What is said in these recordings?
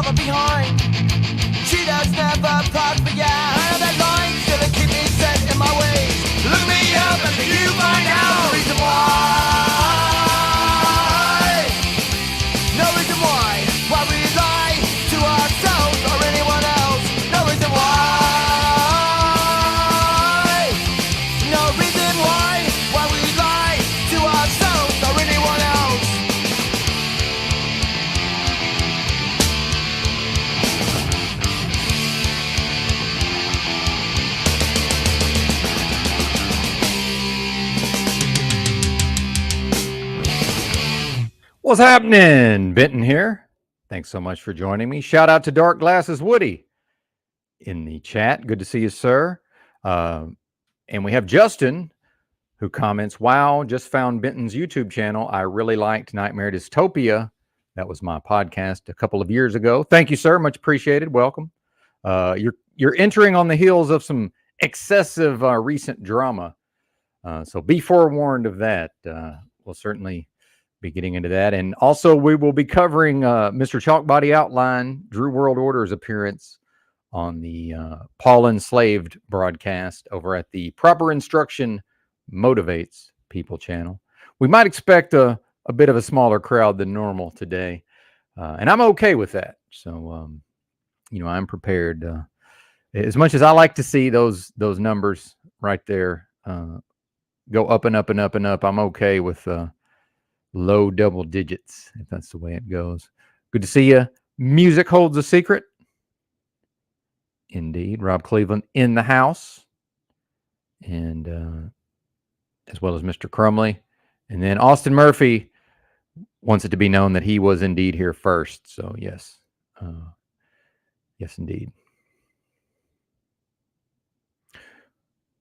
drama behind. She does never prosper, yeah. I know that line's gonna keep me set in my ways. Look me up and you find out no reason why. No reason why we lie to ourselves or anyone else. No reason why. No reason why we lie to ourselves or anyone else. What's happening? Benton here. Thanks so much for joining me. Shout out to Dark Glasses Woody in the chat. Good to see you, sir. And we have Justin who comments, wow, just found Benton's YouTube channel. I really liked Nightmare Dystopia. That was my podcast a couple of years ago. Thank you, sir. Much appreciated. Welcome. You're entering on the heels of some excessive recent drama. So be forewarned of that. We'll certainly be getting into that. And also we will be covering Mr. Chalkbody Outline, Drew World Order's appearance on the Paul Enslaved broadcast over at the Proper Instruction Motivates People channel. We might expect a bit of a smaller crowd than normal today. And I'm okay with that. So, I'm prepared. As much as I like to see those numbers right there go up and up and up and up, I'm okay with low double digits, if that's the way it goes. Good to see you. Music holds a secret. Indeed. Rob Cleveland in the house. And as well as Mr. Crumley. And then Austin Murphy wants it to be known that he was indeed here first. So, yes. Yes, indeed.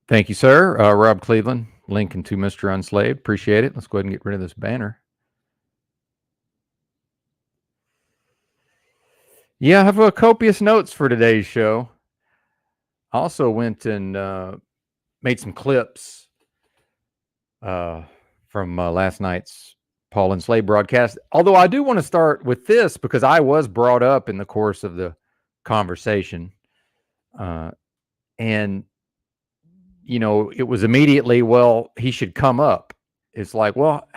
Thank you, sir. Rob Cleveland, linking to Mr. Unslaved. Appreciate it. Let's go ahead and get rid of this banner. Yeah, I have copious notes for today's show. I also went and made some clips from last night's Paul Enslaved broadcast. Although I do want to start with this because I was brought up in the course of the conversation. And, it was immediately, well, he should come up. It's like, well,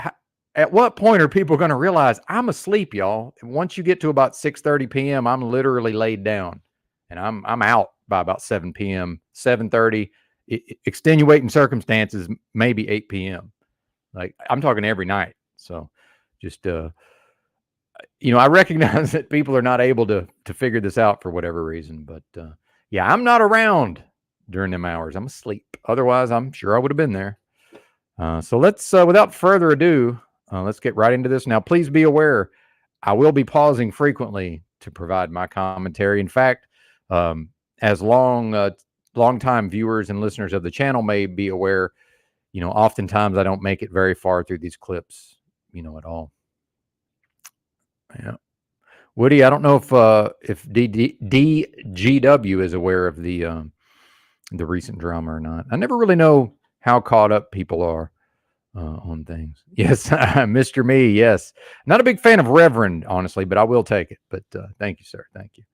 at what point are people going to realize I'm asleep, y'all? And once you get to about 6:30 p.m., I'm literally laid down and I'm out by about 7 p.m., 7:30, extenuating circumstances, maybe 8 p.m. Like I'm talking every night. So just, I recognize that people are not able to figure this out for whatever reason, but yeah, I'm not around during them hours. I'm asleep. Otherwise, I'm sure I would have been there. So let's, without further ado, let's get right into this. Now, please be aware, I will be pausing frequently to provide my commentary. In fact, as long-time viewers and listeners of the channel may be aware, oftentimes I don't make it very far through these clips, at all. Yeah. Woody, I don't know if DGW is aware of the recent drama or not. I never really know how caught up people are on things. Yes, Mr. Me, yes. Not a big fan of Reverend, honestly, but I will take it. But thank you, sir. Thank you.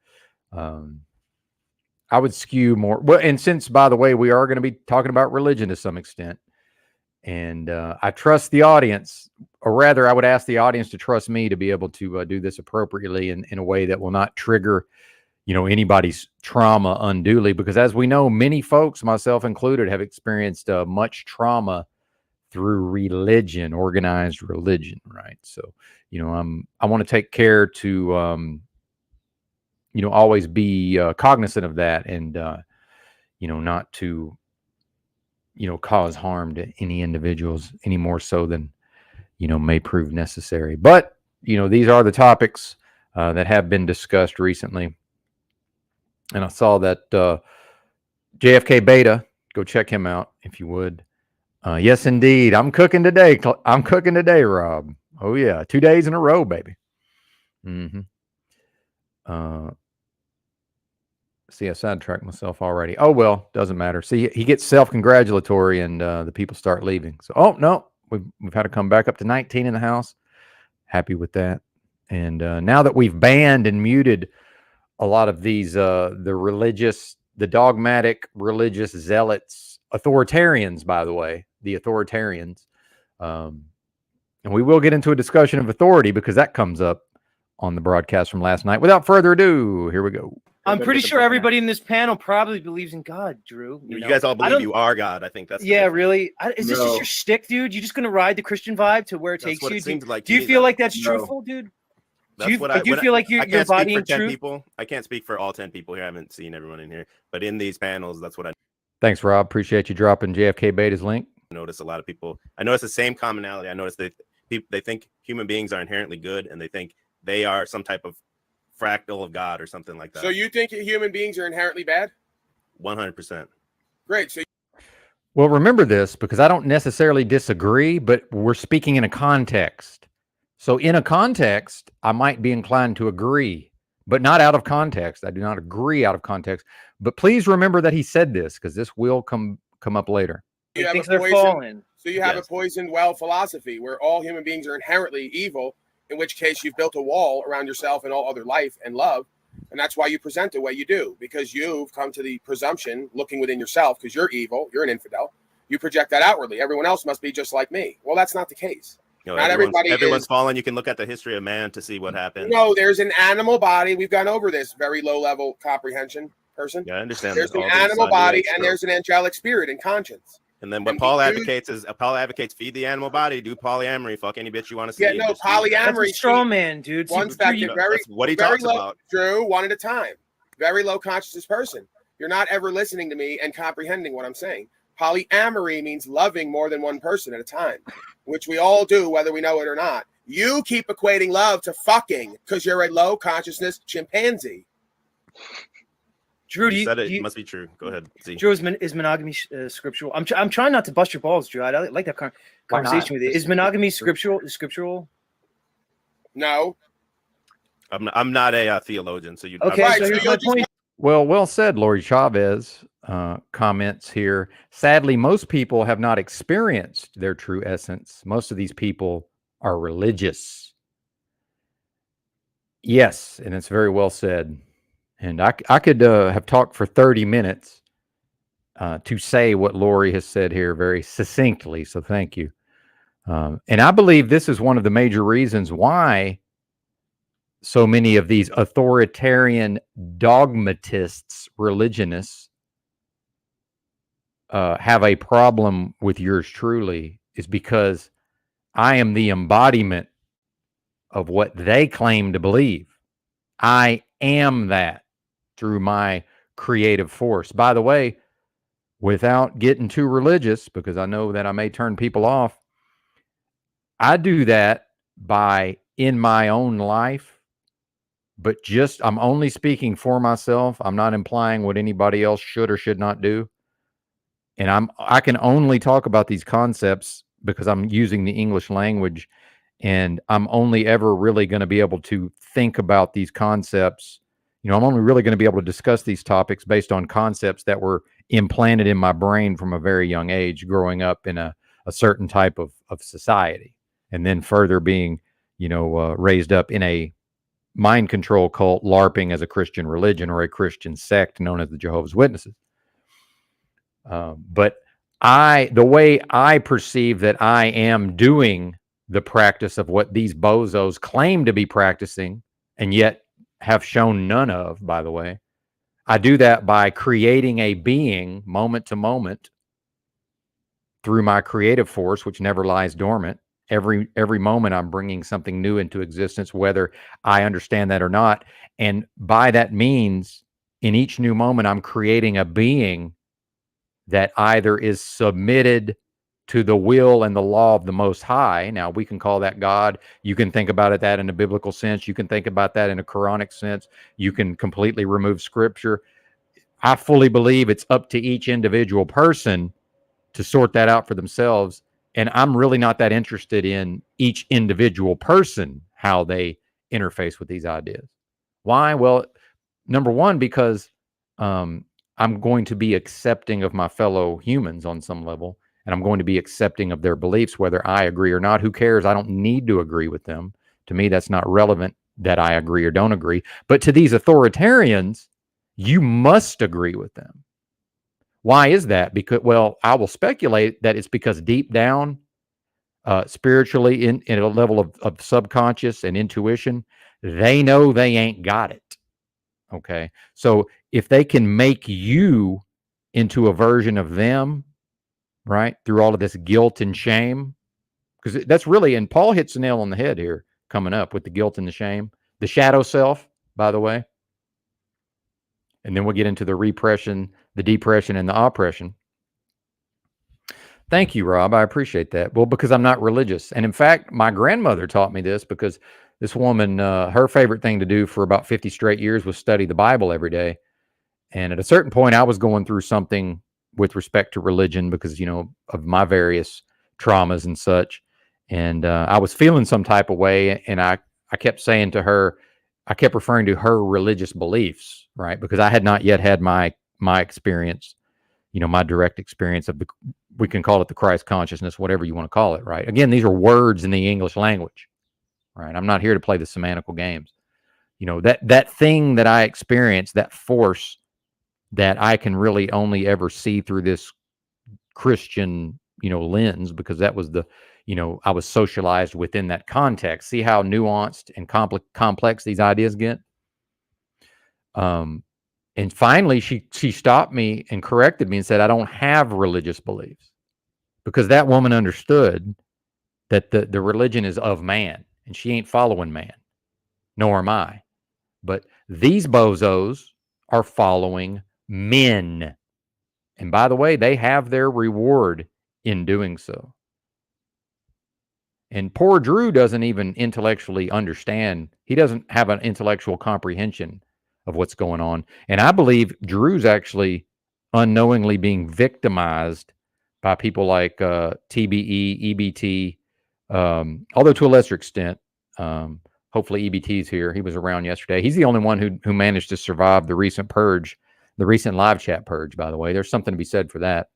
I would skew more. Well, and since, by the way, we are going to be talking about religion to some extent, and I trust the audience, or rather, I would ask the audience to trust me to be able to do this appropriately in a way that will not trigger, anybody's trauma unduly. Because as we know, many folks, myself included, have experienced much trauma through religion, organized religion, right? So, I want to take care to, always be cognizant of that and, not to, cause harm to any individuals any more so than, may prove necessary. But, these are the topics that have been discussed recently. And I saw that JFK Beta, go check him out if you would. Yes, indeed. I'm cooking today. Rob. Oh, yeah. 2 days in a row, baby. Mm-hmm. See, I sidetracked myself already. Oh, well, doesn't matter. See, he gets self-congratulatory and the people start leaving. So, oh, no, we've had to come back up to 19 in the house. Happy with that. And now that we've banned and muted a lot of these the dogmatic religious zealots, authoritarians, by the way, the authoritarians. And we will get into a discussion of authority because that comes up on the broadcast from last night. Without further ado, here we go. I'm pretty sure everybody in this panel probably believes in God, Drew. You guys all believe you are God. I think that's really. Is this just your shtick, dude? You just gonna ride the Christian vibe to where it takes you? Seems like do you feel like that's truthful, dude? Do you feel like you're bodying truth? People. I can't speak for all 10 people here. I haven't seen everyone in here, but in these panels, that's what I. Thanks, Rob. Appreciate you dropping JFK Beta's link. I notice a lot of people. I notice the same commonality. I notice that they think human beings are inherently good, and they think they are some type of fractal of God or something like that. So you think human beings are inherently bad? 100%. Great. So well, remember this because I don't necessarily disagree, but we're speaking in a context. So in a context, I might be inclined to agree, but not out of context. I do not agree out of context. But please remember that he said this because this will come up later. You have a poisoned well philosophy where all human beings are inherently evil, in which case you've built a wall around yourself and all other life and love. And that's why you present the way you do, because you've come to the presumption, looking within yourself, because you're evil, you're an infidel. You project that outwardly. Everyone else must be just like me. Well, that's not the case. You know, not everyone's fallen. You can look at the history of man to see what happened. No, there's an animal body. We've gone over this. Very low level comprehension person. Yeah, I understand. There's an animal body and there's an angelic spirit and conscience. And then what Paul advocates feed the animal body, do polyamory, fuck any bitch you want to see. Yeah, no, polyamory. That's a straw man, dude. That's what he talks about. Drew, one at a time. Very low consciousness person. You're not ever listening to me and comprehending what I'm saying. Polyamory means loving more than one person at a time, which we all do, whether we know it or not. You keep equating love to fucking because you're a low consciousness chimpanzee. Drew, it must be true. Go ahead. Z. Drew, is monogamy scriptural? I'm trying not to bust your balls, Drew. I like that conversation with you. Is monogamy scriptural? No. I'm not a theologian, so you. Okay, right, so here's my point. Well said, Lori Chavez. Comments here. Sadly, most people have not experienced their true essence. Most of these people are religious. Yes, and it's very well said. And I could have talked for 30 minutes to say what Lori has said here very succinctly. So thank you. And I believe this is one of the major reasons why so many of these authoritarian dogmatists, religionists, have a problem with yours truly is because I am the embodiment of what they claim to believe. I am that through my creative force. By the way, without getting too religious, because I know that I may turn people off, I do that by in my own life, but I'm only speaking for myself. I'm not implying what anybody else should or should not do. And I can only talk about these concepts because I'm using the English language, and I'm only ever really going to be able to think about these concepts. I'm only really going to be able to discuss these topics based on concepts that were implanted in my brain from a very young age, growing up in a certain type of society, and then further being, raised up in a mind control cult, LARPing as a Christian religion or a Christian sect known as the Jehovah's Witnesses. But the way I perceive that I am doing the practice of what these bozos claim to be practicing and yet have shown none of, by the way, I do that by creating a being moment to moment through my creative force, which never lies dormant. Every moment I'm bringing something new into existence, whether I understand that or not. And by that means, in each new moment, I'm creating a being that either is submitted to the will and the law of the Most High. Now, we can call that God. You can think about that in a biblical sense. You can think about that in a Quranic sense. You can completely remove scripture. I fully believe it's up to each individual person to sort that out for themselves. And I'm really not that interested in each individual person, how they interface with these ideas. Why? Well, number one, because I'm going to be accepting of my fellow humans on some level, and I'm going to be accepting of their beliefs, whether I agree or not. Who cares? I don't need to agree with them. To me, that's not relevant that I agree or don't agree. But to these authoritarians, you must agree with them. Why is that? Because, well, I will speculate that it's because deep down, spiritually, in a level of subconscious and intuition, they know they ain't got it. Okay. So if they can make you into a version of them, right, through all of this guilt and shame, because that's really, and Paul hits the nail on the head here coming up with the guilt and the shame, the shadow self, by the way. And then we'll get into the repression, the depression, and the oppression. Thank you, Rob. I appreciate that. Well, because I'm not religious. And in fact, my grandmother taught me this, because this woman, her favorite thing to do for about 50 straight years was study the Bible every day. And at a certain point, I was going through something with respect to religion because, you know, of my various traumas and such. And I was feeling some type of way. And I kept saying to her, I kept referring to her religious beliefs, right? Because I had not yet had my experience, you know, my direct experience of we can call it the Christ consciousness, whatever you want to call it, right? Again, these are words in the English language, right? I'm not here to play the semantical games. You know, that thing that I experienced, that force that I can really only ever see through this Christian, you know, lens, because that was the, you know, I was socialized within that context. See how nuanced and complex these ideas get? And finally, she stopped me and corrected me and said, I don't have religious beliefs, because that woman understood that the religion is of man, and she ain't following man, nor am I. But these bozos are following men. And by the way, they have their reward in doing so. And poor Drew doesn't even intellectually understand. He doesn't have an intellectual comprehension of what's going on. And I believe Drew's actually unknowingly being victimized by people like TBE, EBT, although to a lesser extent. Hopefully EBT's here. He was around yesterday. He's the only one who managed to survive the recent purge, the recent live chat purge, by the way. There's something to be said for that.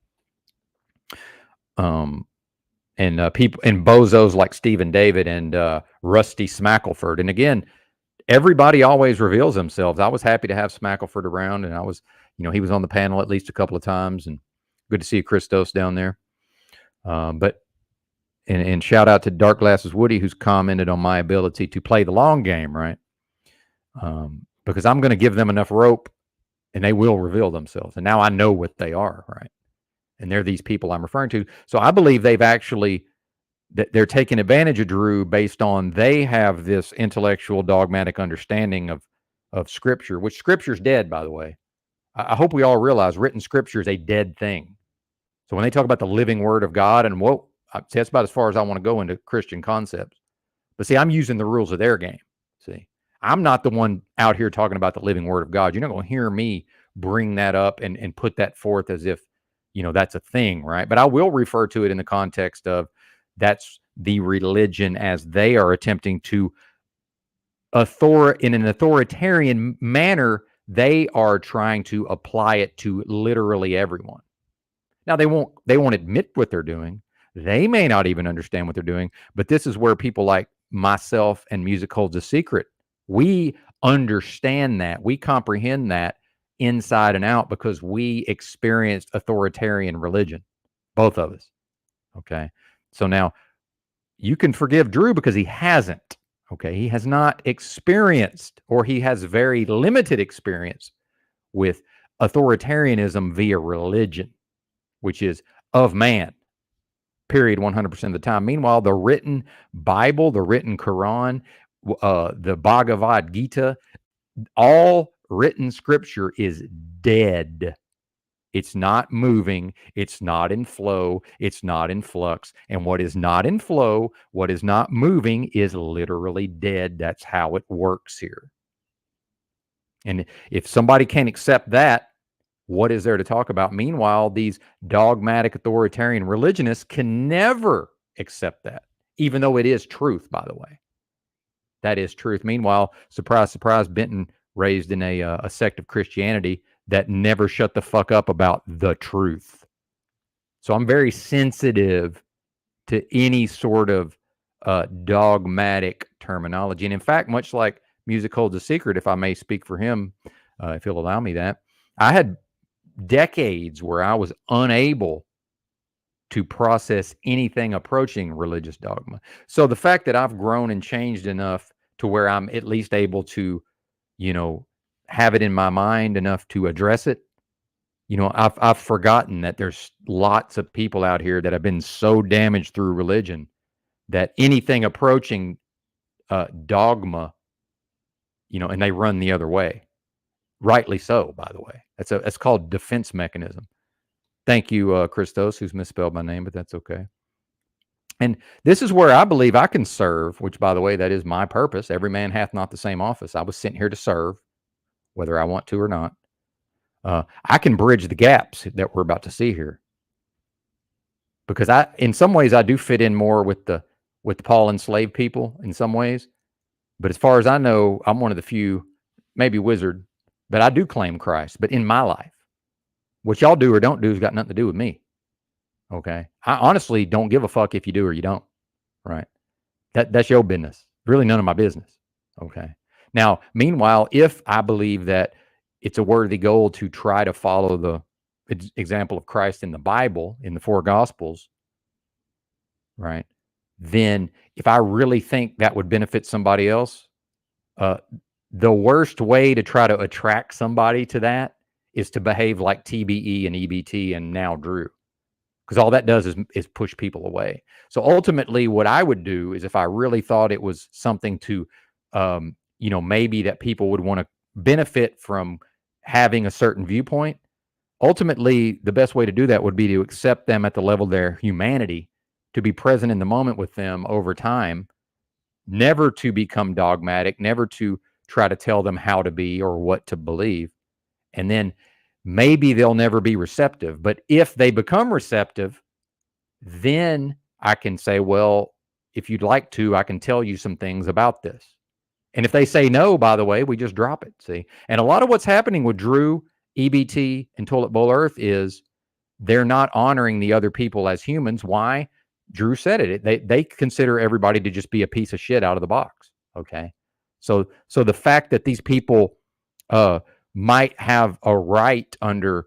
And people and bozos like Stephen David and Rusty Smackleford. And again, everybody always reveals themselves. I was happy to have Smackleford around, and I was, you know, he was on the panel at least a couple of times, and good to see Christos down there. But shout out to Dark Glasses Woody, who's commented on my ability to play the long game, right? Because I'm going to give them enough rope, and they will reveal themselves. And now I know what they are, right? And they're these people I'm referring to. So I believe they've actually, they're taking advantage of Drew based on they have this intellectual dogmatic understanding of Scripture, which Scripture's dead, by the way. I hope we all realize written Scripture is a dead thing. So when they talk about the living Word of God, and whoa, that's about as far as I want to go into Christian concepts. But see, I'm using the rules of their game. See, I'm not the one out here talking about the living Word of God. You're not going to hear me bring that up and put that forth as if, you know, that's a thing, right? But I will refer to it in the context of that's the religion as they are attempting to in an authoritarian manner. They are trying to apply it to literally everyone. Now they won't admit what they're doing. They may not even understand what they're doing, but this is where people like myself and Music Holds a Secret, we understand that, we comprehend that inside and out, because we experienced authoritarian religion, both of us. Okay. So now you can forgive Drew because he hasn't. Okay. He has not experienced, or he has very limited experience with authoritarianism via religion, which is of man, period, 100% of the time. Meanwhile, the written Bible, the written Quran, the Bhagavad Gita, all written Scripture is dead. It's not moving. It's not in flow. It's not in flux. And what is not in flow, what is not moving, is literally dead. That's how it works here. And if somebody can't accept that, what is there to talk about? Meanwhile, these dogmatic authoritarian religionists can never accept that, even though it is truth, by the way. That is truth. Meanwhile, surprise, surprise, Benton raised in a sect of Christianity that never shut the fuck up about the truth. So I'm very sensitive to any sort of dogmatic terminology. And in fact, much like Music Holds a Secret, if I may speak for him, if he'll allow me that. I had decades where I was unable to process anything approaching religious dogma. So the fact that I've grown and changed enough to where I'm at least able to, have it in my mind enough to address it. I've forgotten that there's lots of people out here that have been so damaged through religion that anything approaching dogma, and they run the other way. Rightly so, by the way. That's called defense mechanism. Thank you, Christos, who's misspelled my name, but that's okay. And this is where I believe I can serve, which, by the way, that is my purpose. Every man hath not the same office. I was sent here to serve, whether I want to or not. I can bridge the gaps that we're about to see here, because in some ways, I do fit in more with the Paul enslaved people in some ways. But as far as I know, I'm one of the few, maybe wizard, but I do claim Christ. But in my life, what y'all do or don't do has got nothing to do with me. Okay. I honestly don't give a fuck if you do or you don't. Right. That's your business. Really none of my business. Okay. Now, meanwhile, if I believe that it's a worthy goal to try to follow the example of Christ in the Bible, in the 4 Gospels, right, then if I really think that would benefit somebody else, the worst way to try to attract somebody to that is to behave like TBE and EBT and now Drew. Because all that does is push people away. So ultimately, what I would do is, if I really thought it was something to, maybe that people would want to benefit from having a certain viewpoint, ultimately, the best way to do that would be to accept them at the level of their humanity, to be present in the moment with them over time, never to become dogmatic, never to try to tell them how to be or what to believe. And then maybe they'll never be receptive. But if they become receptive, then I can say, well, if you'd like to, I can tell you some things about this. And if they say no, by the way, we just drop it. See? And a lot of what's happening with Drew, EBT, and Toilet Bowl Earth is they're not honoring the other people as humans. Why? Drew said it. They consider everybody to just be a piece of shit out of the box. Okay. So the fact that these people might have a right under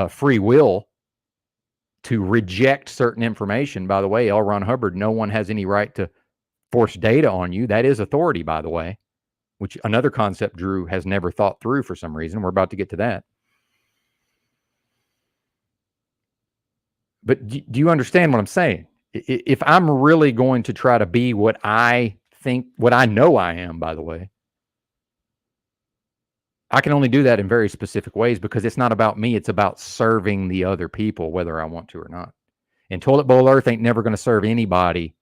free will to reject certain information. By the way, L. Ron Hubbard, no one has any right to force data on you. That is authority, by the way, which another concept Drew has never thought through for some reason. We're about to get to that. But do you understand what I'm saying? If I'm really going to try to be what I know I am, by the way, I can only do that in very specific ways, because it's not about me. It's about serving the other people, whether I want to or not. And Toilet Bowl Earth ain't never going to serve anybody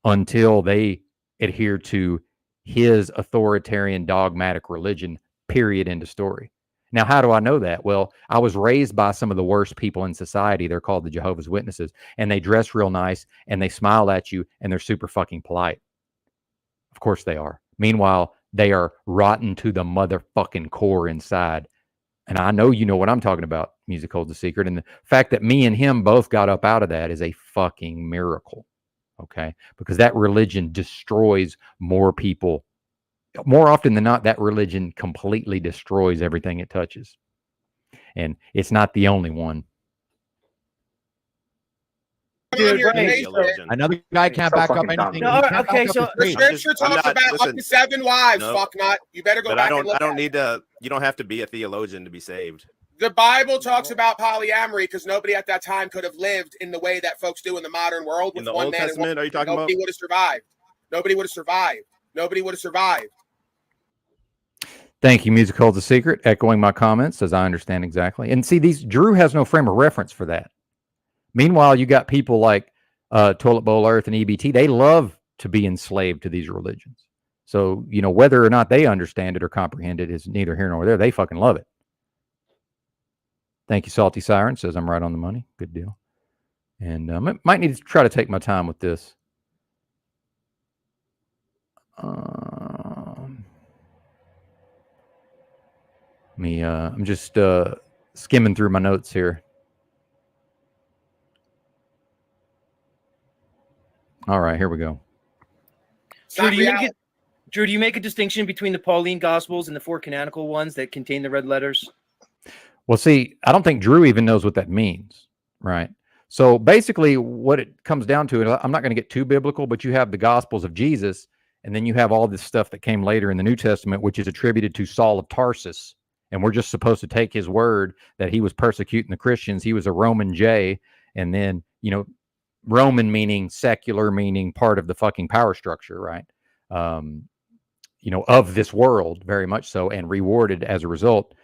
until they adhere to his authoritarian dogmatic religion, period, end of story. Now, how do I know that? Well, I was raised by some of the worst people in society. They're called the Jehovah's Witnesses, and they dress real nice, and they smile at you, and they're super fucking polite. Of course they are. Meanwhile, they are rotten to the motherfucking core inside. And I know you know what I'm talking about. Music Holds a Secret. And the fact that me and him both got up out of that is a fucking miracle. Okay? Because that religion destroys more people. More often than not, that religion completely destroys everything it touches. And it's not the only one. Dude, right. Another guy can't back up anything. No, okay, so the scripture talks about up to 7 wives. No, fuck not. You better go but back. I don't need to. You don't have to be a theologian to be saved. The Bible talks about polyamory because nobody at that time could have lived in the way that folks do in the modern world with In the one Old man. Testament, and one, are you talking nobody about? would have survived. Nobody would have survived. Nobody would have survived. Thank you. Music Holds a Secret, echoing my comments, as I understand exactly. And see, Drew has no frame of reference for that. Meanwhile, you got people like Toilet Bowl Earth and EBT. They love to be enslaved to these religions. So, whether or not they understand it or comprehend it is neither here nor there. They fucking love it. Thank you, Salty Siren. Says I'm right on the money. Good deal. And might need to try to take my time with this. I'm just skimming through my notes here. Drew, It's not reality. Drew, do you make a distinction between the Pauline Gospels and the 4 canonical ones that contain the red letters? Well, see, I don't think Drew even knows what that means, right? So basically what it comes down to, and I'm not going to get too biblical, but you have the Gospels of Jesus, and then you have all this stuff that came later in the New Testament, which is attributed to Saul of Tarsus. And we're just supposed to take his word that he was persecuting the Christians. He was a Roman J. And then, Roman meaning secular, meaning part of the fucking power structure, right? Of this world, very much so, and rewarded as a result.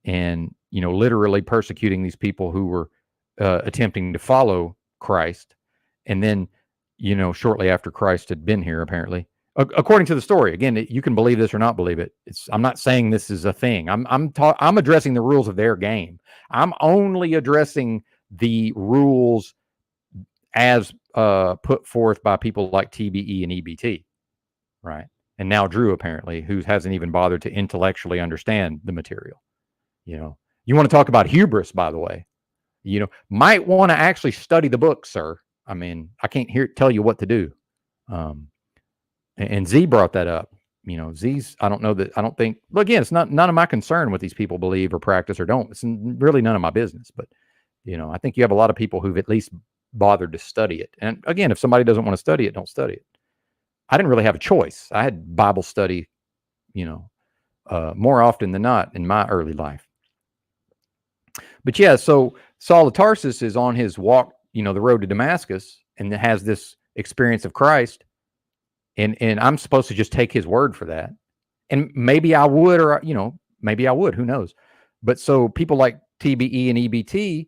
And, literally persecuting these people who were attempting to follow Christ. And then, shortly after Christ had been here, apparently, according to the story, again, you can believe this or not believe it. I'm not saying this is a thing. I'm addressing the rules of their game. I'm only addressing the rules as put forth by people like TBE and EBT, right? And now Drew, apparently, who hasn't even bothered to intellectually understand the material. You want to talk about hubris, by the way. Might want to actually study the book, sir. I mean, I can't tell you what to do. And Z brought that up. Z's, I don't think, well, again, it's none of my concern what these people believe or practice or don't. It's really none of my business. But, I think you have a lot of people who've at least bothered to study it. And again, if somebody doesn't want to study it, don't study it. I didn't really have a choice. I had Bible study, more often than not in my early life. But yeah, so Saul of Tarsus is on his walk, the road to Damascus, and has this experience of Christ. And I'm supposed to just take his word for that. And maybe I would, or, maybe I would, who knows? But so people like TBE and EBT,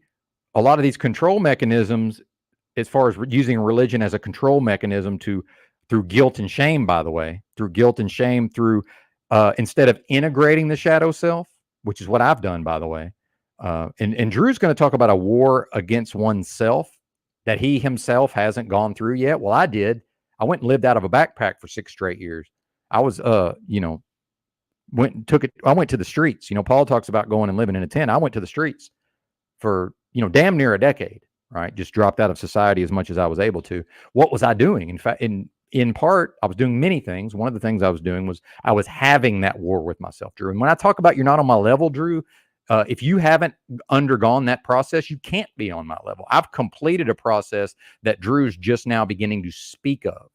a lot of these control mechanisms, as far as using religion as a control mechanism through guilt and shame, by the way, through instead of integrating the shadow self, which is what I've done, by the way. And Drew's going to talk about a war against oneself that he himself hasn't gone through yet. Well, I did. I went and lived out of a backpack for 6 straight years. I was, I went to the streets. Paul talks about going and living in a tent. I went to the streets for, damn near a decade, right? Just dropped out of society as much as I was able to. What was I doing? In fact, in part, I was doing many things. One of the things I was doing was I was having that war with myself, Drew. And when I talk about you're not on my level, Drew, if you haven't undergone that process, you can't be on my level. I've completed a process that Drew's just now beginning to speak of.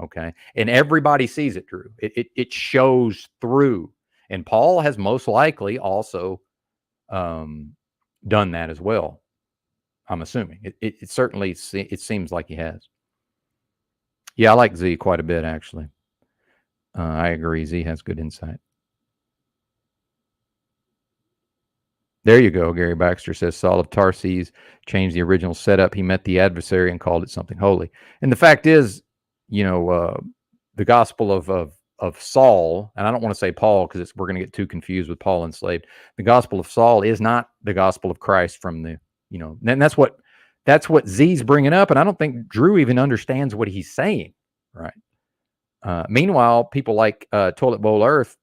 Okay. And everybody sees it, Drew. It shows through. And Paul has most likely also done that as well. I'm assuming. It certainly seems like he has. Yeah, I like Z quite a bit, actually. I agree. Z has good insight. There you go. Gary Baxter says Saul of Tarsus changed the original setup. He met the adversary and called it something holy. And the fact is, the gospel of Saul, and I don't want to say Paul because we're going to get too confused with Paul enslaved. The gospel of Saul is not the gospel of Christ from the, and that's what Z's bringing up. And I don't think Drew even understands what he's saying. Right. Meanwhile, people like Toilet Bowl Earth,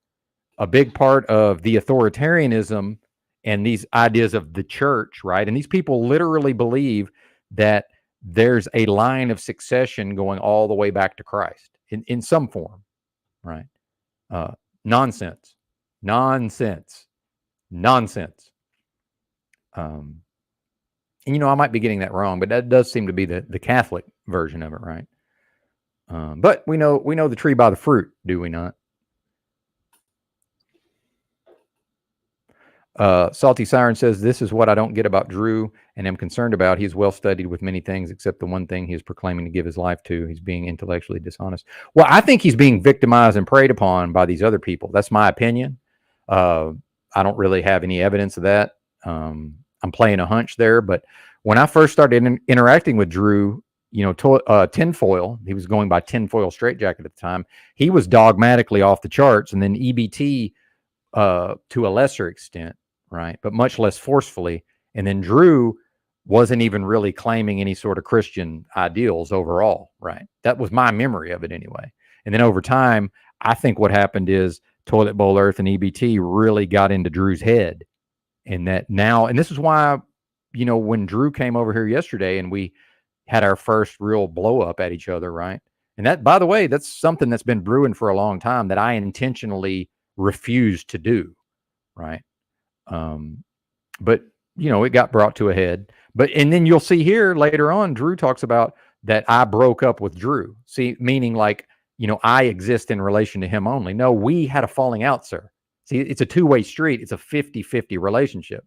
a big part of the authoritarianism and these ideas of the church, right? And these people literally believe that there's a line of succession going all the way back to Christ in some form, right? Nonsense. And, I might be getting that wrong, but that does seem to be the Catholic version of it, right? But we know the tree by the fruit, do we not? Salty Siren says, this is what I don't get about Drew and am concerned about. He's well studied with many things, except the one thing he is proclaiming to give his life to. He's being intellectually dishonest. Well, I think he's being victimized and preyed upon by these other people. That's my opinion. I don't really have any evidence of that. I'm playing a hunch there. But when I first started interacting with Drew, Tinfoil, he was going by Tinfoil Straitjacket at the time. He was dogmatically off the charts. And then EBT, to a lesser extent, right, but much less forcefully. And then Drew wasn't even really claiming any sort of Christian ideals overall, right? That was my memory of it anyway. And then over time, I think what happened is Toilet Bowl Earth and EBT really got into Drew's head. And that now, and this is why, when Drew came over here yesterday and we had our first real blow up at each other, right? And that, by the way, that's something that's been brewing for a long time that I intentionally refused to do. Right. But it got brought to a head. And then you'll see here later on, Drew talks about that I broke up with Drew. See, meaning like, I exist in relation to him only. No, we had a falling out, sir. See, it's a two-way street. It's a 50-50 relationship.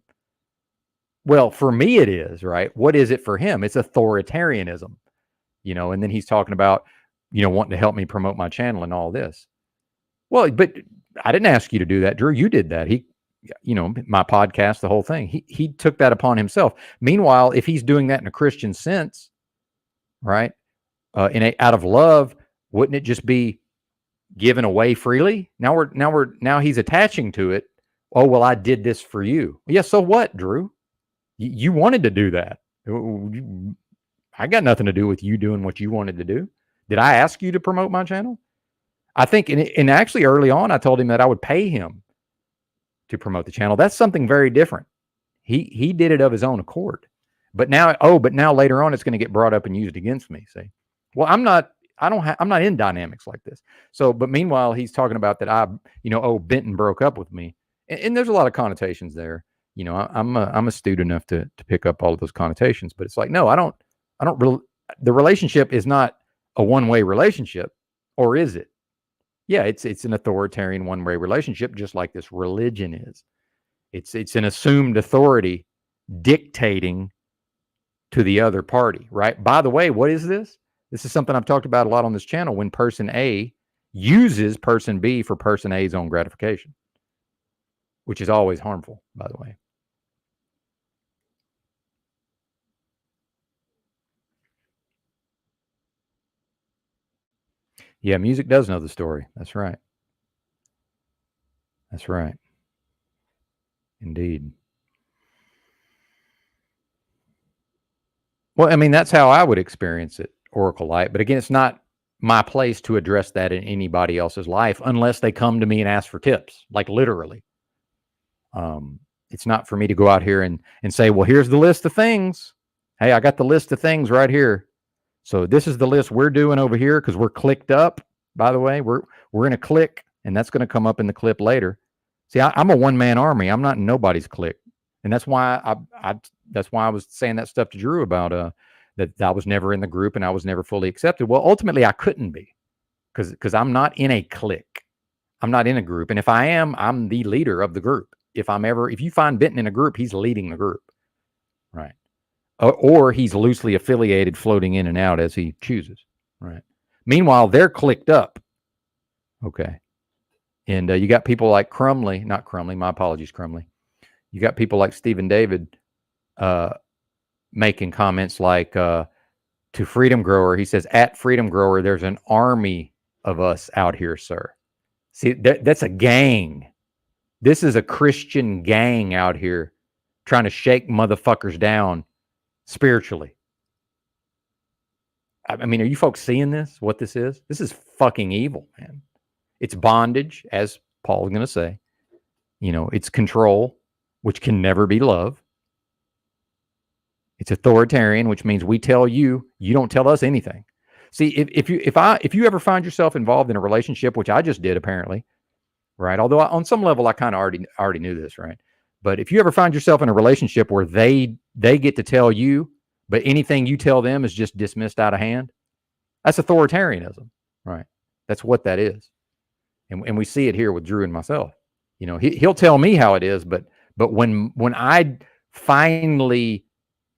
Well, for me, it is, right? What is it for him? It's authoritarianism, and then he's talking about, wanting to help me promote my channel and all this. Well, but I didn't ask you to do that, Drew. You did that. My podcast, the whole thing. He took that upon himself. Meanwhile, if he's doing that in a Christian sense, right, out of love, wouldn't it just be given away freely? Now he's attaching to it. Oh, well, I did this for you. Yeah, so what, Drew? You wanted to do that. I got nothing to do with you doing what you wanted to do. Did I ask you to promote my channel? I think, and actually early on, I told him that I would pay him to promote the channel. That's something very different. He did it of his own accord. But now later on, it's going to get brought up and used against me. See, well, I'm not in dynamics like this. So, but meanwhile, he's talking about that Benton broke up with me, and there's a lot of connotations there. I'm astute enough to pick up all of those connotations, but it's like, no, I don't really. The relationship is not a one-way relationship, or is it? Yeah, it's an authoritarian one-way relationship, just like this religion is. It's an assumed authority dictating to the other party, right? By the way, what is this? This is something I've talked about a lot on this channel. When person A uses person B for person A's own gratification, which is always harmful, by the way. Yeah, music does know the story. That's right. That's right. Indeed. Well, I mean, that's how I would experience it, Oracle Light. But again, it's not my place to address that in anybody else's life unless they come to me and ask for tips, like literally. It's not for me to go out here and say, well, here's the list of things. Hey, I got the list of things right here. So this is the list we're doing over here because we're clicked up. By the way, we're in a click, and that's going to come up in the clip later. See, I'm a one-man army. I'm not in nobody's clique, and that's why I was saying that stuff to Drew about that I was never in the group and I was never fully accepted. Well, ultimately, I couldn't be because I'm not in a clique. I'm not in a group, and if I am, I'm the leader of the group. If you find Benton in a group, he's leading the group, right? Or he's loosely affiliated, floating in and out as he chooses, right? Meanwhile, they're clicked up, okay? And you got people like Crumley, not Crumley, my apologies, Crumley. You got people like Stephen David making comments like to Freedom Grower. He says, at Freedom Grower, there's an army of us out here, sir. See, that's a gang. This is a Christian gang out here trying to shake motherfuckers down spiritually. I mean, are you folks seeing this? What this is? This is fucking evil, man. It's bondage, as Paul is going to say. It's control, which can never be love. It's authoritarian, which means we tell you, you don't tell us anything. See, if you ever find yourself involved in a relationship, which I just did apparently, right? Although on some level I kind of already knew this, right? But if you ever find yourself in a relationship where they get to tell you, but anything you tell them is just dismissed out of hand, that's authoritarianism, right? That's what that is. And we see it here with Drew and myself. He'll tell me how it is, but when I finally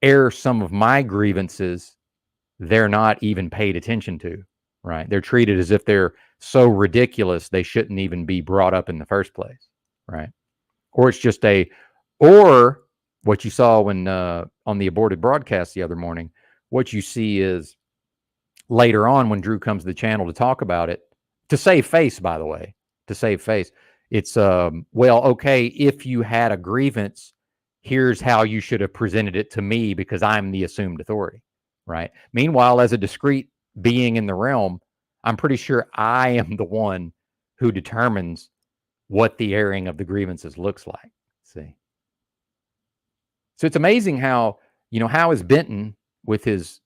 air some of my grievances, they're not even paid attention to, right? They're treated as if they're so ridiculous they shouldn't even be brought up in the first place, right? Or it's just or what you saw when on the aborted broadcast the other morning, what you see is later on when Drew comes to the channel to talk about it, to save face, by the way, to save face, it's, well, okay, if you had a grievance, here's how you should have presented it to me because I'm the assumed authority, right? Meanwhile, as a discrete being in the realm, I'm pretty sure I am the one who determines what the airing of the grievances looks like. See? So it's amazing how, how is Benton with his,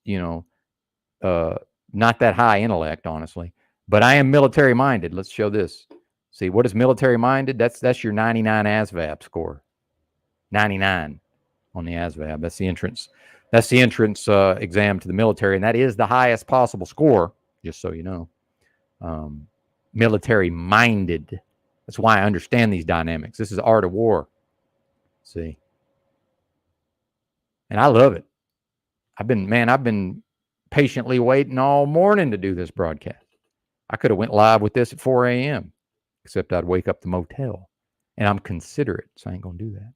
not that high intellect, honestly, but I am military minded. Let's show this. See, what is military minded? That's your 99 ASVAB score. 99 on the ASVAB. That's the entrance. That's the entrance exam to the military, and that is the highest possible score. Just so you know, military minded. That's why I understand these dynamics. This is art of war. See, and I love it. I've been patiently waiting all morning to do this broadcast. I could have went live with this at 4 a.m., except I'd wake up the motel, and I'm considerate, so I ain't gonna do that.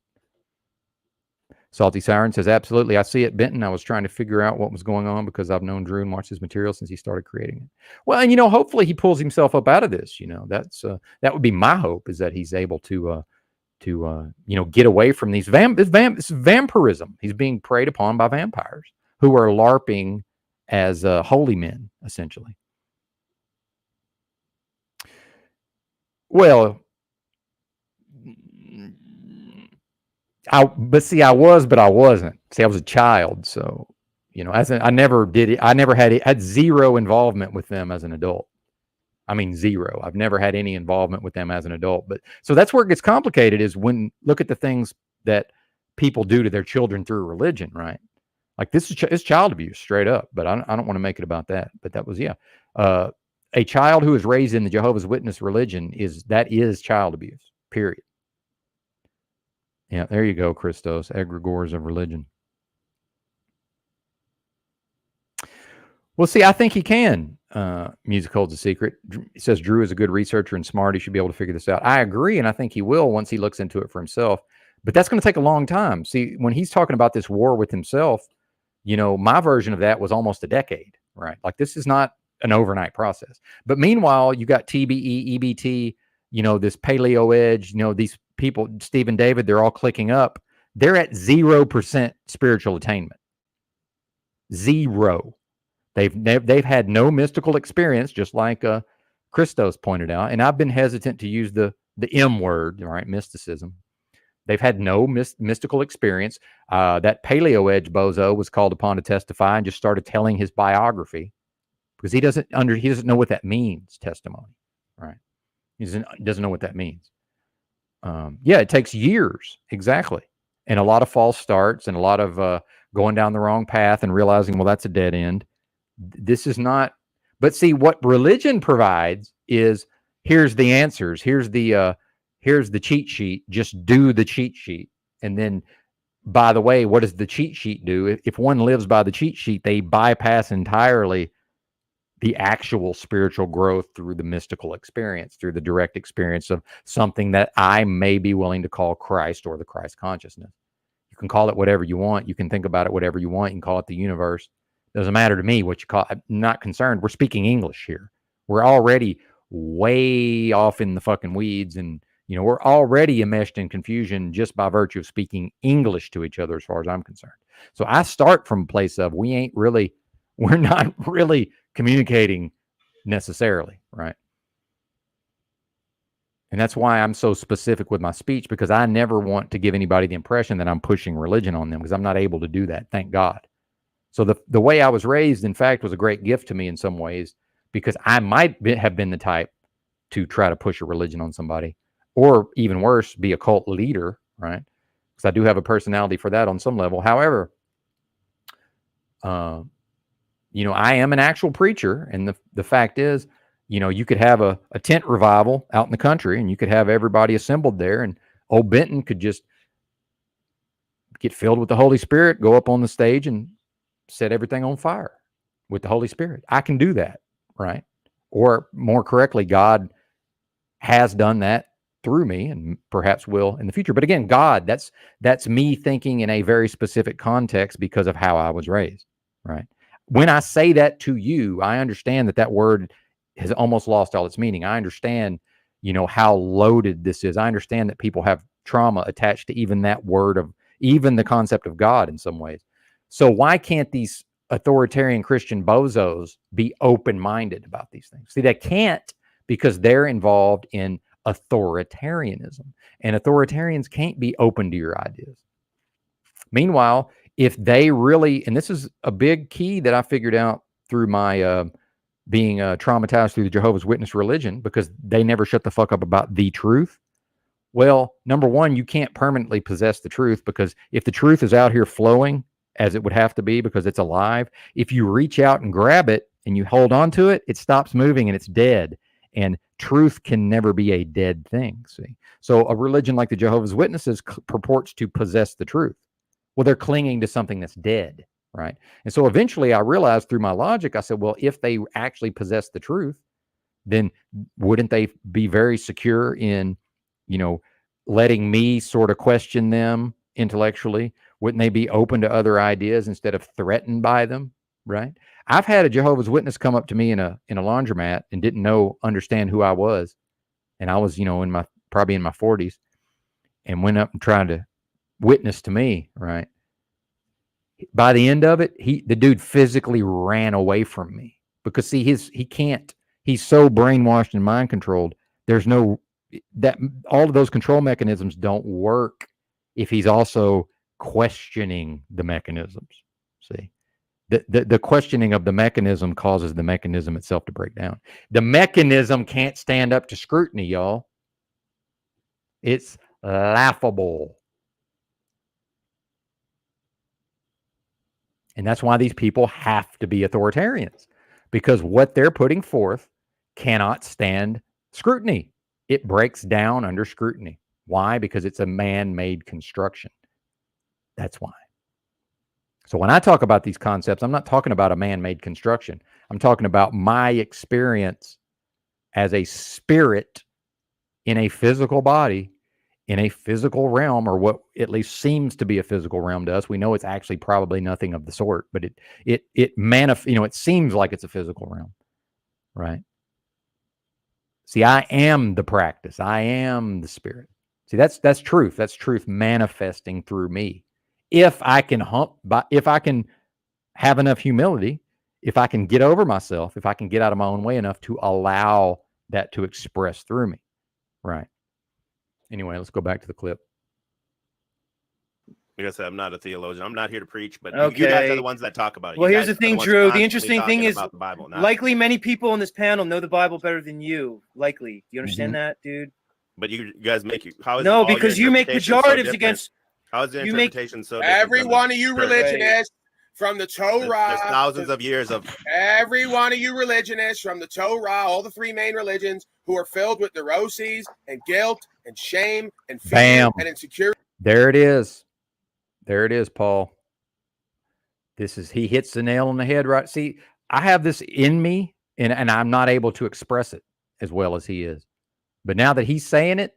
Salty Siren says, absolutely. I see it, Benton. I was trying to figure out what was going on because I've known Drew and watched his material since he started creating it. Well, and, hopefully he pulls himself up out of this. That would be my hope, is that he's able to get away from these it's vampirism. He's being preyed upon by vampires who are LARPing as holy men, essentially. Well, I was, but I wasn't. See, I was a child, so I never did it. I never had zero involvement with them as an adult. I mean, zero. I've never had any involvement with them as an adult. But so that's where it gets complicated, is when look at the things that people do to their children through religion, right? Like this is child abuse, straight up. But I don't want to make it about that. But that was a child who is raised in the Jehovah's Witness religion is child abuse. Period. Yeah, there you go, Christos, egregores of religion. Well, see, I think he can. Music holds a secret. He says Drew is a good researcher and smart. He should be able to figure this out. I agree, and I think he will once he looks into it for himself. But that's going to take a long time. See, when he's talking about this war with himself, my version of that was almost a decade, right? Like this is not an overnight process. But meanwhile, you got TBE, EBT, this Paleo Edge, these people, Stephen David, they're all clicking up. They're at 0% spiritual attainment. 0. They've had no mystical experience, just like Christos pointed out. And I've been hesitant to use the M word, right? Mysticism. They've had no mystical experience. That Paleo Edge bozo was called upon to testify and just started telling his biography because he doesn't know what that means. Testimony, right? He doesn't know what that means. It takes years, exactly, and a lot of false starts and a lot of going down the wrong path and realizing, well, that's a dead end. This is not. But see, what religion provides is here's the answers. Here's the cheat sheet. Just do the cheat sheet. And then, by the way, what does the cheat sheet do? If one lives by the cheat sheet, they bypass entirely the actual spiritual growth through the mystical experience, through the direct experience of something that I may be willing to call Christ or the Christ consciousness. You can call it whatever you want. You can think about it whatever you want. You can call it the universe. Doesn't matter to me what you call it. I'm not concerned. We're speaking English here. We're already way off in the fucking weeds, and we're already enmeshed in confusion just by virtue of speaking English to each other, as far as I'm concerned. So I start from a place of we're not really communicating necessarily, right? And that's why I'm so specific with my speech, because I never want to give anybody the impression that I'm pushing religion on them, because I'm not able to do that, thank God. So the way I was raised, in fact, was a great gift to me in some ways, because I might have been the type to try to push a religion on somebody, or even worse, be a cult leader, right? Because I do have a personality for that on some level. However, I am an actual preacher, and the fact is, you could have a tent revival out in the country, and you could have everybody assembled there, and old Benton could just get filled with the Holy Spirit, go up on the stage, and set everything on fire with the Holy Spirit. I can do that, right? Or more correctly, God has done that through me and perhaps will in the future. But again, God, that's me thinking in a very specific context because of how I was raised, right? When I say that to you, I understand that word has almost lost all its meaning. I understand, how loaded this is. I understand that people have trauma attached to even that word, of even the concept of God in some ways. So why can't these authoritarian Christian bozos be open-minded about these things? See, they can't, because they're involved in authoritarianism, and authoritarians can't be open to your ideas. Meanwhile, if they really, and this is a big key that I figured out through my being traumatized through the Jehovah's Witness religion because they never shut the fuck up about the truth. Well, number one, you can't permanently possess the truth, because if the truth is out here flowing as it would have to be because it's alive, if you reach out and grab it and you hold on to it, it stops moving and it's dead. And truth can never be a dead thing. See, so a religion like the Jehovah's Witnesses purports to possess the truth. Well, they're clinging to something that's dead, right? And so eventually I realized through my logic, I said, well, if they actually possess the truth, then wouldn't they be very secure in, letting me sort of question them intellectually? Wouldn't they be open to other ideas instead of threatened by them, right? I've had a Jehovah's Witness come up to me in a laundromat and didn't understand who I was. And I was, probably in my 40s, and went up and tried to witness to me, right? By the end of it, the dude physically ran away from me because see, he's so brainwashed and mind controlled. There's no, that all of those control mechanisms don't work if he's also questioning the mechanisms. See, the questioning of the mechanism causes the mechanism itself to break down. The mechanism can't stand up to scrutiny, y'all. It's laughable. And that's why these people have to be authoritarians, because what they're putting forth cannot stand scrutiny. It breaks down under scrutiny. Why? Because it's a man-made construction. That's why. So when I talk about these concepts, I'm not talking about a man-made construction. I'm talking about my experience as a spirit in a physical body, in a physical realm, or what at least seems to be a physical realm to us. We know it's actually probably nothing of the sort, but it seems like it's a physical realm, right? See, I am the practice. I am the spirit. See, that's truth. That's truth manifesting through me. If I can if I can have enough humility, if I can get over myself, if I can get out of my own way enough to allow that to express through me, right? Anyway, let's go back to the clip. Like I said, I'm not a theologian. I'm not here to preach, but Okay. you guys are the ones that talk about it. Well, You here's guys the thing, are ones Drew. The constantly interesting thing talking is, about the Bible, not- likely many people on this panel know the Bible better than you. Likely. Do you understand that, dude? But you guys make you. How is No, all your because you make interpretations so pejoratives different? against. How is the you make- interpretation so different? Every from the one of you church? religionists from the Torah. There's thousands of years of. Every one of you religionists from the Torah, all the three main religions, who are filled with neuroses and guilt and shame and fear Bam. and insecurity. There it is. There it is, Paul. He hits the nail on the head, right? See, I have this in me, and I'm not able to express it as well as he is. But now that he's saying it,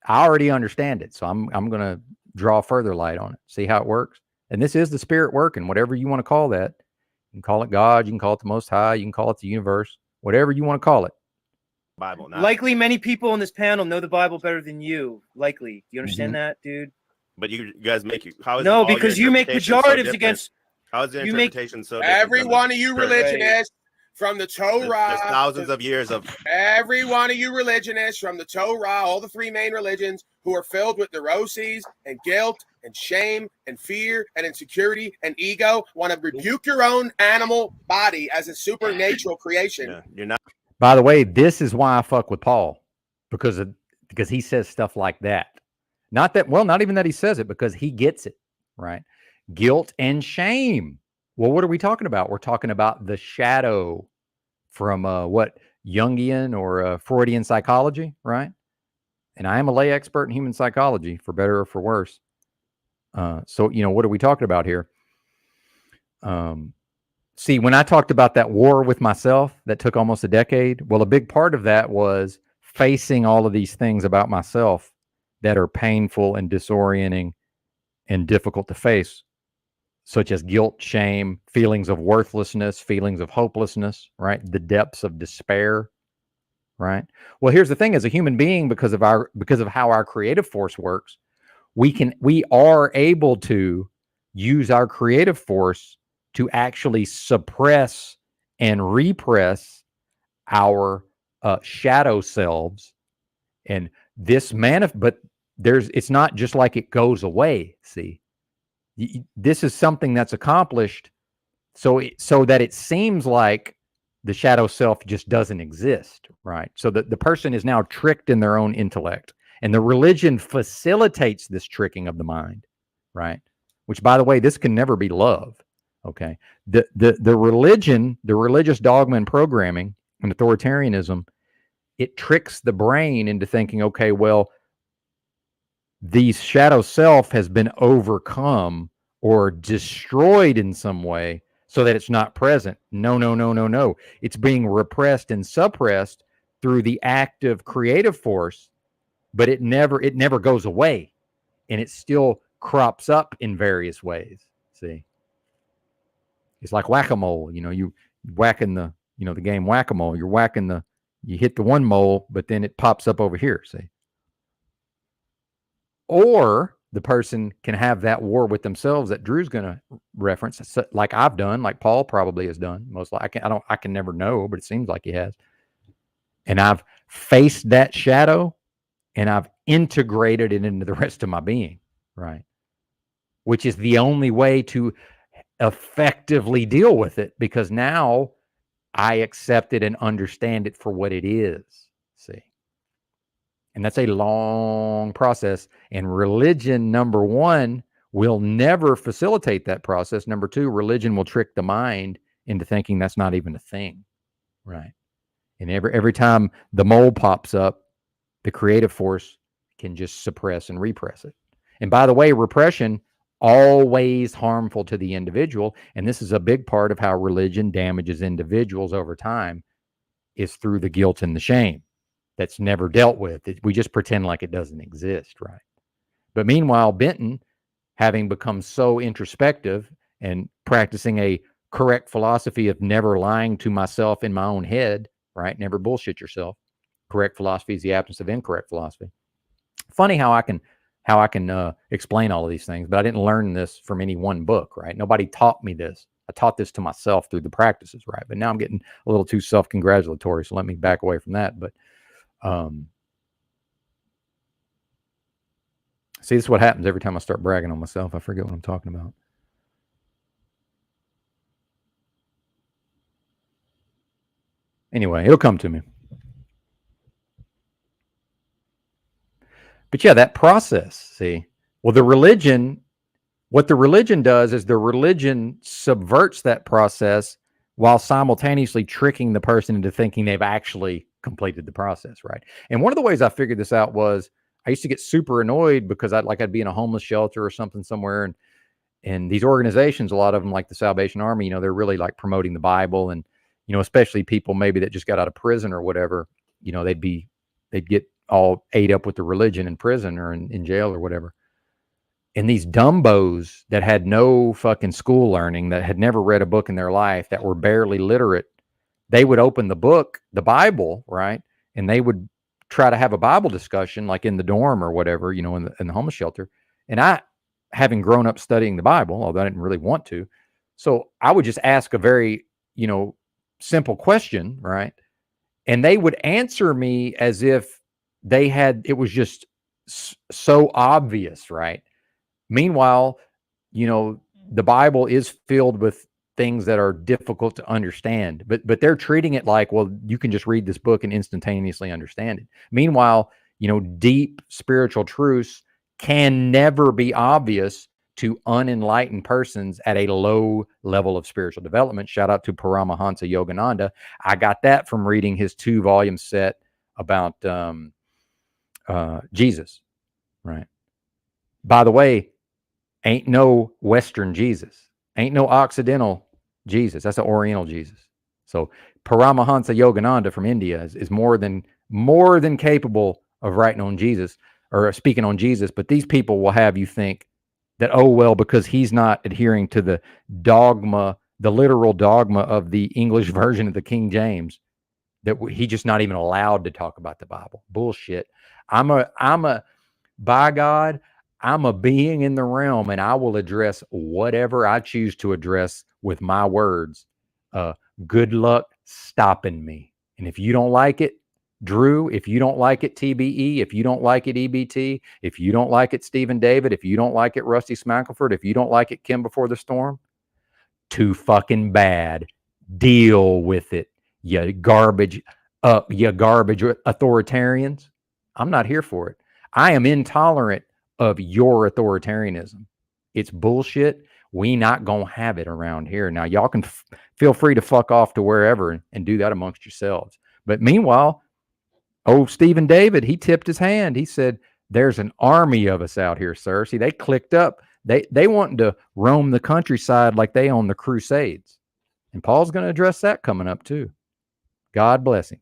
I already understand it. So I'm going to draw further light on it. See how it works? And this is the spirit working, whatever you want to call that. You can call it God. You can call it the Most High. You can call it the universe. Whatever you want to call it. Bible, not. Likely many people on this panel know the Bible better than you. Likely. Do you understand that, dude? But you guys make you. How is No, all your because you make interpretations so pejoratives different? against. How is the you make- interpretation so different? Every from the one of you church? religionists from the Torah. There's thousands of years of. Every one of you religionists from the Torah, all the three main religions, who are filled with neuroses and guilt and shame and fear and insecurity and ego, want to rebuke your own animal body as a supernatural creation. Yeah, you're not. By the way, this is why I fuck with Paul, because he says stuff like that. Not even that he says it, because he gets it, right? Guilt and shame. Well, what are we talking about? We're talking about the shadow from Jungian or Freudian psychology, right? And I am a lay expert in human psychology, for better or for worse. So, what are we talking about here? See, when I talked about that war with myself that took almost a decade, well, a big part of that was facing all of these things about myself that are painful and disorienting and difficult to face, such as guilt, shame, feelings of worthlessness, feelings of hopelessness, right? The depths of despair, right? Well, here's the thing: as a human being, because of how our creative force works, we are able to use our creative force to actually suppress and repress our shadow selves. And this but it's not just like it goes away. See, this is something that's accomplished so that it seems like the shadow self just doesn't exist, right? So the person is now tricked in their own intellect. And the religion facilitates this tricking of the mind, right? Which, by the way, this can never be love, okay? The religion, the religious dogma and programming and authoritarianism, it tricks the brain into thinking, okay, well, the shadow self has been overcome or destroyed in some way so that it's not present. No. It's being repressed and suppressed through the active creative force, but it never goes away, and it still crops up in various ways. See, it's like whack-a-mole. You whacking the game whack-a-mole. You hit the one mole, but then it pops up over here. See. Or the person can have that war with themselves that Drew's going to reference, like I've done, like Paul probably has done. Most likely, I can never know, but it seems like he has. And I've faced that shadow, and I've integrated it into the rest of my being, right? Which is the only way to effectively deal with it, because now I accept it and understand it for what it is. See. And that's a long process. And religion, number one, will never facilitate that process. Number two, religion will trick the mind into thinking that's not even a thing, right? And every time the mole pops up, the creative force can just suppress and repress it. And by the way, repression, always harmful to the individual. And this is a big part of how religion damages individuals over time, is through the guilt and the shame. That's never dealt with. We just pretend like it doesn't exist, right? But meanwhile, Benton, having become so introspective and practicing a correct philosophy of never lying to myself in my own head, right? Never bullshit yourself. Correct philosophy is the absence of incorrect philosophy. Funny how I can explain all of these things, but I didn't learn this from any one book, right? Nobody taught me this. I taught this to myself through the practices, right? But now I'm getting a little too self-congratulatory, so let me back away from that. But see, this is what happens every time I start bragging on myself. I forget what I'm talking about. Anyway, it'll come to me. But yeah, that process, see, well, what the religion does is the religion subverts that process while simultaneously tricking the person into thinking they've actually completed the process, right? And one of the ways I figured this out was I used to get super annoyed because I'd be in a homeless shelter or something somewhere, and these organizations, a lot of them, like the Salvation Army, they're really like promoting the Bible, and especially people maybe that just got out of prison or whatever, they'd get all ate up with the religion in prison or in jail or whatever. And these dumbos that had no fucking school learning, that had never read a book in their life, that were barely literate, they would open the book, the Bible, right? And they would try to have a Bible discussion, like in the dorm or whatever, in the homeless shelter. And I, having grown up studying the Bible, although I didn't really want to, so I would just ask a very, simple question, right? And they would answer me as if it was just so obvious, right? Meanwhile, the Bible is filled with things that are difficult to understand, but they're treating it like, well, you can just read this book and instantaneously understand it. Meanwhile, deep spiritual truths can never be obvious to unenlightened persons at a low level of spiritual development. Shout out to Paramahansa Yogananda. I got that from reading his 2-volume set about Jesus, right? By the way, ain't no Western Jesus. Ain't no Occidental Jesus. That's an Oriental Jesus. So Paramahansa Yogananda from India is more than capable of writing on Jesus or speaking on Jesus. But these people will have you think that, oh, well, because he's not adhering to the dogma, the literal dogma of the English version of the King James, that he's just not even allowed to talk about the Bible. Bullshit. By God, I'm a being in the realm, and I will address whatever I choose to address with my words. Good luck stopping me. And if you don't like it, Drew, if you don't like it, TBE, if you don't like it, EBT, if you don't like it, Stephen David, if you don't like it, Rusty Smackleford, if you don't like it, Kim Before the Storm, too fucking bad. Deal with it. you garbage authoritarians. I'm not here for it. I am intolerant of your authoritarianism. It's bullshit. We not gonna have it around here. Now y'all can feel free to fuck off to wherever and do that amongst yourselves. But meanwhile, Stephen David, he tipped his hand. He said, there's an army of us out here, sir. See, they clicked up. They wanting to roam the countryside like they own the Crusades. And Paul's going to address that coming up too. God bless him.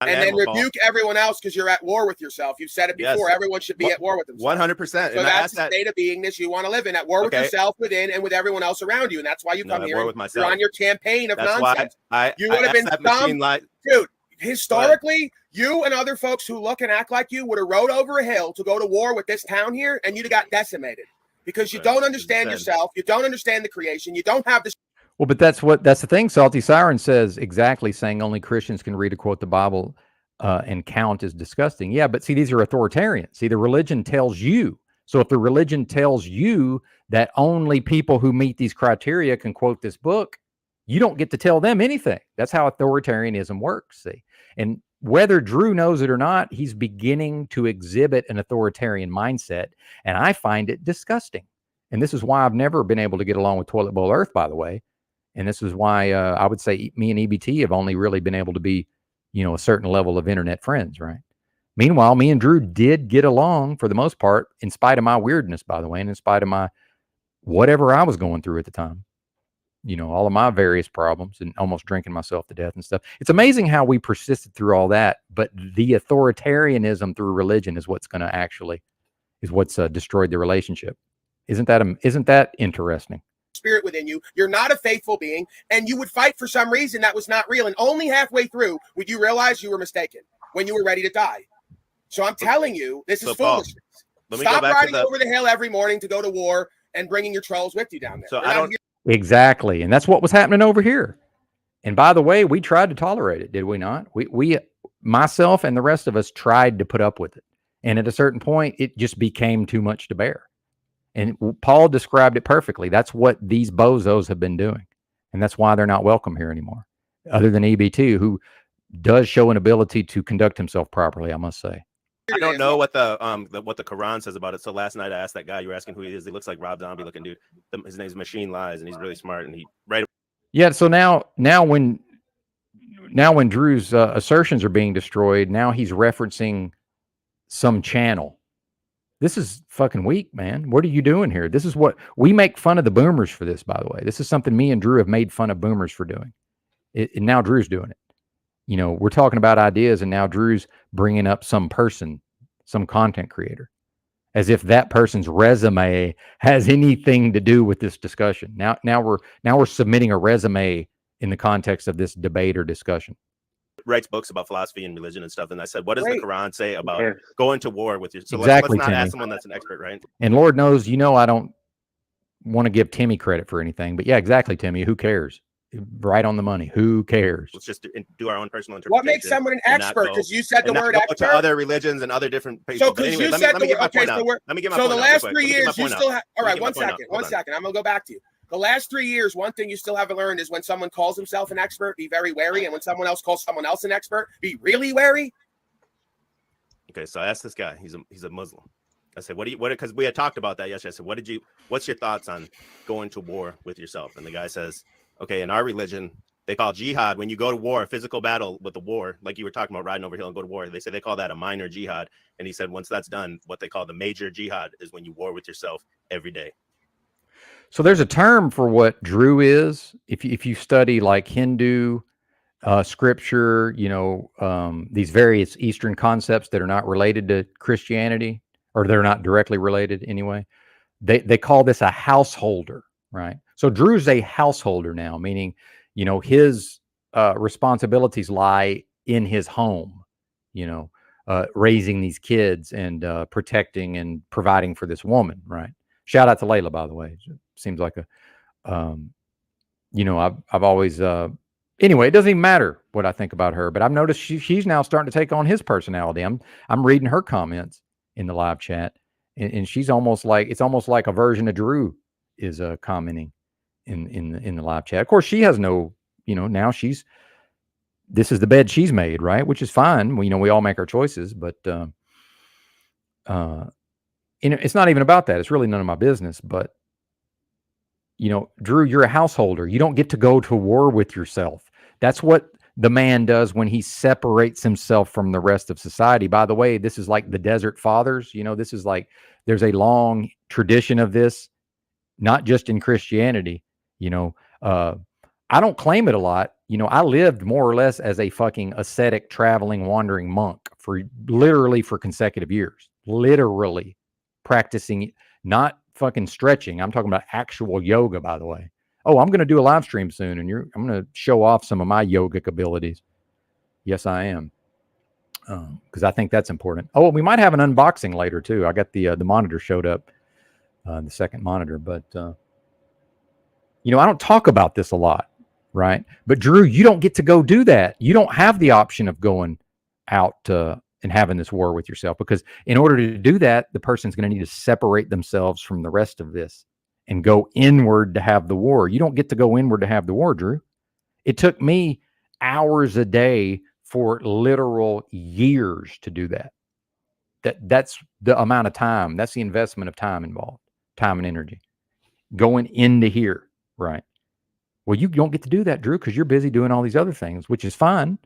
And then rebuke everyone else because you're at war with yourself. You've said it before. Yes. Everyone should be at war with themselves. 100%. So that's the state of beingness you want to live in, at war with yourself within and with everyone else around you. And that's why you come here. You're on your campaign of nonsense. You would have been dude. Historically, you and other folks who look and act like you would have rode over a hill to go to war with this town here, and you'd have got decimated because you don't understand yourself. You don't understand the creation. You don't have this. Well, but that's the thing. Salty Siren says exactly, saying only Christians can read or quote the Bible and count is disgusting. Yeah, but see, these are authoritarians. See, the religion tells you. So if the religion tells you that only people who meet these criteria can quote this book, you don't get to tell them anything. That's how authoritarianism works. See, and whether Drew knows it or not, he's beginning to exhibit an authoritarian mindset, and I find it disgusting. And this is why I've never been able to get along with Toilet Bowl Earth, by the way. And this is why I would say me and EBT have only really been able to be, a certain level of internet friends, right? Meanwhile, me and Drew did get along for the most part, in spite of my weirdness, by the way, and in spite of my whatever I was going through at the time. All of my various problems and almost drinking myself to death and stuff. It's amazing how we persisted through all that, but the authoritarianism through religion is what's destroyed the relationship. Isn't that interesting? Spirit within you. You're not a faithful being, and you would fight for some reason that was not real. And only halfway through would you realize you were mistaken when you were ready to die. So I'm telling you, this is foolishness. Stop riding over the hill every morning to go to war and bringing your trolls with you down there. So Exactly. And that's what was happening over here. And by the way, we tried to tolerate it, did we not? We myself and the rest of us tried to put up with it. And at a certain point, it just became too much to bear. And Paul described it perfectly. That's what these bozos have been doing. And that's why they're not welcome here anymore. Other than EB2, who does show an ability to conduct himself properly, I must say. I don't know what the Quran says about it. So last night I asked that guy, you were asking who he is. He looks like Rob Zombie looking dude. His name's Machine Lies, and he's really smart. And Yeah. So now when Drew's assertions are being destroyed, now he's referencing some channel. This is fucking weak, man. What are you doing here? This is what we make fun of the boomers for this, by the way. This is something me and Drew have made fun of boomers for doing. And now Drew's doing it. We're talking about ideas, and now Drew's bringing up some person, some content creator, as if that person's resume has anything to do with this discussion. Now we're submitting a resume in the context of this debate or discussion. Writes books about philosophy and religion and stuff. And I said, what does the Quran say about going to war with you? So exactly, let's not Timmy. Ask someone that's an expert, right? And Lord knows, I don't want to give Timmy credit for anything, but yeah, exactly, Timmy. Who cares? Right on the money. Who cares? Let's just do our own personal interpretation. What makes someone an expert? Because you said the word expert to other religions and other different people. So because you said the word. Okay, so let me get my point. So the last 3 years, you still have. All right, one second. I'm gonna go back to you. The last 3 years, one thing you still haven't learned is when someone calls himself an expert, be very wary. And when someone else calls someone else an expert, be really wary. Okay, so I asked this guy. He's a Muslim. I said, because we had talked about that yesterday. I said, what's your thoughts on going to war with yourself? And the guy says, okay, in our religion, they call jihad when you go to war, a physical battle with the war, like you were talking about riding over hill and go to war. They say they call that a minor jihad. And he said, once that's done, what they call the major jihad is when you war with yourself every day. So there's a term for what Drew is. If you study like Hindu scripture, these various Eastern concepts that are not related to Christianity, or they're not directly related anyway, they call this a householder, right? So Drew's a householder now, meaning, his responsibilities lie in his home, raising these kids and protecting and providing for this woman, right? Shout out to Layla, by the way. Seems like I've always, anyway, it doesn't even matter what I think about her, but I've noticed she's now starting to take on his personality. I'm reading her comments in the live chat, and she's it's almost like a version of Drew is commenting in the live chat. Of course, she has no, now she's this is the bed she's made, right? Which is fine. We all make our choices, but it's not even about that. It's really none of my business. But Drew, you're a householder. You don't get to go to war with yourself. That's what the man does when he separates himself from the rest of society. By the way, this is like the Desert Fathers. This is like, there's a long tradition of this, not just in Christianity. I don't claim it a lot. I lived more or less as a fucking ascetic, traveling, wandering monk for consecutive years, literally practicing, not fucking stretching. I'm talking about actual yoga, by the way. Oh, I'm going to do a live stream soon, and I'm going to show off some of my yogic abilities. Yes, I am. Because I think that's important. Oh, we might have an unboxing later too. I got the monitor showed up, the second monitor, but I don't talk about this a lot, right? But Drew, you don't get to go do that. You don't have the option of going out and having this war with yourself, because in order to do that, the person's going to need to separate themselves from the rest of this and go inward to have the war. You don't get to go inward to have the war, Drew. It took me hours a day for literal years to do that. That's the amount of time. That's the investment of time involved, time and energy going into here, right? Well, you don't get to do that, Drew, because you're busy doing all these other things, which is fine.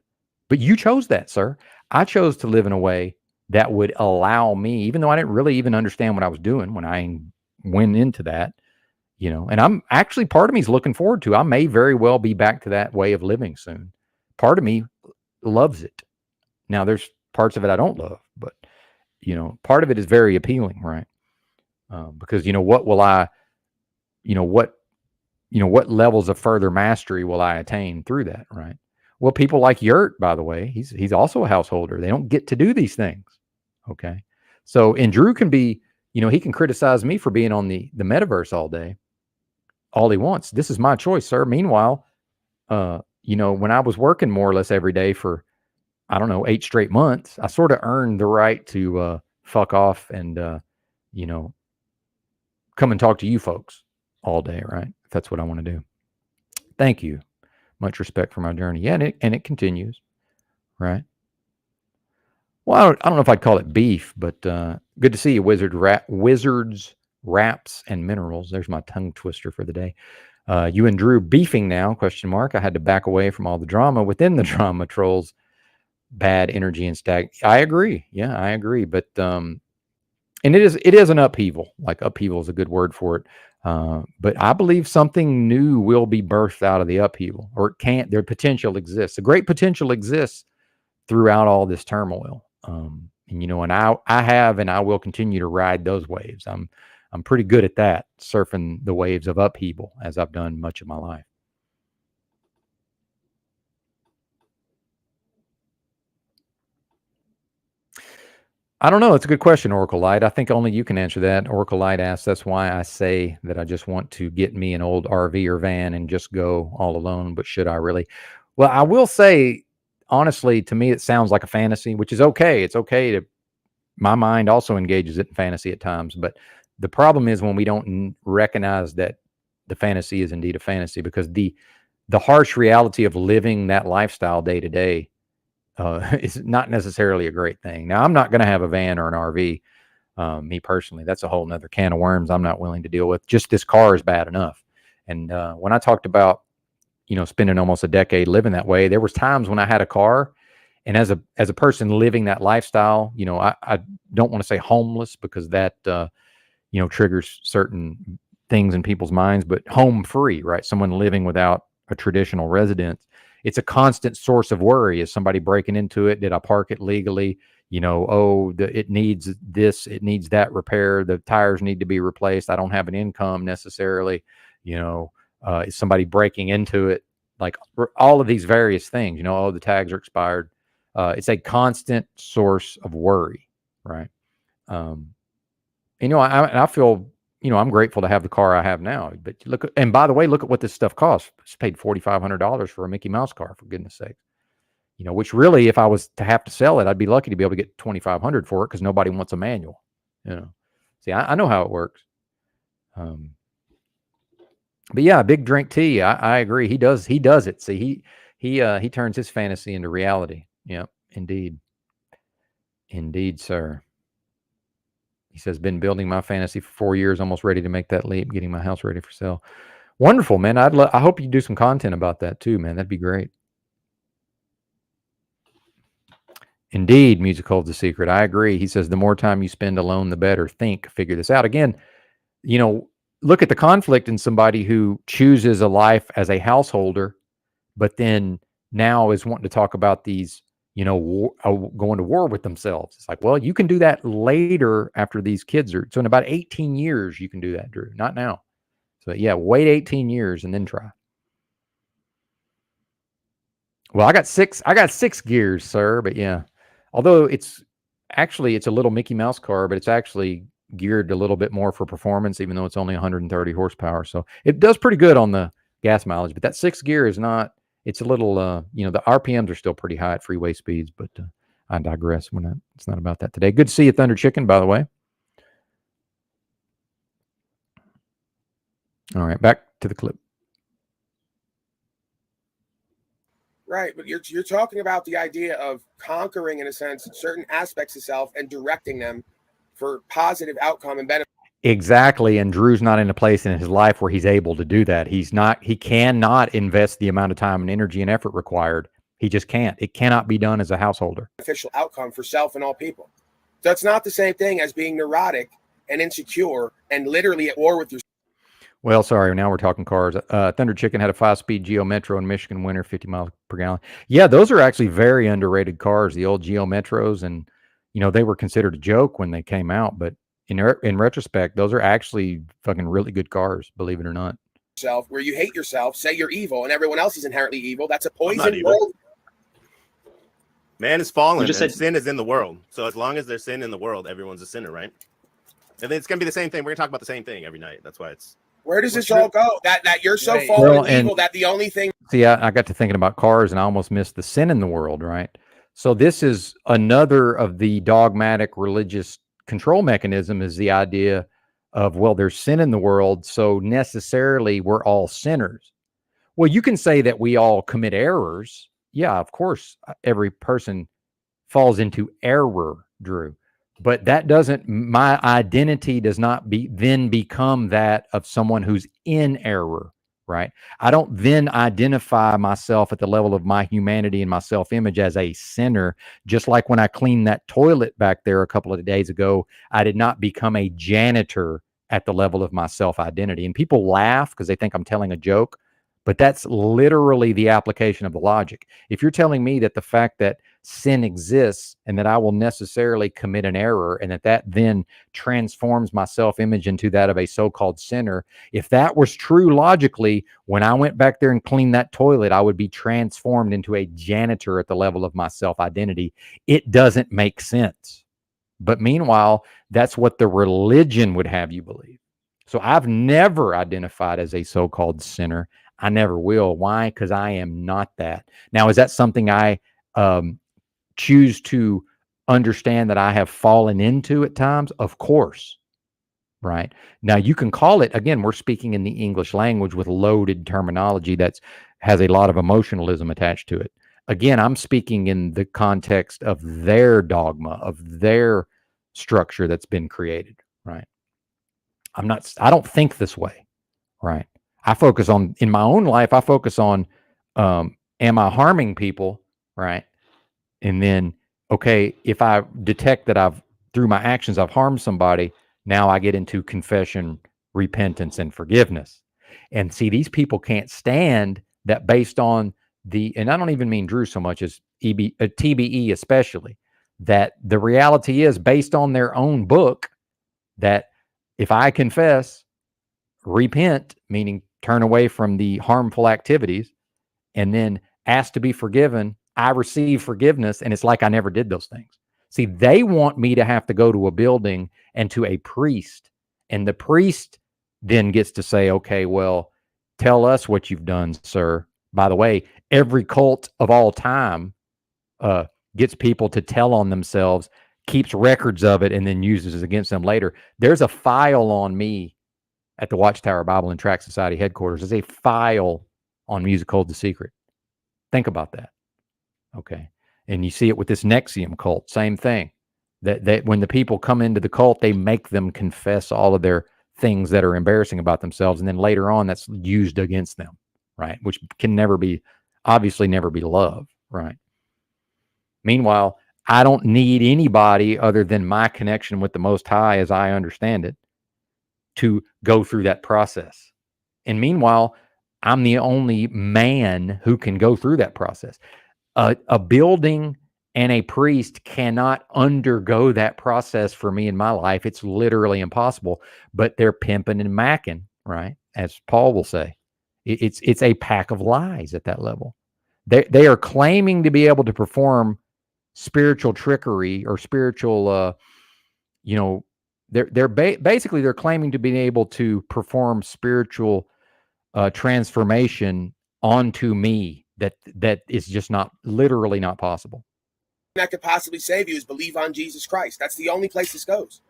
But you chose that, sir. I chose to live in a way that would allow me, even though I didn't really even understand what I was doing when I went into that, and I'm actually, part of me is looking forward to, I may very well be back to that way of living soon. Part of me loves it. Now there's parts of it I don't love, but part of it is very appealing, right? Because what will I, what levels of further mastery will I attain through that, right? Well, people like Yurt, by the way, he's also a householder. They don't get to do these things. Okay. So, and Drew can be, he can criticize me for being on the metaverse all day, all he wants. This is my choice, sir. Meanwhile, when I was working more or less every day for, 8 straight months, I sort of earned the right to fuck off and, come and talk to you folks all day, right? If that's what I want to do. Thank you. Much respect for my journey. Yeah, and it continues, right? Well, I don't know if I'd call it beef, but good to see you, Wizards, Wraps, and Minerals. There's my tongue twister for the day. You and Drew beefing now, ? I had to back away from all the drama within the drama trolls, bad energy and I agree. Yeah, I agree. But and it is an upheaval. Like, upheaval is a good word for it. But I believe something new will be birthed out of the upheaval, or it can't. Their potential exists. A great potential exists throughout all this turmoil. And I have, and I will continue to ride those waves. I'm pretty good at that, surfing the waves of upheaval, as I've done much of my life. I don't know. It's a good question, Oracle Light. I think only you can answer that. Oracle Light asks, that's why I say that I just want to get me an old RV or van and just go all alone. But should I really? Well, I will say, honestly, to me, it sounds like a fantasy, which is okay. It's okay to, my mind also engages it in fantasy at times. But the problem is when we don't recognize that the fantasy is indeed a fantasy, because the harsh reality of living that lifestyle day to day is not necessarily a great thing. Now, I'm not going to have a van or an RV, me personally. That's a whole nother can of worms I'm not willing to deal with. Just this car is bad enough. And when I talked about, spending almost a decade living that way, there was times when I had a car, and as a person living that lifestyle, I don't want to say homeless, because that, triggers certain things in people's minds, but home free, right? Someone living without a traditional residence. It's a constant source of worry. Is somebody breaking into it? Did I park it legally? It needs this, it needs that repair. The tires need to be replaced. I don't have an income necessarily. Is somebody breaking into it? Like, all of these various things, the tags are expired. It's a constant source of worry, right? I feel, I'm grateful to have the car I have now. But and by the way, look at what this stuff costs. It's paid $4,500 for a Mickey Mouse car, for goodness sake. Which really, if I was to have to sell it, I'd be lucky to be able to get $2,500 for it, because nobody wants a manual. See, I know how it works. But yeah, Big Drink Tea, I agree. He does it. See, He turns his fantasy into reality. Yep, indeed. Indeed, sir. He says, been building my fantasy for 4 years, almost ready to make that leap, getting my house ready for sale. Wonderful, man. I hope you do some content about that too, man. That'd be great. Indeed, music holds a secret. I agree. He says, the more time you spend alone, the better. Think, figure this out. Again, look at the conflict in somebody who chooses a life as a householder, but then now is wanting to talk about these, going to war with themselves. It's like, well, you can do that later after these kids are. So in about 18 years, you can do that, Drew. Not now. So yeah, wait 18 years and then try. Well, I got six gears, sir. But yeah, although it's a little Mickey Mouse car, but it's actually geared a little bit more for performance, even though it's only 130 horsepower. So it does pretty good on the gas mileage. But that 6th gear is not. It's a little, the RPMs are still pretty high at freeway speeds. But I digress. It's not about that today. Good to see you, Thunder Chicken. By the way. All right, back to the clip. Right, but you're talking about the idea of conquering, in a sense, certain aspects of self and directing them for positive outcome and benefit. Exactly, and Drew's not in a place in his life where he's able to do that. He cannot invest the amount of time and energy and effort required. He just can't. It cannot be done as a householder. Beneficial outcome for self and all people. So it's not the same thing as being neurotic and insecure and literally at war with yourself. Well, sorry, now we're talking cars. Thunder Chicken had a 5-speed Geo Metro in Michigan winter, 50 miles per gallon. Yeah, those are actually very underrated cars, the old Geo Metros, and they were considered a joke when they came out, but in retrospect, those are actually fucking really good cars, believe it or not. Where you hate yourself, say you're evil, and everyone else is inherently evil. That's a poison world. Man is fallen, and sin is in the world. So as long as there's sin in the world, everyone's a sinner, right? And then it's gonna be the same thing. We're gonna talk about the same thing every night. That's why it's. Where does this all go? That you're so fallen and evil that the only thing. See, I got to thinking about cars, and I almost missed the sin in the world, right? So this is another of the dogmatic religious control mechanism, is the idea of, well, there's sin in the world, so necessarily we're all sinners. Well, you can say that we all commit errors. Yeah, of course, every person falls into error, Drew. But that doesn't, my identity does not then become that of someone who's in error, right? I don't then identify myself at the level of my humanity and my self-image as a sinner. Just like when I cleaned that toilet back there a couple of days ago, I did not become a janitor at the level of my self-identity. And people laugh because they think I'm telling a joke, but that's literally the application of the logic. If you're telling me that the fact that sin exists and that I will necessarily commit an error and that then transforms my self-image into that of a so-called sinner, if that was true logically, when I went back there and cleaned that toilet, I would be transformed into a janitor at the level of my self-identity. It doesn't make sense. But meanwhile, that's what the religion would have you believe. So I've never identified as a so-called sinner. I never will. Why? Because I am not that. Now, is that something I choose to understand that I have fallen into at times? Of course. Right? Now, you can call it, again, we're speaking in the English language with loaded terminology that has a lot of emotionalism attached to it. Again, I'm speaking in the context of their dogma, of their structure that's been created. Right? I don't think this way. Right? I focus on, in my own life, I focus on, am I harming people? Right? And then, okay, if I detect that through my actions, I've harmed somebody, now I get into confession, repentance, and forgiveness. And see, these people can't stand that based on and I don't even mean Drew so much as TBE especially, that the reality is based on their own book, that if I confess, repent, meaning turn away from the harmful activities, and then ask to be forgiven, I receive forgiveness, and it's like I never did those things. See, they want me to have to go to a building and to a priest, and the priest then gets to say, okay, well, tell us what you've done, sir. By the way, every cult of all time gets people to tell on themselves, keeps records of it, and then uses it against them later. There's a file on me at the Watchtower Bible and Tract Society headquarters. There's a file on Music Holds the Secret. Think about that. Okay. And you see it with this Nexium cult, same thing. That when the people come into the cult, they make them confess all of their things that are embarrassing about themselves. And then later on, that's used against them, right? Which can obviously never be love, right? Meanwhile, I don't need anybody other than my connection with the Most High, as I understand it, to go through that process. And meanwhile, I'm the only man who can go through that process. A building and a priest cannot undergo that process for me in my life. It's literally impossible, but they're pimping and macking, right? As Paul will say, it's a pack of lies at that level. They are claiming to be able to perform spiritual trickery or spiritual, basically they're claiming to be able to perform spiritual transformation onto me that is just literally not possible. That could possibly save you is believe on Jesus Christ. That's the only place this goes.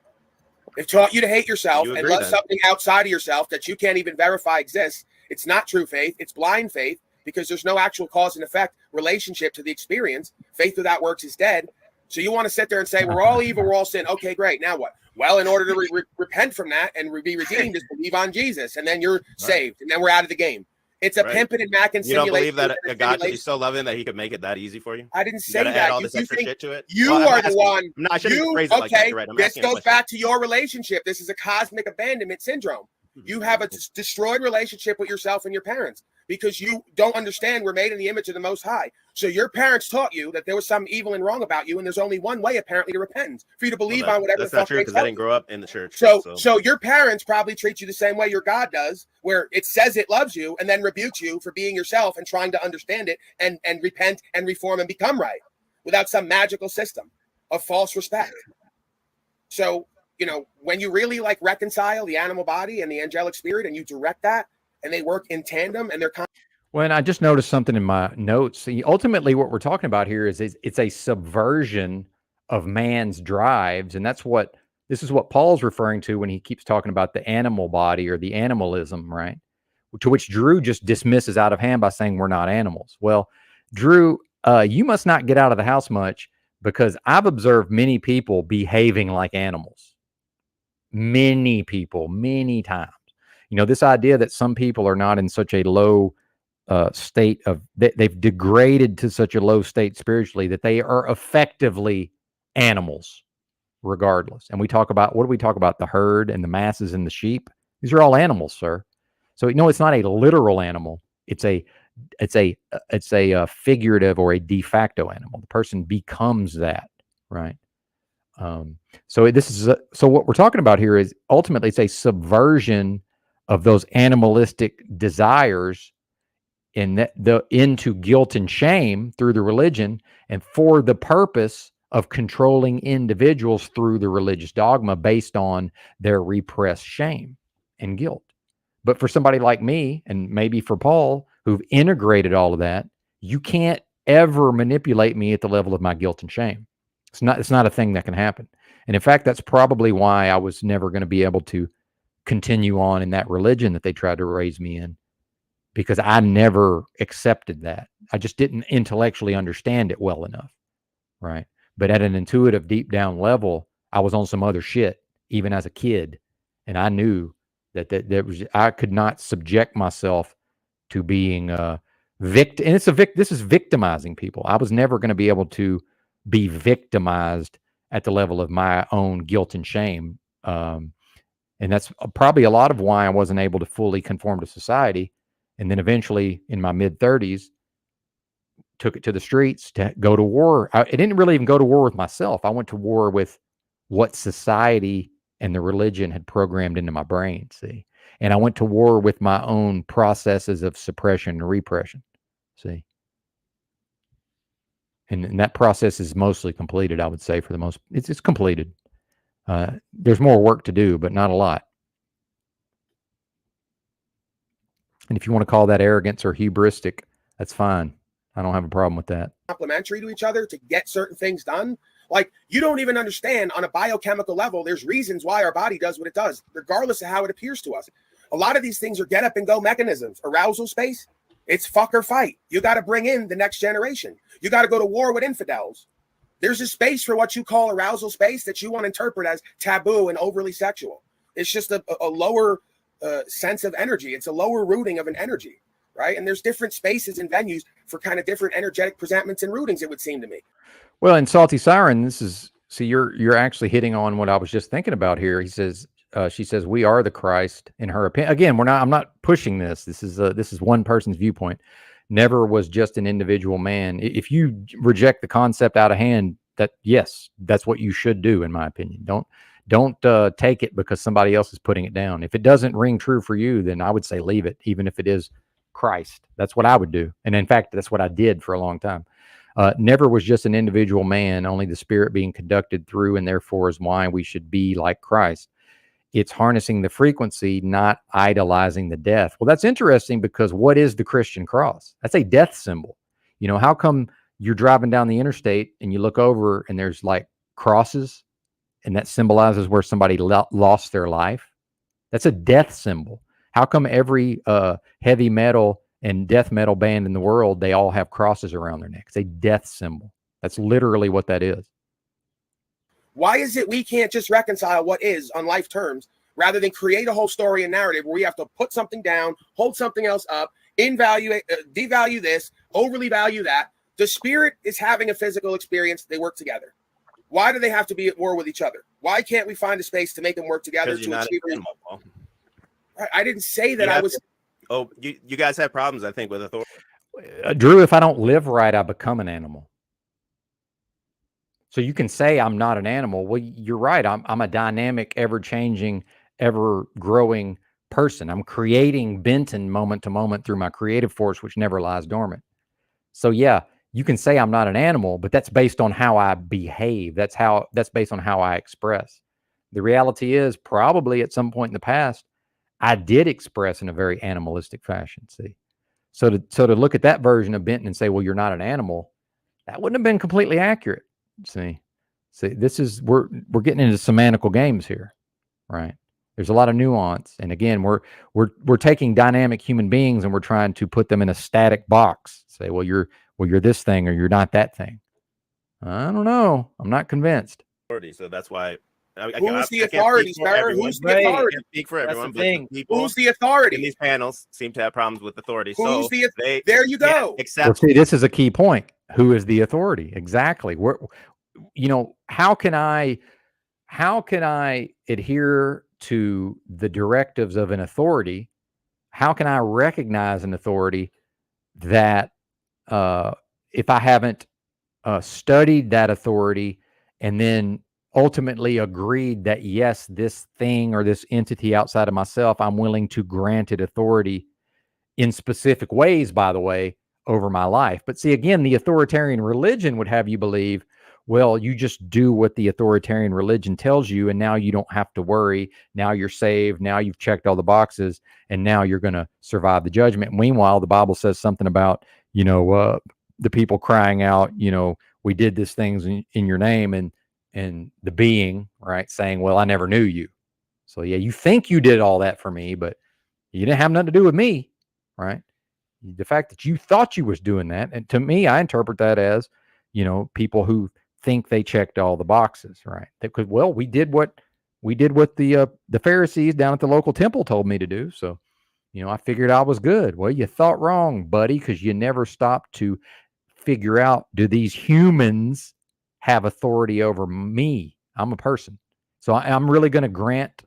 They've taught you to hate yourself and love something outside of yourself that you can't even verify exists. It's not true faith. It's blind faith because there's no actual cause and effect relationship to the experience. Faith without works is dead. So you want to sit there and say, we're all evil, we're all sin. Okay, great. Now what? Well, in order to repent from that and be redeemed is believe on Jesus. And then you're saved. And then we're out of the game. It's a pimping and macking simulation. You don't believe that a God could be so loving that he could make it that easy for you? I didn't say that. All this extra shit to it? You are the one. No, I shouldn't phrase it like that. You're right. This goes back to your relationship. This is a cosmic abandonment syndrome. You have a destroyed relationship with yourself and your parents because you don't understand we're made in the image of the Most High. So your parents taught you that there was something evil and wrong about you, and there's only one way apparently to repent, for you to believe on whatever. That's not true because I didn't grow up in the church. So your parents probably treat you the same way your God does, where it says it loves you and then rebukes you for being yourself and trying to understand it and repent and reform and become right without some magical system of false respect. So, when you really reconcile the animal body and the angelic spirit and you direct that and they work in tandem and they're Well, I just noticed something in my notes. See, ultimately, what we're talking about here is it's a subversion of man's drives, and this is what Paul's referring to when he keeps talking about the animal body or the animalism, right? To which Drew just dismisses out of hand by saying we're not animals. Well, Drew, you must not get out of the house much because I've observed many people behaving like animals. Many people, many times. This idea that some people are not in such a low state of, they've degraded to such a low state spiritually that they are effectively animals regardless. And what do we talk about? The herd and the masses and the sheep. These are all animals, sir. So it's not a literal animal. It's a figurative or a de facto animal. The person becomes that, right? So what we're talking about here is ultimately it's a subversion of those animalistic desires into guilt and shame through the religion, and for the purpose of controlling individuals through the religious dogma based on their repressed shame and guilt. But for somebody like me, and maybe for Paul, who've integrated all of that, you can't ever manipulate me at the level of my guilt and shame. It's not a thing that can happen. And in fact, that's probably why I was never going to be able to continue on in that religion that they tried to raise me in, because I never accepted that. I just didn't intellectually understand it well enough, right? But at an intuitive, deep down level, I was on some other shit, even as a kid. And I knew that I could not subject myself to being victim. And this is victimizing people. I was never going to be able to be victimized at the level of my own guilt and shame. And that's probably a lot of why I wasn't able to fully conform to society. And then eventually in my mid-30s, took it to the streets to go to war. I didn't really even go to war with myself. I went to war with what society and the religion had programmed into my brain, see? And I went to war with my own processes of suppression and repression, see? And that process is mostly completed, I would say, for the most. It's completed. There's more work to do, but not a lot. And if you want to call that arrogance or hubristic, that's fine. I don't have a problem with that. Complementary to each other to get certain things done. You don't even understand on a biochemical level, there's reasons why our body does what it does, regardless of how it appears to us. A lot of these things are get up and go mechanisms. Arousal space. It's fuck or fight. You got to bring in the next generation. You got to go to war with infidels. There's a space for what you call arousal space that you want to interpret as taboo and overly sexual. It's just a lower sense of energy. It's a lower rooting of an energy, right? And there's different spaces and venues for kind of different energetic presentments and rootings, it would seem to me. Well, in Salty Siren, you're actually hitting on what I was just thinking about here. He says, she says, we are the Christ in her opinion. Again, I'm not pushing this. This is one person's viewpoint. Never was just an individual man. If you reject the concept out of hand, yes, that's what you should do, in my opinion. Don't take it because somebody else is putting it down. If it doesn't ring true for you, then I would say leave it, even if it is Christ. That's what I would do. And in fact, that's what I did for a long time. Never was just an individual man, only the spirit being conducted through, and therefore is why we should be like Christ. It's harnessing the frequency, not idolizing the death. Well, that's interesting because what is the Christian cross? That's a death symbol. You know, how come you're driving down the interstate and you look over and there's like crosses and that symbolizes where somebody lost their life? That's a death symbol. How come every heavy metal and death metal band in the world, they all have crosses around their necks? It's a death symbol. That's literally what that is. Why is it we can't just reconcile what is on life terms rather than create a whole story and narrative where we have to put something down, hold something else up, devalue this, overly value that? The spirit is having a physical experience. They work together. Why do they have to be at war with each other? Why can't we find a space to make them work together to achieve an animal? I didn't say that I was. Oh, you guys have problems, I think, with authority. Drew, if I don't live right, I become an animal. So you can say I'm not an animal. Well, you're right. I'm a dynamic, ever-changing, ever-growing person. I'm creating Benton moment to moment through my creative force, which never lies dormant. So yeah, you can say I'm not an animal, but that's based on how I behave. That's based on how I express. The reality is probably at some point in the past, I did express in a very animalistic fashion. See, so to look at that version of Benton and say, well, you're not an animal, that wouldn't have been completely accurate. See, this is, we're getting into semantical games here, right? There's a lot of nuance. And again, we're taking dynamic human beings and we're trying to put them in a static box. Say, well, you're this thing or you're not that thing. I don't know. I'm not convinced. So that's why. Who's the authority, sir? Who's the authority? I can't speak for everyone, but people who's the authority in these panels seem to have problems with authority. Who's there you go. Well, see, this is a key point. Who is the authority? Exactly. How can I adhere to the directives of an authority? How can I recognize an authority that if I haven't studied that authority and then ultimately agreed that, yes, this thing or this entity outside of myself, I'm willing to grant it authority in specific ways, by the way, over my life. But see, again, the authoritarian religion would have you believe, well, you just do what the authoritarian religion tells you, and now you don't have to worry. Now you're saved. Now you've checked all the boxes, and now you're going to survive the judgment. Meanwhile, the Bible says something about, the people crying out, we did these things in your name, and the being, right, saying, well, I never knew you. So yeah, you think you did all that for me, but you didn't have nothing to do with me, right? The fact that you thought you was doing that, and to me, I interpret that as, people who think they checked all the boxes, right? Because, well, we did what the Pharisees down at the local temple told me to do. So, I figured I was good. Well, you thought wrong, buddy, because you never stopped to figure out, do these humans have authority over me? I'm a person. So I'm really going to grant.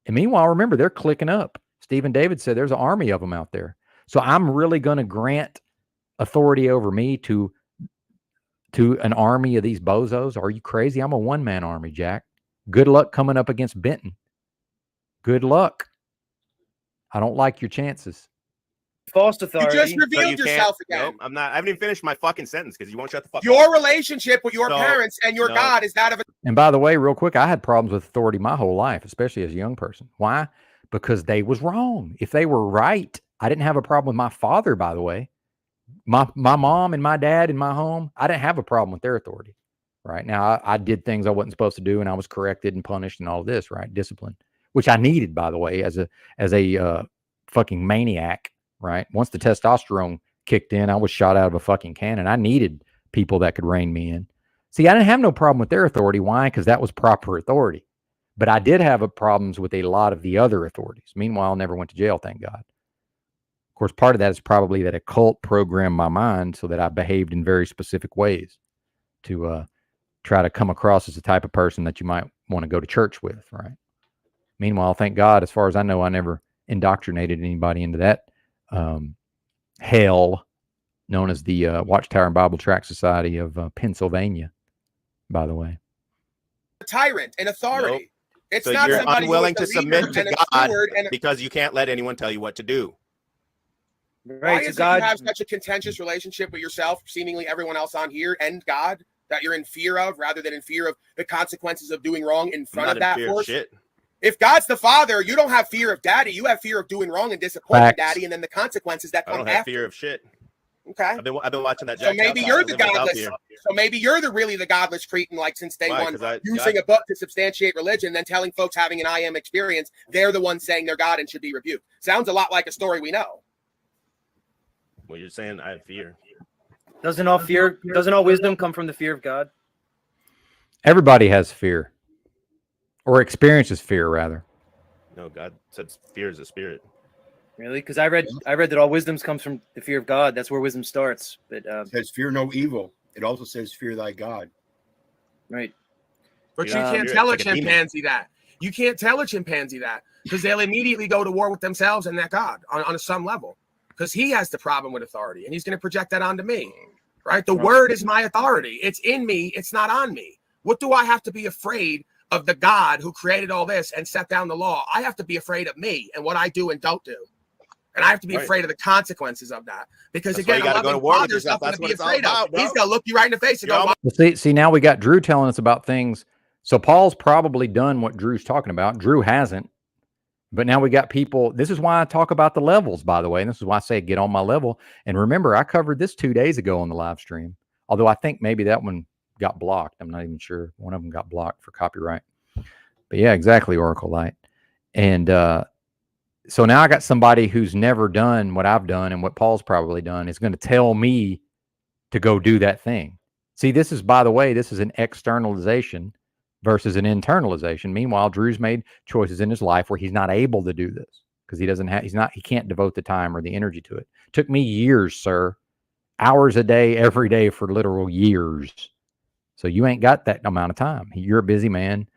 And meanwhile, remember, they're clicking up. Stephen David said there's an army of them out there. So I'm really going to grant authority over me to an army of these bozos. Are you crazy? I'm a one-man army, Jack. Good luck coming up against Benton. Good luck. I don't like your chances. False authority. You just revealed yourself again. No, I'm not. I haven't even finished my fucking sentence because you won't shut the fuck up. Your relationship with your parents and your God is that of a... And by the way, real quick, I had problems with authority my whole life, especially as a young person. Why? Because they was wrong. If they were right, I didn't have a problem with my father, by the way. My mom and my dad in my home, I didn't have a problem with their authority. Right now, I did things I wasn't supposed to do, and I was corrected and punished and all of this, right? Discipline, which I needed, by the way, as a fucking maniac, right? Once the testosterone kicked in. I was shot out of a fucking cannon. I needed people that could rein me in. See, I didn't have no problem with their authority. Why? Because that was proper authority. But I did have problems with a lot of the other authorities. Meanwhile, I never went to jail, thank God. Of course, part of that is probably that a cult programmed my mind so that I behaved in very specific ways to try to come across as the type of person that you might want to go to church with, right? Meanwhile, thank God, as far as I know, I never indoctrinated anybody into that hell known as the Watchtower and Bible Tract Society of Pennsylvania, by the way. A tyrant, an authority. Nope. It's So not you're somebody unwilling who is to a leader submit to and a God steward and because you can't let anyone tell you what to do. why Right. is So it you God, have such a contentious relationship with yourself, seemingly everyone else on here, and God, that you're in fear of rather than in fear of the consequences of doing wrong in I'm front not of that in fear of force? shit. If God's the Father, you don't have fear of Daddy. You have fear of doing wrong and disappointing Facts. Daddy, and then the consequences that I come don't have after. fear of shit. Okay. I've been watching that. So Jack maybe Chow you're stuff. the I live in godless. South here. So maybe you're really the godless cretin, like since day Why? one, 'Cause using a book to substantiate religion, then telling folks having an I am experience, they're the ones saying they're God and should be rebuked. Sounds a lot like a story we know. Well, you're saying I have fear. doesn't all wisdom come from the fear of God? Everybody has fear, or experiences fear, rather. No, God said fear is a spirit. Really? Because I read that all wisdom comes from the fear of God. That's where wisdom starts. But It says, fear no evil. It also says, fear thy God. right. But you Yeah. can't It's tell like a a demon. chimpanzee that. You can't tell a chimpanzee that because they'll immediately go to war with themselves and that God on some level because he has the problem with authority and he's going to project that onto me. Right? The word is my authority. It's in me. It's not on me. What do I have to be afraid of the God who created all this and set down the law? I have to be afraid of me and what I do and don't do. And I have to be afraid of the consequences of that. Because That's why again, you a gotta go loving to war with father's yourself. nothing That's to what be it's all afraid about, of. bro. He's going to look you right in the face and You're go, almost- Well, see, now we got Drew telling us about things. So Paul's probably done what Drew's talking about. Drew hasn't. But now we got people. This is why I talk about the levels, by the way. And this is why I say get on my level. And remember, I covered this 2 days ago on the live stream. Although I think maybe that one got blocked. I'm not even sure. One of them got blocked for copyright. But yeah, exactly, Oracle Light. And so now I got somebody who's never done what I've done and what Paul's probably done is going to tell me to go do that thing. See, this is, by the way, this is an externalization versus an internalization. Meanwhile, Drew's made choices in his life where he's not able to do this because he can't devote the time or the energy to it. Took me years, sir, hours a day, every day for literal years. So you ain't got that amount of time. You're a busy man,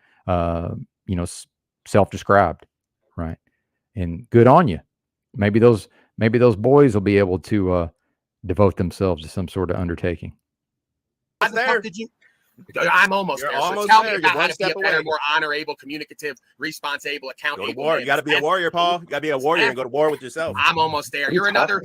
self-described, right? And good on you. Maybe those boys will be able to devote themselves to some sort of undertaking. How the fuck did you? I'm almost You're there. almost So tell there. me You're about one how to be a step better, away. more honor-able, communicative, response-able, Go account-able. to war. You got to be a warrior, Paul. You got to be a warrior and go to war with yourself. I'm almost there. You're another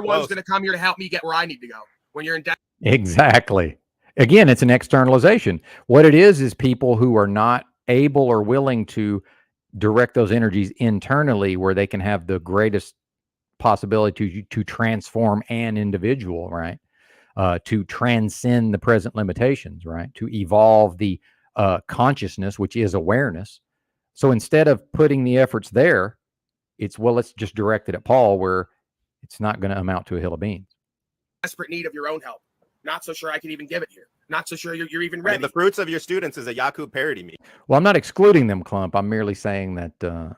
one who's going to come here to help me get where I need to go. When you're in debt. Exactly. Again, it's an externalization. What it is people who are not able or willing to direct those energies internally where they can have the greatest possibility to transform an individual, right? To transcend the present limitations, right? To evolve the consciousness, which is awareness. So instead of putting the efforts there, it's, well, let's just direct it at Paul where it's not going to amount to a hill of beans. Desperate need of your own help. Not so sure I can even give it here. Not so sure you're even I ready. mean, the fruits of your students is a Yaku parody me. Well, I'm not excluding them, Clump. I'm merely saying that,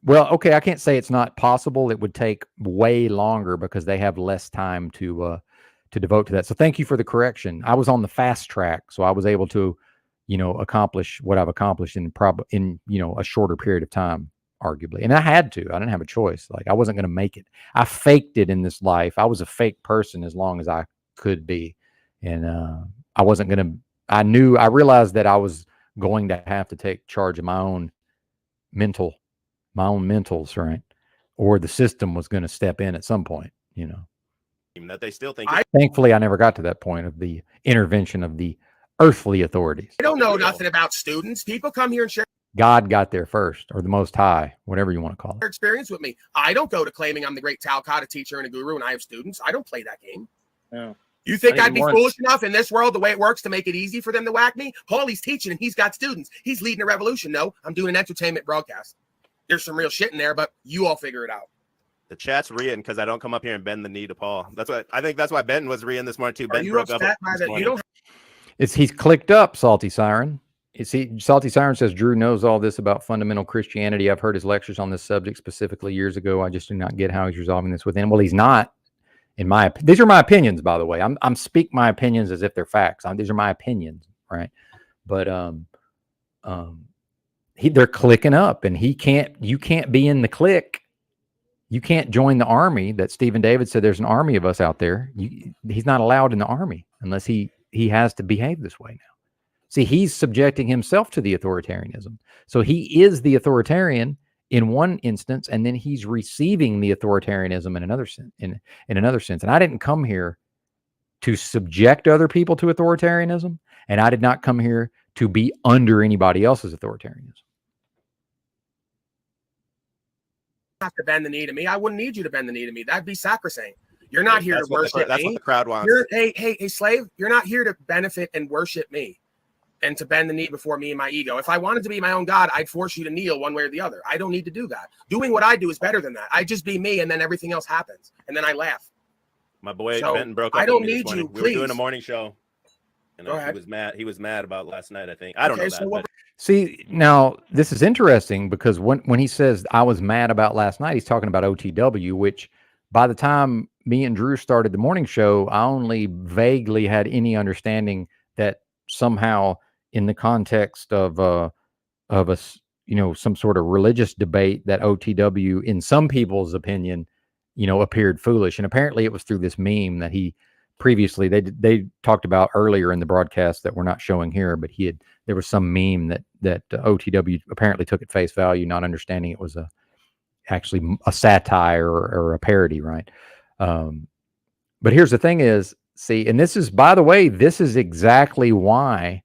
well, okay, I can't say it's not possible. It would take way longer because they have less time to devote to that. So thank you for the correction. I was on the fast track, so I was able to, accomplish what I've accomplished in a shorter period of time, arguably. And I had to. I didn't have a choice. Like I wasn't going to make it. I faked it in this life. I was a fake person as long as I could be, and I wasn't going to. I realized that I was going to have to take charge of my own mentals, right? Or the system was going to step in at some point, Even that they still think. Thankfully, I never got to that point of the intervention of the earthly authorities. I don't know nothing about students. People come here and share God got there first, or the Most High, whatever you want to call it. their experience with me. I don't go to claiming I'm the great Talcott teacher and a guru and I have students. I don't play that game. No. You think Not I'd be even foolish enough in this world, the way it works, to make it easy for them to whack me? Paulie's teaching and he's got students. He's leading a revolution. No, I'm doing an entertainment broadcast. There's some real shit in there, but you all figure it out. The chat's reading because I don't come up here and bend the knee to Paul. That's what I think. That's why Ben was reading this morning too. Ben broke up this morning. He's clicked up, Salty Siren. You see, Salty Siren says Drew knows all this about fundamental Christianity. I've heard his lectures on this subject specifically years ago. I just do not get how he's resolving this within. Well, he's not. These are my opinions, by the way. I'm speak my opinions as if they're facts. These are my opinions, right? But they're clicking up, and you can't be in the click. You can't join the army that Stephen David said there's an army of us out there. He's not allowed in the army unless he has to behave this way now. See, he's subjecting himself to the authoritarianism. So he is the authoritarian in one instance, and then he's receiving the authoritarianism in another sense. In another sense, and I didn't come here to subject other people to authoritarianism, and I did not come here to be under anybody else's authoritarianism. Have to bend the knee to me. I wouldn't need you to bend the knee to me. That'd be sacrosanct. You're not here to worship me. That's what the crowd wants. Hey, slave, you're not here to benefit and worship me and to bend the knee before me and my ego. If I wanted to be my own God, I'd force you to kneel one way or the other. I don't need to do that. Doing what I do is better than that. I just be me, and then everything else happens, and then I laugh. My boy Benton broke up. I don't need you. We were doing a morning show, and he was mad. He was mad about last night, I think. I don't know that. See, now this is interesting because when he says I was mad about last night, he's talking about OTW, which by the time me and Drew started the morning show, I only vaguely had any understanding that somehow in the context of a some sort of religious debate that OTW, in some people's opinion, appeared foolish. And apparently it was through this meme that he previously they talked about earlier in the broadcast that we're not showing here, but there was some meme that OTW apparently took at face value, not understanding it was actually a satire or a parody, right? But here's the thing is, see, and this is, by the way, this is exactly why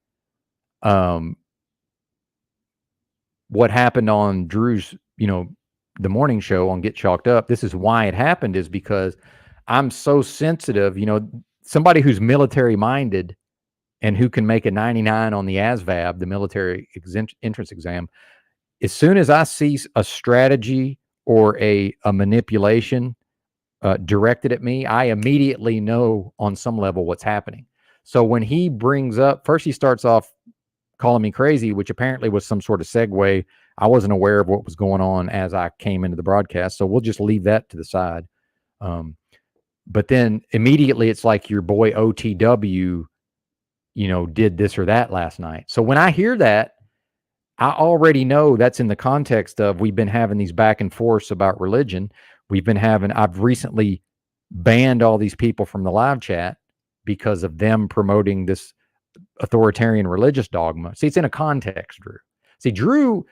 what happened on Drew's, the morning show on Get Chalked Up, this is why it happened, is because I'm so sensitive, somebody who's military minded and who can make a 99 on the ASVAB, the military entrance exam. As soon as I see a strategy or a manipulation directed at me, I immediately know on some level what's happening. So when he brings up, first he starts off calling me crazy, which apparently was some sort of segue. I wasn't aware of what was going on as I came into the broadcast, so we'll just leave that to the side. But then immediately it's like your boy OTW, did this or that last night. So when I hear that, I already know that's in the context of we've been having these back and forths about religion. I've recently banned all these people from the live chat because of them promoting this authoritarian religious dogma. See, it's in a context, Drew. See,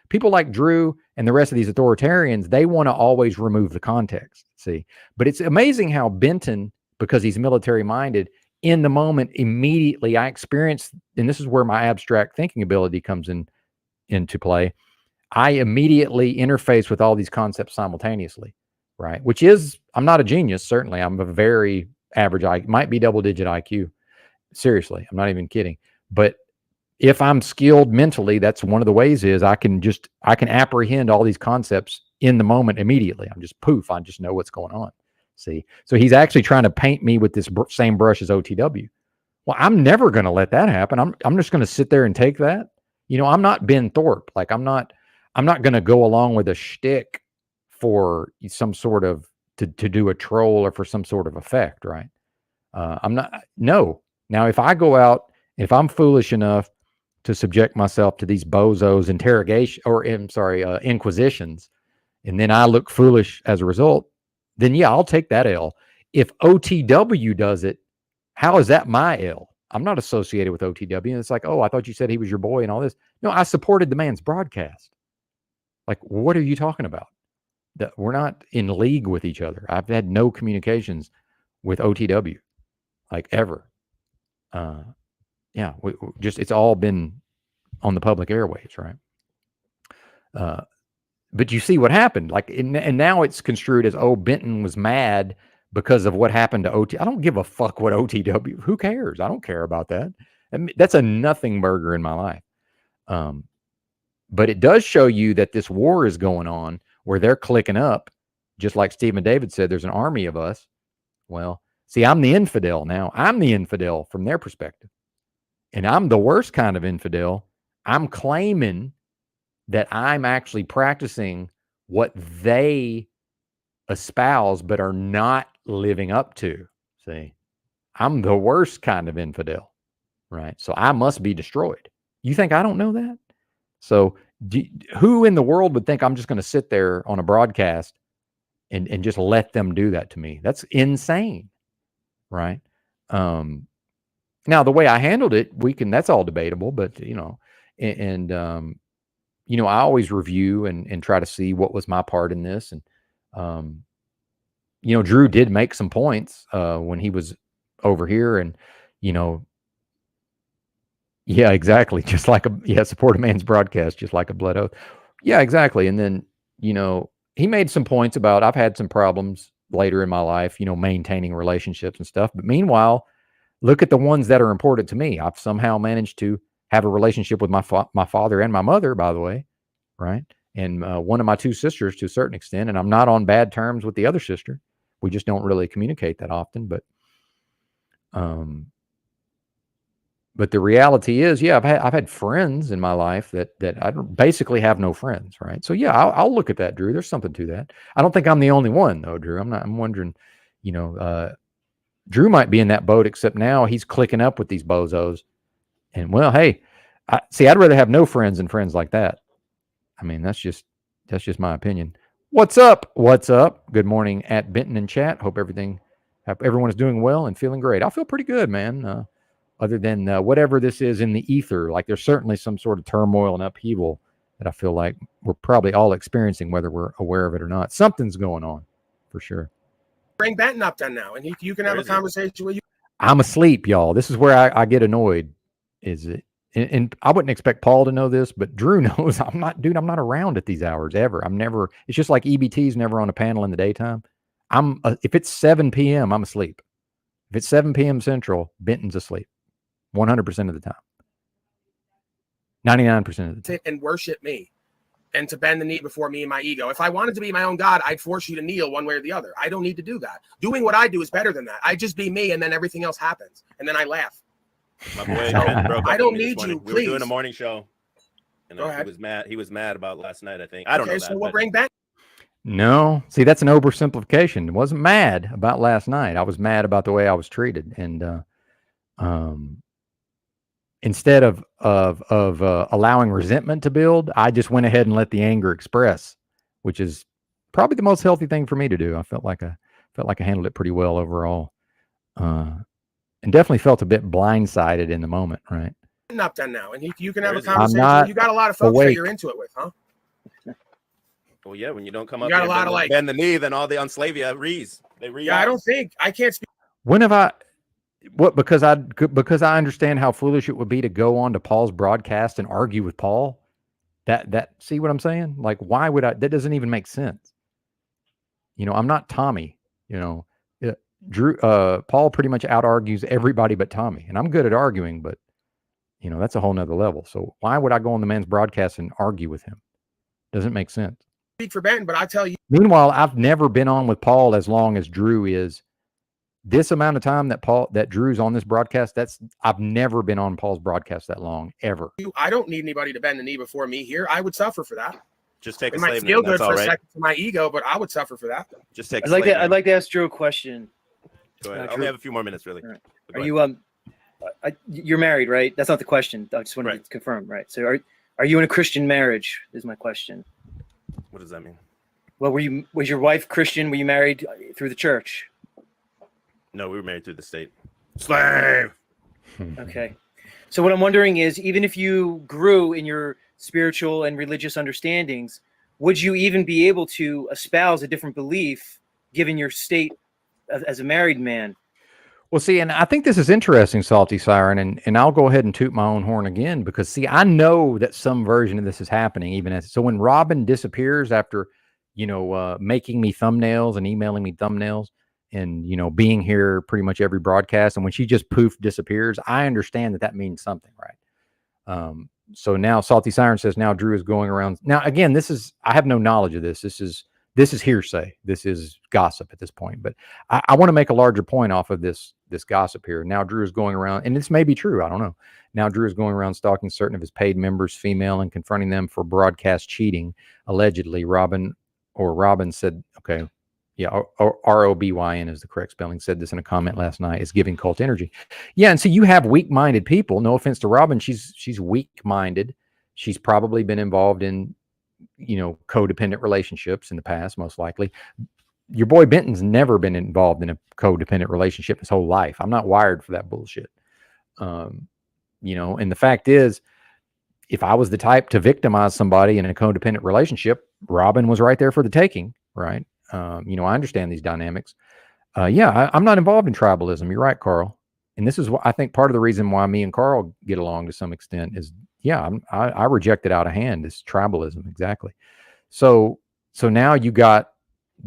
people like Drew and the rest of these authoritarians, they want to always remove the context. See, but it's amazing how Benton, because he's military minded, in the moment, immediately I experience, and this is where my abstract thinking ability comes into play. I immediately interface with all these concepts simultaneously, right? Which is, I'm not a genius, certainly. I'm a very average, might be double-digit IQ. Seriously, I'm not even kidding. But if I'm skilled mentally, that's one of the ways is I can apprehend all these concepts in the moment immediately. I'm just poof, I just know what's going on. See, so he's actually trying to paint me with this same brush as OTW. Well, I'm never going to let that happen. I'm just going to sit there and take that. I'm not Ben Thorpe. Like I'm not going to go along with a shtick for some sort of to do a troll or for some sort of effect, right? I'm not. No. Now, if I go out, if I'm foolish enough to subject myself to these bozos inquisitions, and then I look foolish as a result, then yeah, I'll take that L. If OTW does it, how is that my L? I'm not associated with OTW. And it's like, oh, I thought you said he was your boy and all this. No, I supported the man's broadcast. Like, what are you talking about? That we're not in league with each other. I've had no communications with OTW, like ever. Yeah, it's all been on the public airwaves, right? But you see what happened, and now it's construed as, oh, Benton was mad because of what happened to OT. I don't give a fuck what OTW. Who cares? I don't care about that. I mean, that's a nothing burger in my life. But it does show you that this war is going on where they're clicking up just like Stephen David said, there's an army of us. Well, see, I'm the infidel now. I'm the infidel from their perspective. And I'm the worst kind of infidel. I'm claiming that I'm actually practicing what they espouse, but are not living up to. See, I'm the worst kind of infidel, right? So I must be destroyed. You think I don't know that? So who in the world would think I'm just going to sit there on a broadcast and just let them do that to me? That's insane, right? Now the way I handled it, that's all debatable, but I always review and try to see what was my part in this. And, Drew did make some points, when he was over here and, yeah, exactly. Just like support a man's broadcast, just like a blood oath. Yeah, exactly. And then, he made some points about, I've had some problems later in my life, maintaining relationships and stuff. But meanwhile, look at the ones that are important to me. I've somehow managed to have a relationship with my father and my mother, by the way, right? And one of my two sisters to a certain extent, and I'm not on bad terms with the other sister. We just don't really communicate that often. But the reality is, yeah, I've had friends in my life that I basically have no friends, right? So yeah, I'll look at that, Drew. There's something to that. I don't think I'm the only one, though, Drew. I'm wondering, Drew might be in that boat, except now he's clicking up with these bozos. And well, hey, I'd rather have no friends than friends like that. I mean, that's just my opinion. What's up? What's up? Good morning at Benton and chat. Hope everyone is doing well and feeling great. I feel pretty good, man. Other than whatever this is in the ether, like there's certainly some sort of turmoil and upheaval that I feel like we're probably all experiencing, whether we're aware of it or not. Something's going on for sure. Bring Benton up then now, and you can have a conversation with you. I'm asleep, y'all. This is where I get annoyed. Is it? And I wouldn't expect Paul to know this, but Drew knows I'm not around at these hours ever. I'm never. It's just like EBT's never on a panel in the daytime. If it's 7 p.m., I'm asleep. If it's 7 p.m. Central, Benton's asleep. 100% of the time. 99% of the time. And worship me. And to bend the knee before me and my ego. If I wanted to be my own God, I'd force you to kneel one way or the other. I don't need to do that. Doing what I do is better than that. I just be me, and then everything else happens. And then I laugh. My boy Ben broke up I don't with me need this you, morning. We please. were doing a morning show. And Go ahead. He was mad about last night, I think. I don't know that. So we'll bring Ben. No. See, that's an oversimplification. I wasn't mad about last night. I was mad about the way I was treated. And instead of allowing resentment to build, I just went ahead and let the anger express, which is probably the most healthy thing for me to do. I felt like I handled it pretty well overall, and definitely felt a bit blindsided in the moment. Right. Up then now, and you can have a conversation. You got a lot of folks that you're into it with, huh? Well, yeah. When you don't come up, you got a lot of bend the knee, then all the Unslavia rees. Yeah, I can't speak. When have I? What, because I understand how foolish it would be to go on to Paul's broadcast and argue with Paul. That see what I'm saying? Like, why would I? That doesn't even make sense. I'm not Tommy. Drew, Paul pretty much out argues everybody but Tommy, and I'm good at arguing, but that's a whole nother level. So why would I go on the man's broadcast and argue with him? Doesn't make sense. Speak for Ben, but I tell you. Meanwhile, I've never been on with Paul as long as Drew is. This amount of time that Drew's on this broadcast, I've never been on Paul's broadcast that long, ever. I don't need anybody to bend the knee before me here. I would suffer for that. Just take it a might feel good for a second for my ego, but I would suffer for that. Just take. I'd like to ask Drew a question. Go ahead. I only have a few more minutes, really. Right. Are you you're married, right? That's not the question. I just wanted to confirm, right? So are you in a Christian marriage? Is my question. What does that mean? Well, was your wife Christian? Were you married through the church? No, we were married through the state. Slave. Okay. So what I'm wondering is, even if you grew in your spiritual and religious understandings, would you even be able to espouse a different belief given your state as a married man? Well, see, and I think this is interesting, Salty Siren, and I'll go ahead and toot my own horn again, because, see, I know that some version of this is happening. So when Robin disappears after, making me thumbnails and emailing me thumbnails, and being here pretty much every broadcast, and when she just poof disappears, I understand that means something, right? So now Salty Siren says now Drew is going around. Now again, I have no knowledge of this. This is this is hearsay. This is gossip at this point. But I want to make a larger point off of this gossip here. Now Drew is going around, and this may be true. I don't know. Now Drew is going around stalking certain of his paid members, female, and confronting them for broadcast cheating. Allegedly, Robin said, okay, yeah, Robyn is the correct spelling, said this in a comment last night, is giving cult energy. Yeah, and so you have weak-minded people. No offense to Robin, she's weak-minded. She's probably been involved in, codependent relationships in the past, most likely. Your boy Benton's never been involved in a codependent relationship his whole life. I'm not wired for that bullshit. And the fact is, if I was the type to victimize somebody in a codependent relationship, Robin was right there for the taking, right? I understand these dynamics. I'm not involved in tribalism. You're right, Carl. And this is what I think part of the reason why me and Carl get along to some extent is, I reject it out of hand, this tribalism. Exactly. So now you got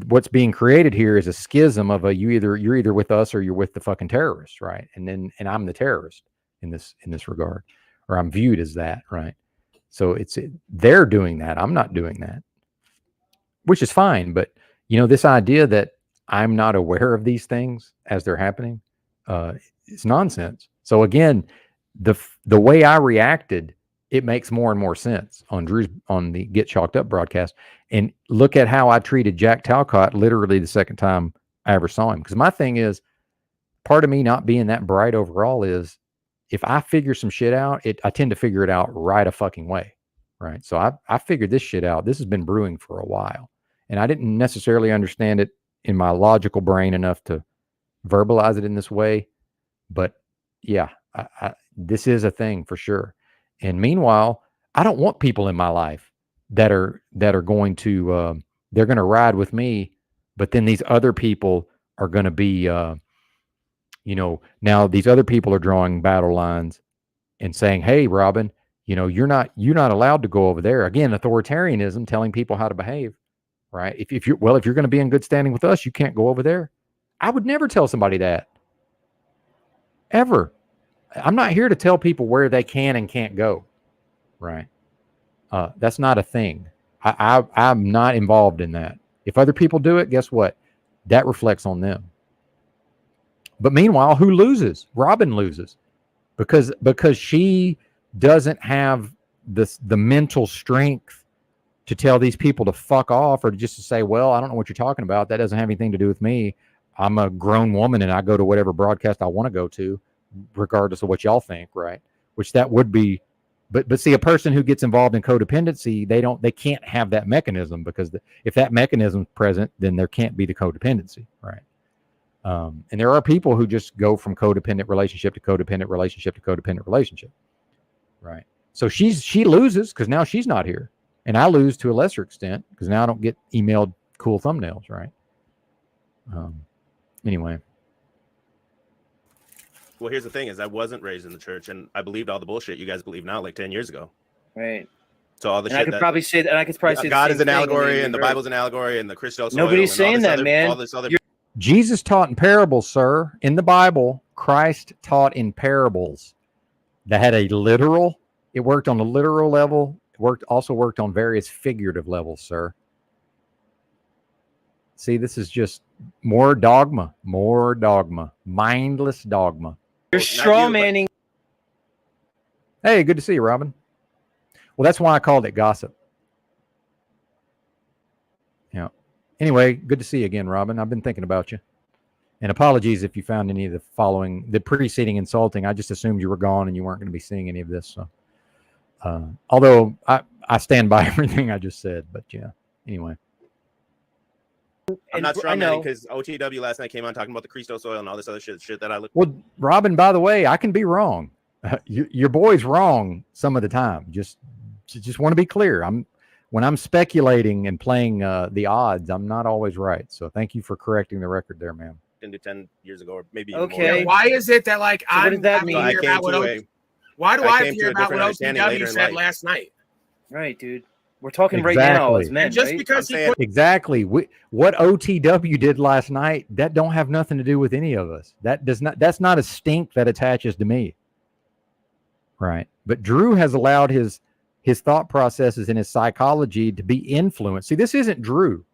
what's being created here is a schism of you're either with us or you're with the fucking terrorists, right? And I'm the terrorist in this regard, or I'm viewed as that, right? So they're doing that. I'm not doing that, which is fine. But this idea that I'm not aware of these things as they're happening, it's nonsense. So again, the way I reacted, it makes more and more sense on the Get Chalked Up broadcast. And look at how I treated Jack Talcott literally the second time I ever saw him. Because my thing is, part of me not being that bright overall is, if I figure some shit out, I tend to figure it out right a fucking way, right? So I figured this shit out. This has been brewing for a while. And I didn't necessarily understand it in my logical brain enough to verbalize it in this way. But yeah, this is a thing for sure. And meanwhile, I don't want people in my life that are going to they're going to ride with me, but then these other people are going to be now these other people are drawing battle lines and saying, "Hey, Robin, you're not allowed to go over there." Again, authoritarianism, telling people how to behave, right? If you're going to be in good standing with us, you can't go over there. I would never tell somebody that, ever. I'm not here to tell people where they can and can't go, right? That's not a thing. I'm not involved in that. If other people do it, guess what? That reflects on them. But meanwhile, who loses? Robin loses because she doesn't have the mental strength to tell these people to fuck off, or just to say, well, I don't know what you're talking about. That doesn't have anything to do with me. I'm a grown woman and I go to whatever broadcast I want to go to, regardless of what y'all think, right? Which that would be, but see, a person who gets involved in codependency, they can't have that mechanism, because if that mechanism is present, then there can't be the codependency, right? And there are people who just go from codependent relationship to codependent relationship to codependent relationship, right? So she loses because now she's not here, and I lose to a lesser extent because now I don't get emailed cool thumbnails, right? Anyway. Well, here's the thing: is I wasn't raised in the church, and I believed all the bullshit you guys believe now, like 10 years ago. Right. So all the and shit I could probably say God is an allegory, and the Bible's an allegory, and the Christian soil. Nobody's saying that, man. All this other. Jesus taught in parables, sir. In the Bible, Christ taught in parables that had a literal. It worked on the literal level. It also worked on various figurative levels, sir. See, this is just more dogma, mindless dogma. You're straw manning. Hey, good to see you, Robin. Well, that's why I called it gossip. Yeah. Anyway, good to see you again, Robin. I've been thinking about you. And apologies if you found any of the preceding insulting. I just assumed you were gone and you weren't going to be seeing any of this. So, although I stand by everything I just said, but yeah. Anyway. I'm not strong because OTW last night came on talking about the Christo soil and all this other shit that I looked. Well, Robin, by the way, I can be wrong. Your boy's wrong some of the time. Just want to be clear. When I'm speculating and playing the odds, I'm not always right. So thank you for correcting the record there, man. 10 years ago, or maybe okay. Even more. Yeah, why is it that what did that mean? Why do I have to hear about what OTW said last night? Right, dude. We're talking right now as men, just right? because exactly what OTW did last night, that don't have nothing to do with any of us. That's not a stink that attaches to me. Right. But Drew has allowed his thought processes and his psychology to be influenced. See, this isn't Drew.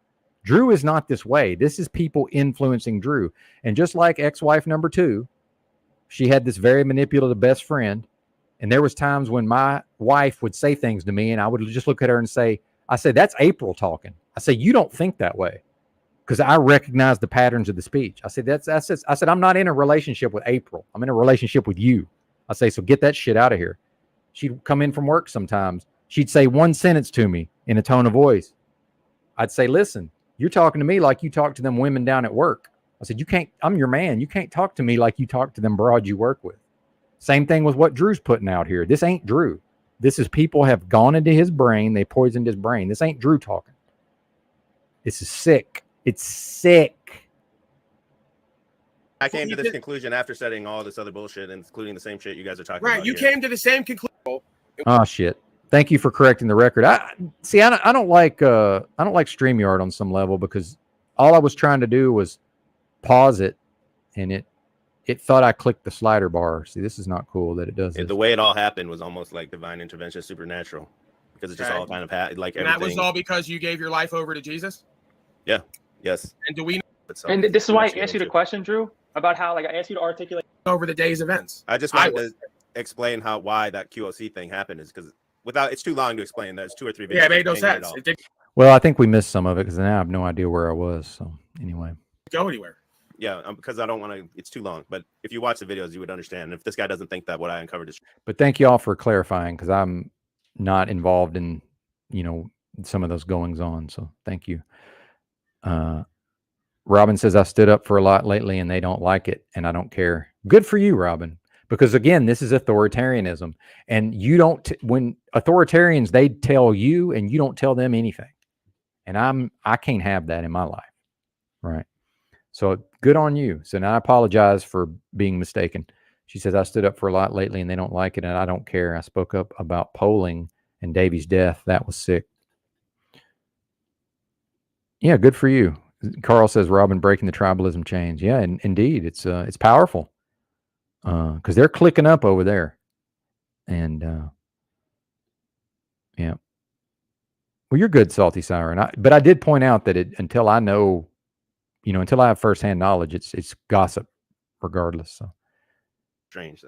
Drew is not this way. This is people influencing Drew. And just like ex-wife number 2, she had this very manipulative best friend. And there was times when my wife would say things to me and I would just look at her and say, I said, that's April talking. I say, you don't think that way. Because I recognize the patterns of the speech. I said, I said, I'm not in a relationship with April. I'm in a relationship with you. I say, so get that shit out of here. She'd come in from work sometimes. She'd say one sentence to me in a tone of voice. I'd say, listen, you're talking to me like you talk to them women down at work. I said, I'm your man. You can't talk to me like you talk to them broads you work with. Same thing with what Drew's putting out here. This ain't Drew. This is people have gone into his brain. They poisoned his brain. This ain't Drew talking. This is sick. It's sick. I came to this conclusion after studying all this other bullshit, including the same shit you guys are talking about. Right, you came to the same conclusion. Oh shit! Thank you for correcting the record. I don't like StreamYard on some level because all I was trying to do was pause it, and it thought I clicked the slider bar. See, this is not cool that it does this. The way it all happened was almost like divine intervention, supernatural, because it's just all kind of like everything. And that was all because you gave your life over to Jesus? Yeah. Yes. And do we know? And this is why I asked you the question, Drew, about how I asked you to articulate over the day's events. I just wanted to explain why that QOC thing happened is because it's too long to explain. There's 2 or 3 videos. Yeah, it made no sense. Well, I think we missed some of it because now I have no idea where I was. So anyway, go anywhere. Yeah, because I don't want to. It's too long. But if you watch the videos, you would understand. And if this guy doesn't think that what I uncovered is. But thank you all for clarifying because I'm not involved in some of those goings on. So thank you. Robin says, I stood up for a lot lately and they don't like it and I don't care. Good for you, Robin. Because again, this is authoritarianism. And you don't, when authoritarians, they tell you and you don't tell them anything. And I can't have that in my life. Right. So good on you. So now I apologize for being mistaken. She says, I stood up for a lot lately and they don't like it and I don't care. I spoke up about polling and Davy's death. That was sick. Yeah, good for you. Carl says, Robin breaking the tribalism chains. Yeah, and indeed, it's powerful because they're clicking up over there. And yeah. Well, you're good, Salty Siren. But I did point out that until I know, until I have firsthand knowledge, it's gossip regardless. So strange.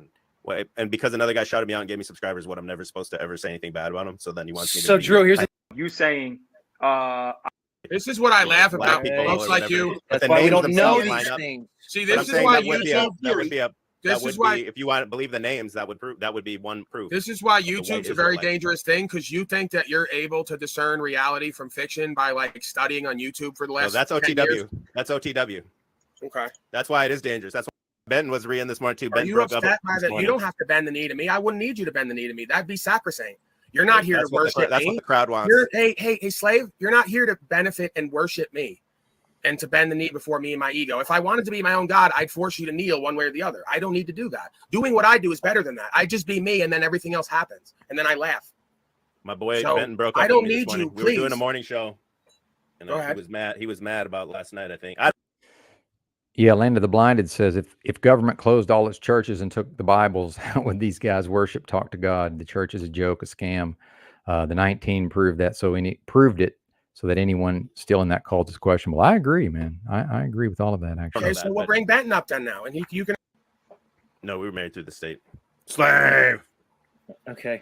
And because another guy shouted me out and gave me subscribers, I'm never supposed to ever say anything bad about him. So then he wants me to. So Drew, here's you saying this is what I laugh about folks like you. That's why we don't know these things. See, this is why that would be if you want to believe the names, that would be one proof. This is why YouTube's a very dangerous thing because you think that you're able to discern reality from fiction by studying on YouTube for the last. No, that's OTW. That's OTW. Okay. That's why it is dangerous. That's why Ben was reading this morning too. Ben you broke up. You don't have to bend the knee to me. I wouldn't need you to bend the knee to me. That'd be sacrosanct. You're not here to worship me. That's what the crowd wants. Hey, slave, you're not here to benefit and worship me and to bend the knee before me and my ego. If I wanted to be my own God, I'd force you to kneel one way or the other. I don't need to do that. Doing what I do is better than that. I just be me and then everything else happens. And then I laugh. My boy Benton broke up. I don't need you, We were doing a morning show. And he was mad. He was mad about last night, I think. Yeah, Land of the Blinded says if government closed all its churches and took the Bibles, how would these guys worship, talk to God? The church is a joke, a scam. The 19 proved that, proved it so that anyone still in that cult is questionable. I agree, man. I agree with all of that, actually. Okay, so we'll bring Benton up then now, and you can. No, we were married through the state. Slave. Okay.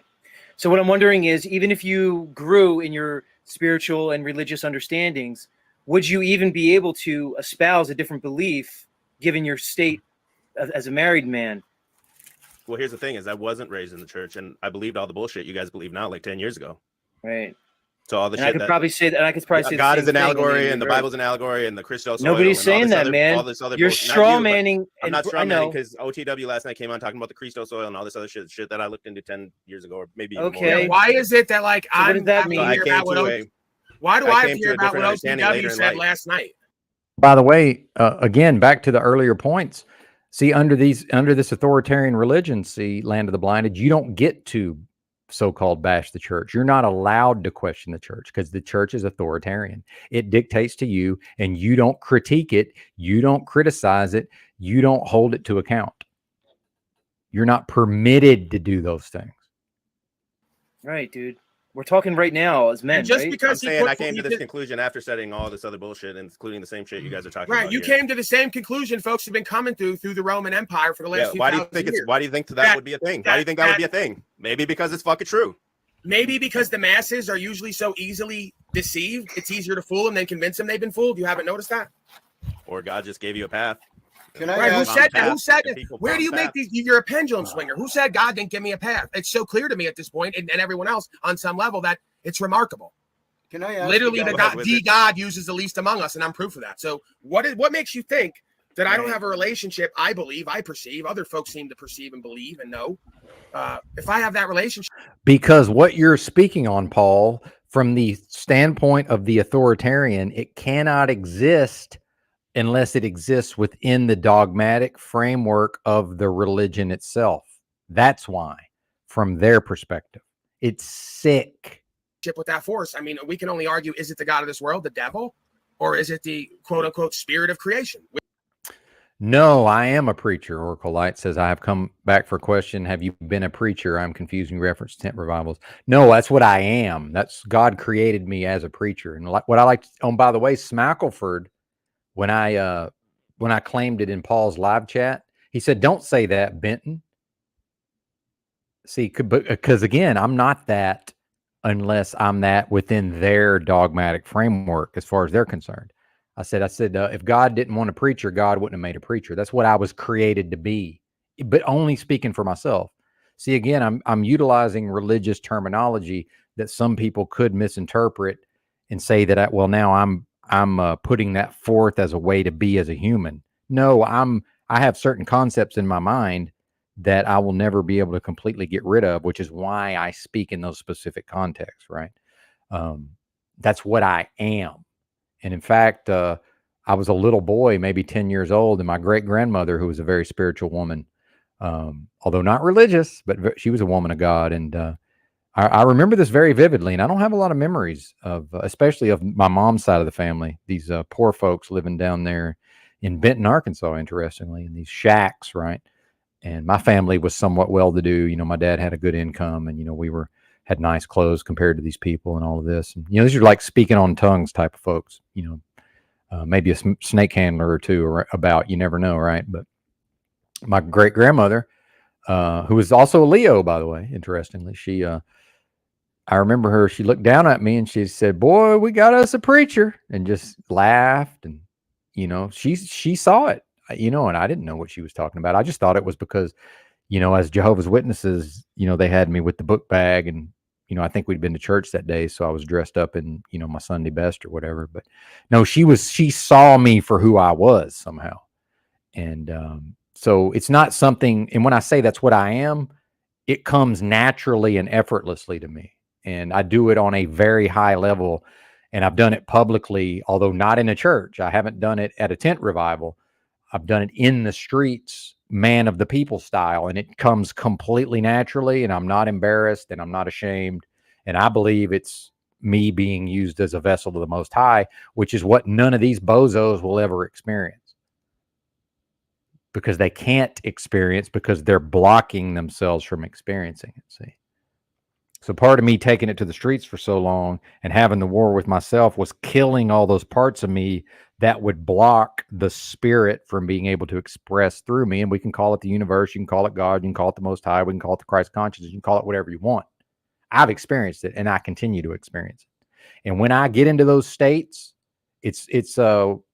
So what I'm wondering is, even if you grew in your spiritual and religious understandings, would you even be able to espouse a different belief given your state as a married man? Well, here's the thing is I wasn't raised in the church and I believed all the bullshit you guys believe now, like 10 years ago. Right. So all the shit I could probably say God is an allegory and the Bible's an allegory and the Christos. Nobody's saying that, man. You're straw manning. I'm not straw manning because OTW last night came on talking about the Christos oil and all this other shit that I looked into 10 years ago or maybe even more. Yeah, why is it that what does that mean? Why do I have to hear about what OTW said last night? By the way, again, back to the earlier points. See, under this authoritarian religion, Land of the Blinded, you don't get to so-called bash the church. You're not allowed to question the church because the church is authoritarian. It dictates to you and you don't critique it. You don't criticize it. You don't hold it to account. You're not permitted to do those things. Right, dude. We're talking right now as men, And just right? because I'm saying I came to this conclusion after studying all this other bullshit, including the same shit you guys are talking about. Right, you here. came to the same conclusion folks have been coming through the Roman Empire for the last few Why do you thousand think years. Why do you think that would be a thing? Why do you think that would be a thing? Maybe because it's fucking true. Maybe because the masses are usually so easily deceived, it's easier to fool them than convince them they've been fooled. You haven't noticed that? Or God just gave you a path. Can I Right, who ask? said that? Who said that? People Where do you path. make these? You're a pendulum swinger. Who said God didn't give me a path? It's so clear to me at this point, and everyone else on some level, that it's remarkable. Can I ask? Literally, you the God uses the least among us, and I'm proof of that. So, what makes you think that I don't have a relationship? I believe, I perceive. Other folks seem to perceive and believe and know. If I have that relationship, Because what you're speaking on, Paul, from the standpoint of the authoritarian, it cannot exist unless it exists within the dogmatic framework of the religion itself. That's why, from their perspective, it's sick. with that force, I mean, we can only argue: is it the God of this world, the devil, or is it the quote unquote spirit of creation? No, I am a preacher. Oracle Light says, I have come back for a question. Have you been a preacher? I'm confusing reference to tent revivals. No, that's what I am. That's God created me as a preacher. And what I like, by the way, Smackleford, when I claimed it in Paul's live chat, he said, don't say that, Benton. See, because again, I'm not that unless I'm that within their dogmatic framework as far as they're concerned. I said, if God didn't want a preacher, God wouldn't have made a preacher. That's what I was created to be, but only speaking for myself. See, again, I'm utilizing religious terminology that some people could misinterpret and say that, now I'm putting that forth as a way to be as a human. No, I have certain concepts in my mind that I will never be able to completely get rid of, which is why I speak in those specific contexts, right? That's what I am. And in fact, I was a little boy, maybe 10 years old, and my great-grandmother, who was a very spiritual woman, although not religious, but she was a woman of God. And I remember this very vividly, and I don't have a lot of memories of, especially of my mom's side of the family, these poor folks living down there in Benton, Arkansas, interestingly, in these shacks, right? And my family was somewhat well-to-do. You know, my dad had a good income, and, we had nice clothes compared to these people and all of this. And, these are like speaking on tongues type of folks, maybe a snake handler or two or about, you never know. Right. But my great grandmother, who was also a Leo, by the way, interestingly, I remember her, she looked down at me and she said, boy, we got us a preacher, and just laughed. And, she saw it, and I didn't know what she was talking about. I just thought it was because, as Jehovah's Witnesses, they had me with the book bag, and, I think we'd been to church that day. So I was dressed up in, my Sunday best or whatever. But no, she saw me for who I was somehow. And so it's not something, and when I say that's what I am, it comes naturally and effortlessly to me. And I do it on a very high level. And I've done it publicly, although not in a church. I haven't done it at a tent revival. I've done it in the streets, man of the people style, and it comes completely naturally, and I'm not embarrassed, and I'm not ashamed. And I believe it's me being used as a vessel to the Most High, which is what none of these bozos will ever experience, because they can't experience, because they're blocking themselves from experiencing it. See? So part of me taking it to the streets for so long and having the war with myself was killing all those parts of me that would block the spirit from being able to express through me. And we can call it the universe, you can call it God, you can call it the Most High, we can call it the Christ consciousness, you can call it whatever you want. I've experienced it, and I continue to experience it. And when I get into those states, it's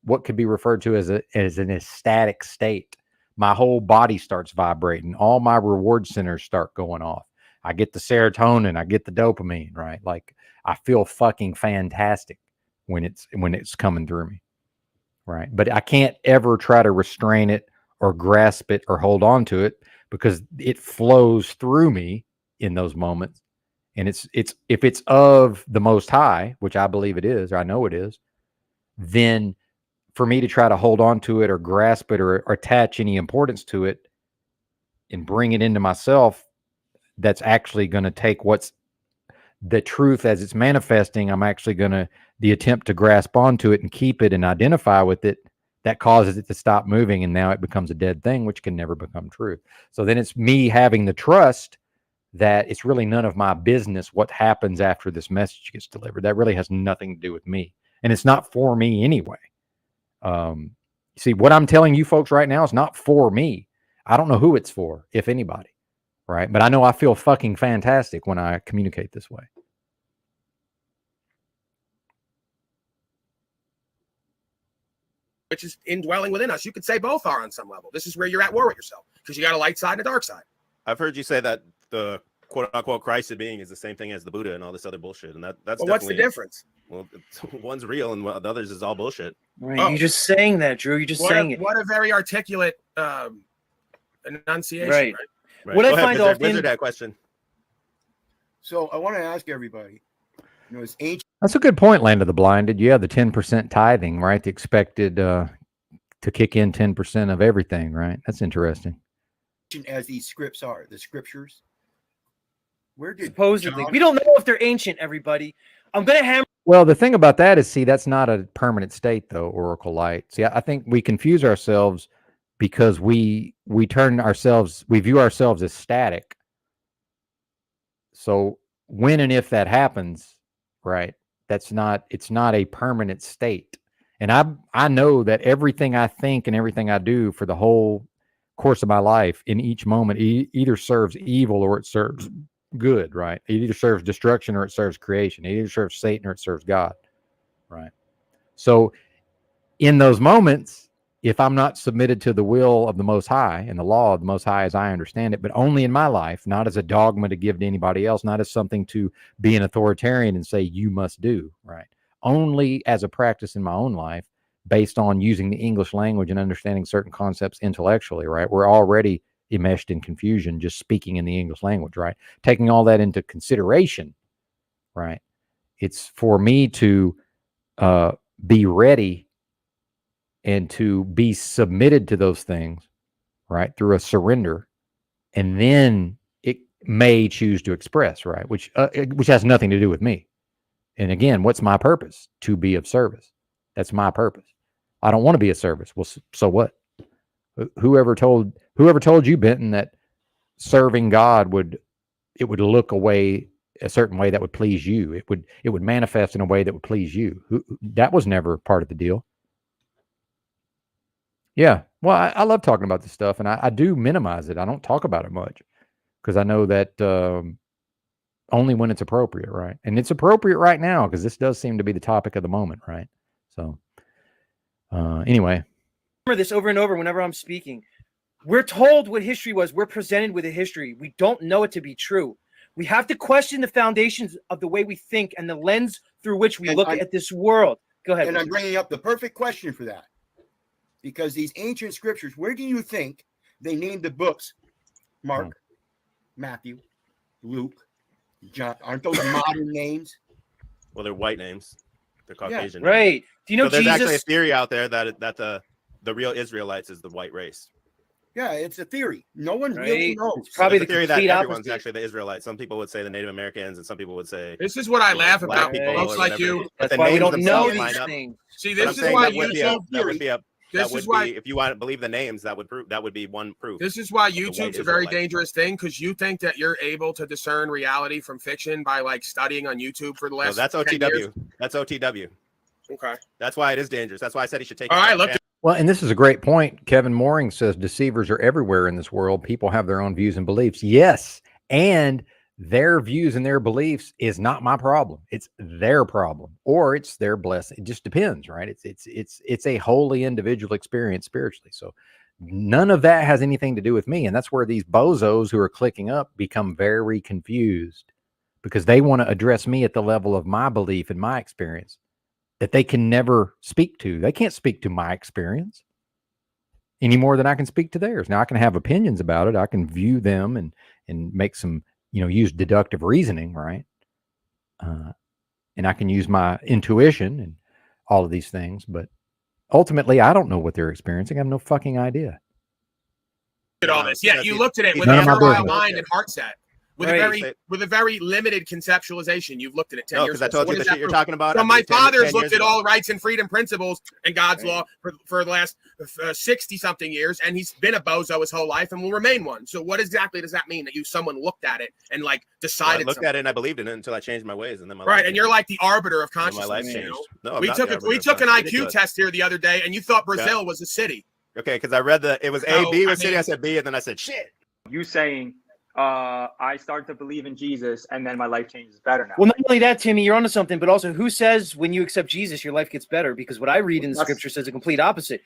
what could be referred to as an ecstatic state. My whole body starts vibrating. All my reward centers start going off. I get the serotonin, I get the dopamine, right? Like, I feel fucking fantastic when it's coming through me, right? But I can't ever try to restrain it or grasp it or hold on to it, because it flows through me in those moments. And it's if it's of the Most High, which I believe it is, or I know it is, then for me to try to hold on to it or grasp it or attach any importance to it and bring it into myself, that's actually going to take what's the truth as it's manifesting. I'm actually going to, the attempt to grasp onto it and keep it and identify with it, that causes it to stop moving. And now it becomes a dead thing, which can never become truth. So then it's me having the trust that it's really none of my business what happens after this message gets delivered. That really has nothing to do with me. And it's not for me anyway. See, what I'm telling you folks right now is not for me. I don't know who it's for, if anybody, right? But I know I feel fucking fantastic when I communicate this way. Which is indwelling within us. You could say both are on some level. This is where you're at war with yourself because you got a light side and a dark side. I've heard you say that the quote unquote Christ being is the same thing as the Buddha and all this other bullshit. And that's well, what's the difference? Well, one's real and the others is all bullshit. Right. You're just saying that, Drew. You're just saying it. What a very articulate enunciation. Right. Right. What Go I ahead, find Wizard, often. Wizard, that question. So I want to ask everybody, you know, it's ancient. That's a good point, Land of the Blinded. Yeah, the 10% tithing, right? The expected to kick in 10% of everything, right? That's interesting. As these scripts are, the scriptures. Where did Supposedly, John... we don't know if they're ancient. Everybody, I'm gonna hammer. Well, the thing about that is, see, that's not a permanent state, though. Oracle Light. See, I think we confuse ourselves because we view ourselves as static. So when and if that happens, right? It's not a permanent state. And I know that everything I think and everything I do for the whole course of my life in each moment either serves evil or it serves good, right? It either serves destruction or it serves creation. It either serves Satan or it serves God, right? So in those moments, if I'm not submitted to the will of the Most High and the law of the Most High as I understand it, but only in my life, not as a dogma to give to anybody else, not as something to be an authoritarian and say you must do, right? Only as a practice in my own life based on using the English language and understanding certain concepts intellectually, right? We're already enmeshed in confusion just speaking in the English language, right? Taking all that into consideration, right? It's for me to be ready and to be submitted to those things, right? Through a surrender. And then it may choose to express, right? Which has nothing to do with me. And again, what's my purpose? To be of service. That's my purpose. I don't want to be of service. Well, so what? Whoever told you, Benton, that serving God would look a certain way that would please you. It would manifest in a way that would please you. That was never part of the deal. Yeah. Well, I love talking about this stuff, and I do minimize it. I don't talk about it much because I know that only when it's appropriate, right? And it's appropriate right now because this does seem to be the topic of the moment, right? So anyway. Remember this over and over whenever I'm speaking. We're told what history was. We're presented with a history. We don't know it to be true. We have to question the foundations of the way we think and the lens through which we look at this world. Go ahead. And I'm bringing up the perfect question for that. Because these ancient scriptures, where do you think they named the books? Mark, Matthew, Luke, John. Aren't those modern names? Well, they're white names. They're Caucasian. Yeah, right. Names. Do you know there's Jesus? actually a theory out there that the real Israelites is the white race. Yeah, it's a theory. No one really knows. It's probably the the theory that complete everyone's opposite. actually the Israelites. Some people would say the Native Americans, and some people would say this is what I laugh about people folks like you. That's why we don't know these things. See, this is why YouTube theory. This is why, if you want to believe the names, that would be one proof. This is why YouTube's a very dangerous thing because you think that you're able to discern reality from fiction by like studying on YouTube for the last. No, that's OTW. That's OTW. Okay. That's why it is dangerous. That's why I said he should take. All right, look. Well, and this is a great point. Kevin Mooring says deceivers are everywhere in this world. People have their own views and beliefs. Yes, and their views and their beliefs is not my problem. It's their problem, or it's their blessing. It just depends, right? It's a wholly individual experience spiritually. So none of that has anything to do with me, and that's where these bozos who are clicking up become very confused because they want to address me at the level of my belief and my experience that they can never speak to. They can't speak to my experience any more than I can speak to theirs. Now I can have opinions about it. I can view them and make some, use deductive reasoning, right? And I can use my intuition and all of these things, but ultimately I don't know what they're experiencing. I have no fucking idea. All this. Yeah, you looked at it with a sterile mind and heart set. with a very limited conceptualization. You've looked at it 10 years ago. Because I told you the shit you're talking about. So my father's looked at all rights and freedom principles and God's law for the last 60-something years, and he's been a bozo his whole life and will remain one. So what exactly does that mean that someone looked at it and like decided? I looked at it and I believed in it until I changed my ways, and then my life and you're like the arbiter of consciousness. My life changed. No, we took an IQ test here the other day, and you thought Brazil was a city. Okay, because I read it was A, B was city. I said B, and then I said shit. You saying I started to believe in Jesus, and then my life changes better now. Well, not only that, Timmy, you're onto something, but also who says when you accept Jesus, your life gets better? Because what I read in the scripture says the complete opposite.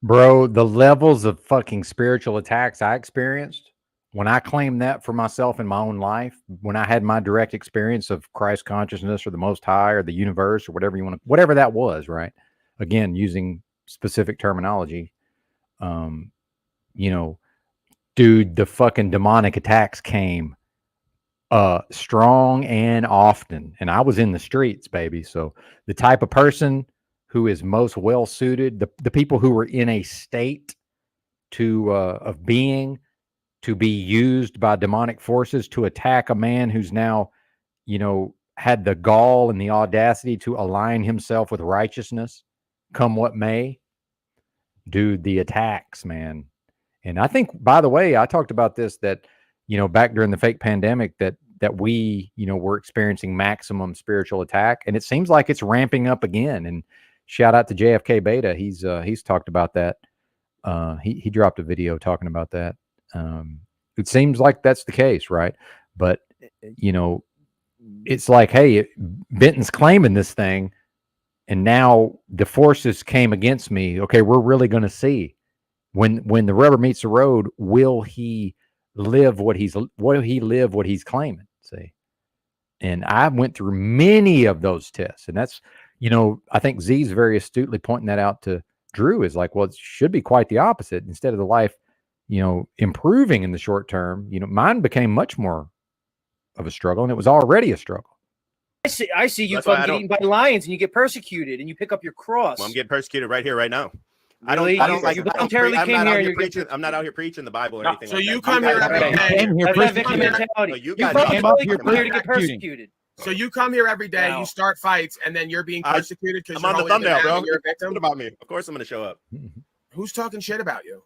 Bro, the levels of fucking spiritual attacks I experienced when I claimed that for myself in my own life, when I had my direct experience of Christ consciousness or the Most High or the universe or whatever you want to, whatever that was, right? Again, using specific terminology, you know, dude, the fucking demonic attacks came strong and often, and I was in the streets, baby. So the type of person who is most well suited, the people who were in a state of being to be used by demonic forces to attack a man who's now, you know, had the gall and the audacity to align himself with righteousness, come what may. Dude, the attacks, man. And I think, by the way, I talked about this, that, you know, back during the fake pandemic, that we, you know, were experiencing maximum spiritual attack, and it seems like it's ramping up again. And shout out to JFK Beta. He's talked about that. He dropped a video talking about that. It seems like that's the case, right? But, you know, it's like, hey, Benton's claiming this thing, and now the forces came against me. Okay, we're really going to see. When the rubber meets the road, will he live what he's claiming? See, and I went through many of those tests, and that's, you know, I think Z's very astutely pointing that out to Drew, is like, well, it should be quite the opposite. Instead of the life, you know, improving in the short term, you know, mine became much more of a struggle, and it was already a struggle. I see you get eaten by lions and you get persecuted and you pick up your cross. Well, I'm getting persecuted right here, right now. Really? I don't like. You voluntarily came here. I'm not out here preaching the Bible or anything. So like you that. come here every day. That's victim mentality. You come here to get persecuted. So you come here every day. You start fights, and then you're being persecuted because I'm on the thumbnail, bro. You're a victim. What about me? Of course, I'm going to show up. Who's talking shit about you?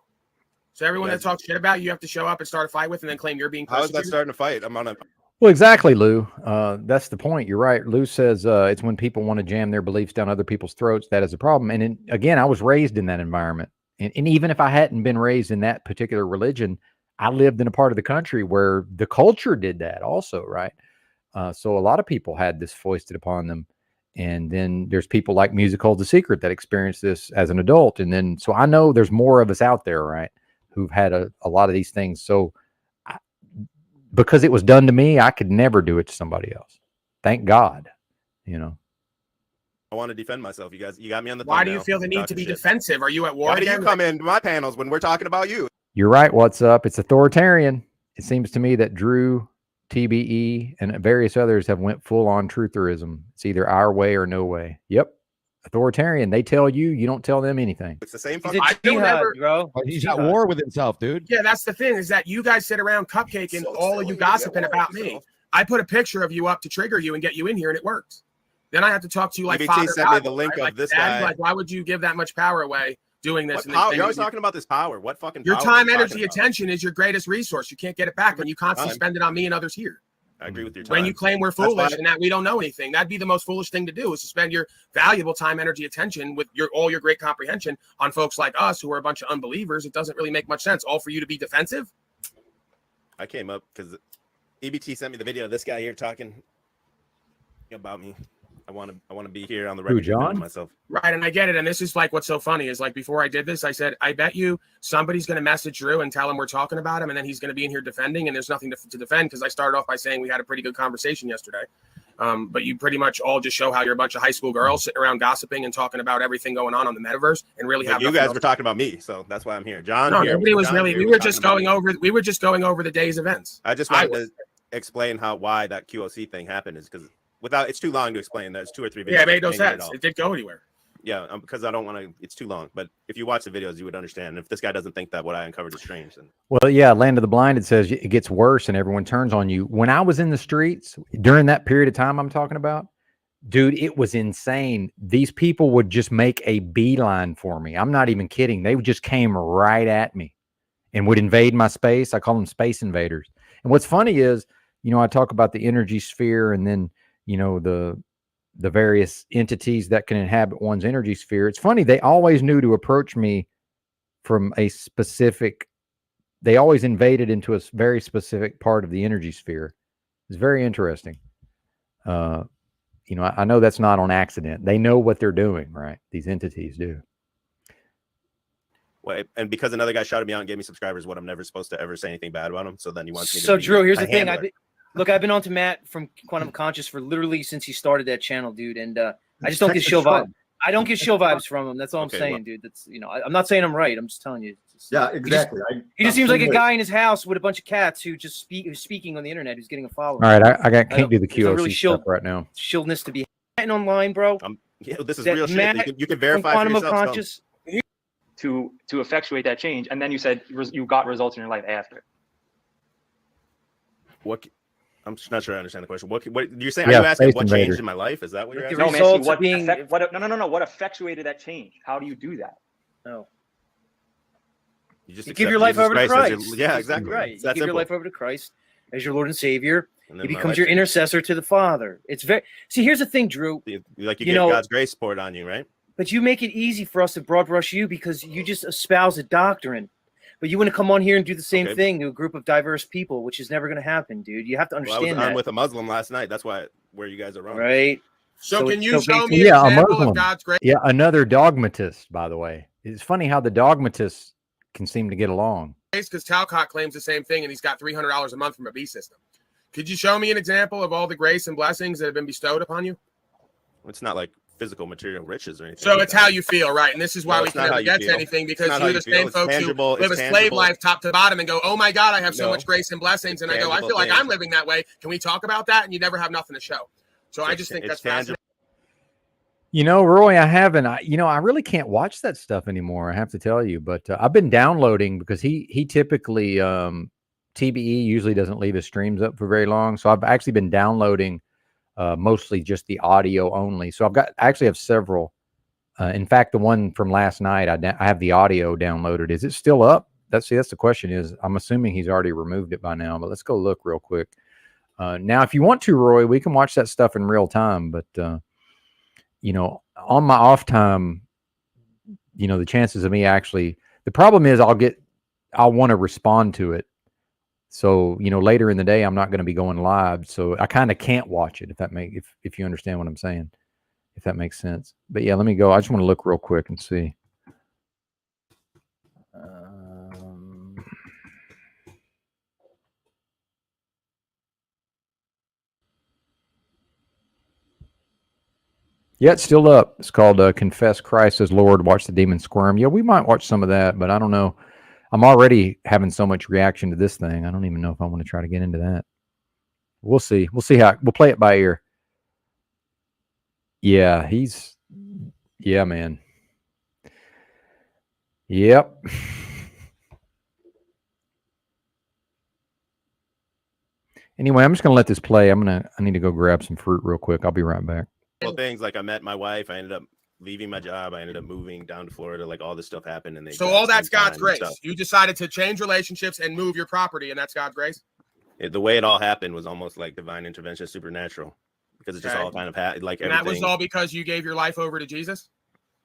So everyone that talks shit about you, you have to show up and start a fight with, and then claim you're being persecuted. How is that starting a fight? I'm on a. Well, exactly, Lou. That's the point. You're right. Lou says it's when people want to jam their beliefs down other people's throats that is a problem. And again, I was raised in that environment. And even if I hadn't been raised in that particular religion, I lived in a part of the country where the culture did that also, right? So a lot of people had this foisted upon them. And then there's people like Music Holds a Secret that experienced this as an adult. And then, so I know there's more of us out there, right, who've had a lot of these things. So because it was done to me, I could never do it to somebody else. Thank God, you know. I want to defend myself. You guys, you got me on the. Why do you feel the need to be defensive? Are you at war? Why do you come into my panels when we're talking about you? You're right. What's up? It's authoritarian. It seems to me that Drew, TBE, and various others have went full on trutherism. It's either our way or no way. Yep. Authoritarian. They tell you, you don't tell them anything. It's the same. I don't ever, bro. He's at war with himself, dude. Yeah, that's the thing, is that you guys sit around cupcaking, all of you gossiping about me. I put a picture of you up to trigger you and get you in here, and it works. Then I have to talk to you like Father sent me the link of this guy. Like, why would you give that much power away doing this? You're always talking about this power. What fucking your power time, energy, attention is your greatest resource. You can't get it back, and you constantly spend it on me and others here. I agree with your time. When you claim we're foolish and that we don't know anything, that'd be the most foolish thing to do, is to spend your valuable time, energy, attention with all your great comprehension on folks like us who are a bunch of unbelievers. It doesn't really make much sense. All for you to be defensive. I came up because EBT sent me the video of this guy here talking about me. I want to be here on the record. John? Myself. Right, and I get it. And this is like what's so funny is, like, before I did this, I said, I bet you somebody's going to message Drew and tell him we're talking about him, and then he's going to be in here defending, and there's nothing to defend, because I started off by saying we had a pretty good conversation yesterday. But you pretty much all just show how you're a bunch of high school girls sitting around gossiping and talking about everything going on the metaverse, and really have you guys were talking about me, so that's why I'm here. John, no, nobody was really. We were just going over the day's events. I just wanted to explain why that QOC thing happened, is because it's too long to explain. There's 2 or 3 videos. Yeah, it made no sense. It didn't go anywhere. Yeah, because I don't want to. It's too long. But if you watch the videos, you would understand. And if this guy doesn't think that what I uncovered is strange, then Well, yeah, Land of the Blind, it says it gets worse and everyone turns on you. When I was in the streets during that period of time I'm talking about, dude, it was insane. These people would just make a beeline for me. I'm not even kidding. They just came right at me and would invade my space. I call them space invaders. And what's funny is, I talk about the energy sphere and then, the various entities that can inhabit one's energy sphere. It's funny. They always knew to approach me from a specific, they always invaded into a very specific part of the energy sphere. It's very interesting. I know that's not on accident. They know what they're doing, right? These entities do. well, and because another guy shouted me out and gave me subscribers, what I'm never supposed to ever say anything bad about him. So then he wants me to. So Drew, here's the thing. handler. I've been on to Matt from Quantum Conscious for literally since he started that channel, dude. And I just don't get shill vibes. I don't get shill vibes from him. That's all I'm saying, dude. That's I'm not saying I'm right. I'm just telling you. Yeah, exactly. He just seems like a guy in his house with a bunch of cats who's speaking on the internet, who's getting a following. All right, I can't do the QOC really stuff right now. Shilledness to be online, bro. This is real shit. You can verify for yourself. Conscious. To effectuate that change, and then you said you got results in your life after. What? I'm not sure I understand the question. What you're saying? Are you asking what changed in my life? Is that what you're asking? No, man, what effectuated that change? How do you do that? No. You just give your life over to Christ. Yeah, exactly. Right. You give your life over to Christ as your Lord and Savior. He becomes your intercessor to the Father. It's very. See, here's the thing, Drew. You get God's grace poured on you, right? But you make it easy for us to broad brush you because you just espouse a doctrine. But you want to come on here and do the same thing to a group of diverse people, which is never going to happen, dude. You have to understand I was with a Muslim last night. That's where you guys are wrong. Right. So can you show me an example of God's grace? Yeah, another dogmatist, by the way. It's funny how the dogmatists can seem to get along. Because Talcott claims the same thing, and he's got $300 a month from a B system. Could you show me an example of all the grace and blessings that have been bestowed upon you? It's not like physical material riches or anything. So it's how you feel, right? And this is why we can never get to anything, because you're the same folks who live a slave life top to bottom and go, oh my God, I have so much grace and blessings. And I go, I feel like I'm living that way. Can we talk about that? And you never have nothing to show. So I just think that's fascinating. Roy, I haven't. I really can't watch that stuff anymore. I have to tell you, but I've been downloading because he typically TBE usually doesn't leave his streams up for very long. So I've actually been downloading mostly just the audio only. So I actually have several. In fact, the one from last night, I have the audio downloaded. Is it still up? That's the question is, I'm assuming he's already removed it by now, but let's go look real quick. Now, if you want to, Roy, we can watch that stuff in real time, but on my off time, the chances of me the problem is I'll want to respond to it. So, later in the day, I'm not going to be going live. So I kind of can't watch it if you understand what I'm saying, if that makes sense. But yeah, let me go. I just want to look real quick and see. Yeah, it's still up. It's called Confess Christ as Lord, Watch the Demon Squirm. Yeah, we might watch some of that, but I don't know. I'm already having so much reaction to this thing. I don't even know if I want to try to get into that. We'll see. We'll see we'll play it by ear. Yeah, yeah, man. Yep. Anyway, I'm just going to let this play. I need to go grab some fruit real quick. I'll be right back. Well, things like I met my wife. I ended up leaving my job. I ended up moving down to Florida. Like all this stuff happened, and so all that's God's grace. You decided to change relationships and move your property, and that's God's grace. The way it all happened was almost like divine intervention, supernatural, because it just all kind of happened. Like and everything. That was all because you gave your life over to Jesus.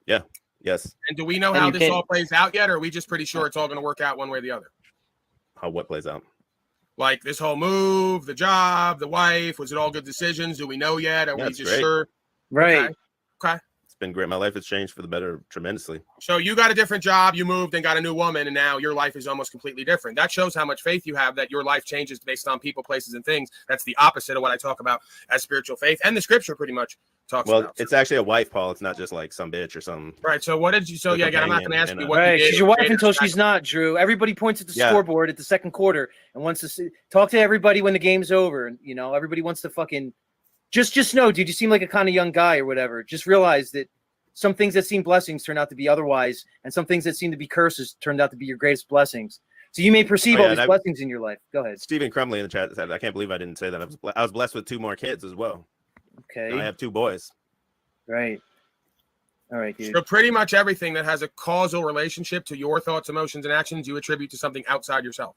Yeah. Yes. And do we know how this all plays out yet, or are we just pretty sure it's all going to work out one way or the other? How what plays out? Like this whole move, the job, the wife. Was it all good decisions? Do we know yet? Are we just sure? Right. Okay. It's been great. My life has changed for the better tremendously. So you got a different job, you moved and got a new woman, and now your life is almost completely different. That shows how much faith you have, that your life changes based on people, places, and things. That's the opposite of what I talk about as spiritual faith. And the scripture pretty much talks about. Well, it's actually a wife, Paul. It's not just like some bitch or something. Right. So what did you, I'm not going to ask you what you did. She's your wife until she's not, Drew. Everybody points at the scoreboard at the second quarter and wants to talk to everybody when the game's over. Everybody wants to fucking... Just know, dude, you seem like a kind of young guy or whatever. Just realize that some things that seem blessings turn out to be otherwise, and some things that seem to be curses turned out to be your greatest blessings. So you may perceive all these blessings in your life. Go ahead. Stephen Crumley in the chat said, I can't believe I didn't say that. I was blessed with 2 more kids as well. Okay. And I have 2 boys. Right. All right, dude. So pretty much everything that has a causal relationship to your thoughts, emotions, and actions, you attribute to something outside yourself.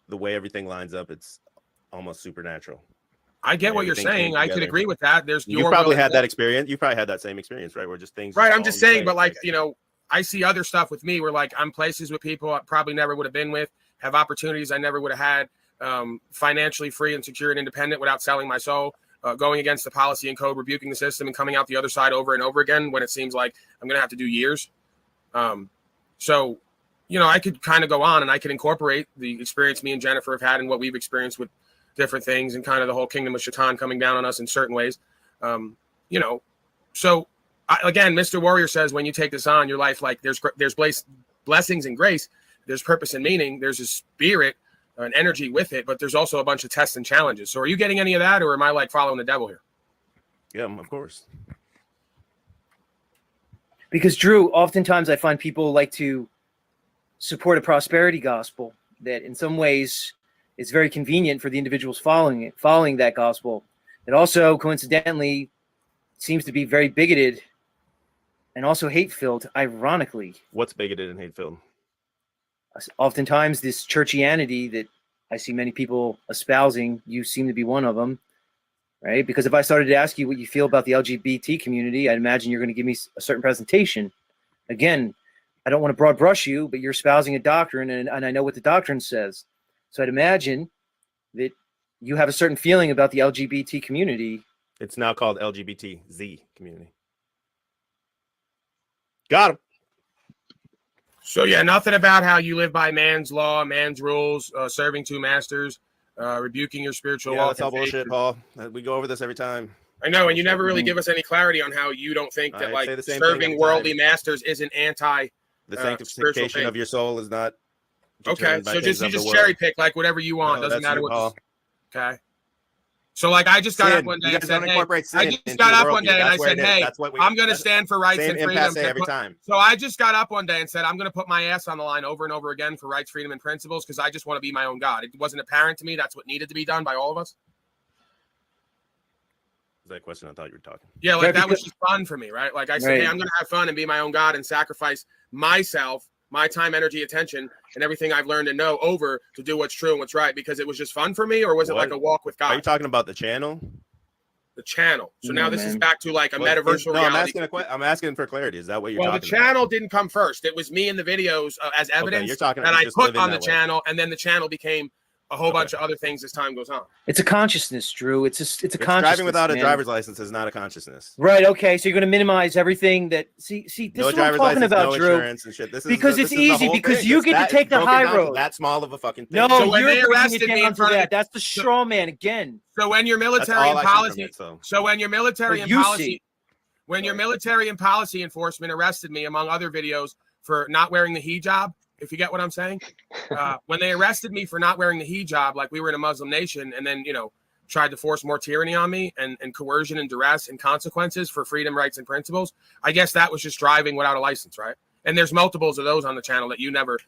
The way everything lines up, it's almost supernatural. I get what you're saying. I could agree with that. You probably had that experience. You probably had that same experience, right? Where just things. Right. I'm just saying, but like, you know, I see other stuff with me where like I'm places with people I probably never would have been with, have opportunities I never would have had, financially free and secure and independent without selling my soul. Going against the policy and code, rebuking the system, and coming out the other side over and over again when it seems like I'm going to have to do years. So, you know, I could kind of go on and I could incorporate the experience me and Jennifer have had and what we've experienced with different things and kind of the whole kingdom of Shaitan coming down on us in certain ways. You know, so again, Mr. Warrior says when you take this on, your life, like there's blessings and grace, there's purpose and meaning, there's a spirit, an energy with it, but there's also a bunch of tests and challenges. So are you getting any of that, or am I like following the devil here? Yeah, of course. Because Drew, oftentimes I find people like to support a prosperity gospel that in some ways is very convenient for the individuals following that gospel. It also coincidentally seems to be very bigoted and also hate-filled, ironically. What's bigoted and hate-filled? Oftentimes this churchianity that I see many people espousing, you seem to be one of them, right? Because if I started to ask you what you feel about the LGBT community, I'd imagine you're going to give me a certain presentation. Again, I don't want to broad brush you, but you're espousing a doctrine, and I know what the doctrine says. So I'd imagine that you have a certain feeling about the LGBT community. It's now called LGBTZ community. Got him. So yeah, nothing about how you live by man's law, man's rules, serving 2 masters, rebuking your spiritual law. That's all bullshit, Paul. We go over this every time. I know, and you never really give us any clarity on how you don't think that like serving worldly masters isn't anti the sanctification of your soul is not. Okay, so just cherry pick like whatever you want. Doesn't matter what. Okay. So like I just got up one day and said, hey, I'm going to stand for rights and freedom every time. So I just got up one day and said, I'm going to put my ass on the line over and over again for rights, freedom, and principles because I just want to be my own God. It wasn't apparent to me that's what needed to be done by all of us. Is that a question? I thought you were talking. Yeah, like that was just fun for me, right? Like I said, hey, I'm going to have fun and be my own God and sacrifice myself, my time, energy, attention, and everything I've learned and know over to do what's true and what's right because it was just fun for me, or was it like a walk with God? Are you talking about the channel? The channel. So now this is back to like a metaversal reality. I'm asking for clarity. Is that what you're talking about? Well, the channel didn't come first. It was me in the videos as evidence that I put on the channel, and then the channel became a whole bunch of other things as time goes on. It's a consciousness, Drew. It's a consciousness. Driving without a driver's license is not a consciousness. Right. Okay. So you're going to minimize everything that. See. This is what I'm talking about, Drew. And shit. Because it's easy. Because you get to take the high road. That small of a fucking thing. No, so when you're arrested me in front of that. That's the straw man again. So when your military and policy. So when your military and policy. When your military and policy enforcement arrested me, among other videos, for not wearing the hijab. If you get what I'm saying, when they arrested me for not wearing the hijab, like we were in a Muslim nation, and then, you know, tried to force more tyranny on me and coercion and duress and consequences for freedom, rights, and principles, I guess that was just driving without a license, right? And there's multiples of those on the channel that you never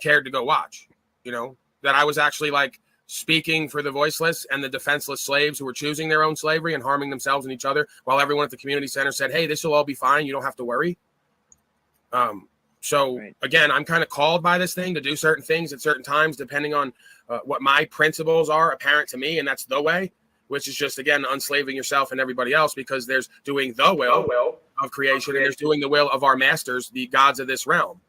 cared to go watch, you know, that I was actually like speaking for the voiceless and the defenseless slaves who were choosing their own slavery and harming themselves and each other, while everyone at the community center said, hey, this will all be fine. You don't have to worry. So again, I'm kind of called by this thing to do certain things at certain times, depending on what my principles are apparent to me. And that's the way, which is just, again, unslaving yourself and everybody else, because there's doing the will of creation and there's doing the will of our masters, the gods of this realm.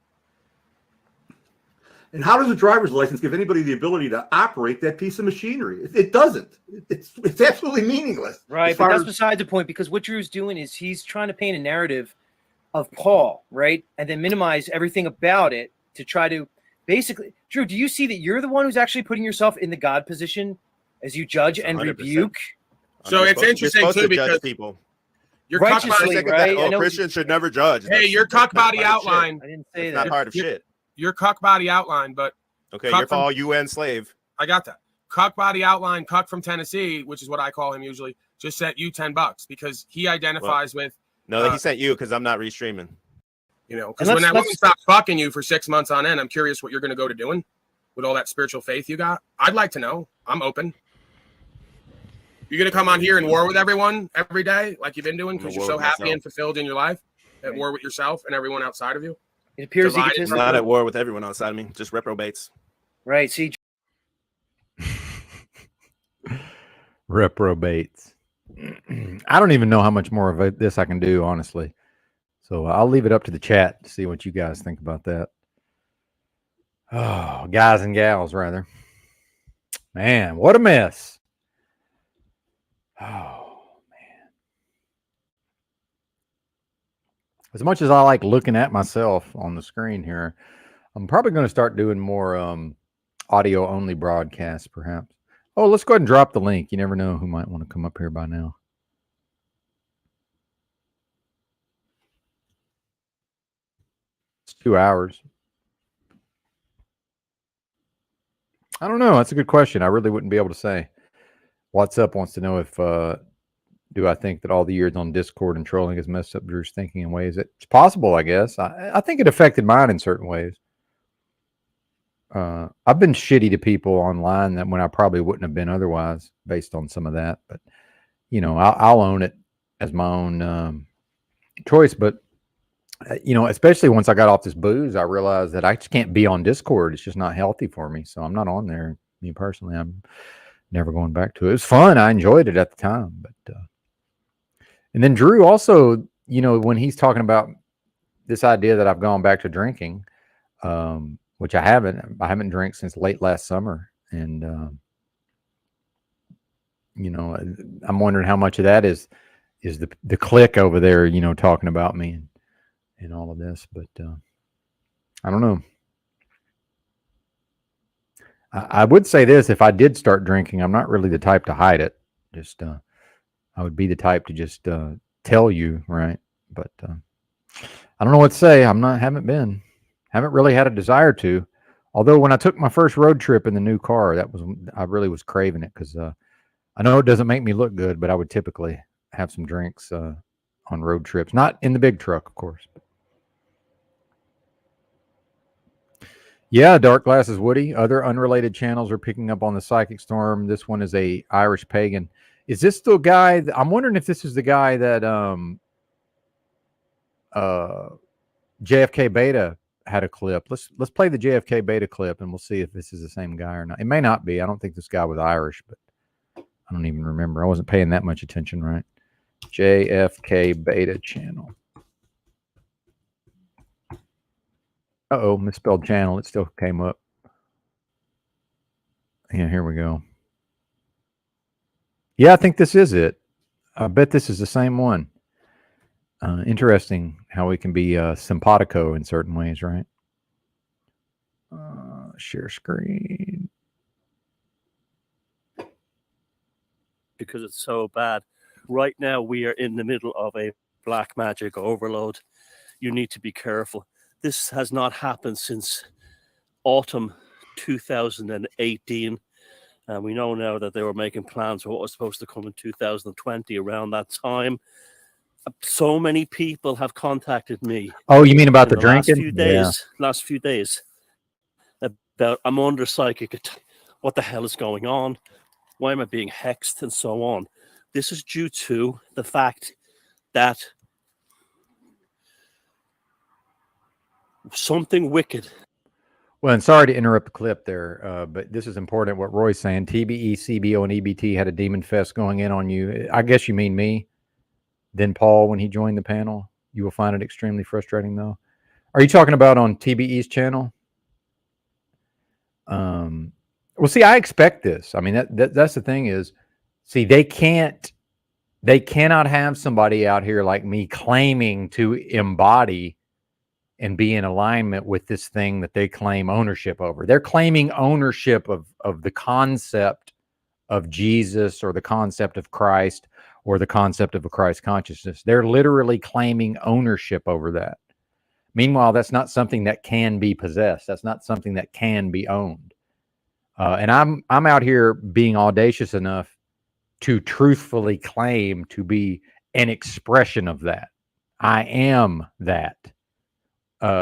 And how does a driver's license give anybody the ability to operate that piece of machinery? It doesn't. It's absolutely meaningless. Right. But that's beside the point, because what Drew's doing is he's trying to paint a narrative of Paul, right? And then minimize everything about it to try to basically, Drew, do you see that you're the one who's actually putting yourself in the God position as you judge and 100%. Rebuke? So it's interesting too, because people. Your righteously, right? Christians should never judge. Hey, your cuck body outline. I didn't say that. Not part of shit. Your cuck body outline, but okay, you're all UN slave. I got that. Cuck body outline, cuck from Tennessee, which is what I call him usually, just sent you $10 because he identifies with No, he sent you because I'm not restreaming. You know, because when that woman stops fucking you for 6 months on end, I'm curious what you're going to go to doing with all that spiritual faith you got. I'd like to know. I'm open. You're going to come on here and war with everyone every day like you've been doing because you're so happy and fulfilled in your life, at war with yourself and everyone outside of you? It appears I'm not at war with everyone outside of me, just reprobates. Right. See, reprobates. I don't even know how much more of this I can do, honestly. So I'll leave it up to the chat to see what you guys think about that. Oh, guys and gals, rather. Man, what a mess. Oh, man. As much as I like looking at myself on the screen here, I'm probably going to start doing more audio-only broadcasts, perhaps. Oh, let's go ahead and drop the link. You never know who might want to come up here by now. It's 2 hours. I don't know. That's a good question. I really wouldn't be able to say. What's Up wants to know if do I think that all the years on Discord and trolling has messed up Drew's thinking in ways that it's possible, I guess. I think it affected mine in certain ways. I've been shitty to people online that when I probably wouldn't have been otherwise based on some of that. But, you know, I'll own it as my own choice. But, you know, especially once I got off this booze, I realized that I just can't be on Discord. It's just not healthy for me. So I'm not on there. Me personally, I'm never going back to it. It was fun. I enjoyed it at the time. But and then Drew also, you know, when he's talking about this idea that I've gone back to drinking, which I haven't drank since late last summer. And, you know, I'm wondering how much of that is the clique over there, you know, talking about me and all of this. But I don't know. I would say this, if I did start drinking, I'm not really the type to hide it. Just, I would be the type to just tell you, right? But I don't know what to say. Haven't really had a desire to. Although when I took my first road trip in the new car, I really was craving it because I know it doesn't make me look good, but I would typically have some drinks on road trips, not in the big truck, of course. Yeah, Dark Glasses Woody. Other unrelated channels are picking up on the psychic storm. This one is a Irish pagan. Is this the guy? I'm wondering if this is the guy that JFK Beta had a clip. Let's play the JFK Beta clip and we'll see if this is the same guy or not. It may not be. I don't think this guy was Irish, but I don't even remember. I wasn't paying that much attention, right? JFK Beta channel. Uh-oh, misspelled channel. It still came up. Yeah, here we go. Yeah, I think this is it. I bet this is the same one. Interesting how we can be simpatico in certain ways, right? Share screen. Because it's so bad. Right now, we are in the middle of a black magic overload. You need to be careful. This has not happened since autumn 2018. And we know now that they were making plans for what was supposed to come in 2020 around that time. So many people have contacted me. Oh, you mean about the drinking? Last few days. About I'm under psychic. What the hell is going on? Why am I being hexed and so on? This is due to the fact that something wicked. Well, and sorry to interrupt the clip there, but this is important. What Roy's saying: TBE, CBO, and EBT had a demon fest going in on you. I guess you mean me. Then Paul, when he joined the panel, you will find it extremely frustrating, though. Are you talking about on TBE's channel? Well, see, I expect this. I mean, that's the thing is, see, they cannot have somebody out here like me claiming to embody and be in alignment with this thing that they claim ownership over. They're claiming ownership of the concept of Jesus or the concept of Christ or the concept of a Christ consciousness. They're literally claiming ownership over that. Meanwhile, that's not something that can be possessed. That's not something that can be owned. And I'm out here being audacious enough to truthfully claim to be an expression of that. I am that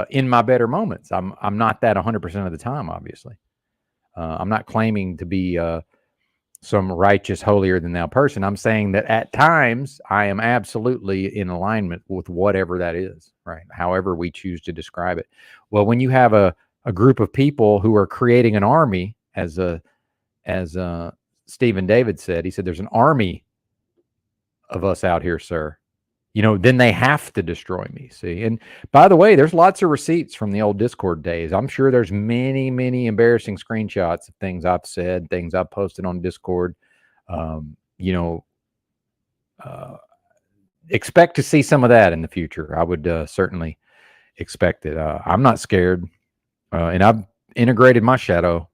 in my better moments. I'm not that 100% of the time, obviously. I'm not claiming to be some righteous, holier than thou person. I'm saying that at times I am absolutely in alignment with whatever that is, right? However we choose to describe it. Well, when you have a group of people who are creating an army, as Stephen David said, he said, there's an army of us out here, sir. Then they have to destroy me. See, and by the way, there's lots of receipts from the old Discord days. I'm sure there's many, many embarrassing screenshots of things I've said, things I've posted on Discord. Expect to see some of that in the future. I would certainly expect it. I'm not scared, and I've integrated my shadow.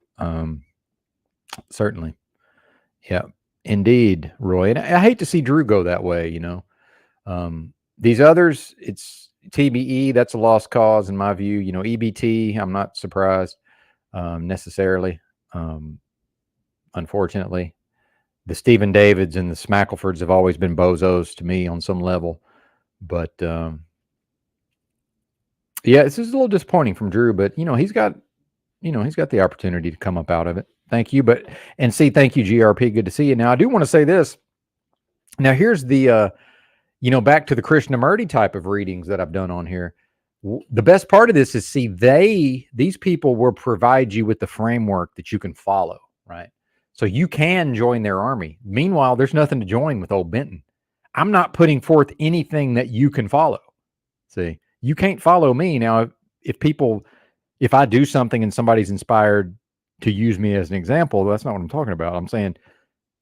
Certainly, yeah, indeed, Roy. And I hate to see Drew go that way. These others, it's TBE, that's a lost cause in my view. EBT, I'm not surprised necessarily. Unfortunately, the Stephen Davids and the Smackelfords have always been bozos to me on some level. But yeah, this is a little disappointing from Drew, but he's got the opportunity to come up out of it. Thank you. Thank you, GRP. Good to see you. Now, I do want to say this. Now, here's the back to the Krishnamurti type of readings that I've done on here. The best part of this is, these people will provide you with the framework that you can follow, right? So you can join their army. Meanwhile, there's nothing to join with old Benton. I'm not putting forth anything that you can follow. See, you can't follow me. Now, if I do something and somebody's inspired to use me as an example, that's not what I'm talking about. I'm saying,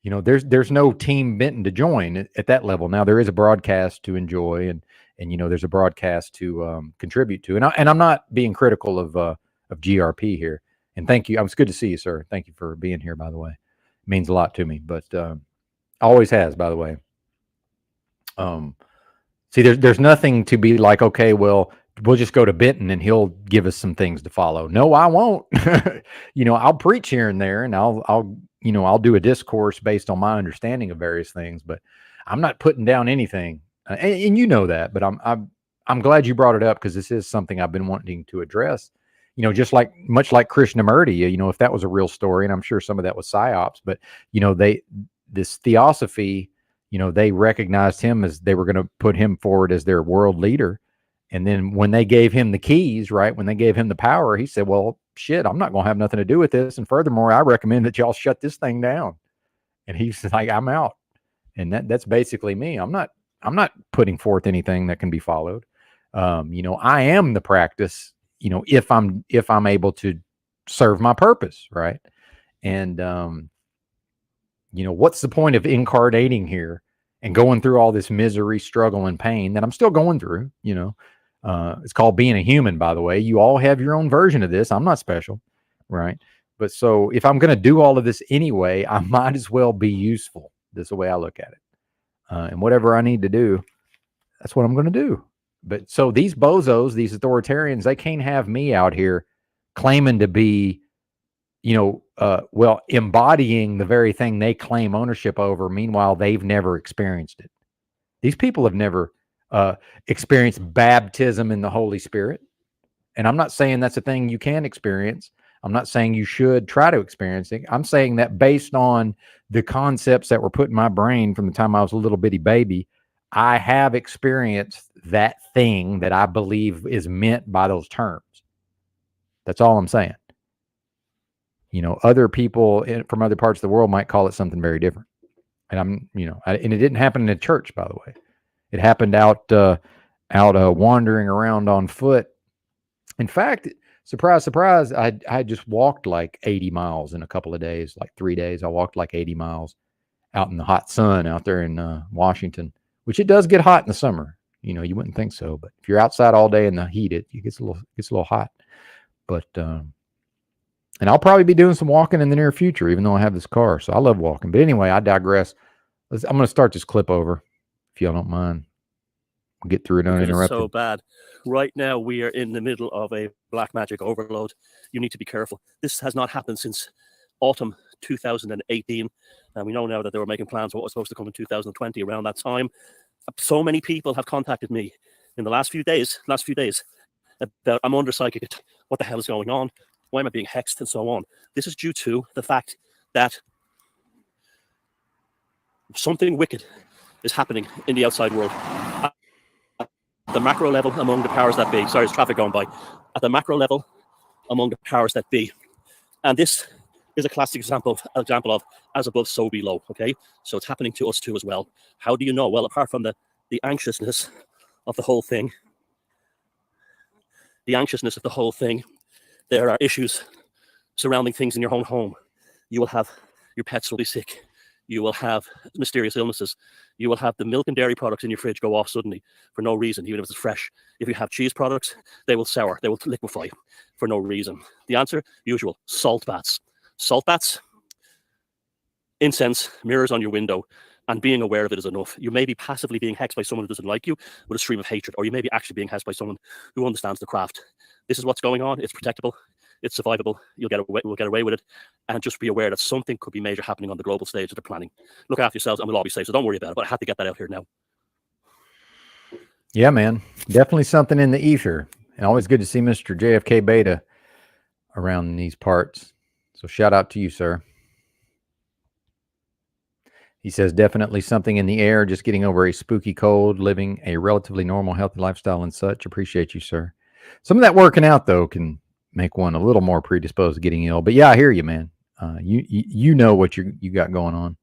there's no Team Benton to join at that level. Now, there is a broadcast to enjoy, and there's a broadcast to contribute to. And I'm not being critical of GRP here. And thank you. It was good to see you, sir. Thank you for being here, by the way. It means a lot to me, but always has, by the way. See, there's nothing to be like, okay, well, we'll just go to Benton and he'll give us some things to follow. No, I won't. I'll preach here and there, and I'll do a discourse based on my understanding of various things, but I'm not putting down anything. And you know that, but I'm glad you brought it up, because this is something I've been wanting to address. Much like Krishnamurti, if that was a real story, and I'm sure some of that was psyops, but this theosophy, they recognized him as, they were going to put him forward as their world leader. And then when they gave him the keys, right, when they gave him the power, he said, well, shit, I'm not going to have nothing to do with this. And furthermore, I recommend that y'all shut this thing down. And he's like, I'm out. And that's basically me. I'm not putting forth anything that can be followed. I am the practice, if I'm able to serve my purpose, right? And what's the point of incarnating here and going through all this misery, struggle, and pain that I'm still going through? It's called being a human, by the way. You all have your own version of this. I'm not special, right? But so if I'm going to do all of this anyway, I might as well be useful. That's the way I look at it. And whatever I need to do, that's what I'm going to do. But so these bozos, these authoritarians, they can't have me out here claiming to be, embodying the very thing they claim ownership over. Meanwhile, they've never experienced it. These people have never experienced baptism in the Holy Spirit. And I'm not saying that's a thing you can experience. I'm not saying you should try to experience it. I'm saying that based on the concepts that were put in my brain from the time I was a little bitty baby, I have experienced that thing that I believe is meant by those terms. That's all I'm saying. Other people from other parts of the world might call it something very different. And and it didn't happen in a church, by the way. It happened out wandering around on foot. In fact, surprise, surprise, I just walked like 80 miles in a couple of days, like 3 days. I walked like 80 miles out in the hot sun out there in Washington, which it does get hot in the summer. You wouldn't think so, but if you're outside all day in the heat, it gets a little hot. But and I'll probably be doing some walking in the near future, even though I have this car. So I love walking. But anyway, I digress. I'm going to start this clip over, if y'all don't mind. We'll get through it uninterrupted. It's so bad. Right now, we are in the middle of a black magic overload. You need to be careful. This has not happened since autumn 2018. And we know now that they were making plans for what was supposed to come in 2020 around that time. So many people have contacted me in the last few days, about I'm under psychic. What the hell is going on? Why am I being hexed and so on? This is due to the fact that something wicked is happening in the outside world. At the macro level, among the powers that be. Sorry, there's traffic going by. At the macro level, among the powers that be. And this is a classic example of as above, so below. Okay, so it's happening to us too as well. How do you know? Well, apart from the anxiousness of the whole thing, there are issues surrounding things in your own home. You will have your pets will be sick. You will have mysterious illnesses. You will have the milk and dairy products in your fridge go off suddenly for no reason, even if it's fresh. If you have cheese products, they will sour. They will liquefy for no reason. The answer, usual, salt baths. Salt baths, incense, mirrors on your window, and being aware of it is enough. You may be passively being hexed by someone who doesn't like you with a stream of hatred, or you may be actually being hexed by someone who understands the craft. This is what's going on. It's protectable. It's survivable. We'll get away with it. And just be aware that something could be major happening on the global stage that they're planning. Look after yourselves and we'll all be safe. So don't worry about it. But I had to get that out here now. Yeah, man. Definitely something in the ether. And always good to see Mr. JFK Beta around these parts. So shout out to you, sir. He says, definitely something in the air, just getting over a spooky cold, living a relatively normal, healthy lifestyle and such. Appreciate you, sir. Some of that working out, though, can make one a little more predisposed to getting ill. But yeah, I hear you, man. You know what you got going on.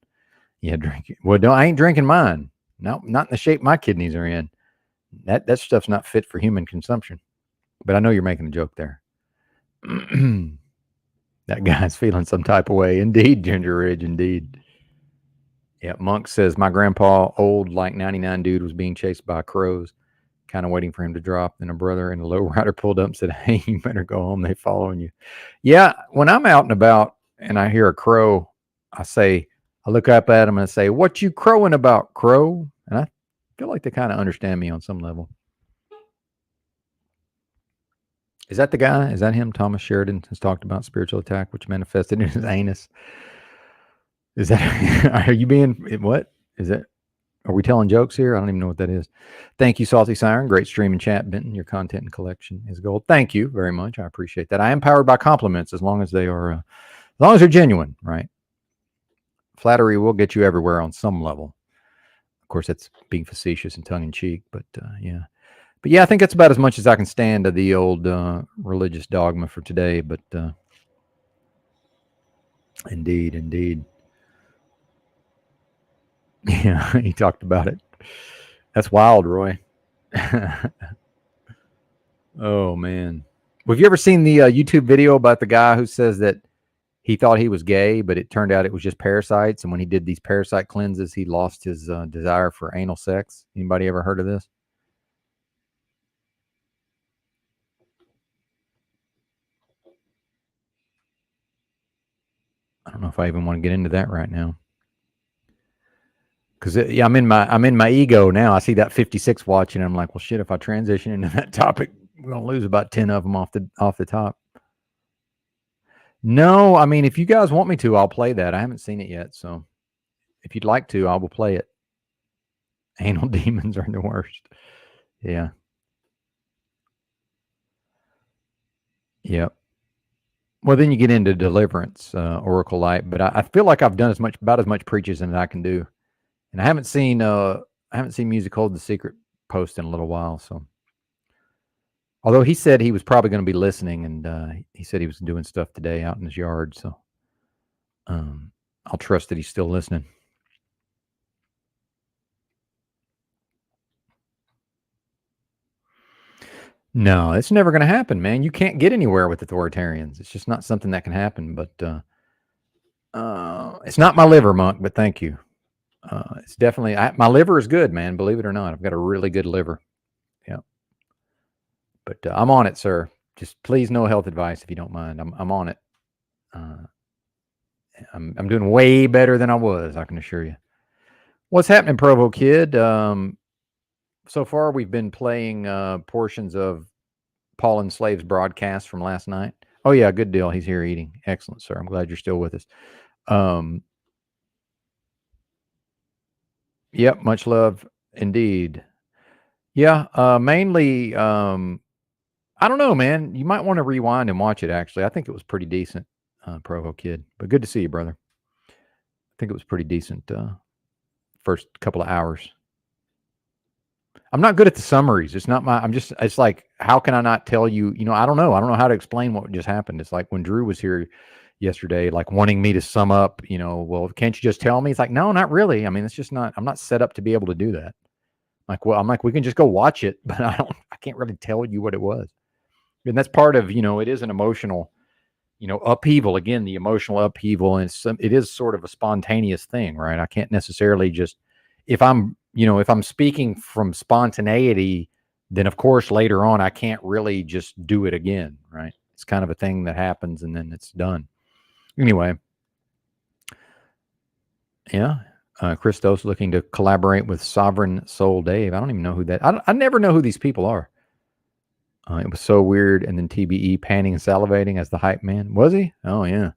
Yeah, drinking. Well, no, I ain't drinking mine. No, not in the shape my kidneys are in. That stuff's not fit for human consumption. But I know you're making a joke there. That guy's feeling some type of way. Indeed, Ginger Ridge, indeed. Yeah, Monk says, my grandpa, old, like 99 dude, was being chased by crows, kind of waiting for him to drop. Then a brother and a lowrider pulled up and said, hey, you better go home. They following you. Yeah, when I'm out and about and I hear a crow, I look up at them and say, what you crowing about, crow? And I feel like they kind of understand me on some level. Is that the guy? Is that him? Thomas Sheridan has talked about spiritual attack, which manifested in his anus. Is that, are you being, what? Is that, are we telling jokes here? I don't even know what that is. Thank you, Salty Siren. Great stream and chat, Benton. Your content and collection is gold. Thank you very much. I appreciate that. I am powered by compliments as long as they're genuine, right? Flattery will get you everywhere on some level. Of course, that's being facetious and tongue in cheek, but yeah. But yeah, I think that's about as much as I can stand of the old religious dogma for today. But indeed. Yeah, he talked about it. That's wild, Roy. Oh, man. Have you ever seen the YouTube video about the guy who says that he thought he was gay, but it turned out it was just parasites? And when he did these parasite cleanses, he lost his desire for anal sex. Anybody ever heard of this? I don't know if I even want to get into that right now. Because yeah, I'm in my ego now. I see that 56 watching, and I'm like, well, shit. If I transition into that topic, we're gonna lose about 10 of them off the top. No, I mean, if you guys want me to, I'll play that. I haven't seen it yet, so if you'd like to, I will play it. Anal demons are the worst. Yeah. Yep. Well, then you get into deliverance, Oracle Light, but I feel like I've done about as much preaching as I can do. And I haven't seen Music Hold the Secret post in a little while. So, although he said he was probably going to be listening, and he said he was doing stuff today out in his yard. So, I'll trust that he's still listening. No, it's never going to happen, man. You can't get anywhere with authoritarians. It's just not something that can happen. But it's not my liver, Monk. But thank you. It's definitely my liver is good, man. Believe it or not, I've got a really good liver. Yeah, but I'm on it, sir. Just please, no health advice if you don't mind. I'm on it. I'm doing way better than I was. I can assure you. What's happening, Provo Kid? So far, we've been playing portions of Pauline Slave's broadcast from last night. Oh yeah, good deal. He's here eating. Excellent, sir. I'm glad you're still with us. Yep, much love indeed. Yeah, mainly. I don't know, man. You might want to rewind and watch it. Actually, I think it was pretty decent, Provo Kid. But good to see you, brother. I think it was pretty decent. First couple of hours. I'm not good at the summaries. It's not my. I'm just. It's like, how can I not tell you? You know, I don't know. I don't know how to explain what just happened. It's like when Drew was here yesterday, like wanting me to sum up. You know, well, can't you just tell me? It's like, no, not really. I mean, it's just not. I'm not set up to be able to do that. Like, well, I'm like, we can just go watch it, but I can't really tell you what it was. And that's part of, it is an emotional, upheaval. Again, the emotional upheaval, and it is sort of a spontaneous thing, right? I can't necessarily just, if I'm speaking from spontaneity, then of course later on I can't really just do it again, right? It's kind of a thing that happens and then it's done. Anyway, yeah. Christos looking to collaborate with Sovereign Soul Dave. I don't even know who that. I never know who these people are. It was so weird. And then TBE panning and salivating as the hype man. Was he? Oh yeah.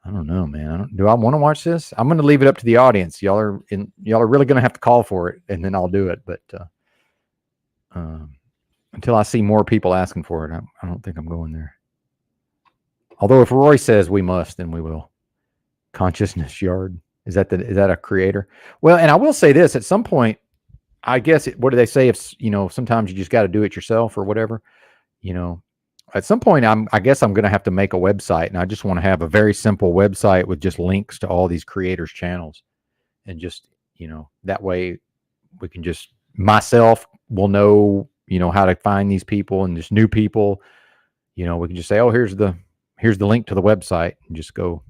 I don't know, man. Do I want to watch this? I'm going to leave it up to the audience. Y'all are really going to have to call for it, and then I'll do it. But until I see more people asking for it, I don't think I'm going there. Although if Roy says we must, then we will. Consciousness Yard. Is that a creator? Well, and I will say this: at some point, I guess what do they say? If sometimes you just got to do it yourself or whatever. At some point, I guess I'm going to have to make a website, and I just want to have a very simple website with just links to all these creators' channels, and just that way we can just myself will know how to find these people and just new people. We can just say, oh, here's the link to the website, and just go,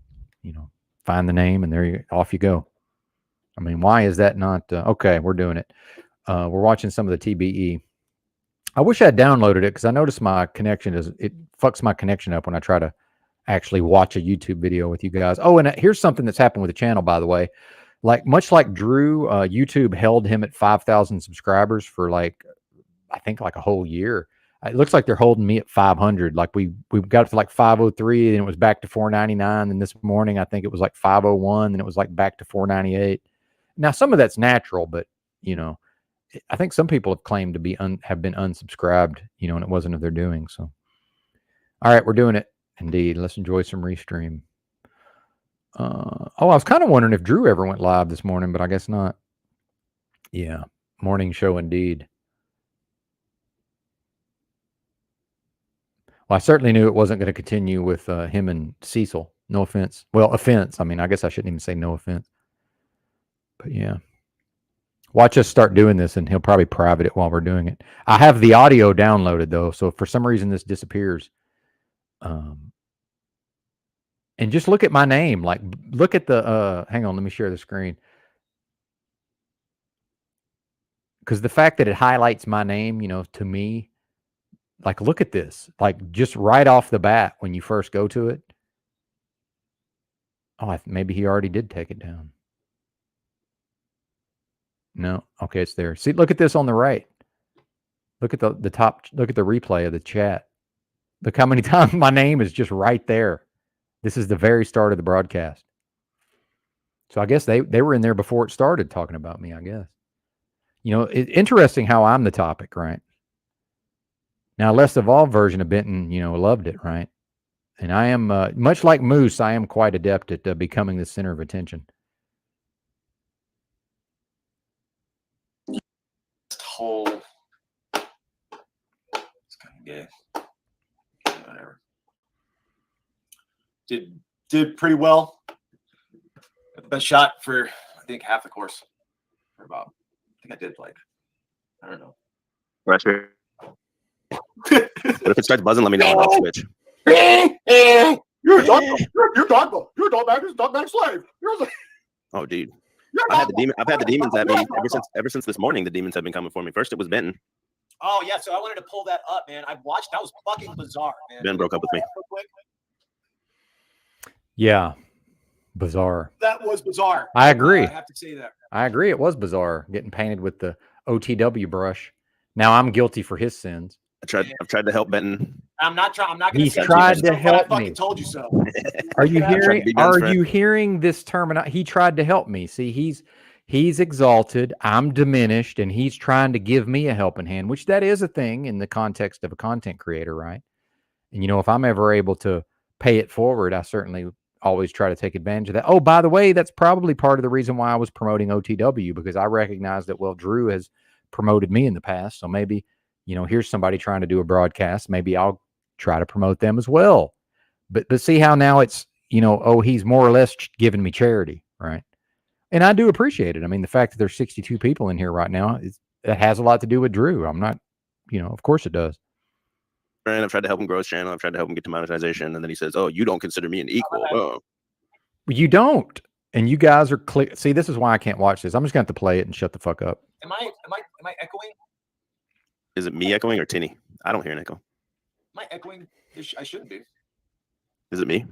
find the name, and off you go. I mean, why is that not okay? We're doing it. We're watching some of the TBE. I wish I had downloaded it because I noticed my connection it fucks my connection up when I try to actually watch a YouTube video with you guys. Oh, and here's something that's happened with the channel, by the way. Much like Drew, YouTube held him at 5,000 subscribers for I think a whole year. It looks like they're holding me at 500. Like we got it to 503, and it was back to 499. And this morning, I think it was 501, and it was back to 498. Now, some of that's natural, but I think some people have claimed to have been unsubscribed, and it wasn't of their doing. So, all right, we're doing it indeed. Let's enjoy some restream. I was kind of wondering if Drew ever went live this morning, but I guess not. Yeah, morning show indeed. Well, I certainly knew it wasn't going to continue with him and Cecil. No offense. Well, offense. I mean, I guess I shouldn't even say no offense. But yeah. Watch us start doing this, and he'll probably private it while we're doing it. I have the audio downloaded, though, so if for some reason this disappears, and just look at my name. Look at the, hang on, let me share the screen. Because the fact that it highlights my name, to me, look at this. Just right off the bat when you first go to it. Oh, maybe he already did take it down. No. Okay, it's there. See, look at this on the right. Look at the top. Look at the replay of the chat. Look how many times my name is just right there. This is the very start of the broadcast. So I guess they were in there before it started talking about me, I guess. It's interesting how I'm the topic, right? Now, Less Evolved version of Benton, loved it, right? And I am, much like Moose, I am quite adept at becoming the center of attention. Whole, it's kind of gay. Whatever. Did pretty well. Best shot for I think half the course. For about, I think I did I don't know. Pressure. But if it starts buzzing, let me know and I'll switch. You're a dogmatic slave. Oh, dude. I've had the demons at me ever since this morning. The demons have been coming for me. First it was Benton. Oh yeah, so I wanted to pull that up, man. I watched. That was fucking bizarre, man. Ben broke up with me. Yeah, bizarre. That was bizarre. I agree. I have to say that. I agree. It was bizarre getting painted with the OTW brush. Now I'm guilty for his sins. I've tried to help Benton. I'm not trying. I'm not going to. He's tried to help me. I fucking told you so. Are you hearing? Are you hearing this terminology? He tried to help me. See, he's exalted, I'm diminished, and he's trying to give me a helping hand, which that is a thing in the context of a content creator, right? And, if I'm ever able to pay it forward, I certainly always try to take advantage of that. Oh, by the way, that's probably part of the reason why I was promoting OTW, because I recognize that, well, Drew has promoted me in the past. So maybe, here's somebody trying to do a broadcast. Maybe I'll try to promote them as well. But see how now it's, he's more or less giving me charity, right? And I do appreciate it. I mean, the fact that there's 62 people in here right now, that has a lot to do with Drew. I'm not, of course it does. And I've tried to help him grow his channel. I've tried to help him get to monetization. And then he says, oh, you don't consider me an equal. Oh. You don't. And you guys are clear. See, this is why I can't watch this. I'm just going to have to play it and shut the fuck up. Am I echoing? Is it me echoing or Tinny? I don't hear an echo. Am I echoing? I shouldn't be. Is it me?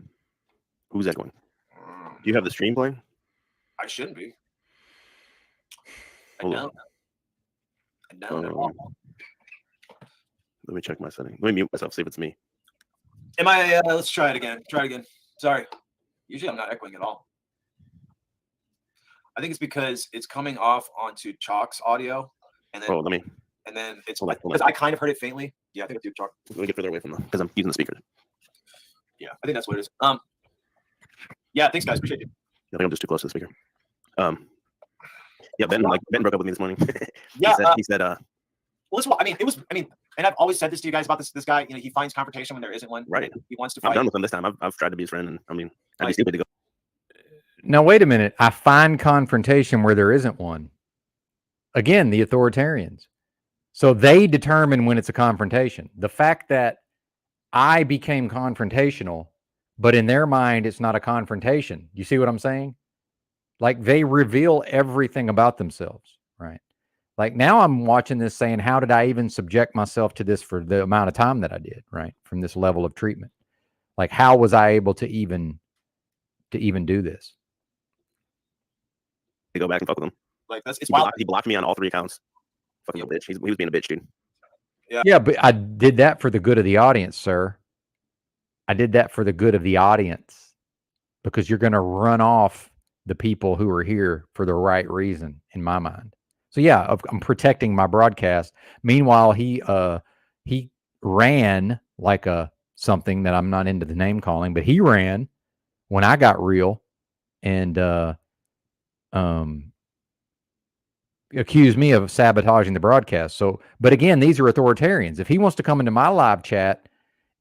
Who's echoing? Do you have the stream playing? I shouldn't be. Hold on. Let me check my setting. Let me mute myself, see if it's me. Am I? Let's try it again. Sorry. Usually I'm not echoing at all. I think it's because it's coming off onto Chalk's audio, and then and then it's because I kind of heard it faintly. Yeah, I think it's Chalk. Let me get further away from them because I'm using the speaker. Yeah, I think that's what it is. Yeah, thanks guys, appreciate it. I think I'm just too close to the speaker. Yeah, Ben broke up with me this morning. Yeah, he said, well, this one, and I've always said this to you guys about this guy. He finds confrontation when there isn't one. Right. He wants to fight. I'm done with him this time. I've tried to be his friend, and I'd be stupid to go. Now, wait a minute. I find confrontation where there isn't one. Again, the authoritarians. So they determine when it's a confrontation. The fact that I became confrontational, but in their mind, it's not a confrontation. You see what I'm saying? Like, they reveal everything about themselves, right? Like, now I'm watching this saying, how did I even subject myself to this for the amount of time that I did, right? From this level of treatment. Like, how was I able to even do this? To go back and fuck with him. Like, he blocked me on all 3 accounts. Fucking a bitch. He was being a bitch, dude. Yeah, but I did that for the good of the audience, sir. I did that for the good of the audience, because you're going to run off the people who are here for the right reason, in my mind. So yeah, I'm protecting my broadcast. Meanwhile, he ran like something that I'm not into the name calling, but he ran when I got real and accused me of sabotaging the broadcast. So, but again, these are authoritarians. If he wants to come into my live chat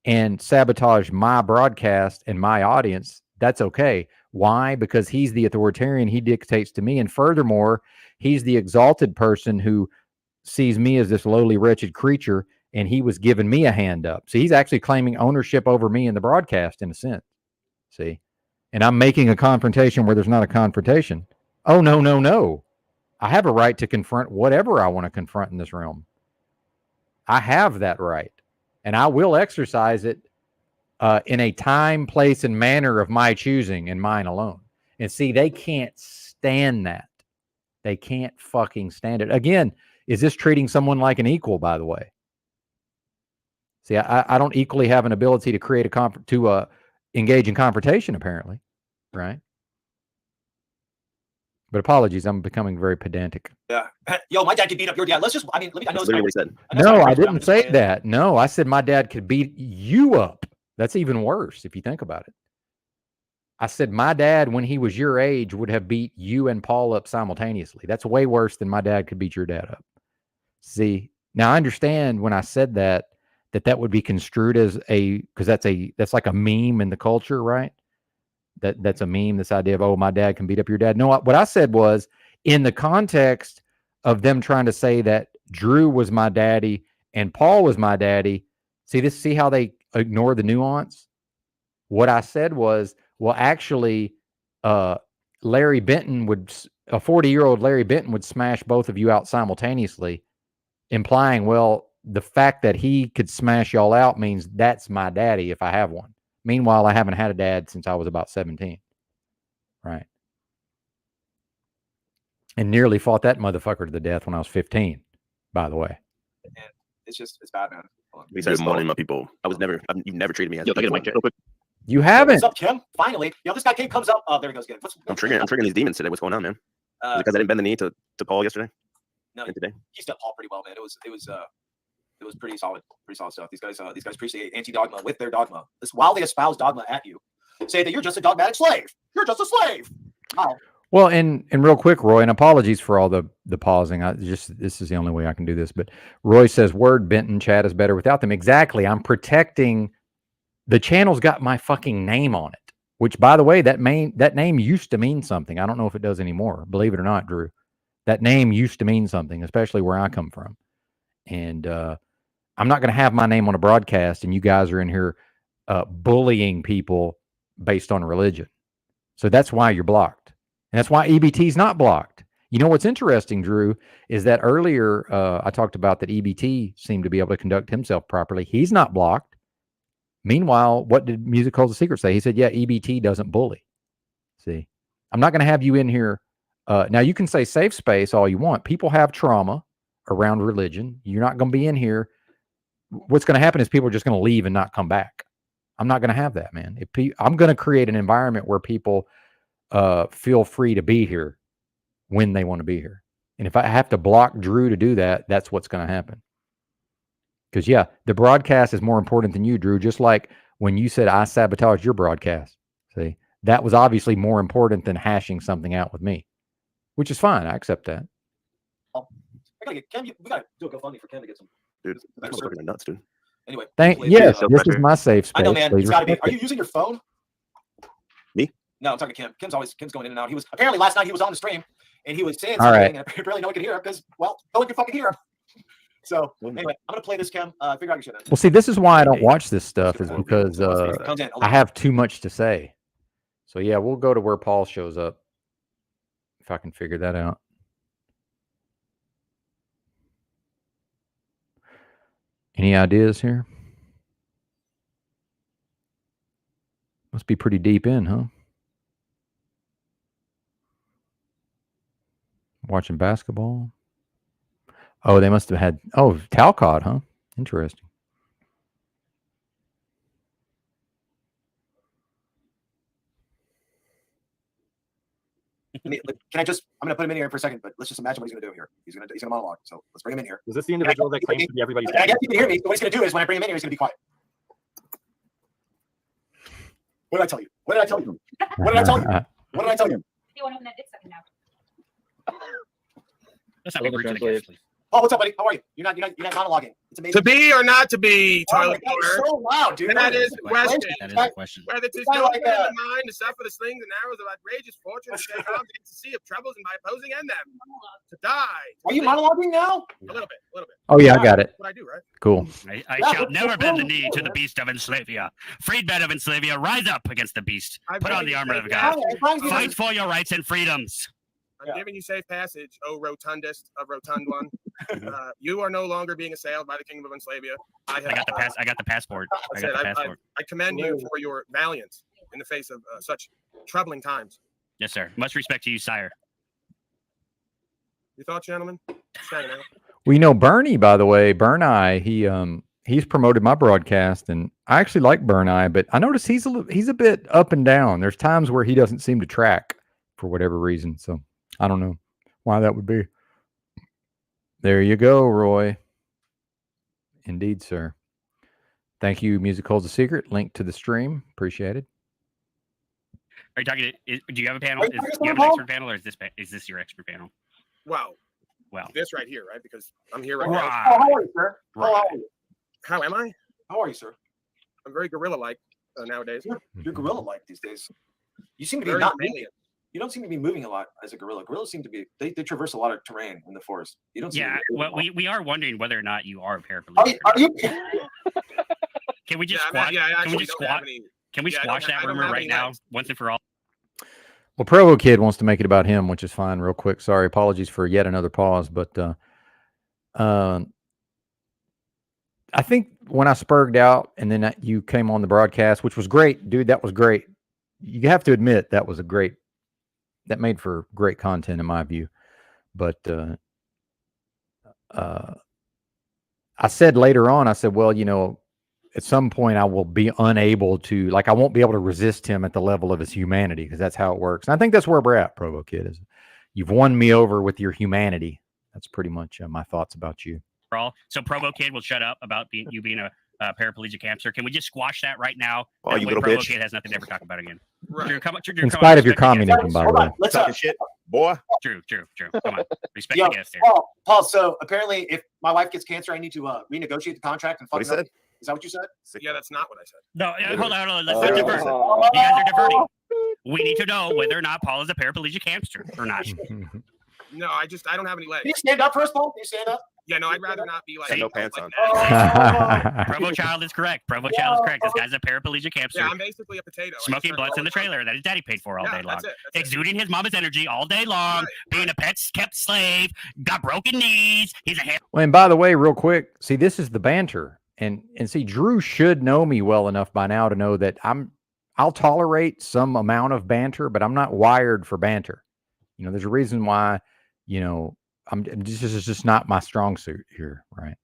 and sabotage my broadcast and my audience, that's okay. Why? Because he's the authoritarian. He dictates to me. And furthermore, he's the exalted person who sees me as this lowly, wretched creature, and he was giving me a hand up. So he's actually claiming ownership over me in the broadcast, in a sense. See? And I'm making a confrontation where there's not a confrontation. Oh, no, no, no. I have a right to confront whatever I want to confront in this realm. I have that right. And I will exercise it in a time, place, and manner of my choosing and mine alone. And see, they can't stand that. They can't fucking stand it. Again, is this treating someone like an equal, by the way? See, I don't equally have an ability to create engage in confrontation, apparently, right? But apologies, I'm becoming very pedantic. Yeah. Yo, my dad could beat up your dad. Let's just, I know that's what he said. No, I didn't say that. No, I said my dad could beat you up. That's even worse if you think about it. I said my dad, when he was your age, would have beat you and Paul up simultaneously. That's way worse than my dad could beat your dad up. See, now I understand when I said that would be construed as because that's like a meme in the culture, right? That's a meme, this idea of, oh, my dad can beat up your dad. No, what I said was, in the context of them trying to say that Drew was my daddy and Paul was my daddy, see how they ignore the nuance? What I said was, well, actually, Larry Benton a 40-year-old Larry Benton would smash both of you out simultaneously, implying, well, the fact that he could smash y'all out means that's my daddy if I have one. Meanwhile, I haven't had a dad since I was about 17. Right. And nearly fought that motherfucker to the death when I was 15, by the way. And it's bad, man. He said morning, my people. You've never treated me as a mic check real quick. You haven't. What's up, Kim? Finally. Yo, this guy Kim comes up. Oh, there he goes again. I'm triggering these demons today. What's going on, man? because I didn't bend the knee to Paul yesterday. No, and today. He stepped Paul pretty well, man. It was pretty solid stuff. These guys appreciate anti-dogma with their dogma. While they espouse dogma at you, say that you're just a dogmatic slave. You're just a slave. Wow. Well, and real quick, Roy, and apologies for all the pausing. This is the only way I can do this. But Roy says, "Word, Benton, chat is better without them." Exactly. I'm protecting. The channel's got my fucking name on it. Which, by the way, that name used to mean something. I don't know if it does anymore. Believe it or not, Drew. That name used to mean something, especially where I come from. And I'm not going to have my name on a broadcast, and you guys are in here bullying people based on religion. So that's why you're blocked. And that's why EBT is not blocked. You know what's interesting, Drew, is that earlier I talked about that EBT seemed to be able to conduct himself properly. He's not blocked. Meanwhile, what did Music Holds the Secret say? He said, yeah, EBT doesn't bully. See, I'm not going to have you in here. Now, you can say safe space all you want. People have trauma around religion. You're not going to be in here. What's going to happen is people are just going to leave and not come back. I'm not going to have that, man. I'm going to create an environment where people feel free to be here when they want to be here. And if I have to block Drew to do that, that's what's going to happen. Because, yeah, the broadcast is more important than you, Drew, just like when you said I sabotaged your broadcast. See, that was obviously more important than hashing something out with me, which is fine. I accept that. Oh, we gotta do a GoFundMe for Ken to get some. Dude, that's fucking nuts, dude. Anyway, Yes, this is my safe space. I know, man. Please It's gotta be. respect Are you using your phone? Me? No, I'm talking to Kim. Kim's going in and out. He was apparently last night. He was on the stream and he was saying All something, right. and apparently no one could hear him because, well, no one could fucking hear him. So anyway, I'm gonna play this, Kim. Figure out your shit. Well, see, this is why I don't watch this stuff, is because I have too much to say. So, yeah, we'll go to where Paul shows up, if I can figure that out. Any ideas here? Must be pretty deep in, huh? Watching basketball. Oh, they must have had, Talcott, huh? Interesting. Can I just? I'm gonna put him in here for a second, but let's just imagine what he's gonna do here. He's gonna monologue. So let's bring him in here. Is this the individual that claims to be everybody's? I guess you can hear me. So what he's gonna do is when I bring him in here, he's gonna be quiet. What did I tell you? What did I tell you? What did I tell you? What did I tell you? You want to open that dick sucking now? Let's not be rude to the guest, please. Oh, what's up, buddy? How are you? You're not monologuing. It's amazing. To be or not to be, toilet God, paper. so loud, dude. And that is the question. That is the question. Whether it is It's no not like good in the mind to suffer the slings and arrows of outrageous fortune and take arms against the sea of troubles and by opposing end them. To die. Are you monologuing now? A little bit. Oh, yeah, I got it. What I do, right? Cool. I shall never bend the knee to the beast of Enslavia. Freedmen of Enslavia, rise up against the beast. Put on the armor of God. Fight for your rights and freedoms. I'm giving you safe passage, O rotundist of rotund one. You are no longer being assailed by the kingdom of Enslavia. I got the passport. I commend you for your valiance in the face of such troubling times. Yes, sir. Much respect to you, sire. You thought, gentlemen? We know Bernie, by the way, Bernie, he's promoted my broadcast, and I actually like Bernie, but I notice he's a bit up and down. There's times where he doesn't seem to track for whatever reason. So I don't know why that would be. There you go, Roy. Indeed, sir. Thank you. Music Holds a Secret. Link to the stream. Appreciate it. Are you talking to, do you have a panel? Do you have an expert panel, or is this your expert panel? Wow. Well, this right here, right? Because I'm here right now. now. How are you, sir? How are you? How am I? How are you, sir? I'm very gorilla-like nowadays. You're gorilla-like these days. You seem to be Very not mammalian. You don't seem to be moving a lot as a gorilla. Gorillas seem to be they traverse a lot of terrain in the forest. You don't. Yeah, well, we are wondering whether or not you are a paraplegic. Are you? Can we just squash? Can we just squash? Can we squash that rumor right now, once and for all? Well, Provo Kid wants to make it about him, which is fine. Real quick, sorry, apologies for yet another pause, but I think when I spurged out and then you came on the broadcast, which was great, dude, that was great. You have to admit that was that made for great content in my view. But I said later on, I said, well, you know, at some point I will be unable to, like, I won't be able to resist him at the level of his humanity, because that's how it works. And I think that's where we're at, Provo Kid, is you've won me over with your humanity. That's pretty much my thoughts about you. So Provo Kid will shut up about you being a paraplegic hamster. Can we just squash that right now? Oh, That you way little Provo bitch. Kid has nothing to ever talk about again. Right. Drew, come In spite of your communism, by the way. Let's Talking shit, boy. True. Come on. Respect Yo, the guest here. Paul, so apparently if my wife gets cancer, I need to renegotiate the contract and fuck What he it up. said? Is that what you said? Yeah, that's not what I said. No, hold on. Let's not divert. You guys are diverting. We need to know whether or not Paul is a paraplegic hamster or not. No, I don't have any legs. Can you stand up first, Paul? Can you stand up? Yeah, no, I'd rather not be like no pants on. Provo Child is correct. Provo Child is correct. This guy's a paraplegic hamster. Yeah, I'm basically a potato. Smoking blunts in the trailer that his daddy paid for all day long. That's it. Exuding his mama's energy all day long. Being a kept slave. Got broken knees. He's a Well, and by the way, real quick, see, this is the banter. And see, Drew should know me well enough by now to know that I'll tolerate some amount of banter, but I'm not wired for banter. You know, there's a reason why, you know, this is just not my strong suit here, right?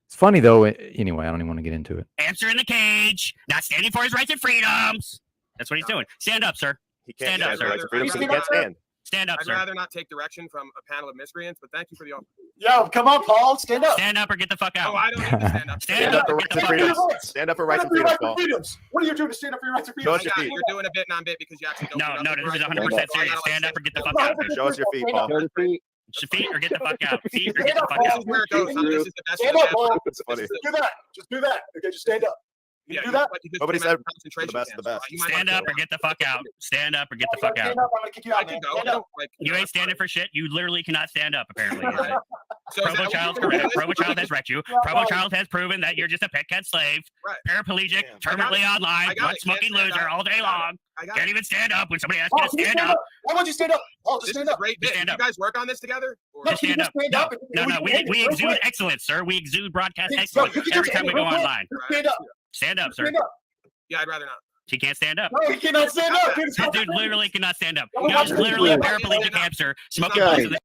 It's funny though. Anyway, I don't even want to get into it. hamster in the cage, not standing for his rights and freedoms. That's what he's doing. Stand up, sir. He can't Stand up, sir. He can't stand. Stand up, I'd sir. rather not take direction from a panel of miscreants, but thank you for the offer. Yo, come on, Paul. Stand up. Stand up or get the fuck out. Oh, I don't need to stand up. Stand up or get the fuck out. Stand up for rights and freedoms, Paul. What are you doing to stand up for your rights and Show freedoms? us your feet. You're doing a bit non-bit because you actually don't. No, this is 100% serious. Stand up or get the fuck out. Show us your feet, Paul. Feet or get the fuck out. Feet or get the fuck This out. is where it goes. This is the best. Stand up, Paul. It's funny. Do that. Just do that. Okay, just stand up. Yeah, do that. Nobody said the best of the best. Stand up or get the fuck out. Stand up or get the fuck out. Stand up. I'm gonna kick you out. I can go. Stand up. You ain't standing for shit. You literally cannot stand up, apparently. So Provo Child's correct. Provo Child has wrecked you. Provo Child has proven that you're just a pet cat slave, paraplegic, terminally online, blood smoking loser all day long. Can't even stand up when somebody asks you to stand up. Why won't you stand up? Paul, just stand up. Great bit. Stand You up. guys work on this together? Just stand up. No. We exude excellence, sir. We exude broadcast excellence every time we go online. Stand up. Stand up, sir. Stand up. Yeah, I'd rather not. He can't stand up. No, he cannot stand up. This dude literally cannot stand up. He's literally a paraplegic hamster smoking Okay. blunts in the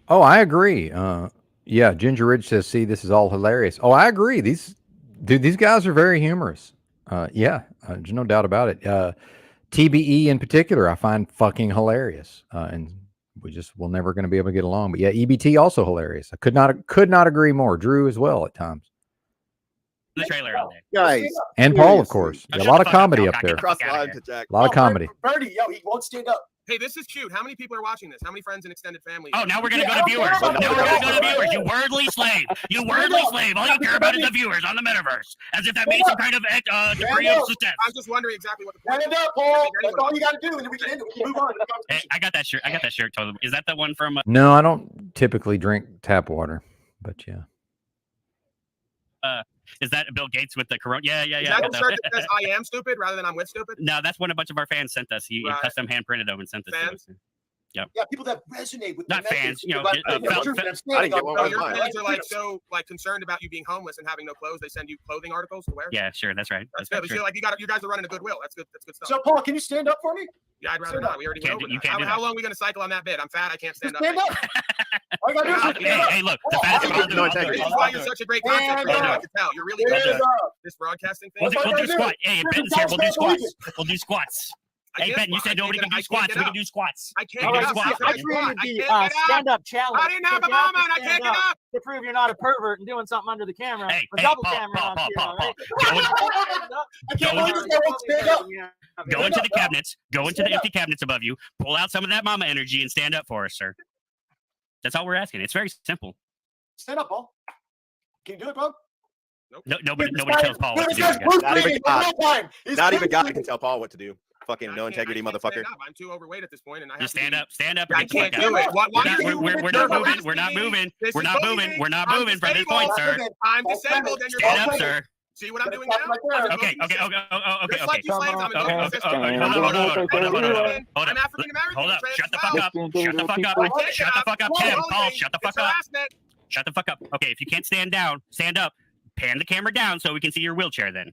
Oh, I agree. Yeah, Ginger Ridge says, "See, this is all hilarious." Oh, I agree. These guys are very humorous. There's no doubt about it. TBE in particular, I find fucking hilarious, and we're never going to be able to get along. But yeah, EBT also hilarious. I could not agree more. Drew as well at times. trailer all day. Guys. And Paul, of course. Oh, Yeah, a shut lot the of fuck comedy up, up Paul. there. Get the fuck outta here. Jack. A lot of comedy. Bernie, yo, he won't stand up. Hey, this is cute. How many people are watching this? How many friends and extended family? Oh, now we're gonna go to viewers. Now we're gonna go to viewers. You wordly slave. You wordly slave. All you care about is the viewers on the metaverse, as if that means some kind of degree of success. I'm just wondering exactly what the point Stand up, Paul. That's all you got to do, and then we can move on to the Hey, conversation. I got that shirt. I got that shirt. Totally. Is that the one from? No, I don't typically drink tap water, but yeah. Is that Bill Gates with the corona? Yeah. Is that the shirt that says "I am stupid" rather than "I'm with stupid"? No, that's what a bunch of our fans sent us. He Right. custom hand printed them and sent us. Fans? Yep. Yeah, people that resonate with Not the fans, message. you know, Like, I yeah, didn't true, get I'm standing one on- of Your mine. fans are like so concerned about you being homeless and having no clothes. They send you clothing articles to wear. Yeah, sure. That's right. That's That's good. true. But you guys are running a goodwill. That's good. That's good stuff. So, Paul, can you stand up for me? Yeah, I'd rather stand not. up. We already Can't went do- over you that. can't do How that. long are we going to cycle on that bit? I'm fat. I can't stand up. Stand up. All you got to do is just stand up. Hey, look. The fattest No, I'll do. no, I'll do integrity. it. This is why you're such a great content Stand creator. I up. can tell. You're really good Stand at up. this broadcasting thing. We'll do squat. Hey, if Benton's here, we'll do squats. Allegiance. We'll do squats. I Hey, can't Ben, you squat. said nobody can I do can't squats. get We up. can do squats. I can't All get right, up. squat. I I can't squat. I created can't the get up. stand-up challenge. I didn't have a So you have mama to and I stand can't get up. to prove you're not a pervert and doing something under the camera. Hey, The hey, double Paul, camera Paul, on Paul, here, Paul, all right? I can't believe this guy won't stand up. Go into the cabinets. Go into the empty cabinets above you. Pull out some of that mama energy and stand up for us, sir. That's all we're asking. It's very simple. Stand up, Paul. Can you do it, bro? No, nobody tells Paul what to do. This guy's I guess. Not even God. time. He's Not even God blue can tell Paul what to do. Fucking I no can't- integrity, I can't motherfucker. stand up. I'm too overweight at this point, and I have Just to stand be- up. Stand up or I get the can't fuck out. do it. Why We're are you? not moving. We're not moving. This We're is not bullying. moving. We're not I'm moving from this point, disabled. sir. I'm disabled, and you're Stand up, bullying. sir. See what I'm doing now? Okay. Just Okay. like you slaves, I'm a Okay. good sister. Hold I'm up. African American. Hold up. I'm Shut the trans fuck as up. Shut the fuck up. Shut the fuck up. Tim, Paul, shut the fuck well. up. It's harassment. Shut the fuck up. Okay, if you can't stand down, stand up. Pan the camera down so we can see your wheelchair then.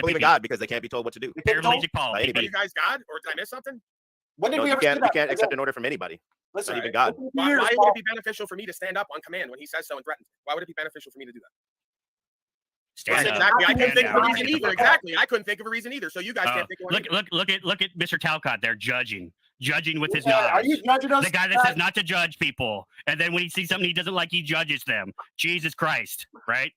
don't believe in God because they can't be told what to do. Paraplegic Paul. By Are anybody. you guys God, or did I miss something? When did No, we you ever say can't, that? you can't accept an order from anybody. Listen, even God. Why would it be beneficial for me to stand up on command when he says so and threatens? Why would it be beneficial for me to do that? Stand up, exactly. I couldn't stand think of a down, reason get the either. fuck out. Exactly. I couldn't think of a reason either. So you guys can't think of one. Look at Mr. Talcott there judging with his Yeah, are knives. you judging us? The guy that says not to judge people, and then when he sees something he doesn't like, he judges them. Jesus Christ, right?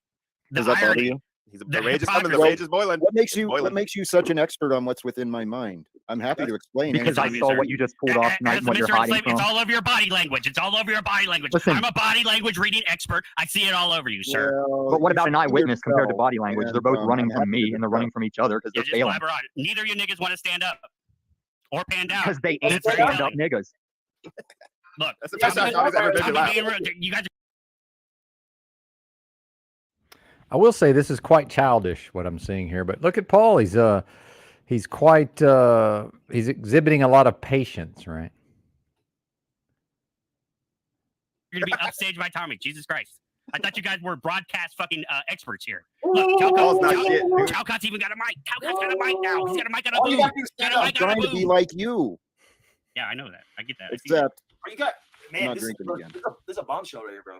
The Does that bother irony. you? The rage is coming. The hypocrisy. rage is boiling. What makes you Boiling. what makes you such an expert on what's within my mind? I'm happy to explain. Because I anything. saw what you just pulled off tonight and what you're hiding from. It's all over your body language. It's all over your body language. Listen. I'm a body language reading expert. I see it all over you, sir. Well, But what you about an see eyewitness compared to yourself, body language? and, They're both running I'm from me happy to and they're running from each other because Yeah, they're just failing. blabber on. Neither of you niggas want to stand up or pan down. Because they ain't That's very stand up telling. niggas. Look, That's the first time Tommy's ever been Tommy to being you guys. I will say this is quite childish what I'm seeing here, but look at Paul. He's quite he's exhibiting a lot of patience, right? You're gonna be upstaged by Tommy. Jesus Christ! I thought you guys were broadcast fucking experts here. Look, Talcott's even got a mic. Talcott's got a mic now. He's got a mic on a boom. I'm trying to be like you. Yeah, I know that. I get that. Except Are you got I'm man? not This is, drinking again. this is a bombshell right here, bro.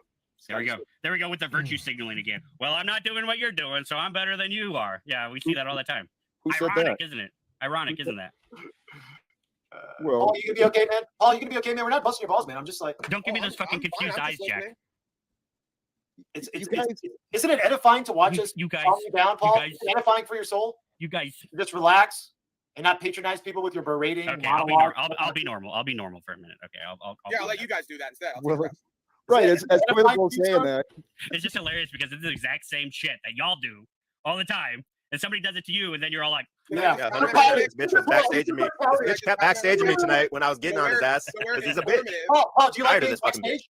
There we go. There we go with the virtue signaling again. Well, I'm not doing what you're doing, so I'm better than you are. Yeah, we see that all the time. Who said Ironic, that? isn't it? Ironic, isn't that? Well, Paul, you gonna be okay, man? Paul, you gonna be okay, man? We're not busting your balls, man. I'm just like, Don't give me those fucking confused eyes, Jack. Isn't it edifying to watch us you guys, calm you down, Paul? you guys- Is it edifying for your soul? You guys. Just relax and not patronize people with your berating. Okay, monologue. I'll be normal. I'll be normal for a minute. Okay, I'll I'll let you guys do that instead. well, right, as political saying that. It's just hilarious because it's the exact same shit that y'all do all the time, and somebody does it to you, and then you're all like, Yeah, 100%. This bitch was backstaging me. This bitch kept backstaging me tonight when I was getting on his ass because he's a bitch. Paul, do you like Tired of being this fucking backstage?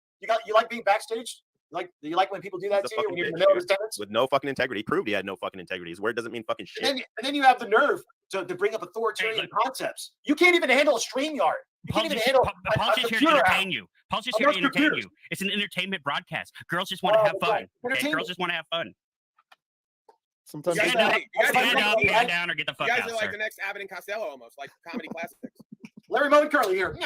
You like being backstage? Do you like when people do that to you when you're in the middle of his tenants? With no fucking integrity. He proved he had no fucking integrity. His word doesn't mean fucking shit. And then you have the nerve to bring up authoritarian concepts. You can't even handle a StreamYard. You can't even handle Paul's a just here to computer app. entertain you. Paul's just here to entertain you. It's an entertainment broadcast. Girls just want to have fun. Okay? Girls just want to have fun. Sometimes Stand up, pan down, or get the fuck You guys out, are like sir. the next Abbott and Costello almost, like comedy classics. Larry Moe and Curly here.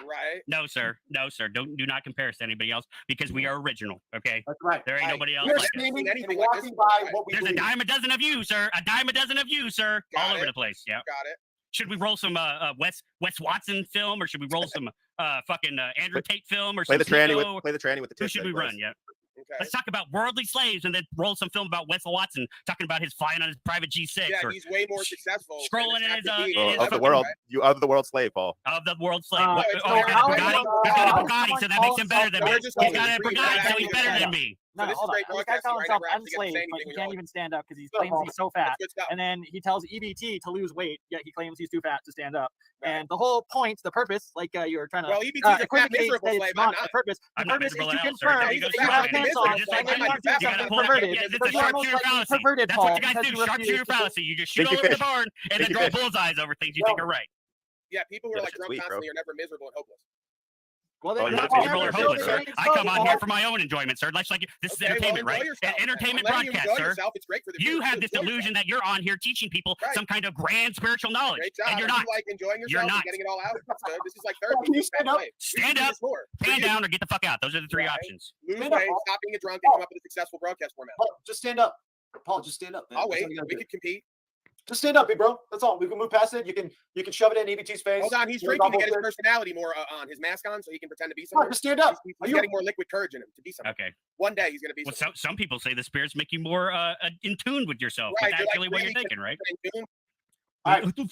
Right. No, sir. No, sir. Do not compare us to anybody else because we are original. Okay. That's right. There ain't nobody else We're like us. standing and walking by what we There's a believe. dime a dozen of you, sir. A dime a dozen of you, sir. All over the place. Yeah. Got it. Should we roll some Wes Watson film, or should we roll some fucking Andrew Tate film, or Play some the tranny Tito? with the Who tits should we like run? this. Yeah. Let's talk about worldly slaves, and then roll some film about Wes Watson talking about his flying on his private G6. Yeah, or he's way more successful. scrolling in his Of the world, you of the world slave, Paul. of the world slave. No, What- it's oh, he's got a not. Bugatti. He's got a Bugatti, so that makes him better than me. We're He's just got a going to Bugatti, so he's better than me. No, this is hold on. great This guy broadcasting, calls right? himself Never actually get to say enslaved, anything but he when can't you're even stand up because he Good, claims Paul. he's so fat. That's good stuff. And then he tells EBT to lose weight, yet he claims he's too fat to stand up. And the whole point, the purpose, like you were trying to Well, EBT is a fat, equivocate miserable that it's slave. not I'm the not. purpose. The I'm not purpose is miserable to at all, sir. confirm There you go, that you sir. have Just pants like- on, just so like- you are you doing gotta something pull it. perverted. Yeah, this is But a you are most sharpshooter likely fallacy. perverted, That's Paul, what you guys because do. you refuse Sharpshooter to- fallacy. You just shoot Stinky all over the fish. barn and then Stinky draw fish. bullseyes over things you think are right. Yeah, people who Yeah, are like that shit's drunk sweet, bro. constantly are never miserable and hopeless. Well, I'm not miserable or hopeless, sir. I come on here for my own enjoyment, sir. Like this is Okay, well, entertainment, enjoy right? yourself, An then. entertainment I'm letting you broadcast, enjoy sir. yourself. It's great for the You viewers. have this Enjoy delusion yourself. that you're on here teaching people Right. some kind of grand spiritual knowledge, Great job. and you're If not. you like enjoying You're yourself not. and getting it all out. That's good. This is like therapy. Can you stand up? Stand up, pan down, or get the fuck out. Those are the three Right. options. Lose Stand up, weight, Paul. stop being a drunk, and come up with a successful broadcast format. Paul, just stand up. Paul, just stand up. Man. I'll That's wait. all you gotta We do. could compete. Just stand up, big bro. That's all. We can move past it. You can shove it in EBT's face. Hold on, he's You're drinking to get his double- personality more on, his mask on, so he can pretend to be Come on, something. just stand up. He's Are you- getting more liquid courage in him to be something. Okay. One day he's going to be Well, something. some people say the spirits make you more in tune with yourself. Right, That's you're, like, actually what you're really thinking, right? All right.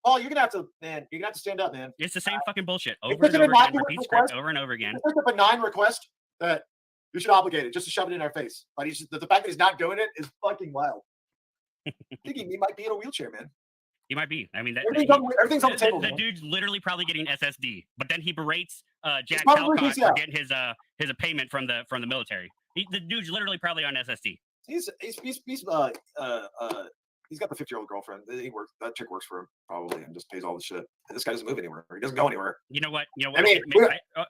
Paul, you're gonna have to, man. You're gonna have to stand up, man. It's the same fucking bullshit If over it's and an over again. innocuous Repeat request- script over and over again. It's like a benign request that you should obligate it just to shove it in our face. But the fact that he's not doing it is fucking wild. I think he might be in a wheelchair, man. He might be. I mean, Everything's on the table, The man. dude's literally probably getting SSD, but then he berates Jack probably Talcott is, yeah. for getting his payment from the military. The dude's literally probably on SSD. He's got the 50-year-old girlfriend. That chick works for him probably and just pays all the shit. And this guy doesn't move anywhere. He doesn't go anywhere. You know what? I mean,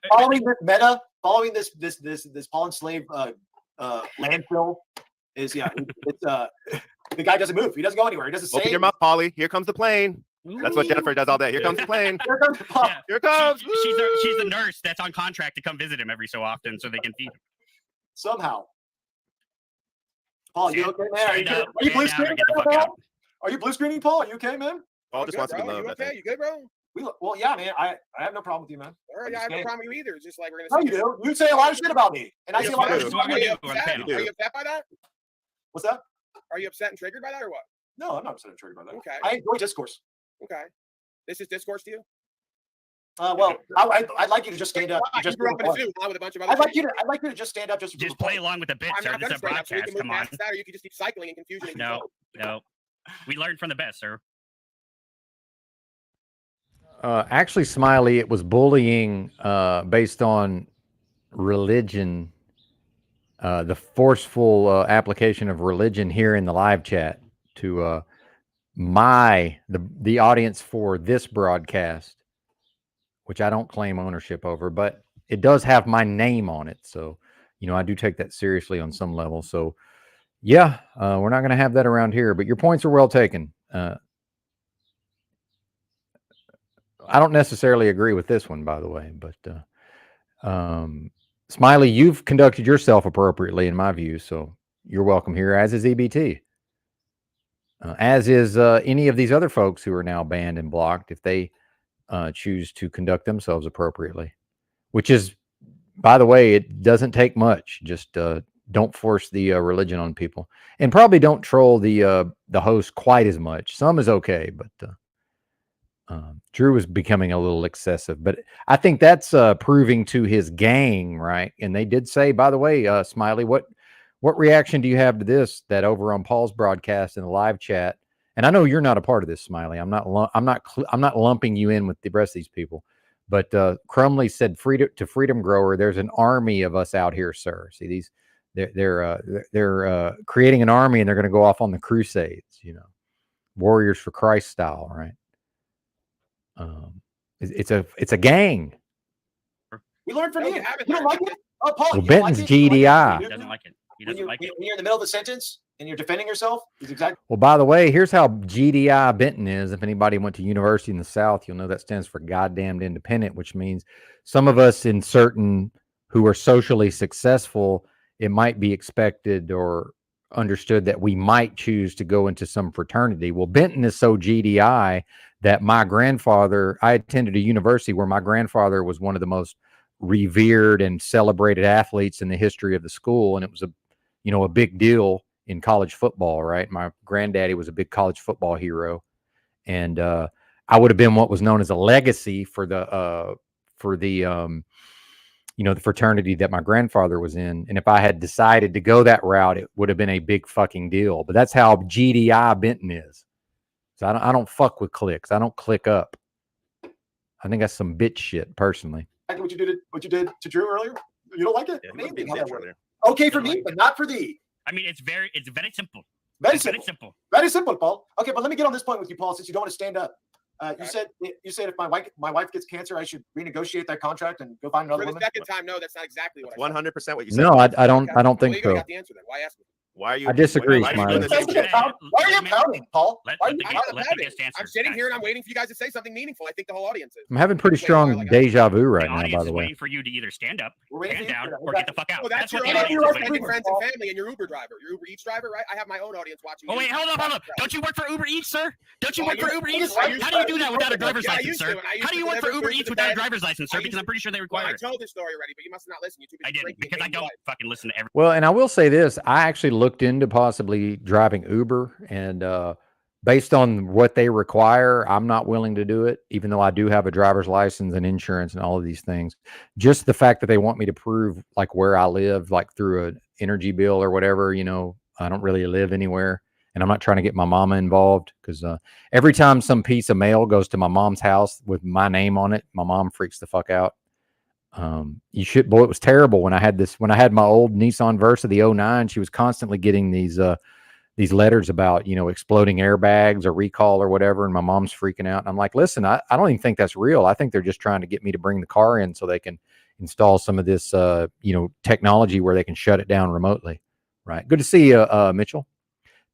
following this meta, following this Pauline slave landfill is it's the guy doesn't move. He doesn't go anywhere. He doesn't say. Open your mouth, Polly. Here comes the plane. That's what Jennifer does all day. Here comes the plane. Here comes Paul. Yeah. Here comes. She's the nurse that's on contract to come visit him every so often so they can feed him. Somehow. Paul, you okay, man? Are you, Stand up, are you blue stand down, or screening? get the fuck out. Are you blue screening, Paul? Are you okay, man? Paul just wants to be loved. You I okay? think. You good, bro? Well, yeah, man. I have no problem with you, man. All right, yeah, I have no problem with you either. It's just like we're No, gonna. you do. You say a lot of shit about me, and I Yes, say a lot you of do. shit That's about what we you. do on the panel. Are you upset by that? What's that? Are you upset and triggered by that, or what? No, I'm not upset or triggered by that. Okay. I enjoy discourse. Okay. This is discourse to you. Well, I'd like you to just stand up. You Just grew up in a zoo with a bunch of other. I'd like you to just stand up. Just play along with the bits, I'm sir. not This is a gonna stand up, so you broadcast. can move Come on. past that, or you can just keep cycling in confusion. And No, control. no. We learned from the best, sir. Actually, Smiley, it was bullying based on religion, the forceful application of religion here in the live chat to the audience for this broadcast, which I don't claim ownership over, but it does have my name on it. So, I do take that seriously on some level. So, yeah, we're not going to have that around here, but your points are well taken. I don't necessarily agree with this one, by the way, but Smiley, you've conducted yourself appropriately in my view, so you're welcome here, as is EBT. As is any of these other folks who are now banned and blocked if they choose to conduct themselves appropriately, which is, by the way, it doesn't take much. Just don't force the religion on people, and probably don't troll the host quite as much. Some is okay, but Drew is becoming a little excessive. But I think that's proving to his gang, right? And they did say, by the way, Smiley, what reaction do you have to this? That over on Paul's broadcast in the live chat, and I know you're not a part of this, Smiley. I'm not lumping you in with the rest of these people. But Crumley said, Freedom Grower, there's an army of us out here, sir. See, these they're creating an army, and they're going to go off on the crusades, Warriors for Christ style, right? It's a gang. We learned from you. You don't like it? Oh, Paul, Well, you don't Benton's like it? You GDI. He doesn't like it. He doesn't like it. When you're in the middle of a sentence and you're defending yourself, it's exactly. Well, by the way, here's how GDI Benton is. If anybody went to university in the South, you'll know that stands for goddamned independent, which means some of us in certain who are socially successful, it might be expected or understood that we might choose to go into some fraternity. Well, Benton is so GDI that I attended a university where my grandfather was one of the most revered and celebrated athletes in the history of the school. And it was a big deal in college football, right? My granddaddy was a big college football hero. And I would have been what was known as a legacy for the fraternity that my grandfather was in. And if I had decided to go that route, it would have been a big fucking deal. But that's how GDI Benton is. So I don't fuck with clicks. I don't click up. I think that's some bitch shit, personally. Like what you did to Drew earlier. You don't like it? Yeah, Amazing how that works. Okay for me, but not for thee. I mean, it's very simple. Very It's simple. Very simple. Very simple, Paul. Okay, but let me get on this point with you, Paul, since you don't want to stand up. You said if my wife gets cancer, I should renegotiate that contract and go find another For the woman. second time, no, that's not exactly what I said. 100% what you said. No, I don't think Well, so. you got the answer then. Why ask me? Why are you? I disagree, Why are you doing Smiley. this? Why are you pouting, Paul? Let Why are the you guest- pouting? let the guest answer. I'm sitting here and I'm waiting for you guys to say something meaningful. I think the whole audience is. I'm having pretty Wait, strong like, deja vu right The now, audience by is the way. waiting for you to either stand up, We're waiting stand for you down, to- or get the fuck out. Oh, that's your what the audience. audience is Your waiting for. friends and family and your Uber driver, your Uber Eats driver, right? I have my own audience watching. Oh wait, hold up. Don't you work for Uber Eats, sir? Don't you work for Uber Eats? How do you do that without a driver's Yeah, I license, used sir? to, and I used How do to you work for deliver Uber food to Eats the without a bed. driver's license, sir? I Because used I'm pretty sure they Well, require I it. told this story already, but you must not listen. You I didn't, because I don't fucking listen to every. Well, and I will say this, I actually looked into possibly driving Uber, and based on what they require, I'm not willing to do it, even though I do have a driver's license and insurance and all of these things. Just the fact that they want me to prove like where I live, like through an energy bill or whatever, I don't really live anywhere. And I'm not trying to get my mama involved because every time some piece of mail goes to my mom's house with my name on it, my mom freaks the fuck out. It was terrible when I had my old Nissan Versa, the 09. She was constantly getting these letters about, exploding airbags or recall or whatever. And my mom's freaking out. And I'm like, listen, I don't even think that's real. I think they're just trying to get me to bring the car in so they can install some of this, technology where they can shut it down remotely. Right. Good to see you, Mitchell.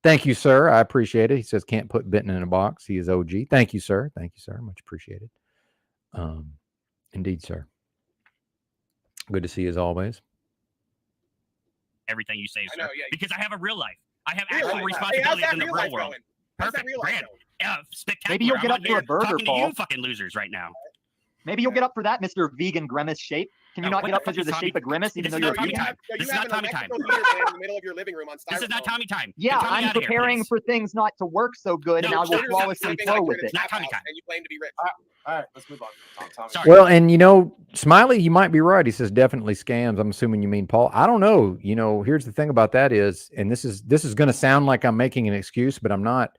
Thank you, sir. I appreciate it. He says can't put Benton in a box. He is OG. Thank you, sir. Thank you, sir. Much appreciated. Indeed, sir. Good to see you as always. Everything you say, sir. I know, yeah. Because I have a real life. I have Real actual life. responsibilities in the real real life world. going? How's that Perfect. real life Grand. going? Spectacular. Maybe you'll get I'm up to a burger, talking Paul. to you fucking losers right now. Maybe you'll get up for that, Mr. Vegan Grimace shape. Can you No, not what get the up because fuck you're is the Tommy- shape of Grimace, even This though is you're not Tommy vegan? time. So This you is have not an Tommy time. electrical heater plant in the middle of your living room on styrofoam. This is not Tommy time. Yeah, Get Tommy I'm out of here, preparing please. for things not to work so good, and No, I will stop. flawlessly Living flow like with you're in it. a Not Tommy trap time. house And you claim to be rich. All right, let's move on. Tommy. Sorry. Well, and you know, Smiley, you might be right. He says definitely scams. I'm assuming you mean Paul. I don't know. You know, here's the thing about that is, and this is going to sound like I'm making an excuse, but I'm not.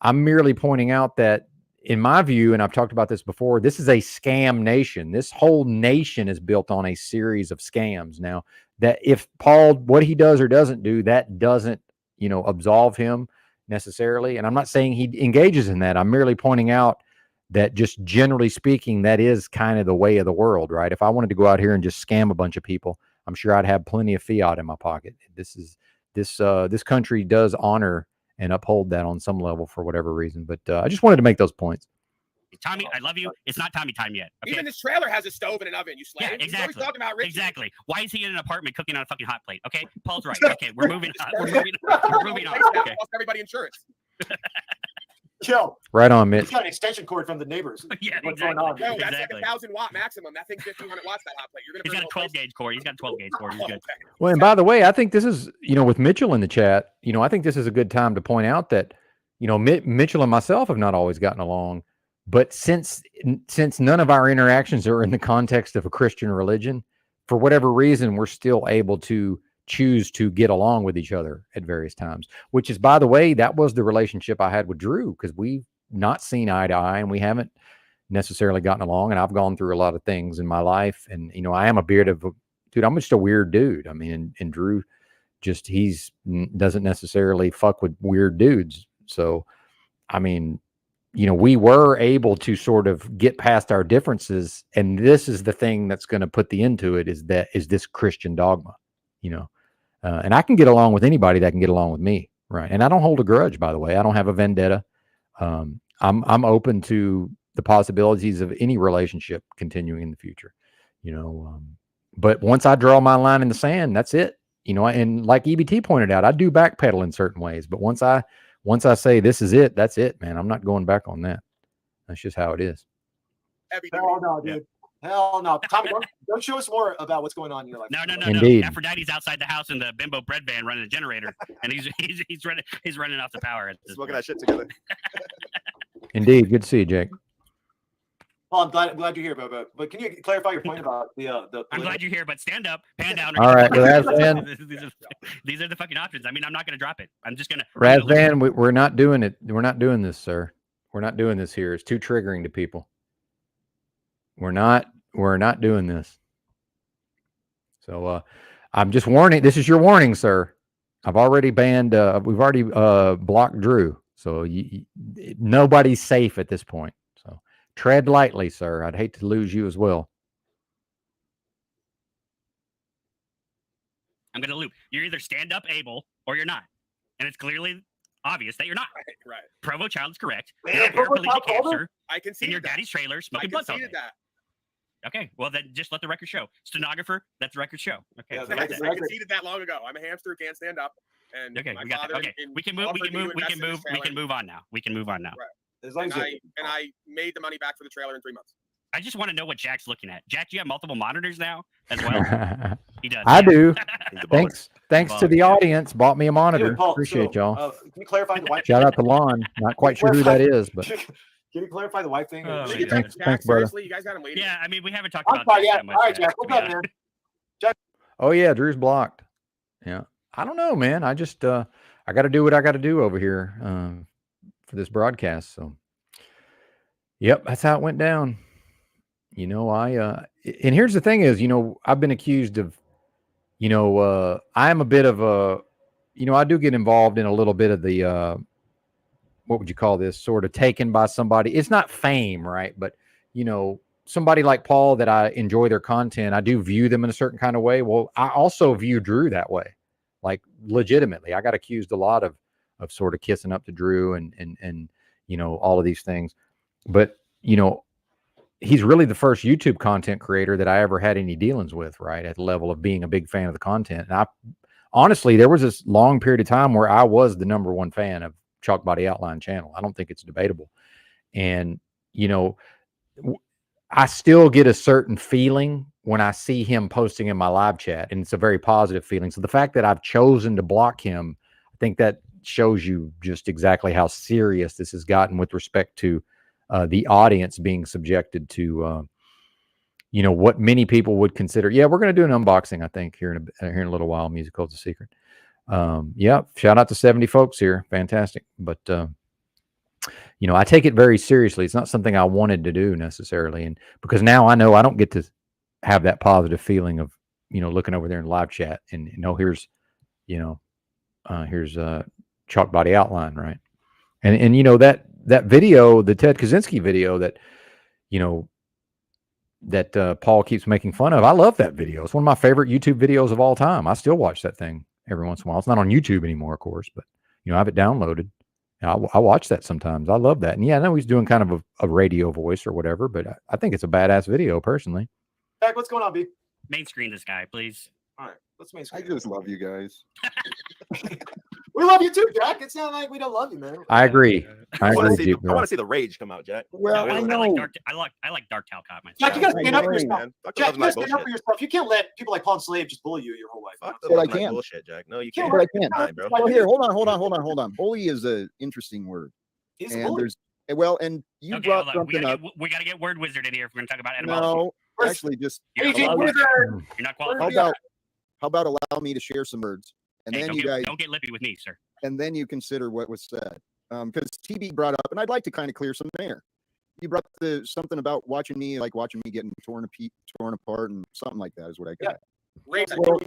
I'm merely pointing out that in my view, and I've talked about this before, this is a scam nation. This whole nation is built on a series of scams. Now, that if Paul, what he does or doesn't do, that doesn't, you know, absolve him necessarily. And I'm not saying he engages in that. I'm merely pointing out that just generally speaking, that is kind of the way of the world, right? If I wanted to go out here and just scam a bunch of people, I'm sure I'd have plenty of fiat in my pocket. This country does honor and uphold that on some level for whatever reason. But I just wanted to make those points. Tommy, I love you. It's not Tommy time yet. Okay? Even this trailer has a stove and an oven, you slave. Yeah, He's always exactly. talking about rich. Exactly. Why is he in an apartment cooking on a fucking hot plate? Okay, Paul's right. Okay, we're moving on. We're moving on. Okay. Cost everybody insurance. Chill. Right on, Mitch. He's got an extension cord from the neighbors. Yeah, What's exactly. going on? No, that's Exactly. like 1,000 watt maximum. That thing's 1,500 watts, that hot plate. You're gonna He's burn got a the whole 12 gauge cord. He's got a 12 gauge cord. He's good. Well, and by the way, I think this is, you know, with Mitchell in the chat, you know, I think this is a good time to point out that, you know, Mitchell and myself have not always gotten along, but since none of our interactions are in the context of a Christian religion, for whatever reason, we're still able to choose to get along with each other at various times, which is, by the way, that was the relationship I had with Drew, because we've not seen eye to eye and we haven't necessarily gotten along. And I've gone through a lot of things in my life. And, you know, I am a beard of dude. I'm just a weird dude. I mean, and Drew just, doesn't necessarily fuck with weird dudes. So, I mean, you know, we were able to sort of get past our differences. And this is the thing that's going to put the end to it, is this Christian dogma, you know, and I can get along with anybody that can get along with me. Right. And I don't hold a grudge, by the way. I don't have a vendetta. I'm open to the possibilities of any relationship continuing in the future, you know, but once I draw my line in the sand, that's it, you know, and like EBT pointed out, I do backpedal in certain ways, but once I say this is it, that's it, man. I'm not going back on that. That's just how it is. Hell no, dude. Hell no. Tommy, don't show us more about what's going on in your life. No. Indeed. Aphrodite's outside the house in the bimbo bread van running a generator, and he's running off the power. Smoking that shit together. Indeed. Good to see you, Jake. Well, I'm glad you're here, but can you clarify your point about the I'm glad you're here, but stand up, pan down. All right, well, these are the fucking options. I mean, I'm not going to drop it. I'm just going to. Razvan, we're not doing it. We're not doing this, sir. We're not doing this here. It's too triggering to people. We're not doing this. So I'm just warning. This is your warning, sir. I've already banned. We've already blocked Drew. So nobody's safe at this point. So tread lightly, sir. I'd hate to lose you as well. I'm going to loop. You're either stand up able or you're not, and it's clearly obvious that you're not. Right. Provo Child is correct. Man, You're a Provo paraplegic Child cancer I conceded in your that. daddy's trailer I smoking blunts all day. conceded that. Okay, well then just let the record show. Stenographer, let the record show. Okay, I so that's it. conceded that long ago. I'm a hamster who can't stand up. And Okay, my we got that. father Okay, in- we can move. We offered can me to move. We invest can in his move. We can trailer. move on now. We can move on now. Right. As long as And I made the money back for the trailer in 3 months. I just want to know what Jack's looking at. Jack, do you have multiple monitors now as well? He does. I yeah. do. He's a Thanks to the audience. Bought me a monitor. Hey, Paul, Appreciate so, y'all. can you clarify the wife? Shout out to Lon. Not quite sure who that is, but Can you clarify the wife thing? Oh, Did you get Thanks, Jack, thanks, brother. seriously? You guys got him waiting. Yeah, I mean, we haven't talked I'm about sorry, that yeah. that much. All right, Jack, Jack. to What's be up, honest. man? oh yeah, Drew's blocked. Yeah, I don't know, man. I just I got to do what I got to do over here for this broadcast. So, yep, that's how it went down. You know, and here's the thing is, you know, I've been accused of, you know, I'm a bit of a, you know, I do get involved in a little bit of the, what would you call this, sort of taken by somebody. It's not fame, right? But, you know, somebody like Paul that I enjoy their content, I do view them in a certain kind of way. Well, I also view Drew that way, like legitimately. I got accused a lot of sort of kissing up to Drew and you know, all of these things. But, you know, he's really the first YouTube content creator that I ever had any dealings with, right? At the level of being a big fan of the content. And honestly, there was this long period of time where I was the #1 fan of Chalk Body Outline channel. I don't think it's debatable. And, you know, I still get a certain feeling when I see him posting in my live chat, and it's a very positive feeling. So the fact that I've chosen to block him, I think that shows you just exactly how serious this has gotten with respect to the audience being subjected to, you know, what many people would consider. Yeah, we're going to do an unboxing, I think, here in a little while. Music Holds a Secret. Yeah, shout out to 70 folks here. Fantastic. But, you know, I take it very seriously. It's not something I wanted to do necessarily. And because now I know I don't get to have that positive feeling of, you know, looking over there in live chat and, you know, here's, you know, here's Chalk Body Outline, right? And you know, that video, the Ted Kaczynski video that, you know, that Paul keeps making fun of, I love that video. It's one of my favorite YouTube videos of all time. I still watch that thing every once in a while. It's not on YouTube anymore, of course, but, you know, I have it downloaded. I watch that sometimes. I love that. And yeah, I know he's doing kind of a radio voice or whatever, but I think it's a badass video personally. Jack, what's going on, B? Main screen this guy, please. All right, let's main I screen. just love you guys. We love you too, Jack. It's not like we don't love you, man. I agree. I want agree to with you, I want to see the rage come out, Jack. Well, I know. I like Dark Talcott myself. Jack, you gotta stand up for yourself. Man. Fuck Jack, love you my gotta stand up bullshit. for yourself. You can't let people like Paul Slave just bully you your whole life. Fuck But the I love my can't. bullshit, Jack. No, you Can't. can't. But I can't. Fine, bro. Well, here, hold on. Bully is an interesting word. He's a And bully. there's well, and you Okay, brought hold on. something up. We gotta get Word Wizard in here if we're gonna talk about etymology. No, Where's- actually, just You're Agent not Wizard. qualified. You're not qualified. how about allow me to share some words, and Hey, then don't, you guys, don't get lippy with me, sir. and then you consider what was said. Because TB brought up, and I'd like to kind of clear some air. You brought something about watching me getting torn apart, and something like that is what I got. Raped, Well-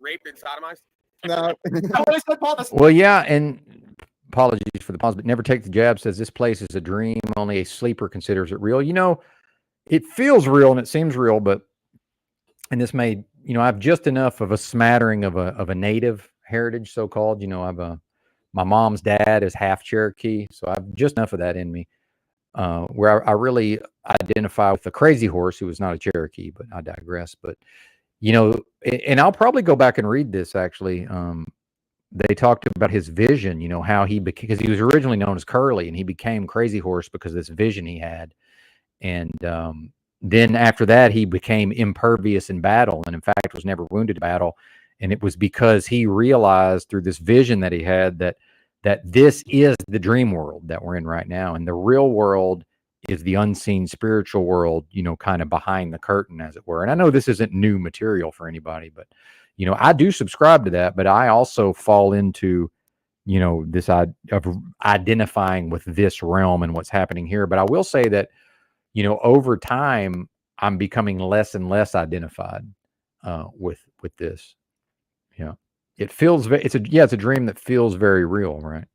raped and sodomized. No, Well, yeah, and apologies for the pause, but Never Take the Jab says this place is a dream. Only a sleeper considers it real. You know, it feels real and it seems real, but and this may, you know, I have just enough of a smattering of a native heritage, so called. You know, my mom's dad is half Cherokee, so I have just enough of that in me. Where I really identify with the Crazy Horse, who was not a Cherokee, but I digress. But you know, and I'll probably go back and read this actually. They talked about his vision, you know, how he became, because he was originally known as Curly and he became Crazy Horse because of this vision he had. And then after that, he became impervious in battle and in fact was never wounded in battle. And it was because he realized through this vision that he had that this is the dream world that we're in right now. And the real world is the unseen spiritual world, you know, kind of behind the curtain, as it were. And I know this isn't new material for anybody, but you know, I do subscribe to that, but I also fall into, you know, this of identifying with this realm and what's happening here. But I will say that, you know, over time, I'm becoming less and less identified with this. Yeah, it feels it's a dream that feels very real, right?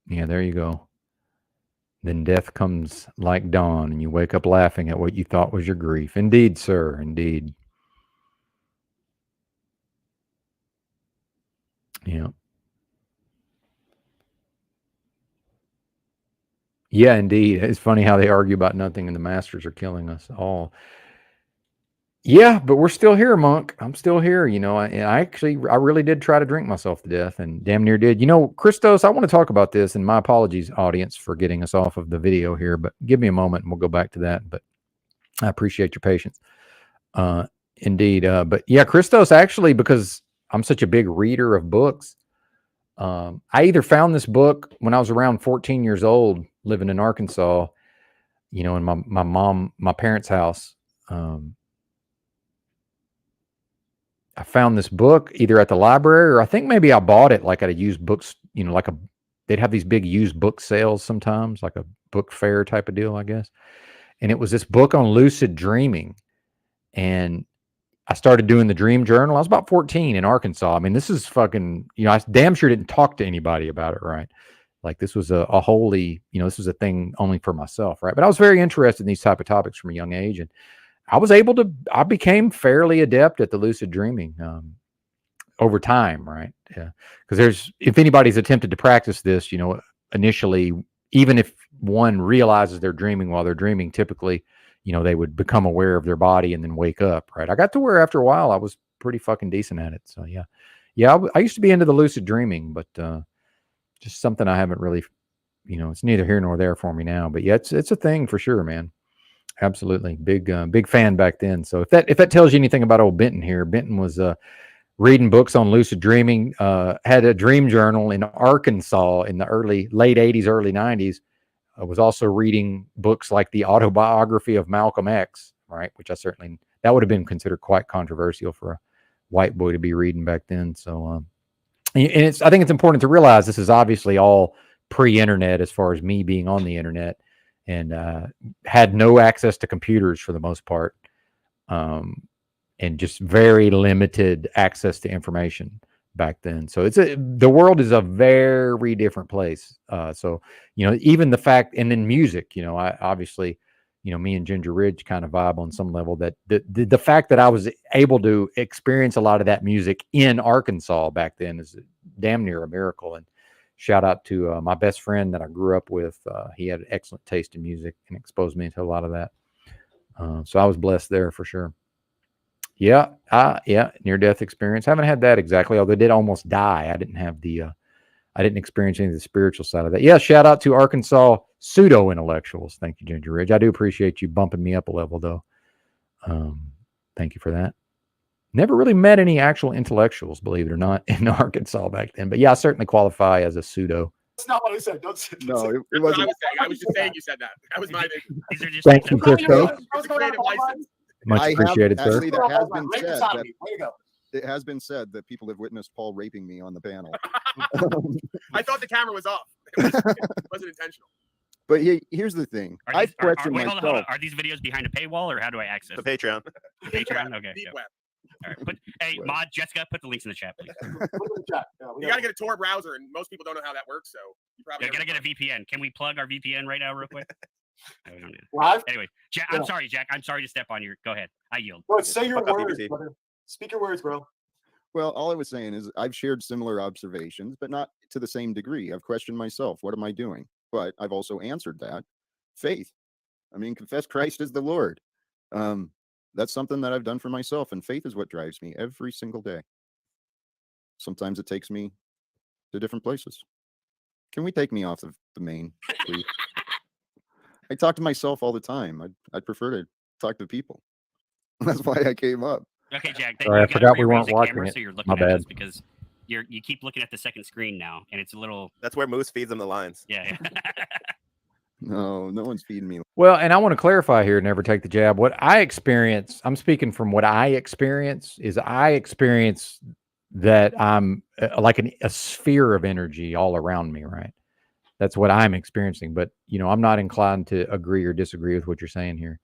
Yeah, there you go. Then death comes like dawn, and you wake up laughing at what you thought was your grief. Indeed, sir, indeed. Yeah. Yeah, indeed. It's funny how they argue about nothing, and the masters are killing us all. Yeah, but we're still here, Monk. I'm still here. You know, I really did try to drink myself to death and damn near did. You know, Christos, I want to talk about this, and my apologies, audience, for getting us off of the video here, but give me a moment and we'll go back to that. But I appreciate your patience. Indeed. But yeah, Christos, actually, because I'm such a big reader of books, I either found this book when I was around 14 years old, living in Arkansas, you know, in my parents' house. I found this book either at the library or I think maybe I bought it like at a used books, you know, they'd have these big used book sales sometimes, like a book fair type of deal, I guess. And it was this book on lucid dreaming. And I started doing the dream journal. I was about 14 in Arkansas. I mean, this is fucking, you know, I damn sure didn't talk to anybody about it, right? Like this was a holy, you know, this was a thing only for myself, right? But I was very interested in these type of topics from a young age. And I became fairly adept at the lucid dreaming over time, right? Yeah, because if anybody's attempted to practice this, initially, even if one realizes they're dreaming while they're dreaming, typically, they would become aware of their body and then wake up, right? I got to where after a while I was pretty fucking decent at it. So yeah, I used to be into the lucid dreaming, but just something I haven't really, it's neither here nor there for me now. But yeah, it's a thing for sure, man. Absolutely, big fan back then. So if that tells you anything about old Benton here, Benton was reading books on lucid dreaming, had a dream journal in Arkansas in the late 80s, early 90s. I was also reading books like the autobiography of Malcolm X, right? Which that would have been considered quite controversial for a white boy to be reading back then. So, and I think it's important to realize this is obviously all pre-internet as far as me being on the internet, and had no access to computers for the most part. And just very limited access to information back then. So the world is a very different place. So, even the fact, and then music, I obviously, me and Ginger Ridge kind of vibe on some level, that the fact that I was able to experience a lot of that music in Arkansas back then is damn near a miracle. And shout out to my best friend that I grew up with. He had excellent taste in music and exposed me to a lot of that. So I was blessed there for sure. Yeah, near-death experience. Haven't had that exactly, although I did almost die. I didn't experience any of the spiritual side of that. Yeah, shout out to Arkansas pseudo-intellectuals. Thank you, Ginger Ridge. I do appreciate you bumping me up a level, though. Thank you for that. Never really met any actual intellectuals, believe it or not, in Arkansas back then. But yeah, I certainly qualify as a pseudo. That's not what I said. Don't say No, it That's what I wasn't. was saying. I was just saying you said that. That was my vision. These are just Thank you, Crisco. It's a creative license. Much appreciated, sir. Actually, that has been Right said. beside That, me. There you go. it has been said that people have witnessed Paul raping me on the panel. I thought the camera was off. It wasn't intentional. But here's the thing. I've questioned wait, myself. hold on. Are these videos behind a paywall, or how do I access The Patreon. the Patreon? Okay. Deep Yeah. web. All right. Hey, Mod, Jessica, put the links in the chat, please. Look at the chat. Yeah, we You got to get a Tor browser, and most people don't know how that works. So you probably Yeah, gotta get a VPN. Can we plug our VPN right now, real quick? No, we don't need it. Live? Anyway, Jack, Yeah. I'm sorry, Jack. I'm sorry to step on your. Go ahead. I yield. Bro, say your Fuck up, words, BBC. brother. Speak your words, bro. Well, all I was saying is I've shared similar observations, but not to the same degree. I've questioned myself. What am I doing? But I've also answered that. Faith. I mean, confess Christ is the Lord. That's something that I've done for myself, and faith is what drives me every single day. Sometimes it takes me to different places. Can we take me off of the main, please? I talk to myself all the time. I'd prefer to talk to people. That's why I came up. Okay, Jack. Sorry, I forgot we weren't watching camera, it. so you're looking My at bad. us because you keep looking at the second screen now, and it's a little. That's where Moose feeds them the lines. Yeah. No one's feeding me. Well, and I want to clarify here, never take the jab. What I experience, I'm speaking from what I experience, is I experience that I'm like a sphere of energy all around me, right? That's what I'm experiencing. But, I'm not inclined to agree or disagree with what you're saying here.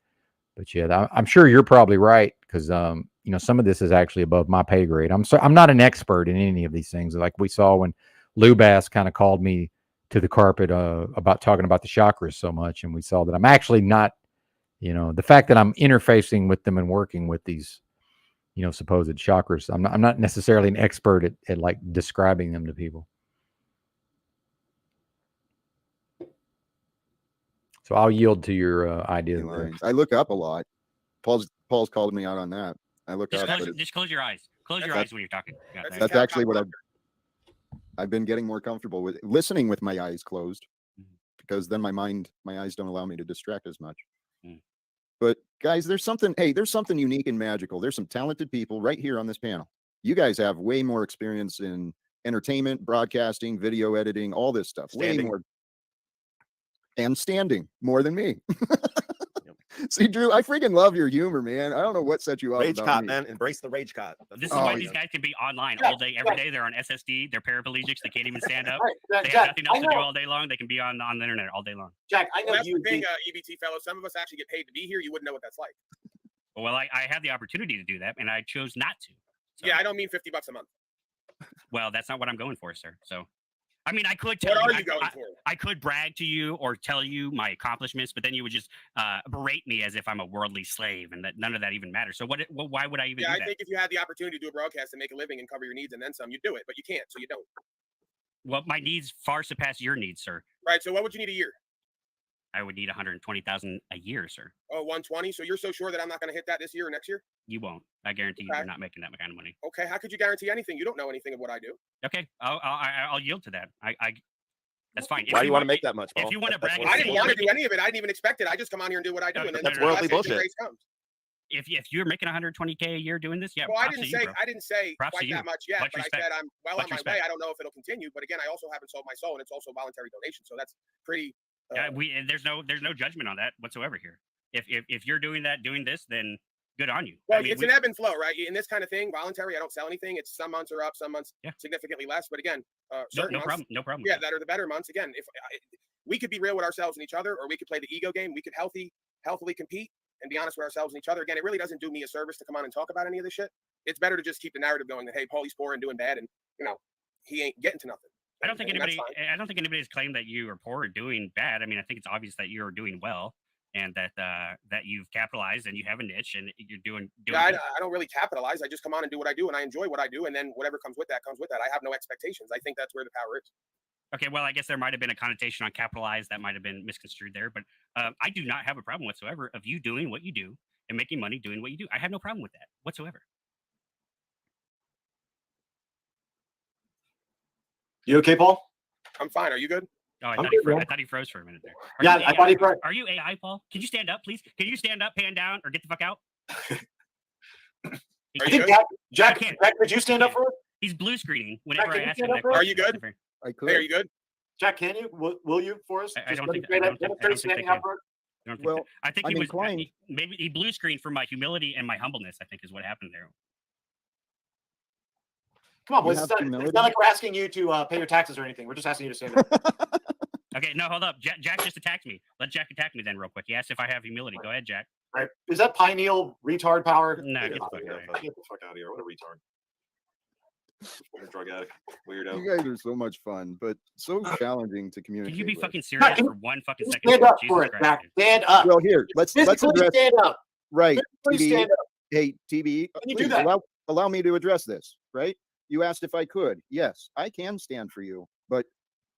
But yeah, I'm sure you're probably right because, some of this is actually above my pay grade. I'm not an expert in any of these things. Like we saw when Lou Bass kind of called me to the carpet about talking about the chakras so much. And we saw that I'm actually not, the fact that I'm interfacing with them and working with these, supposed chakras, I'm not necessarily an expert at like describing them to people. So I'll yield to your idea. I look up a lot. Paul's called me out on that. I look Just up. close your eyes. Close your eyes when you're talking. Yeah, That's actually what I've been getting more comfortable with, listening with my eyes closed, because then my eyes don't allow me to distract as much. But guys, there's something unique and magical. There's some talented people right here on this panel. You guys have way more experience in entertainment, broadcasting, video editing, all this stuff. Way more. And standing more than me. See, Drew, I freaking love your humor, man. I don't know what set you up. Rage cop, man. Embrace the rage cop. This is why these guys can be online all day, every day. They're on SSD. They're paraplegics. They can't even stand up. They have Jack, nothing else to do all day long. They can be on the internet all day long. Jack, I know That's you. the thing, EBT fellow. Some of us actually get paid to be here. You wouldn't know what that's like. Well, I had the opportunity to do that, and I chose not to. So. Yeah, I don't mean $50 a month. Well, that's not what I'm going for, sir. So I mean, I could tell What you, are you going for? I could brag to you or tell you my accomplishments, but then you would just berate me as if I'm a worldly slave, and that none of that even matters. So why would I even do I that? think if you had the opportunity to do a broadcast and make a living and cover your needs and then some, you'd do it, but you can't, so you don't. Well, my needs far surpass your needs, sir. Right, so what would you need a year? I would need 120,000 a year, sir. Oh, 120. So you're so sure that I'm not going to hit that this year or next year? You won't. I guarantee you, you're not making that kind of money. Okay, how could you guarantee anything? You don't know anything of what I do. Okay, I'll yield to that. That's fine. Why do you want to make that much, Paul? If you want to brag, I didn't want to do any of it. I didn't even expect it. I just come on here and do what I do, and then that's worldly bullshit. Comes. If you're making 120K a year doing this, yeah. Well, I didn't say props quite that much yet, but respect. I said I'm well on my way. I don't know if it'll continue, but again, I also haven't sold my soul, and it's also voluntary donation, so that's pretty. There's no judgment on that whatsoever here. If you're doing this, then good on you. Well, it's an ebb and flow, right? In this kind of thing, voluntary, I don't sell anything. It's some months are up, some months significantly less. But again, no problem. Yeah, that are the better months. Again, if we could be real with ourselves and each other, or we could play the ego game. We could healthily compete and be honest with ourselves and each other. Again, it really doesn't do me a service to come on and talk about any of this shit. It's better to just keep the narrative going that, hey, Paulie's poor and doing bad, and he ain't getting to nothing. I don't think anybody's claimed that you are poor or doing bad. I mean, I think it's obvious that you're doing well, and that you've capitalized and you have a niche and you're doing. I don't really capitalize. I just come on and do what I do, and I enjoy what I do, and then whatever comes with that comes with that. I have no expectations. I think that's where the power is. Okay, well, I guess there might have been a connotation on capitalized that might have been misconstrued there, but I do not have a problem whatsoever of you doing what you do and making money doing what you do. I have no problem with that whatsoever. You okay, Paul? I'm fine. Are you good? Oh, I thought he froze for a minute there. I thought he froze. Are you AI, Paul? Can you stand up, please? Can you stand up, pan down, or get the fuck out? Jack, could you stand up for us? He's blue screening whenever I ask him that question. Are you good? I could. Hey, are you good? Jack, can you? Will you for us? I don't think standing up for us. Well, I think maybe he blue screened for my humility and my humbleness, I think is what happened there. Come on, boys. It's not like we're asking you to pay your taxes or anything. We're just asking you to stand up. Okay, no, hold up. Jack just attacked me. Let Jack attack me then real quick. He asked if I have humility. Go ahead, Jack. All right. Is that pineal retard power? No, get the fuck out of here. What a retard. Drug addict. Weirdo. You guys are so much fun, but so challenging to communicate. Can you be with. fucking serious for 1 fucking second? Stand up for it, Jack. Stand up. Well, here, let's address. Stand up. Right. TB. Stand up. Hey, TB, Can you do that? allow me to address this, right? You asked if I could. Yes, I can stand for you, but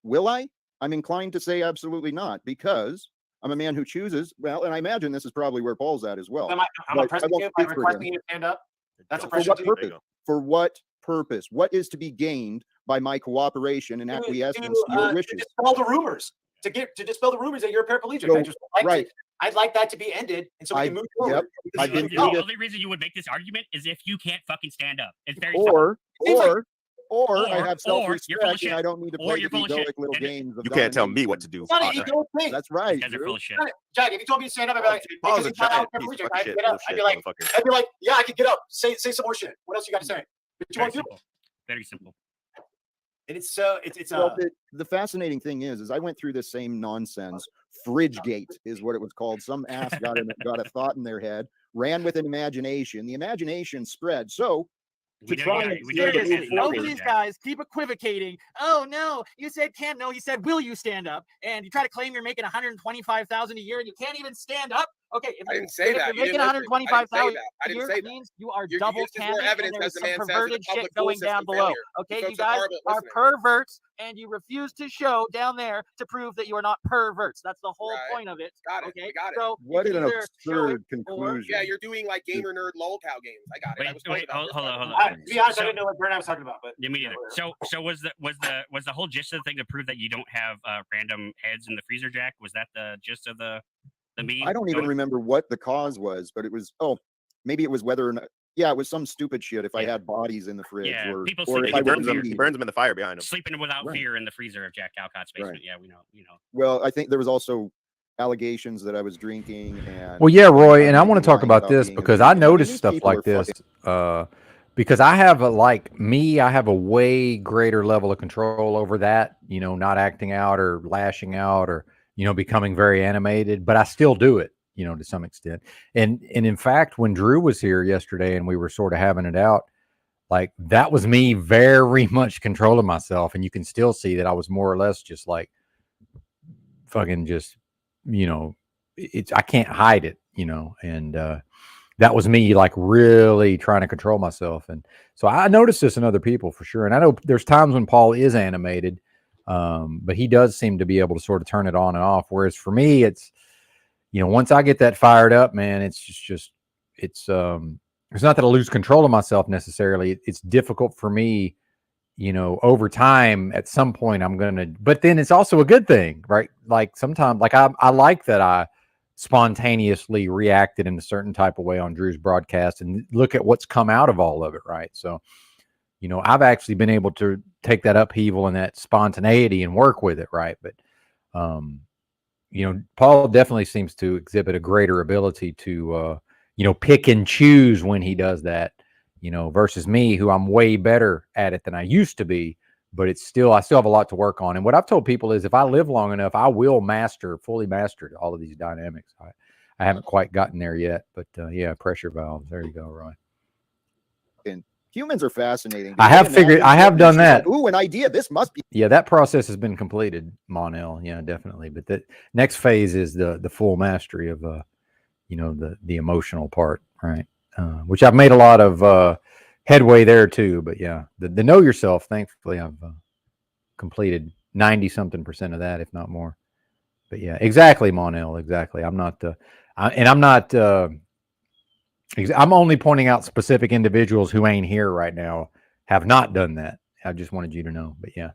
will I? I'm inclined to say absolutely not, because I'm a man who chooses. Well, and I imagine this is probably where Paul's at as well. I'm oppressing you by requesting you to stand up. That's oppression. For what purpose? What is to be gained by my cooperation and acquiescence to your wishes? To dispel the rumors. To dispel the rumors that you're a paraplegic. So, I'd like that to be ended, and so we can move forward. Yep, the only reason you would make this argument is if you can't fucking stand up. It's very Or I have self-respect and I don't need to play the egoic little games. You can't tell me what to do. That's right. Guys are full of shit. Jack, if you told me to stand up, I'd be like, Paul's a giant piece of fucking shit. I'd be like, yeah, I can get up. Say some more shit. What else you got to say? But you won't do it. Very simple. And it's the fascinating thing is I went through this same nonsense. Fridgegate is what it was called. Some ass got a thought in their head, ran with an imagination. The imagination spread. So Both of these guys keep equivocating. Oh no, you said can't. No, he said will you stand up? And you try to claim you're making 125,000 a year and you can't even stand up. Okay, I didn't say that. If you're making 125,000 a year, it means you are double counting. And there's some perverted shit going down below. Okay, you guys are perverts, and you refuse to show down there to prove that you are not perverts. That's the whole point of it. Got it. Okay, got it. So what an absurd conclusion. Yeah, you're doing like gamer nerd lol cow games. I got it. Wait, hold on. To be honest, I didn't know what Bernard was talking about, but yeah, me neither. So was the whole gist of the thing to prove that you don't have random heads in the freezer, Jack? Was that the gist of the meme? I don't even remember what the cause was, but it was maybe it was whether or not. Yeah, it was some stupid shit. If I had bodies in the fridge, or if I burns them in the fire behind him. Sleeping without fear in the freezer of Jack Calcott's basement. Right. Yeah, we know. Well, I think there was also allegations that I was drinking. And well, yeah, Roy, and I want to talk about this because I noticed stuff like this. Because I have I have a way greater level of control over that. Not acting out or lashing out or becoming very animated, but I still do it. To some extent. And in fact, when Drew was here yesterday and we were sort of having it out, like that was me very much controlling myself. And you can still see that I was more or less just like fucking just, I can't hide it, and that was me like really trying to control myself. And so I noticed this in other people for sure. And I know there's times when Paul is animated, but he does seem to be able to sort of turn it on and off. Whereas for me, it's, once I get that fired up, man, it's it's not that I lose control of myself necessarily. It's difficult for me, over time. At some point but then it's also a good thing, right? Like sometimes, like I like that I spontaneously reacted in a certain type of way on Drew's broadcast, and look at what's come out of all of it, right? So, I've actually been able to take that upheaval and that spontaneity and work with it, right? But, Paul definitely seems to exhibit a greater ability to, pick and choose when he does that, versus me, who I'm way better at it than I used to be. But I still have a lot to work on. And what I've told people is if I live long enough, I will fully master all of these dynamics. I haven't quite gotten there yet, but yeah, pressure valves. There you go, Roy. And humans are fascinating. I have done that. Like, ooh, an idea. This must be. Yeah, that process has been completed, Monel. Yeah, definitely. But the next phase is the full mastery of, the emotional part, right? Which I've made a lot of headway there too. But yeah, the know yourself, thankfully I've completed 90-something% of that, if not more. But yeah, exactly, Monel, exactly. I'm not I'm only pointing out specific individuals who ain't here right now have not done that. I just wanted you to know. But yeah,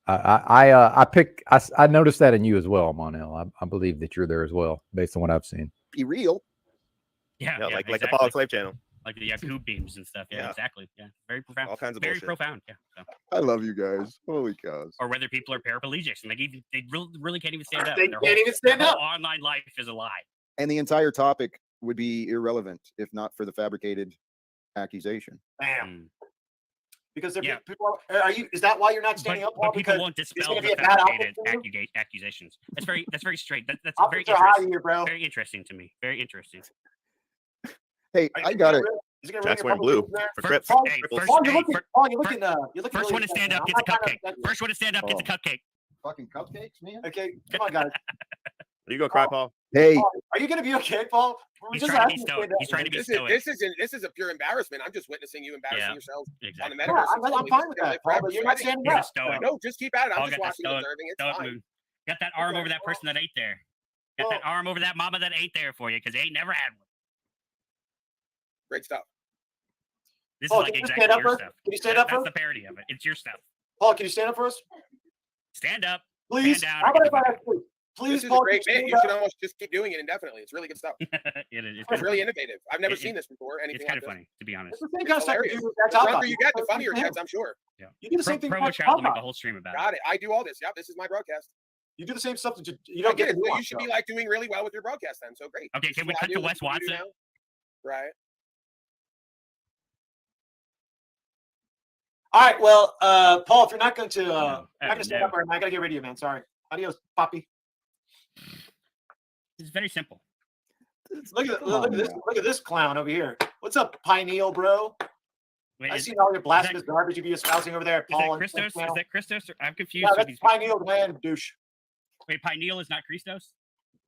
I noticed that in you as well, Monel. I believe that you're there as well, based on what I've seen. Be real. Yeah, like exactly. the Pauline Slave channel. Like the Yakub beams and stuff. Yeah, exactly. Yeah, very profound. All kinds of very bullshit. profound. Yeah. So. I love you guys. Holy cows. Or whether people are paraplegics and they really can't even stand up. They can't even stand up. Online life is a lie. And the entire topic would be irrelevant if not for the fabricated accusation. Bam. Because people are you? Is that why you're not standing up? But people won't dispel the fabricated accusations. That's very straight. That's very interesting. Here, bro. Very interesting to me. Very interesting. Hey, I got it. Jack's wearing blue for Crips. Paul, you're looking. First one to stand up gets a cupcake. First one to stand up gets a cupcake. Fucking cupcakes, man. Okay, come on, guys. Are you gonna cry, Paul? Hey, are you gonna be okay, Paul? He's trying to be stoic. He's trying to be stoic. This is a pure embarrassment. I'm just witnessing you embarrassing yourselves on the metaverse. I'm fine with that, Paul, but you're not standing up. No, just keep at it. I'm just watching, observing. It's fine. Got that arm over that person that ate there. Got that arm over that mama that ate there for you because they ain't never had one. Great stuff. This is like exactly your stuff. Can you stand up for us? That's the parody of it. It's your stuff. Paul, can you stand up for us? Stand up. Please. Stand down. How about if I have to? Please, this is Paul, a great bit. You should almost just keep doing it indefinitely. It's really good stuff. It's really innovative. I've never seen this before. It's kind of funny, to be honest. It's the same kind of stuff you do. The longer you get, the funnier it gets, I'm sure. Yeah. You do the same thing. Promo Child will make a whole stream about it. Got it. I do all this. Yeah, this is my broadcast. You do the same stuff that you don't get. You should be like doing really well with your broadcast then. So great. Okay, can we cut to Wes Watson? Right. All right. Well, Paul, if you're not going to, stand up, I gotta get rid of you, man. Sorry. Adios, Poppy. It's very simple. Look at this clown over here. What's up, Pineal, bro? Wait, I see all your blasphemous garbage you be espousing over there, Paul. Is that Christos? I'm confused. Yeah, that's Pineal, man, douche. Wait, Pineal is not Christos?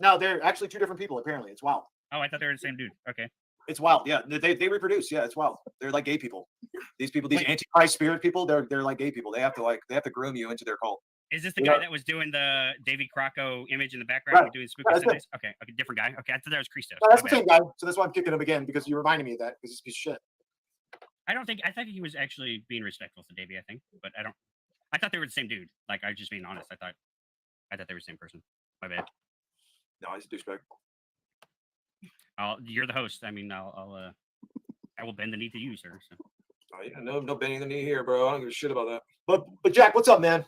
No, they're actually two different people. Apparently, it's wild. Oh, I thought they were the same dude. Okay. It's wild. Yeah, they reproduce. Yeah, it's wild. They're like gay people. These people, these antichrist spirit people, they're like gay people. They have to groom you into their cult. Is this the guy that was doing the David Crocco image in the background doing spooky Sundays? Okay, different guy. Okay, I thought that was Christos. No, that's the same guy. So that's why I'm kicking him again because you reminded me of that because he's a piece of shit. I thought he was actually being respectful to Davey. I think, but I thought they were the same dude. Like I was just being honest. I thought they were the same person. My bad. No, he's a douchebag. You're the host. I mean, I will bend the knee to you, sir. So. Oh, yeah, no bending the knee here, bro. I don't give a shit about that. But Jack, what's up, man?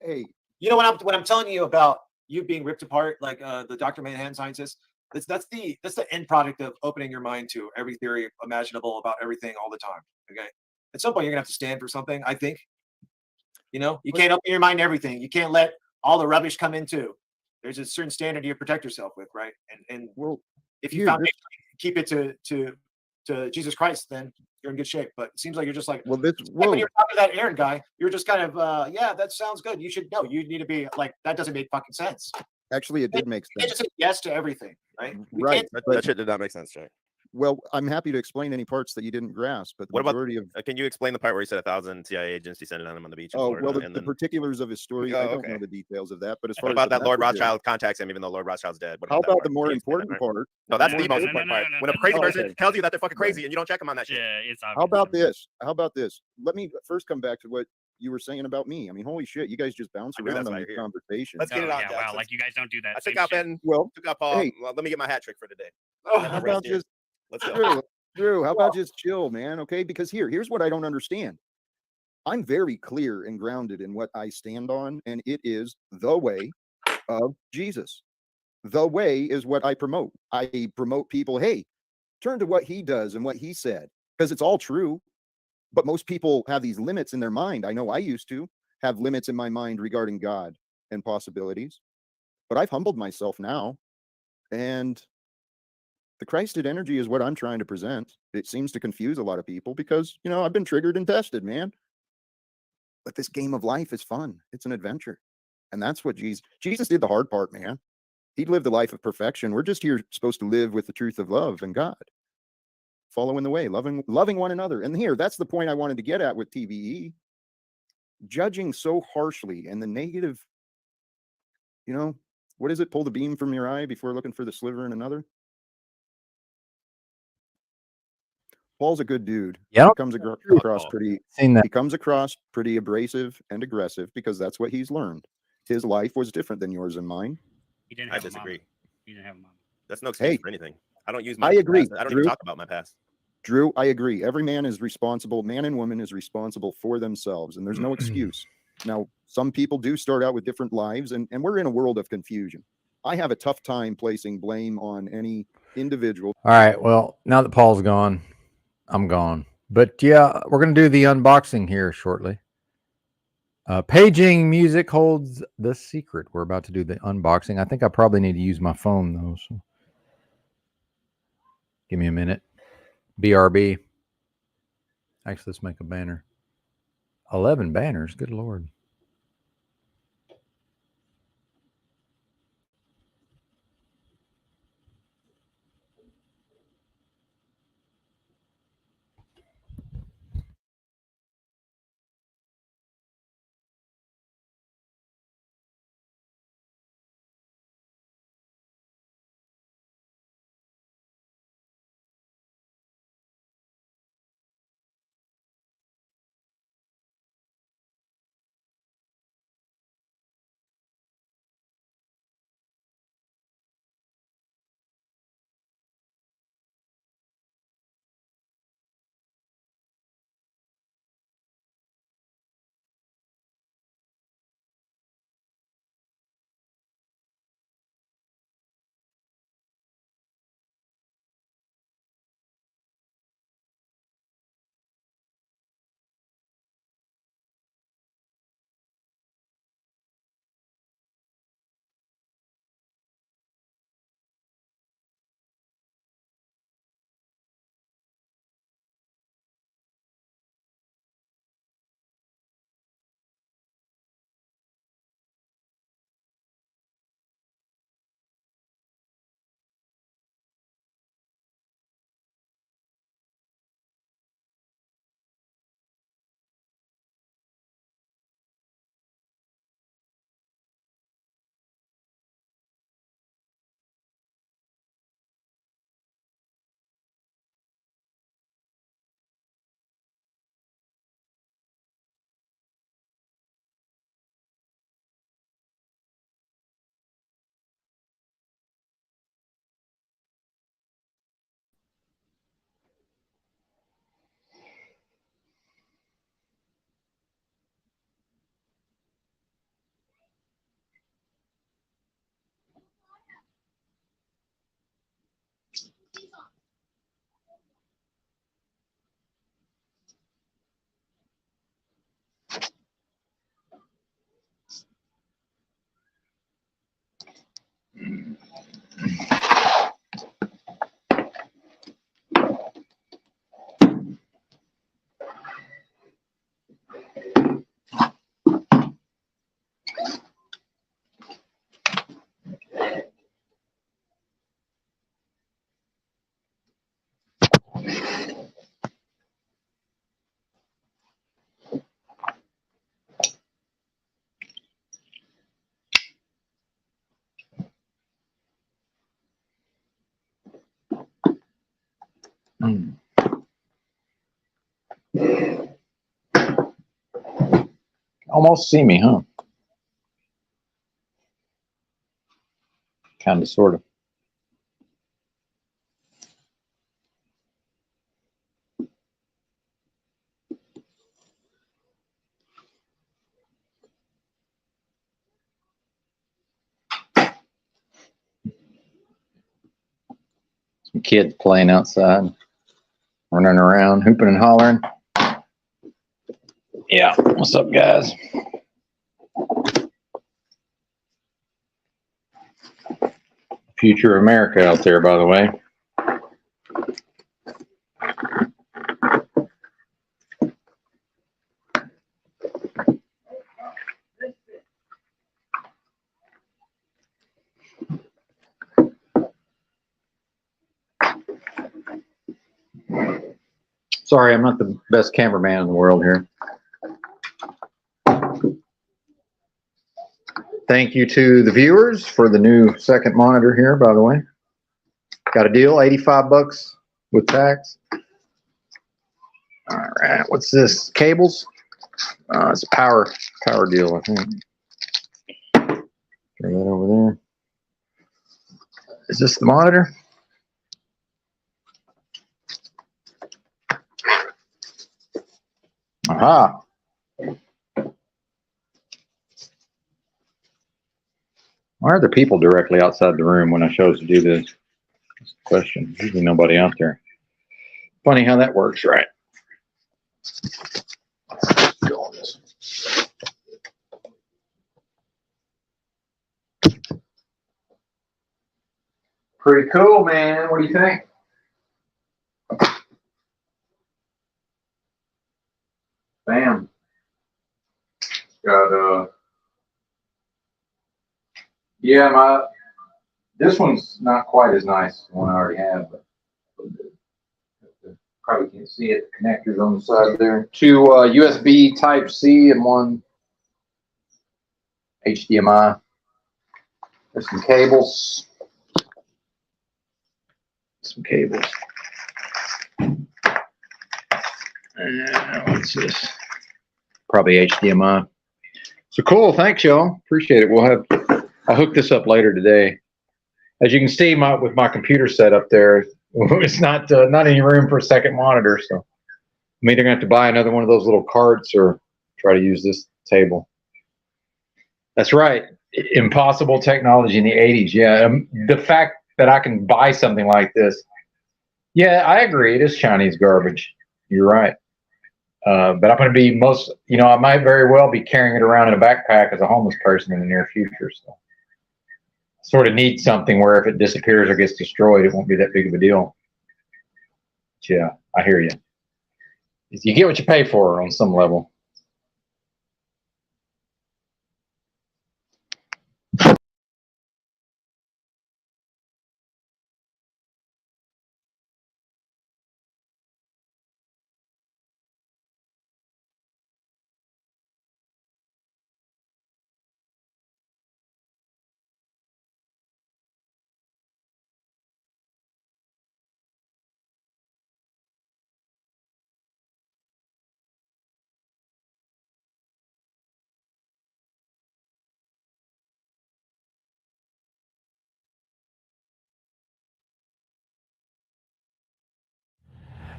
Hey, you know what I'm telling you about you being ripped apart, like the Dr. Manhattan scientist. That's the end product of opening your mind to every theory imaginable about everything all the time. Okay, at some point you're gonna have to stand for something. I think. You know, you can't open your mind to everything. You can't let all the rubbish come in too. There's a certain standard you protect yourself with, right? And well, if you keep it to Jesus Christ, then you're in good shape. But it seems like you're just like, Well, this like when you're talking to that Aaron guy, you're just kind of, yeah, that sounds good. You should know. You need to be like, that doesn't make fucking sense. Actually, it did make You can't sense. just say yes to everything, right? Right. That shit did not make sense, Jay. Well, I'm happy to explain any parts that you didn't grasp, but the What about? majority of Can you explain the part where he said 1,000 CIA agents descended on him on the beach in oh Florida? well, and the then particulars of his story, Oh, I don't okay. know the details of that. But as what far about as that Lord message is- Rothschild contacts him even though Lord Rothschild is dead? What How about that about part? the more Can you explain that important part? part? No, that's the most important part. When a crazy Oh, person okay. tells you that they're fucking Right. crazy and you don't check them on that shit. Yeah, it's obvious. How about this? How about this? Let me first come back to what you were saying about me. I mean, holy shit, you guys just bounce I knew around that's on why these you're here. conversations. Let's get it on. Yeah, Jax. wow, like you guys don't do that. I took Same out shit. Ben. Well, Took out Paul. hey. Well, let me get my hat trick for today. How about just Let's go. Drew? How about just chill, man? Okay, because here's what I don't understand. I'm very clear and grounded in what I stand on, and it is the way of Jesus. The way is what I promote. I promote people, hey, turn to what he does and what he said, because it's all true. But most people have these limits in their mind. I know I used to have limits in my mind regarding God and possibilities, but I've humbled myself now, and the Christed energy is what I'm trying to present. It seems to confuse a lot of people because, I've been triggered and tested, man. But this game of life is fun. It's an adventure. And that's what Jesus did the hard part, man. He lived the life of perfection. We're just here supposed to live with the truth of love and God. Following the way, loving one another. And that's the point I wanted to get at with TVE. Judging so harshly and the negative, what is it? Pull the beam from your eye before looking for the sliver in another. Paul's a good dude. Yeah. He comes across pretty. Seen that. He comes across pretty abrasive and aggressive because that's what he's learned. His life was different than yours and mine. He didn't I have disagree. He didn't have a mom. That's no excuse Hey, for anything. I don't use my I agree. past. I don't Drew, even talk about my past. Drew, I agree. Every man is responsible. Man and woman is responsible for themselves, and there's no excuse. Now, some people do start out with different lives, and we're in a world of confusion. I have a tough time placing blame on any individual. All right. Well, now that Paul's gone, I'm gone. But yeah, we're going to do the unboxing here shortly. Paging music holds the secret. We're about to do the unboxing. I think I probably need to use my phone, though. So give me a minute. BRB. Actually, let's make a banner. 11 banners. Good Lord. Almost see me, huh? Kind of, sort of. Some kids playing outside, running around, hooping and hollering. Yeah, what's up, guys? Future America out there, by the way. Sorry, I'm not the best cameraman in the world here. Thank you to the viewers for the new second monitor here, by the way. Got a deal, 85 bucks with tax. All right, what's this? Cables? It's a power deal, I think. Throw that over there. Is this the monitor? Aha. Why are there people directly outside the room when I chose to do this? Question. Usually nobody out there. Funny how that works, right? Go on this. Pretty cool, man. What do you think? Bam. Got yeah, this one's not quite as nice as the one I already have, but probably can't see it. The connectors on the side there. Two USB Type C and one HDMI. There's some cables. Some cables. What's this? Probably HDMI. So cool. Thanks, y'all. Appreciate it. I'll hook this up later today. As you can see, with my computer set up there, it's not any room for a second monitor. So I'm either going to have to buy another one of those little carts or try to use this table. That's right. Impossible technology in the 80s. Yeah. The fact that I can buy something like this. Yeah, I agree. It is Chinese garbage. You're right. But I'm going to be I might very well be carrying it around in a backpack as a homeless person in the near future. So sort of need something where if it disappears or gets destroyed, it won't be that big of a deal. But yeah, I hear you. You get what you pay for on some level.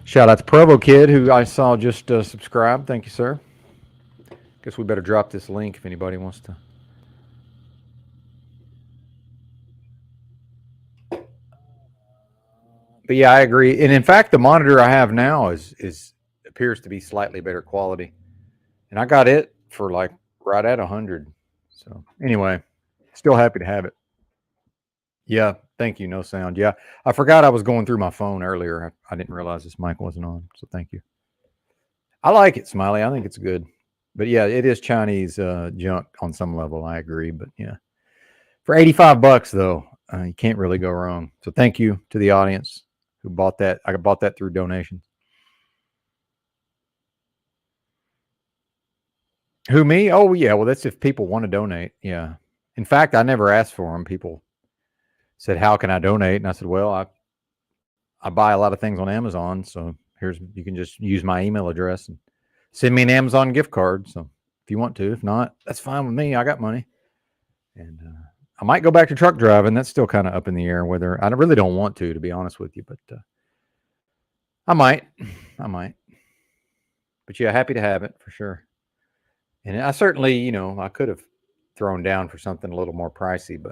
Shout out to Provo Kid, who I saw just subscribe. Thank you, sir. Guess we better drop this link if anybody wants to. But yeah, I agree. And in fact, the monitor I have now appears to be slightly better quality. And I got it for like right at 100. So anyway, still happy to have it. Yeah, thank you. No sound. Yeah, I forgot I was going through my phone earlier. I didn't realize this mic wasn't on. So thank you. I like it, Smiley. I think it's good. But yeah, it is Chinese junk on some level. I agree. But yeah, for 85 bucks though, you can't really go wrong. So thank you to the audience who bought that. I bought that through donations. Who, me? Oh yeah. Well, that's if people want to donate. Yeah. In fact, I never asked for them. People said, "How can I donate?" And I said, "Well, I buy a lot of things on Amazon, so you can just use my email address and send me an Amazon gift card. So if you want to, if not, that's fine with me. I got money, and I might go back to truck driving. That's still kind of up in the air whether I really don't want to be honest with you, but I might. But yeah, happy to have it for sure. And I certainly, I could have thrown down for something a little more pricey,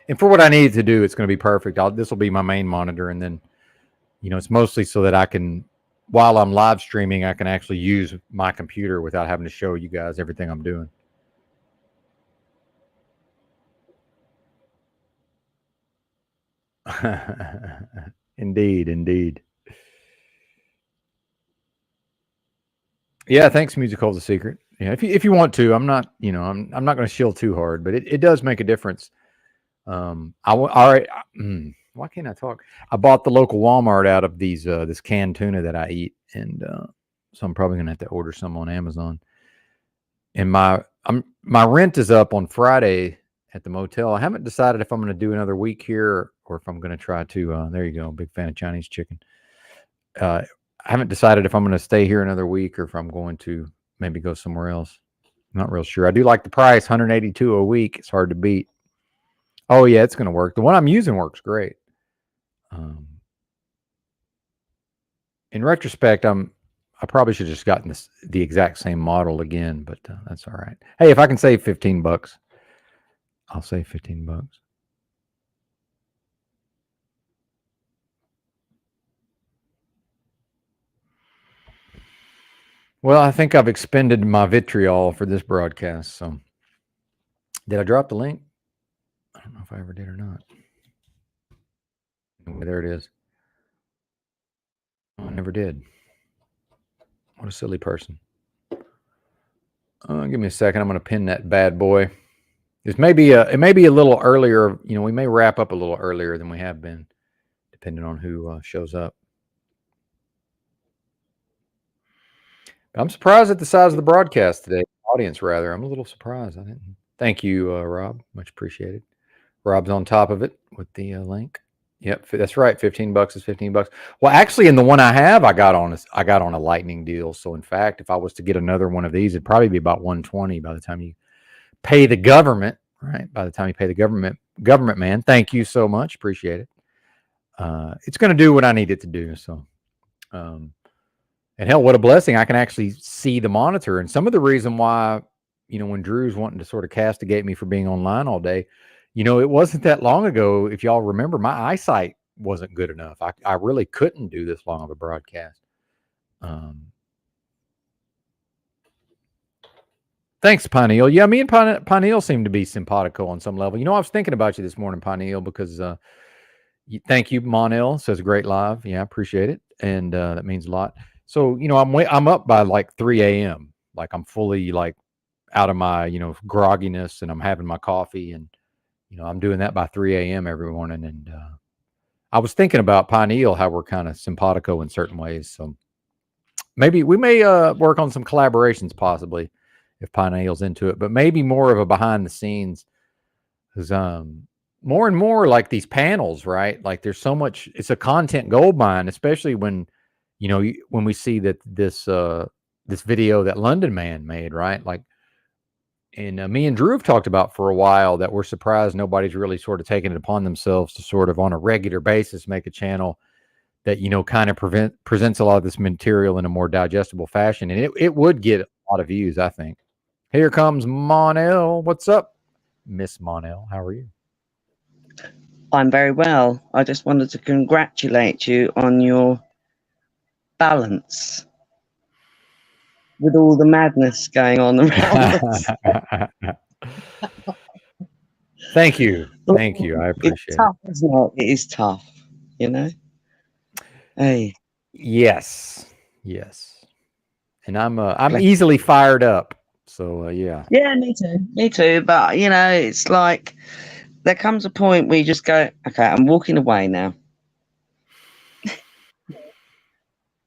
and for what I needed to do, it's going to be perfect. This will be my main monitor, and then, it's mostly so that I can, while I'm live streaming, I can actually use my computer without having to show you guys everything I'm doing. Indeed. Yeah, thanks, Musical the Secret. Yeah, if you want to, I'm not, I'm not going to shill too hard, but it does make a difference. Why can't I talk? I bought the local Walmart out of this canned tuna that I eat, and so I'm probably gonna have to order some on Amazon. And my rent is up on Friday at the motel. I haven't decided if I'm going to do another week here or if I'm going to try to. There you go, big fan of Chinese chicken. I haven't decided if I'm going to stay here another week or if I'm going to maybe go somewhere else. I'm not real sure. I do like the price, $182 a week. It's hard to beat. Oh yeah, it's going to work. The one I'm using works great. In retrospect, I probably should have just gotten the exact same model again, but that's all right. Hey, if I can save $15, I'll save $15. Well, I think I've expended my vitriol for this broadcast. So, did I drop the link? I don't know if I ever did or not. There it is. Oh, I never did. What a silly person. Give me a second. I'm going to pin that bad boy. It may be a little earlier. We may wrap up a little earlier than we have been, depending on who shows up. But I'm surprised at the size of the broadcast today. Audience, rather. I'm a little surprised. I didn't. Thank you, Rob. Much appreciated. Rob's on top of it with the link. Yep, that's right. $15 is $15. Well, actually, in the one I have, I got on a lightning deal. So, in fact, if I was to get another one of these, it'd probably be about $120 by the time you pay the government. Right, by the time you pay the government man. Thank you so much. Appreciate it. It's going to do what I need it to do. So, and hell, what a blessing! I can actually see the monitor. And some of the reason why, when Drew's wanting to sort of castigate me for being online all day. It wasn't that long ago. If y'all remember, my eyesight wasn't good enough. I really couldn't do this long of a broadcast. Thanks, Pineal. Yeah, me and Pineal seem to be simpatico on some level. I was thinking about you this morning, Pineal, because thank you, Monel. Says great live. Yeah, I appreciate it. And that means a lot. So, I'm up by like 3 a.m. Like I'm fully like out of my, grogginess, and I'm having my coffee, and I'm doing that by 3 a.m. every morning. And I was thinking about Pineal, how we're kind of simpatico in certain ways. So maybe we may work on some collaborations possibly if Pineal's into it, but maybe more of a behind the scenes. Because more and more like these panels, right? Like there's so much, it's a content gold mine, especially when, when we see that this video that London Man made, right? Like, and me and Drew have talked about for a while that we're surprised nobody's really sort of taken it upon themselves to sort of on a regular basis make a channel that, kind of presents a lot of this material in a more digestible fashion. And it would get a lot of views, I think. Here comes Monel. What's up, Miss Monel? How are you? I'm very well. I just wanted to congratulate you on your balance with all the madness going on around us. Thank you. Thank you. I appreciate it's tough, it. Isn't it? It is tough, Hey. Yes. And I'm easily fired up. So yeah. Yeah, me too. But it's like there comes a point where you just go, okay, I'm walking away now.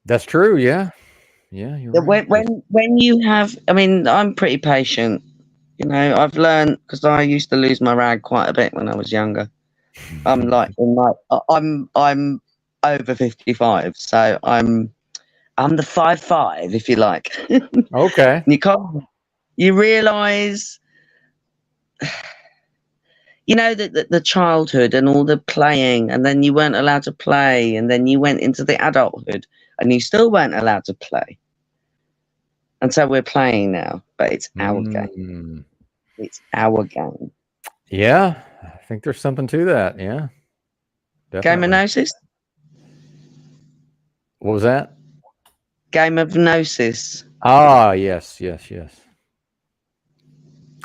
That's true. Yeah. Yeah. You're right. When you have, I'm pretty patient. I've learned, because I used to lose my rag quite a bit when I was younger. I'm like I'm over 55, so I'm the 5'5", if you like. Okay. You realise, you know, the childhood and all the playing, and then you weren't allowed to play, and then you went into the adulthood and you still weren't allowed to play. And so we're playing now, but it's our game. It's our game. Yeah, I think there's something to that. Yeah, definitely. Game of Gnosis? What was that? Game of Gnosis. Ah, yes.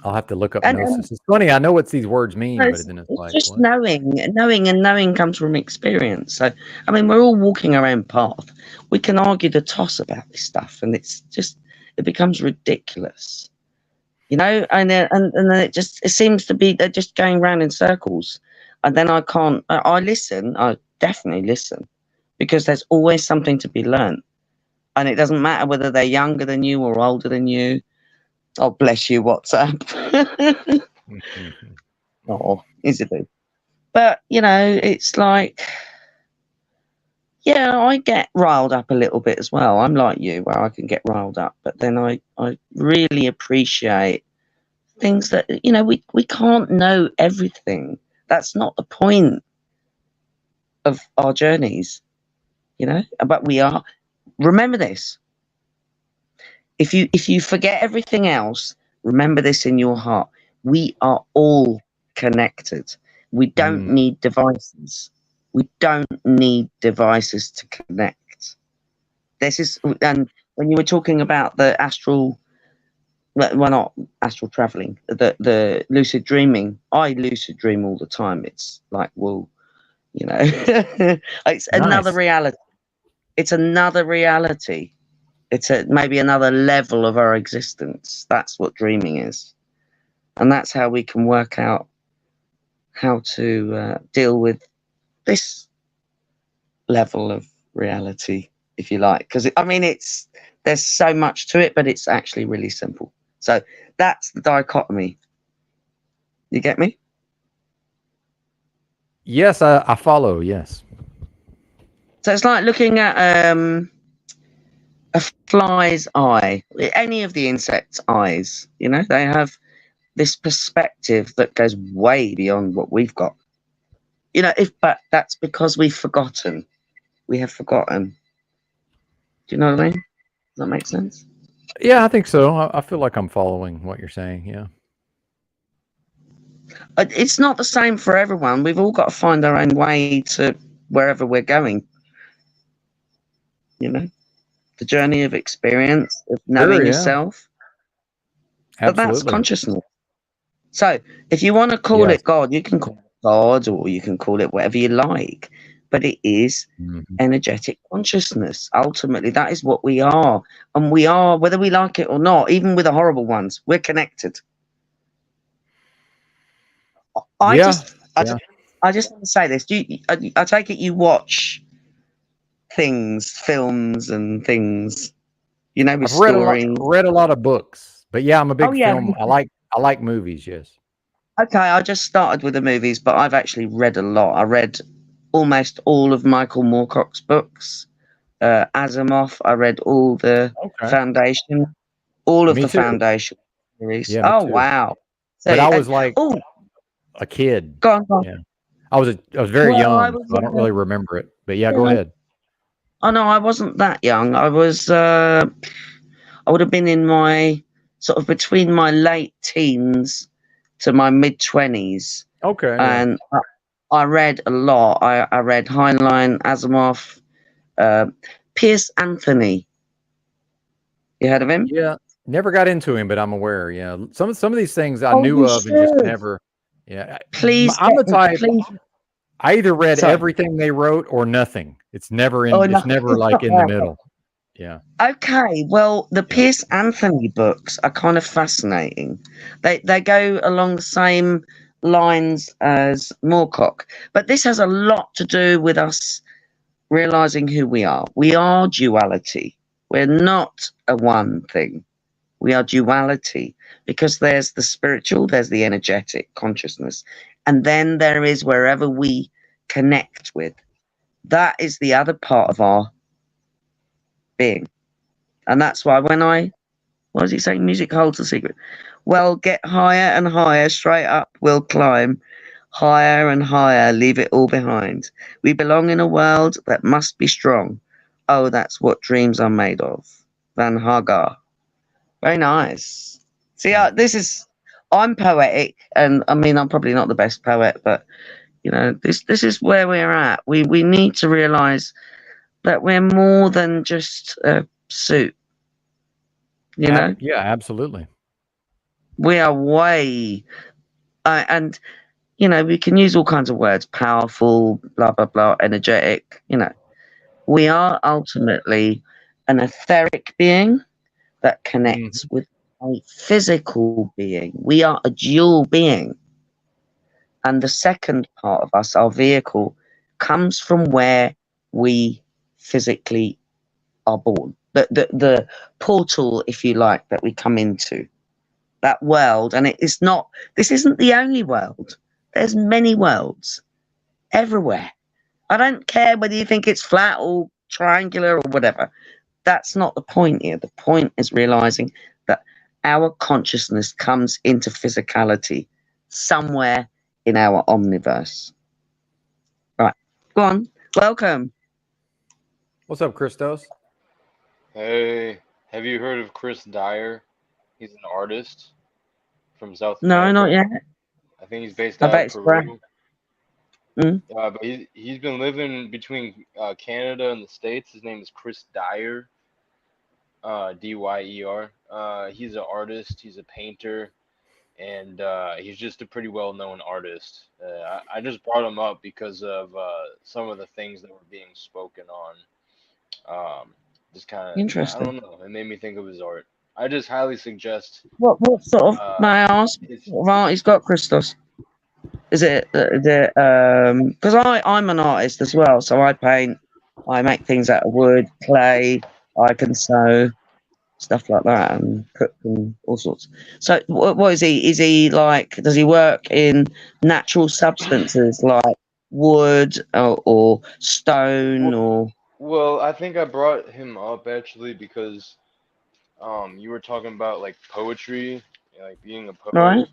I'll have to look up And- gnosis. It's funny. I know what these words mean, No, but then it's like, just what? knowing comes from experience. So, I mean, we're all walking our own path. We can argue the toss about this stuff, and it becomes ridiculous, you know. And then it seems to be they're just going round in circles. And then I listen. I definitely listen, because there's always something to be learned, and it doesn't matter whether they're younger than you or older than you. Oh, bless you, WhatsApp. Oh, easily. But, you know, it's like, yeah, I get riled up a little bit as well. I'm like you, where I can get riled up. But then I really appreciate things that, you know, we can't know everything. That's not the point of our journeys, you know. But we are. Remember this. If you forget everything else, remember this in your heart. We are all connected. We don't need devices. We don't need devices to connect. This is, and when you were talking about the astral, well, not astral traveling, the lucid dreaming, I lucid dream all the time. It's like, well, you know, it's another reality. It's another reality. It's maybe another level of our existence. That's what dreaming is. And that's how we can work out how to deal with this level of reality, if you like. Because, I mean, there's so much to it, but it's actually really simple. So that's the dichotomy. You get me? Yes, I follow, yes. So it's like looking at a fly's eye, any of the insects' eyes, you know, they have this perspective that goes way beyond what we've got. You know, but that's because we've forgotten. We have forgotten. Do you know what I mean? Does that make sense? Yeah, I think so. I feel like I'm following what you're saying. Yeah. It's not the same for everyone. We've all got to find our own way to wherever we're going. You know, the journey of experience, of knowing yourself. But that's consciousness. So if you want to call it God, you can call it God, or you can call it whatever you like. But it is energetic consciousness. Ultimately, that is what we are. And we are, whether we like it or not, even with the horrible ones, we're connected. I just want to say this. I take it you watch films and things, you know, with stories. I've read a lot of books, but yeah, I'm a big film. I like movies. Yes. Okay, I just started with the movies, but I've actually read a lot. I read almost all of Michael Moorcock's books. Asimov. I read all the Foundation, all of the Foundation series. Yeah, oh wow! So, but I was like a kid. Go on. Yeah, I was very young, so I don't really remember it. But yeah, go ahead. Oh no, I wasn't that young. I was. I would have been in my sort of between my late teens to my mid-20s. Okay. And I read a lot. I read Heinlein, Asimov, Pierce Anthony. You heard of him? Yeah, never got into him, but I'm aware. Yeah, some of these things I knew of and just never. Yeah, please. I'm the type. I either read everything they wrote or nothing. It's never in. It's never like in the middle. Yeah. Okay. Well, the Pierce Anthony books are kind of fascinating. They go along the same lines as Moorcock, but this has a lot to do with us realizing who we are. We are duality. We're not a one thing. We are duality because there's the spiritual, there's the energetic consciousness, And then there is wherever we connect with. That is the other part of our being. And that's why when what does he say? Music holds the secret. Well, get higher and higher, straight up we'll climb. Higher and higher, leave it all behind. We belong in a world that must be strong. Oh, that's what dreams are made of. Van Hagar. Very nice. See, I'm poetic, and I mean, I'm probably not the best poet, but you know, this is where we're at. We need to realise that we're more than just a suit. You know? Yeah, absolutely. We are way, and you know, we can use all kinds of words: powerful, blah blah blah, energetic. You know, we are ultimately an etheric being that connects with a physical being. We are a dual being. And the second part of us, our vehicle, comes from where we physically are born. The portal, if you like, that we come into. That world. And this isn't the only world. There's many worlds everywhere. I don't care whether you think it's flat or triangular or whatever. That's not the point here. The point is realizing that our consciousness comes into physicality somewhere in our omniverse. Right. Go on. Welcome. What's up, Christos? Hey, have you heard of Chris Dyer? He's an artist from South No, America. not yet. I think he's based I out bet of it's great. Peru. Mm. But he's been living between Canada and the States. His name is Chris Dyer, Dyer. He's an artist. He's a painter, and he's just a pretty well-known artist. I just brought him up because of some of the things that were being spoken on. Just kind of, I Interesting. don't know. It made me think of his art. I just highly suggest. What sort of, may I ask, what sort of art he's got, Christos? Is it, because I'm an artist as well, so I paint, I make things out of wood, clay, I can sew, stuff like that, and cook and all sorts. So what is he? Is he like, does he work in natural substances like wood or stone or? Well, I think I brought him up actually because you were talking about like poetry, like being a poet. Right.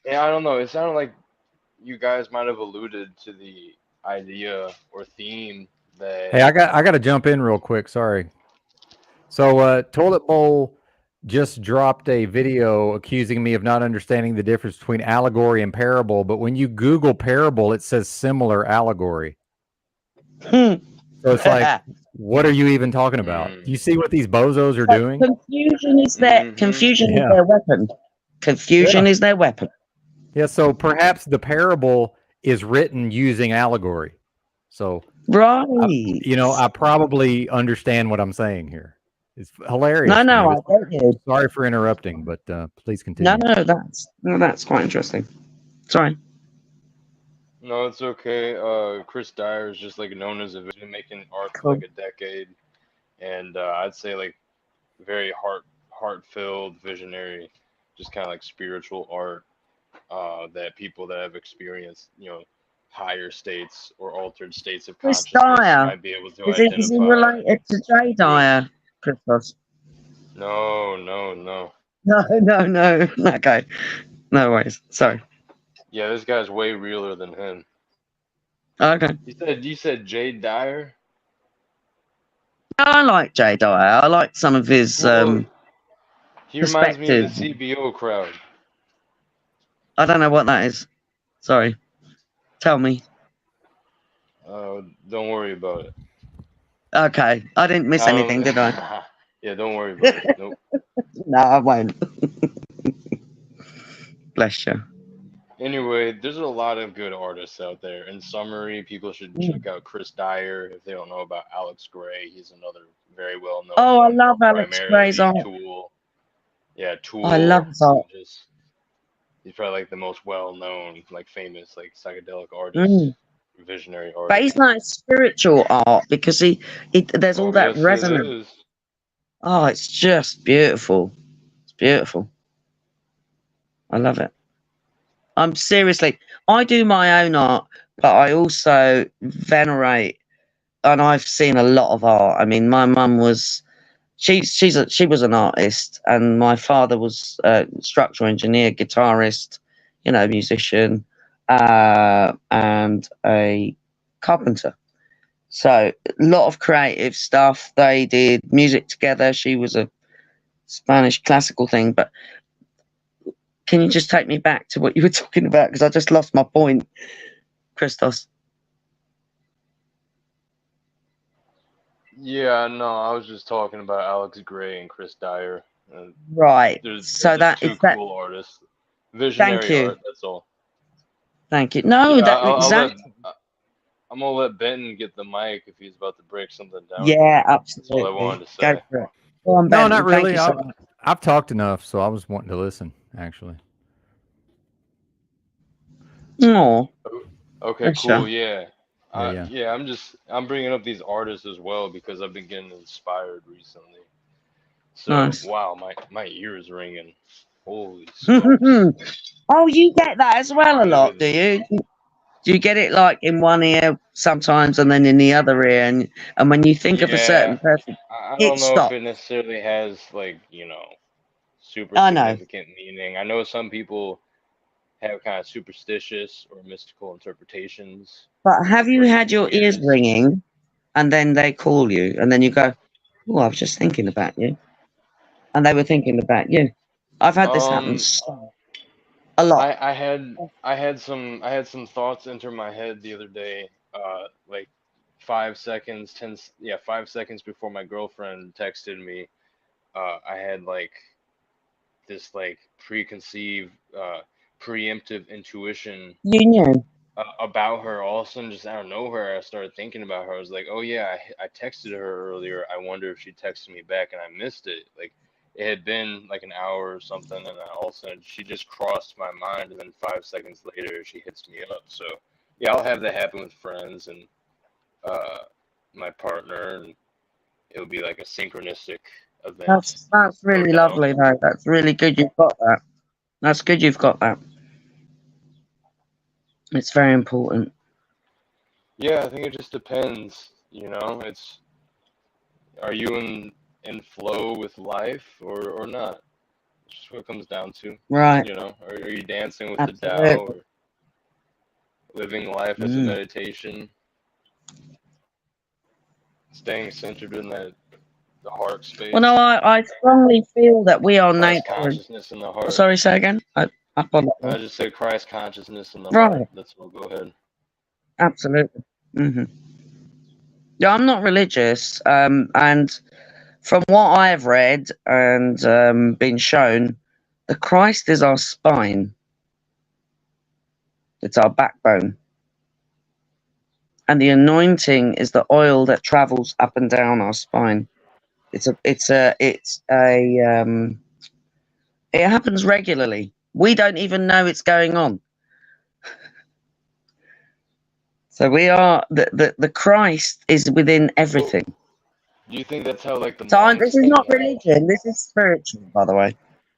Yeah, I don't know. It sounded like you guys might have alluded to the idea or theme that. Hey, I got to jump in real quick. Sorry. So, Toilet Bowl just dropped a video accusing me of not understanding the difference between allegory and parable. But when you Google parable, it says similar allegory. So it's like, what are you even talking about? Do you see what these bozos are doing? Confusion is their confusion is their weapon. Confusion is their weapon. Yeah. So perhaps the parable is written using allegory. So right, I probably understand what I'm saying here. It's hilarious. No, man. I get you. Sorry for interrupting, but please continue. No, that's quite interesting. Sorry. No, it's okay. Chris Dyer is just like known as a vision making art for like a decade, and I'd say like very heart-filled, visionary, just kind of like spiritual art that people that have experienced, higher states or altered states of Chris consciousness Dyer. might be able to Is identify. he related to Jay Dyer, Christos? No. No. Okay. No worries. Sorry. Yeah, this guy's way realer than him. Okay. You said Jay Dyer? I like Jay Dyer. I like some of his He reminds me of perspectives. the CBO crowd. I don't know what that is. Sorry. Tell me. Don't worry about it. Okay. I didn't miss anything, did I? Yeah, don't worry about it. Nope. No, I won't. Bless you. Anyway, there's a lot of good artists out there. In summary, people should check out Chris Dyer if they don't know about Alex Gray. He's another very well known. Oh, I love Alex Gray's art. Tool. Yeah, Tool. I love his art. He's probably like the most well known, like famous, like psychedelic artist, visionary artist. But he's like spiritual art because there's all that resonance. Oh, it's just beautiful. It's beautiful. I love it. I'm seriously, I do my own art, but I also venerate, and I've seen a lot of art. I mean, my mum was, she was an artist, and my father was a structural engineer, guitarist, you know, musician, and a carpenter. So a lot of creative stuff. They did music together. She was a Spanish classical thing, but can you just take me back to what you were talking about? Because I just lost my point, Christos. Yeah, no, I was just talking about Alex Gray and Chris Dyer. Right. They're So that just is two that. cool artists. Thank Visionary you. art, that's all. Thank you. No, Yeah, that exactly. I'm gonna let Benton get the mic if he's about to break something down. Yeah, That's all I absolutely. wanted to Go say. for it. Go on, No, Ben. not Thank really. you so much. I've talked enough, so I was wanting to listen, actually. No. Okay, cool. Yeah. Yeah. Yeah, I'm bringing up these artists as well because I've been getting inspired recently. So, Nice. wow, my ears ringing. Holy smokes. Oh, you get that as well a Look lot, at do you? Do you get it like in one ear sometimes and then in the other ear? And when you think of a Yeah, certain person, I it don't know if stops. it necessarily has like, super I know. significant meaning. I know some people have kind of superstitious or mystical interpretations But have you for had certain your ears ears. ringing and then they call you and then you go, oh, I was just thinking about you. And they were thinking about you. I've had this happen a lot. I had some thoughts enter my head the other day, like 5 seconds, 5 seconds before my girlfriend texted me. I had like this like preconceived, preemptive intuition You knew. about her. All of a sudden, just out of nowhere, I started thinking about her. I was like, oh yeah, I texted her earlier. I wonder if she texted me back, and I missed it. Like it had been like an hour or something, and then all of a sudden she just crossed my mind, and then 5 seconds later she hits me up. So yeah, I'll have that happen with friends and my partner, and it'll be like a synchronistic event. That's really lovely though. That's really good you've got that. That's good you've got that. It's very important. Yeah, I think it just depends. It's are you in flow with life or not? It's just what it comes down to. Right. Are you dancing with Absolutely. the Tao or living life as a meditation? Staying centered in the heart space. Well, no, I strongly feel that we are Christ nature. consciousness in the heart. Sorry, say again. I just say Christ consciousness in the Right. heart. That's all. Go ahead. Absolutely. Yeah, I'm not religious, and from what I've read and been shown, the Christ is our spine. It's our backbone, and the anointing is the oil that travels up and down our spine. It happens regularly. We don't even know it's going on. So we are the Christ is within everything. Do you think that's how like the This is not religion. This is spiritual, by the way.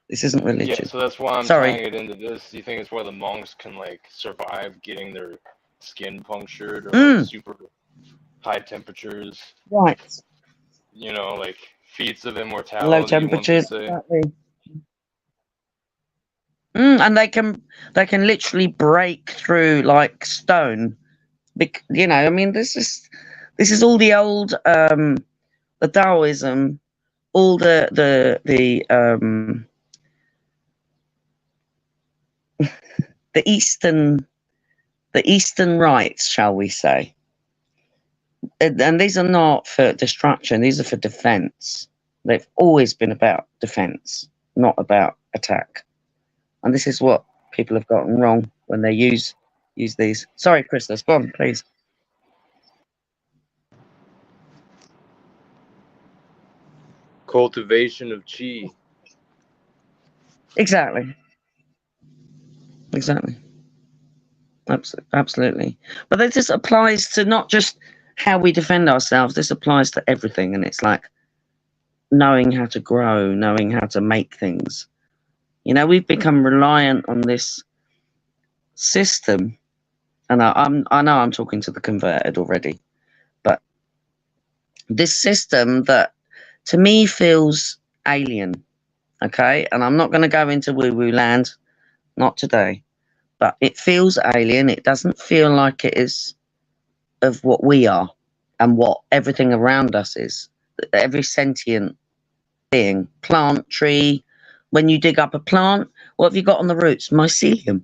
This isn't religion. Yeah, so that's why I'm tying it into this. Do you think it's where the monks can like survive getting their skin punctured or like super high temperatures? Right. Like feats of immortality. Low temperatures. Exactly. And they can literally break through like stone. I mean, this is all the old the Taoism, all the Eastern rites, shall we say. And these are not for destruction, these are for defense. They've always been about defense, not about attack. And this is what people have gotten wrong when they use these. Sorry, Christos, go on, please. Cultivation of chi. Exactly. Absolutely. But this applies to not just how we defend ourselves. This applies to everything. And it's like knowing how to grow, knowing how to make things. We've become reliant on this system, and I know I'm talking to the converted already, but this system that to me feels alien, okay? And I'm not going to go into woo-woo land, not today, but it feels alien. It doesn't feel like it is of what we are and what everything around us is. Every sentient being, plant, tree. When you dig up a plant, what have you got on the roots? Mycelium.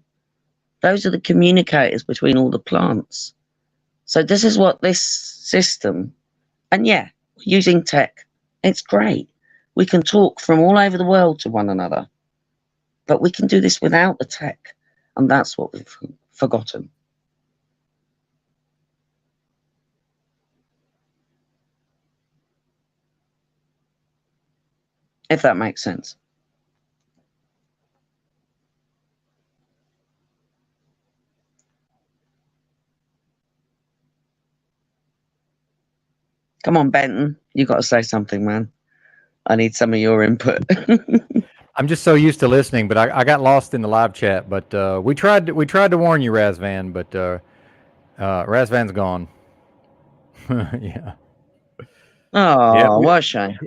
Those are the communicators between all the plants. So this is what this system, and yeah, using tech, it's great. We can talk from all over the world to one another, but we can do this without the tech, and that's what we've forgotten. If that makes sense. Come on, Benton. You got to say something, man. I need some of your input. I'm just so used to listening, but I got lost in the live chat. But we tried to warn you, Razvan, but Razvan's gone. Yeah. Oh, Yeah, what a shame.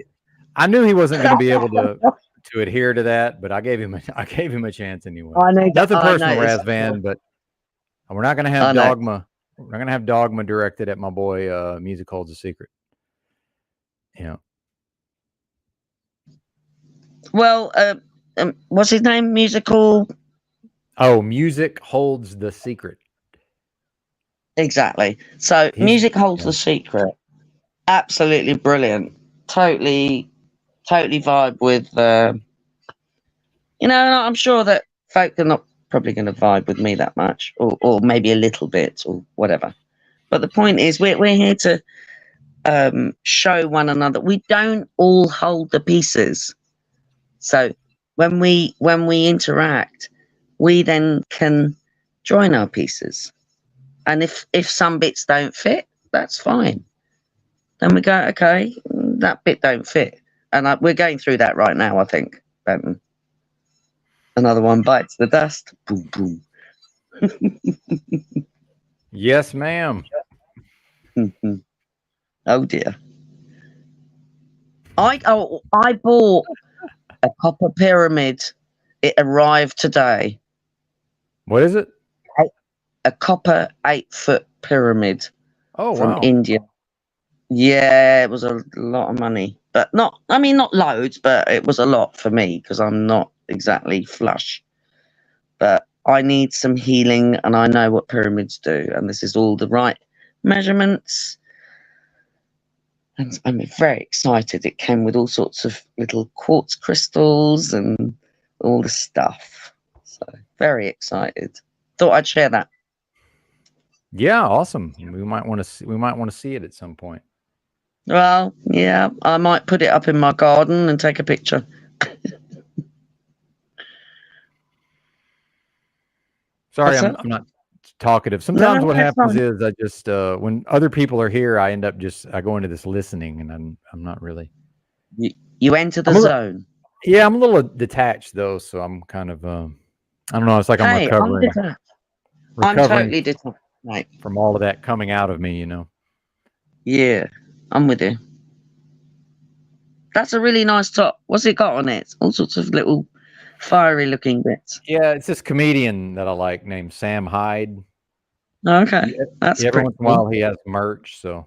I knew he wasn't going to be able to adhere to that, but I gave him a chance anyway. Nothing personal, Razvan, but we're not going to have dogma. We're not going to have dogma directed at my boy. Music holds a secret. Yeah. Well, what's his name? Musical. Oh, music holds the secret. Exactly. So music holds the secret. Absolutely brilliant. Totally vibe with. I'm sure that folk are not probably going to vibe with me that much, or maybe a little bit, or whatever. But the point is, we're here to show one another we don't all hold the pieces. So when we interact, we then can join our pieces. And if some bits don't fit, that's fine. Then we go, okay, that bit don't fit. And we're going through that right now, I think, Benton. Another one bites the dust. Boom, boom. Yes, ma'am. Oh dear. I bought a copper pyramid. It arrived today. What is it? A copper 8-foot pyramid. Oh, from wow. India. Yeah, it was a lot of money, but not loads, but it was a lot for me because I'm not exactly flush. But I need some healing, and I know what pyramids do, and this is all the right measurements. And I'm very excited. It came with all sorts of little quartz crystals and all the stuff. So very excited. Thought I'd share that. Yeah, awesome. We might want to see it at some point. Well, yeah, I might put it up in my garden and take a picture. Sorry, I'm not talkative. Sometimes what happens is I just when other people are here, I go into this listening, and I'm not really. You enter the zone. Yeah, I'm a little detached though, so I'm kind of I don't know. It's like I'm recovering. I'm totally detached, mate, from all of that coming out of me. Yeah, I'm with you. That's a really nice top. What's it got on it? All sorts of little fiery looking bits. Yeah, it's this comedian that I like named Sam Hyde. Okay, that's every once in a while he has merch, so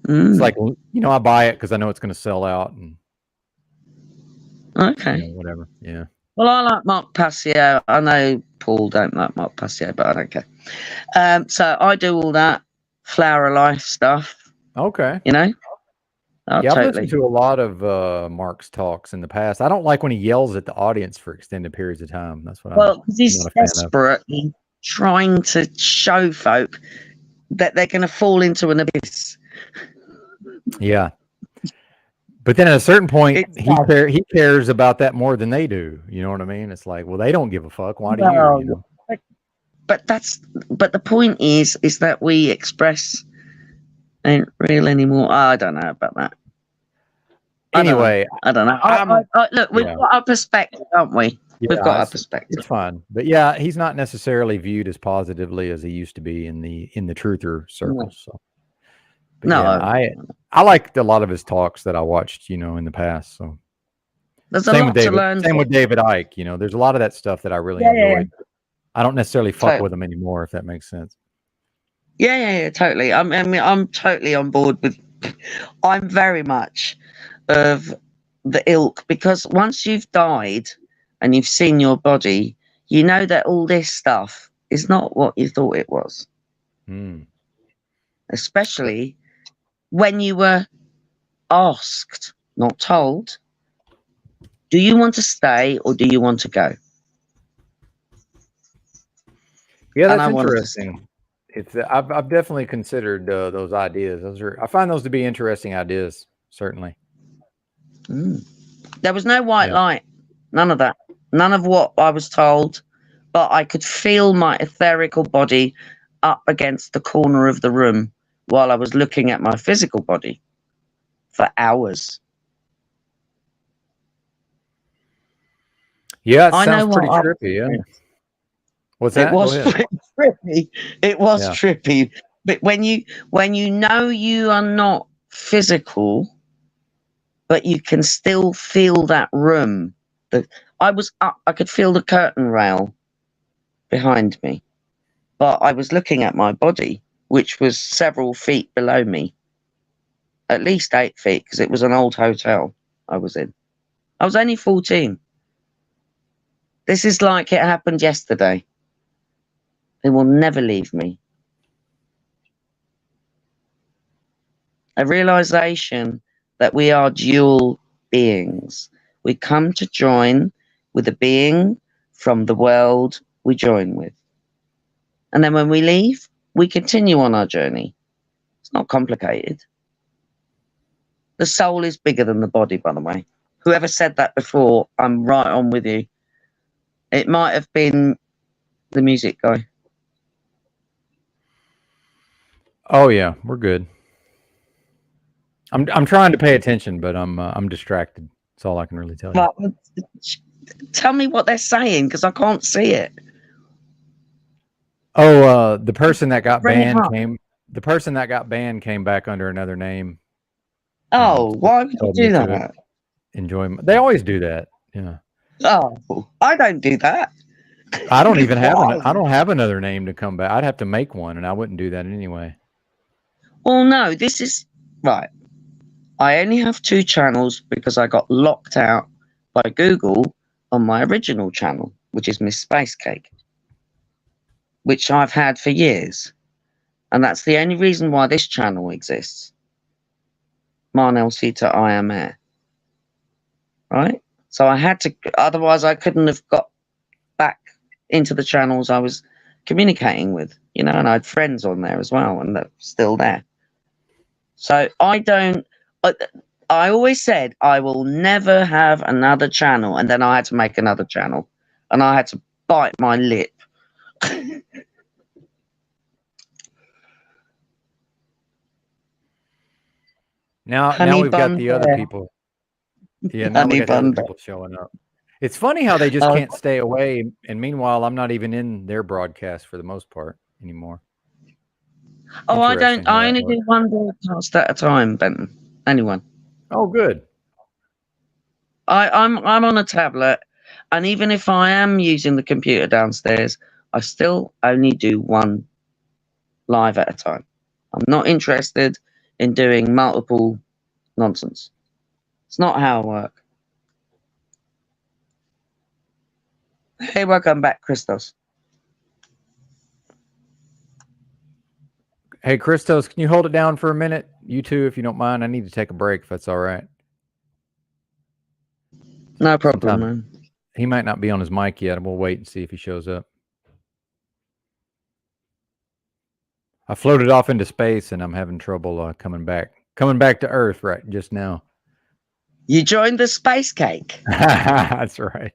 it's like I buy it because I know it's going to sell out. And okay, whatever. Yeah. Well, I like Mark Passio. I know Paul don't like Mark Passio, but I don't care. So I do all that flower of life stuff. Okay. I've listened to a lot of Mark's talks in the past. I don't like when he yells at the audience for extended periods of time. That's what because he's desperately trying to show folk that they're going to fall into an abyss. Yeah. But then at a certain point, he cares about that more than they do. You know what I mean? It's like, well, they don't give a fuck. Why do you? But the point is that we express ain't real anymore. I don't know about that. Anyway, I don't know. Look, we've got our perspective, haven't we? We've got our perspective. It's fine, but yeah, he's not necessarily viewed as positively as he used to be in the truther circles. So, but No. yeah, I liked a lot of his talks that I watched, in the past. So there's a lot to learn. Same with David Icke. There's a lot of that stuff that I really enjoyed. Yeah. I don't necessarily fuck with him anymore, if that makes sense. Yeah, totally. I mean, I'm totally on board with. I'm very much of the ilk, because once you've died and you've seen your body, you know that all this stuff is not what you thought it was. Especially when you were asked, not told, do you want to stay or do you want to go? Yeah, that's interesting. I've definitely considered those ideas. I find those to be interesting ideas, certainly. There was no white light, none of that, none of what I was told, but I could feel my etherical body up against the corner of the room while I was looking at my physical body for hours. Yeah, it sounds pretty trippy. Yeah. What's that? It was trippy. It was trippy. But when you know you are not physical, but you can still feel that room. I was up, I could feel the curtain rail behind me, but I was looking at my body, which was several feet below me, at least 8 feet, because it was an old hotel I was in. I was only 14. This is like it happened yesterday. They will never leave me. A realization that we are dual beings. We come to join with a being from the world we join with. And then when we leave, we continue on our journey. It's not complicated. The soul is bigger than the body, by the way. Whoever said that before, I'm right on with you. It might have been the music guy. Oh yeah, we're good. I'm trying to pay attention, but I'm distracted. That's all I can really tell you. But tell me what they're saying, because I can't see it. Oh, the person that got banned came. The person that got banned came back under another name. Oh, why would you do that? Enjoyment. They always do that. Yeah. Oh, I don't do that. I don't even have I don't have another name to come back. I'd have to make one, and I wouldn't do that anyway. Well, no, this is right. I only have 2 channels because I got locked out by Google on my original channel, which is Miss Space Cake, which I've had for years. And that's the only reason why this channel exists. Marnell Sita I Am Air. Right? So I had to, otherwise I couldn't have got back into the channels I was communicating with, and I had friends on there as well, and they're still there. So I always said I will never have another channel, and then I had to make another channel, and I had to bite my lip. Now we've got the other people. Yeah, now we got the other people showing up. It's funny how they just can't stay away, and meanwhile, I'm not even in their broadcast for the most part anymore. Oh, I don't. I only do one broadcast at a time, Benton. Anyone? Oh, good. I'm on a tablet, and even if I am using the computer downstairs, I still only do one live at a time. I'm not interested in doing multiple nonsense. It's not how I work. Hey, welcome back, Christos. Hey, Christos, can you hold it down for a minute? You too, if you don't mind. I need to take a break, if that's all right. No problem, man. He might not be on his mic yet, and we'll wait and see if he shows up. I floated off into space, and I'm having trouble coming back to Earth right just now. You joined the Space Cake. That's right.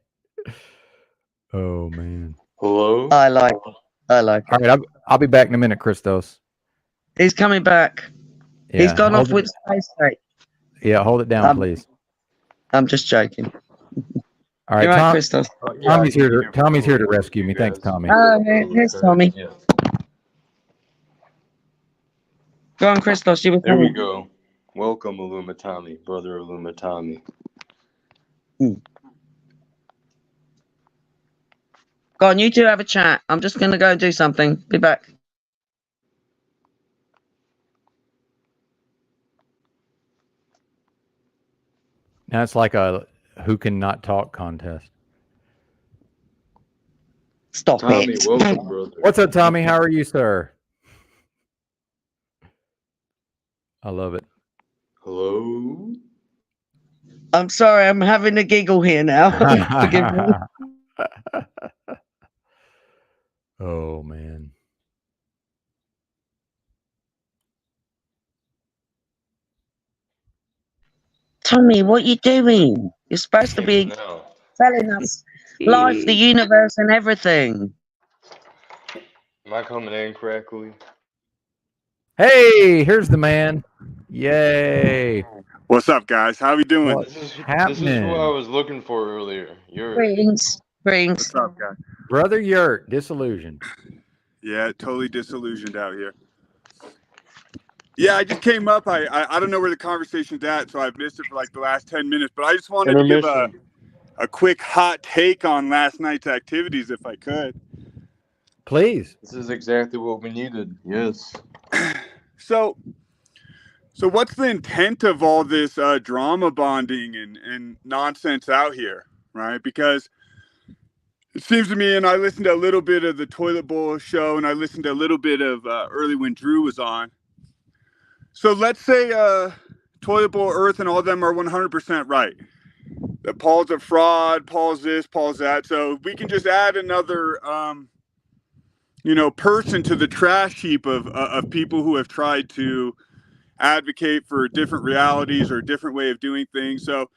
Oh man. Hello. I like it. All right, I'll be back in a minute, Christos. He's coming back. Yeah, he's gone off with Space Cake. Yeah, hold it down, please. I'm just joking. All right, You're right, Tom, Christoph. Tommy's here to rescue me. Thanks, Tommy. Here's Tommy. Yeah. Go on, Christos. You were There we saying. go. Welcome, Illumitami, brother Illumitami. Go on, you two have a chat. I'm just going to go do something. Be back. Now it's like a who can not talk contest. Stop Tommy, it. welcome, brother. What's up, Tommy? How are you, sir? I love it. Hello? I'm sorry, I'm having a giggle here now. Forgive me. Oh, man. Tommy, what you doing? You're supposed to be telling us life, the universe, and everything. Am I coming in correctly? Hey, here's the man. Yay. What's up, guys? How we doing? This is who I was looking for earlier. Greetings. What's up, guys? Brother Yurt, disillusioned. Yeah, totally disillusioned out here. Yeah, I just came up. I don't know where the conversation's at, so I've missed it for like the last 10 minutes. But I just wanted to give a quick hot take on last night's activities, if I could. Please. This is exactly what we needed. Yes. So what's the intent of all this drama bonding and nonsense out here, right? Because it seems to me, and I listened to a little bit of the Toilet Bowl show, and I listened to a little bit of early when Drew was on. So let's say Toilet Bowl, Earth, and all of them are 100% right. That Paul's a fraud, Paul's this, Paul's that. So we can just add another, person to the trash heap of people who have tried to advocate for different realities or a different way of doing things. So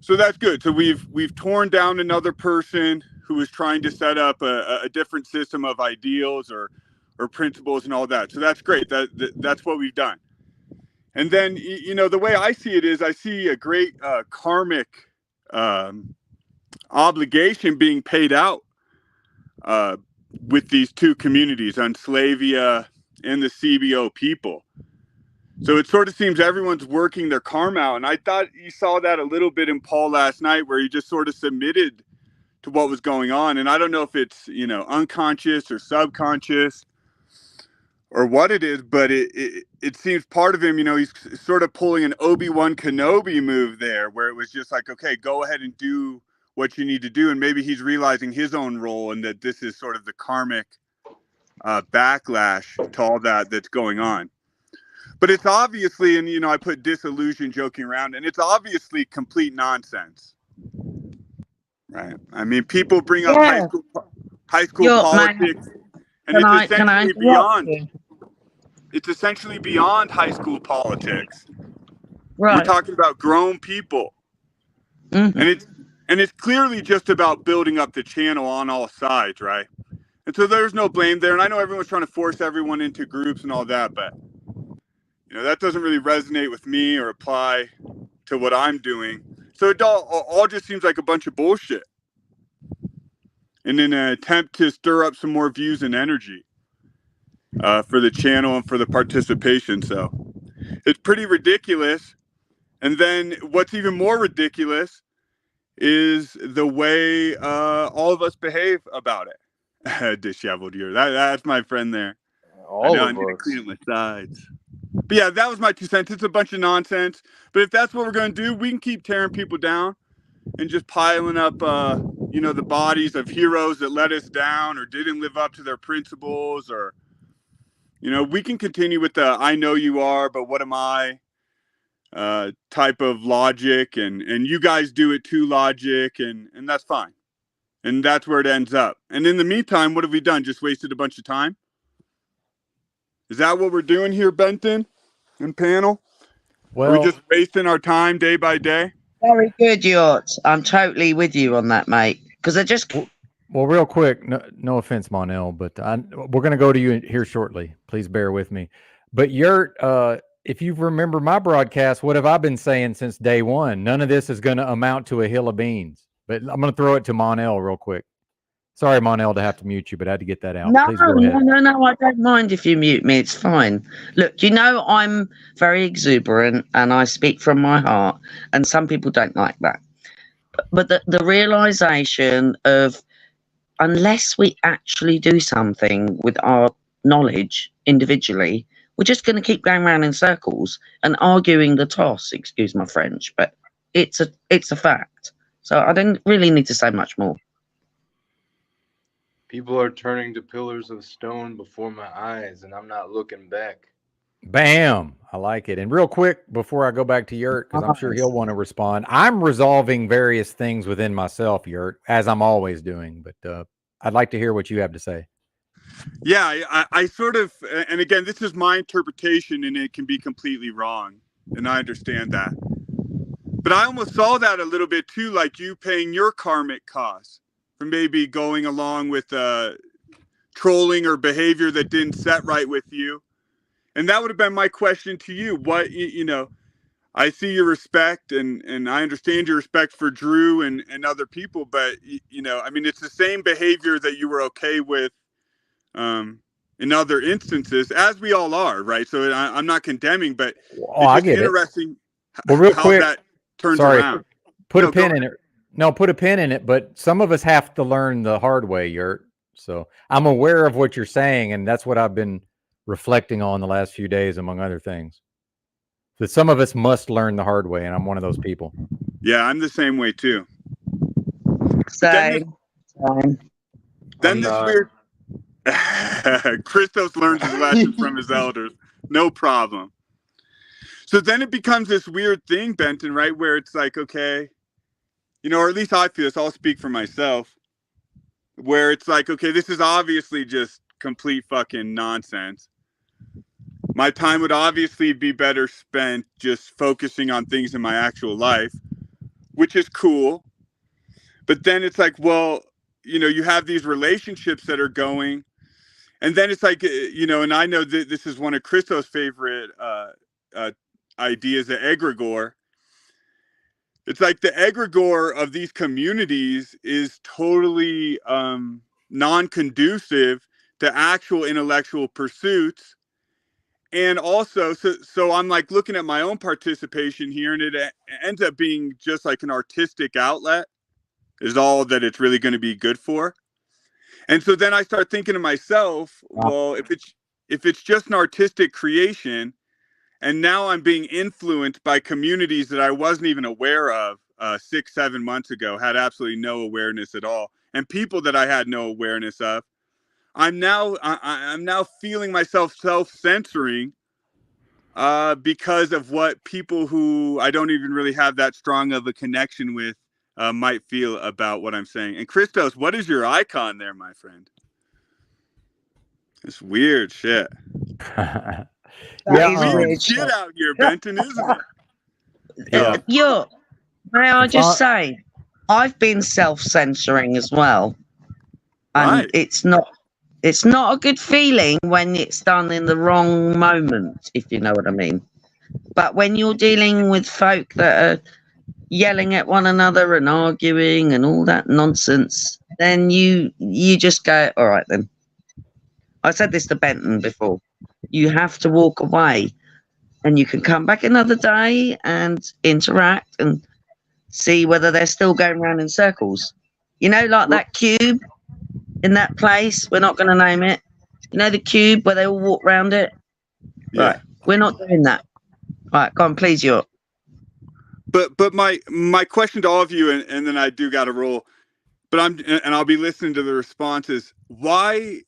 that's good. So we've torn down another person who is trying to set up a different system of ideals or principles and all that. So that's great. That's what we've done. And then, the way I see it is I see a great karmic obligation being paid out with these two communities, Unslavia and the CBO people. So it sort of seems everyone's working their karma out. And I thought you saw that a little bit in Paul last night, where he just sort of submitted to what was going on. And I don't know if it's, unconscious or subconscious or what it is, but it seems part of him, he's sort of pulling an Obi-Wan Kenobi move there, where it was just like, okay, go ahead and do what you need to do. And maybe he's realizing his own role and that this is sort of the karmic backlash to all that's going on. But it's obviously, and I put disillusion joking around, and it's obviously complete nonsense, right? I mean, people bring up high school politics, and it's essentially beyond. It's essentially beyond high school politics. Right. We're talking about grown people, and it's clearly just about building up the channel on all sides, right? And so there's no blame there. And I know everyone's trying to force everyone into groups and all that, but that doesn't really resonate with me or apply to what I'm doing. So it all just seems like a bunch of bullshit. And in an attempt to stir up some more views and energy for the channel and for the participation. So it's pretty ridiculous. And then what's even more ridiculous is the way all of us behave about it. Disheveled here. That's my friend there. I need to clean up my sides. But yeah, that was my 2 cents. It's a bunch of nonsense. But if that's what we're going to do, we can keep tearing people down and just piling up, the bodies of heroes that let us down or didn't live up to their principles. Or, we can continue with the I know you are, but what am I type of logic. And you guys do it too logic. And that's fine. And that's where it ends up. And in the meantime, what have we done? Just wasted a bunch of time? Is that what we're doing here, Benton and panel? Well, are we just wasting our time day by day? Very good, Yort. I'm totally with you on that, mate. Because I just... Well, real quick, no offense, Monel, but we're going to go to you here shortly. Please bear with me. But Yurt, if you remember my broadcast, what have I been saying since day one? None of this is going to amount to a hill of beans. But I'm going to throw it to Monel real quick. Sorry, Monel, to have to mute you, but I had to get that out. No, Please go ahead. no, I don't mind if you mute me. It's fine. Look, you know, I'm very exuberant and I speak from my heart, and some people don't like that. But the realization of, unless we actually do something with our knowledge individually, we're just going to keep going around in circles and arguing the toss, excuse my French, but it's a fact. So I don't really need to say much more. People are turning to pillars of stone before my eyes, and I'm not looking back. Bam. I like it. And real quick, before I go back to Yurt, because I'm sure he'll want to respond, I'm resolving various things within myself, Yurt, as I'm always doing. But I'd like to hear what you have to say. Yeah, I sort of, and again, this is my interpretation, and it can be completely wrong, and I understand that. But I almost saw that a little bit too, like you paying your karmic costs for maybe going along with trolling or behavior that didn't set right with you. And that would have been my question to you. What, you know, I see your respect and I understand your respect for Drew and other people, but, you know, I mean, it's the same behavior that you were okay with in other instances, as we all are, right? So I'm not condemning, but I it's get just interesting Well, real how quick, that turns around. Put a pin in it. No, put a pin in it. But some of us have to learn the hard way, Yurt. So I'm aware of what you're saying, and that's what I've been reflecting on the last few days, among other things. That some of us must learn the hard way, and I'm one of those people. Yeah, I'm the same way too. Same. Then this weird Christos learns his lesson from his elders. No problem. So then it becomes this weird thing, Benton, right? Where it's like, okay, you know, or at least I feel this, I'll speak for myself, where it's like, okay, this is obviously just complete fucking nonsense. My time would obviously be better spent just focusing on things in my actual life, which is cool. But then it's like, well, you know, you have these relationships that are going, and then it's like, you know, and I know that this is one of Christo's favorite ideas, the egregore. It's like the egregore of these communities is totally non-conducive to actual intellectual pursuits. And also, so I'm like looking at my own participation here, and it ends up being just like an artistic outlet is all that it's really going to be good for. And so then I start thinking to myself, well, if it's just an artistic creation, and now I'm being influenced by communities that I wasn't even aware of 6-7 months ago, had absolutely no awareness at all, and people that I had no awareness of, I'm now feeling myself self-censoring because of what people who I don't even really have that strong of a connection with might feel about what I'm saying. And Christos, what is your icon there, my friend? It's weird shit. Weird shit out here, Benton, isn't it? Yeah. Yo, may I just say, I've been self-censoring as well, and it's not a good feeling when it's done in the wrong moment, if you know what I mean. But when you're dealing with folk that are yelling at one another and arguing and all that nonsense, then you just go, all right then. I said this to Benton before. You have to walk away, and you can come back another day and interact and see whether they're still going around in circles. You know, like that cube in that place. We're not going to name it. You know, the cube where they all walk around it. Yeah. Right. We're not doing that. All right, go on, please, you. But my question to all of you, and then I do got to roll, but I'll be listening to the responses. Why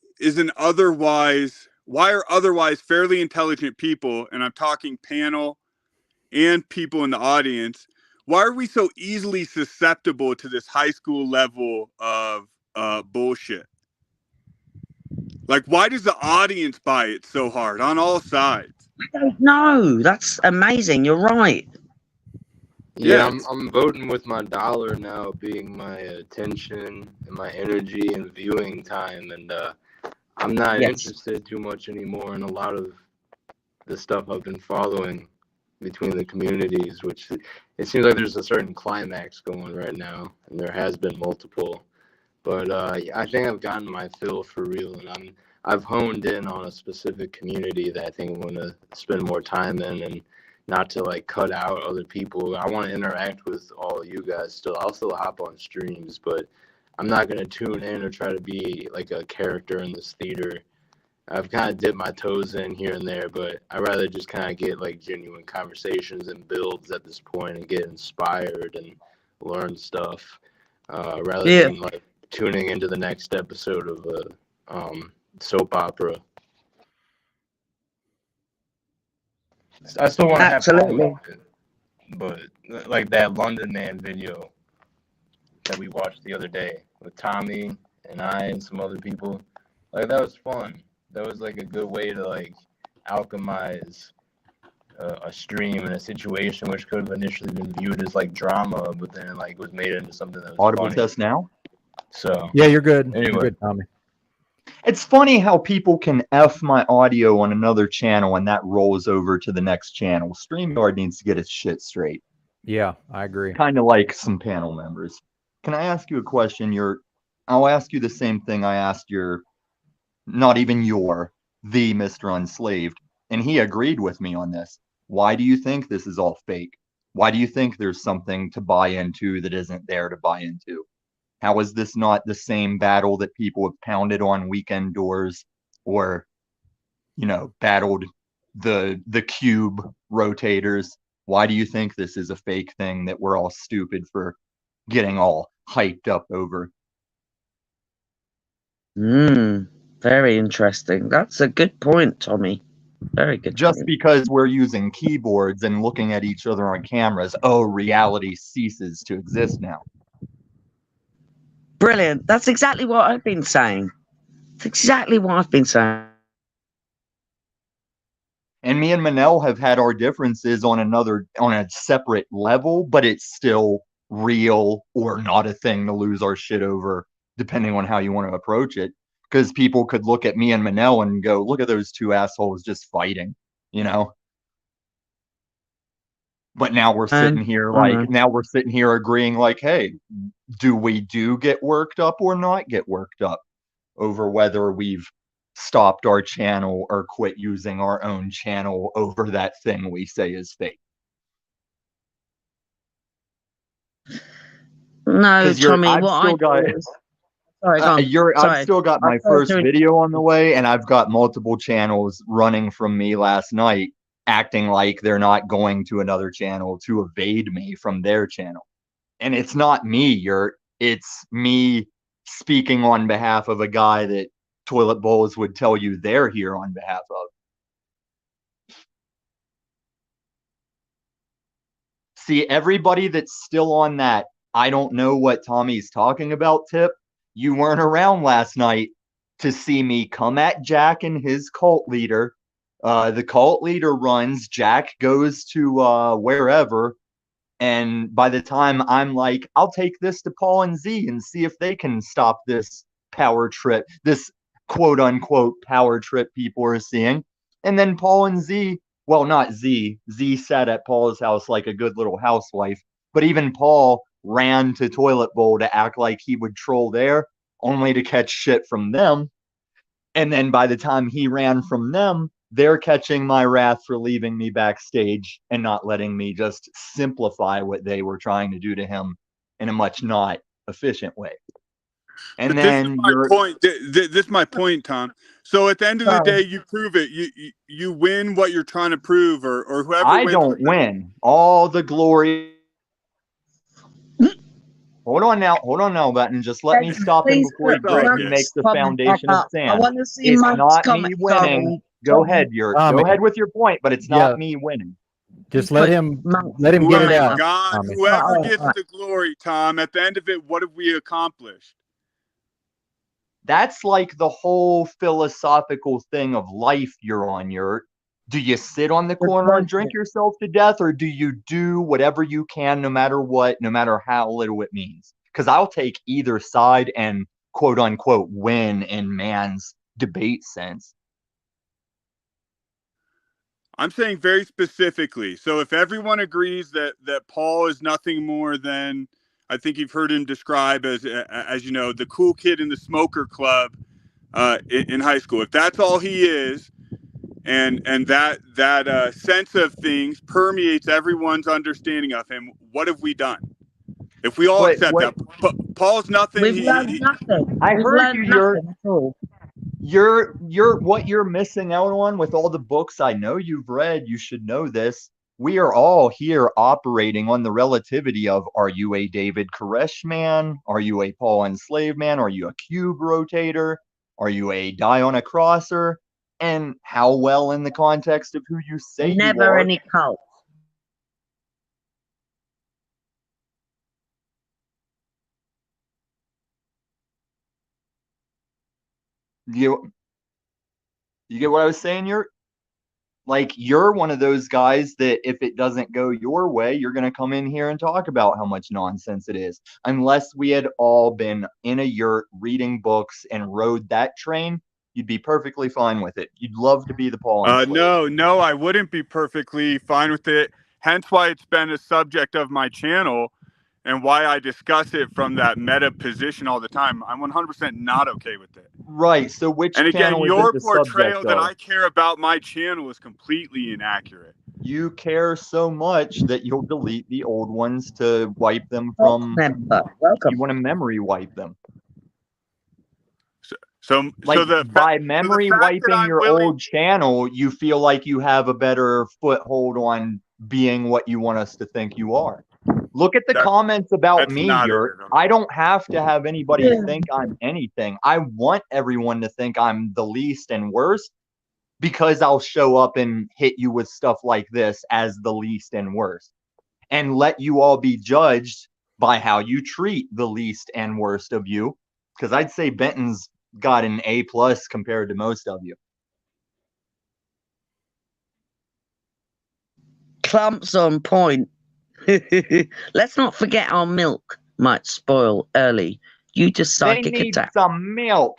are otherwise fairly intelligent people, and I'm talking panel and people in the audience, why are we so easily susceptible to this high school level of bullshit? Like, why does the audience buy it so hard on all sides? I don't know. That's amazing. You're right. Yeah, I'm voting with my dollar now being my attention and my energy and viewing time, and I'm not interested too much anymore in a lot of the stuff I've been following. between the communities, which it seems like there's a certain climax going right now, and there has been multiple. But I think I've gotten my fill for real, and I've honed in on a specific community that I think I'm going to spend more time in, and not to like cut out other people. I want to interact with all of you guys still. I'll still hop on streams, but I'm not going to tune in or try to be like a character in this theater. I've kind of dipped my toes in here and there, but I'd rather just kind of get like genuine conversations and builds at this point and get inspired and learn stuff rather than like tuning into the next episode of a soap opera. I still want to have fun with it, but like that London Man video that we watched the other day with Tommy and I and some other people, like that was fun. That was like a good way to like alchemize a stream and a situation which could have initially been viewed as like drama, but then like was made into something that was Audible funny. test now? So Yeah, you're good. Anyway. You're good, Tommy. It's funny how people can F my audio on another channel and that rolls over to the next channel. StreamYard needs to get its shit straight. Yeah, I agree. Kind of like some panel members. Can I ask you a question? I'll ask you the same thing I asked the Mr. Unslaved, and he agreed with me on this. Why do you think this is all fake? Why do you think there's something to buy into that isn't there to buy into? How is this not the same battle that people have pounded on weekend doors or, battled the cube rotators? Why do you think this is a fake thing that we're all stupid for getting all hyped up over? Very interesting. That's a good point, Tommy. Very good. Just because we're using keyboards and looking at each other on cameras, reality ceases to exist now. Brilliant. That's exactly what I've been saying. It's exactly what I've been saying. And me and Manel have had our differences on a separate level, but it's still real or not a thing to lose our shit over, depending on how you want to approach it. Because people could look at me and Manel and go, look at those two assholes just fighting, But now we're sitting here agreeing like, hey, do we get worked up or not get worked up over whether we've stopped our channel or quit using our own channel over that thing we say is fake? No, Tommy, I've still got my first video on the way, and I've got multiple channels running from me last night acting like they're not going to another channel to evade me from their channel. And it's not me, it's me speaking on behalf of a guy that Toilet Bowls would tell you they're here on behalf of. See, everybody that's still on that, I don't know what Tommy's talking about tip, you weren't around last night to see me come at Jack and his cult leader. The cult leader runs, Jack goes to wherever, and by the time I'm like, I'll take this to Paul and Z and see if they can stop this power trip, this quote unquote power trip people are seeing. And then Paul and Z, well, not Z sat at Paul's house like a good little housewife, but even Paul ran to Toilet Bowl to act like he would troll there, only to catch shit from them. And then by the time he ran from them, they're catching my wrath for leaving me backstage and not letting me just simplify what they were trying to do to him in a much not efficient way. And but then this is my point, Tom. So at the end of the day, you prove it. You win what you're trying to prove, or whoever. I don't win. All the glory. Hold on now, Button. Just let me stop him before he greatly makes the foundation of sand. I want to see it's Mike's not me comment. winning. Go ahead, go ahead with your point, but it's not me winning. Just let him get it out. God, whoever gets the glory, Tom. At the end of it, what have we accomplished? That's like the whole philosophical thing of life you're on. Do you sit on the corner and drink yourself to death, or do you do whatever you can, no matter what, no matter how little it means? Because I'll take either side and quote unquote win in man's debate sense. I'm saying very specifically. So if everyone agrees that Paul is nothing more than, I think you've heard him describe as you know, the cool kid in the smoker club in high school. If that's all he is, and that sense of things permeates everyone's understanding of him, what have we done? If we all accept that, Paul's nothing. We've learned nothing. I We've heard learned you. nothing at all. You're what you're missing out on with all the books I know you've read. You should know this. We are all here operating on the relativity of, are you a David Koresh man? Are you a Paul enslaved man? Are you a cube rotator? Are you a Diona crosser? And how well in the context of who you say you Never are. any cult. You get what I was saying? You're one of those guys that if it doesn't go your way, you're going to come in here and talk about how much nonsense it is. Unless we had all been in a yurt reading books and rode that train, you'd be perfectly fine with it. You'd love to be the Paul. No, I wouldn't be perfectly fine with it. Hence why it's been a subject of my channel and why I discuss it from that meta position all the time. I'm 100% not okay with it. Right. So which and again, channel is your it the portrayal subject that of? I care about my channel is completely inaccurate. You care so much that you'll delete the old ones to wipe them from. Welcome. You want to memory wipe them. So by memory wiping your old channel, you feel like you have a better foothold on being what you want us to think you are. Look at the comments about me here. I don't have to have anybody think I'm anything. I want everyone to think I'm the least and worst because I'll show up and hit you with stuff like this as the least and worst and let you all be judged by how you treat the least and worst of you. Because I'd say Benton's got an A+ compared to most of you. Clumps on point. Let's not forget our milk might spoil early due to psychic they need attack. Some milk.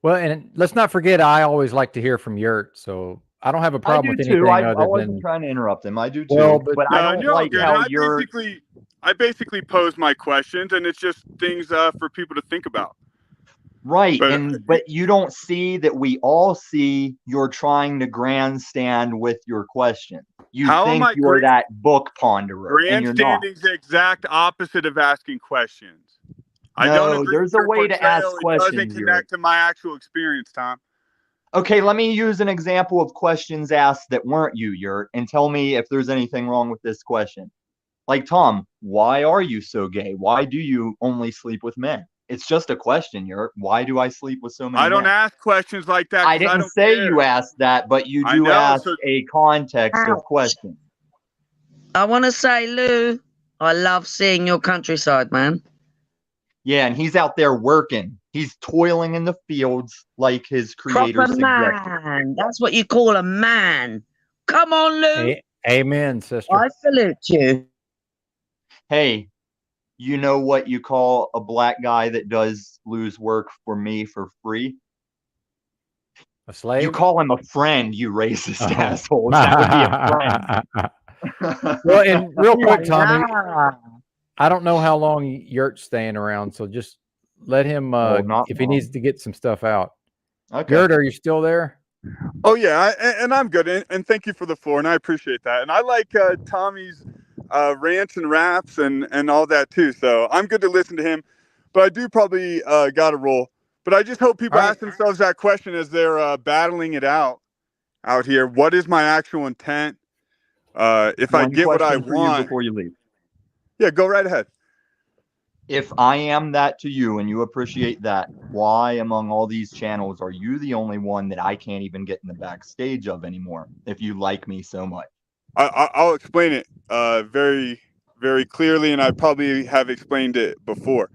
Well, and let's not forget, I always like to hear from Yurt, so I don't have a problem with anything I other wasn't than trying to interrupt him. I do too. Well, but I don't like how you're. I basically pose my questions, and it's just things for people to think about. Right, but you don't see that we all see you're trying to grandstand with your question. You think you're that book ponderer, and you're not. Grandstanding's the exact opposite of asking questions. I No, don't agree there's with a your way to ask portrayal. questions. It doesn't connect to my actual experience, Tom. Okay, let me use an example of questions asked that weren't you, Yurt, and tell me if there's anything wrong with this question. Like, Tom, why are you so gay? Why do you only sleep with men? It's just a question, Yurt. Why do I sleep with so many I don't men? ask questions like that. I didn't say you asked that, but you do ask a context of question. I want to say, Lou, I love seeing your countryside, man. Yeah, and he's out there working. He's toiling in the fields like his creator Proper suggested. man. That's what you call a man. Come on, Lou. Amen, sister. I salute you. Hey, you know what you call a black guy that does Lou's work for me for free? A slave? You call him a friend, you racist assholes. That would be a friend. Well, and real quick, Tommy, I don't know how long Yurt's staying around, so just let him, if he needs to get some stuff out. Okay. Yurt, are you still there? Oh, yeah, and I'm good, and thank you for the floor, and I appreciate that. And I like Tommy's rants and raps and all that, too, so I'm good to listen to him. But I do probably got to roll. But I just hope people ask themselves that question as they're battling it out here. What is my actual intent? If I get what I want. Before you leave. Yeah, go right ahead. If I am that to you and you appreciate that, why among all these channels are you the only one that I can't even get in the backstage of anymore if you like me so much? I'll explain it very, very clearly, and I probably have explained it before.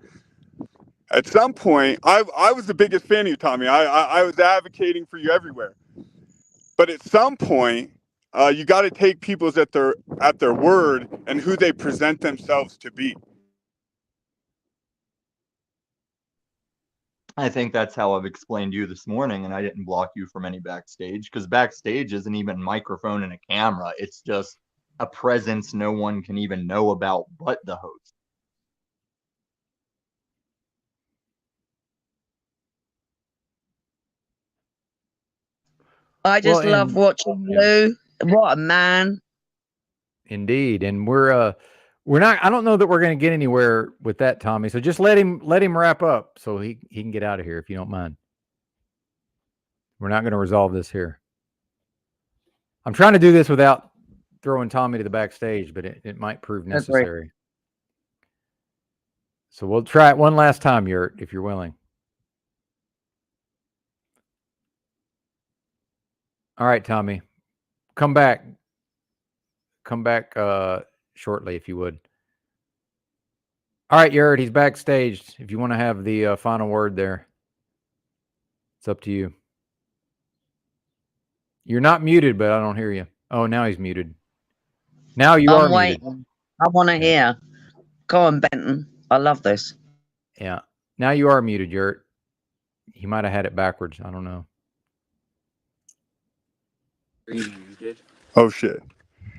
At some point, I was the biggest fan of you, Tommy. I was advocating for you everywhere. But at some point, you got to take people at their word and who they present themselves to be. I think that's how I've explained you this morning, and I didn't block you from any backstage, because backstage isn't even a microphone and a camera. It's just a presence no one can even know about but the host. I just love watching Lou. What a man. Indeed. And we're not, I don't know that we're going to get anywhere with that, Tommy. So just let him wrap up so he can get out of here, if you don't mind. We're not going to resolve this here. I'm trying to do this without throwing Tommy to the backstage, but it might prove necessary. So we'll try it one last time, Yurt, if you're willing. All right, Tommy. Come back. Come back shortly, if you would. All right, Yurt, he's backstage. If you want to have the final word there, it's up to you. You're not muted, but I don't hear you. Oh, now he's muted. Now you are muted. I want to hear. Go on, Benton. I love this. Yeah. Now you are muted, Yurt. He might have had it backwards. I don't know. Oh, shit.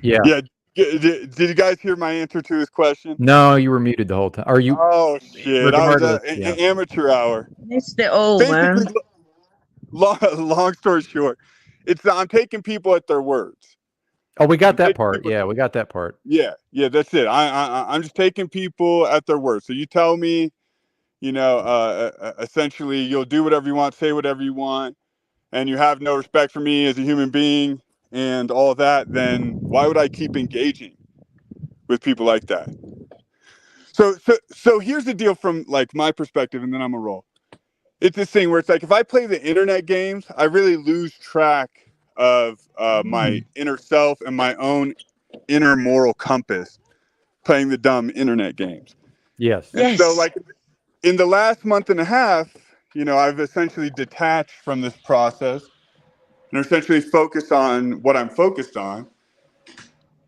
Yeah. Yeah. Did you guys hear my answer to his question? No, you were muted the whole time. Are you? Oh, shit. I was an amateur hour. Missed it all, man. Long story short, I'm taking people at their words. Oh, we got that part. Yeah, we got that part. Yeah, that's it. I'm just taking people at their word. So you tell me, essentially you'll do whatever you want, say whatever you want, and you have no respect for me as a human being and all of that, then why would I keep engaging with people like that? So here's the deal from like my perspective, and then I'm gonna roll. It's this thing where it's like if I play the internet games, I really lose track of my inner self and my own inner moral compass playing the dumb internet games. Yes. And so like in the last month and a half, I've essentially detached from this process and essentially focused on what I'm focused on.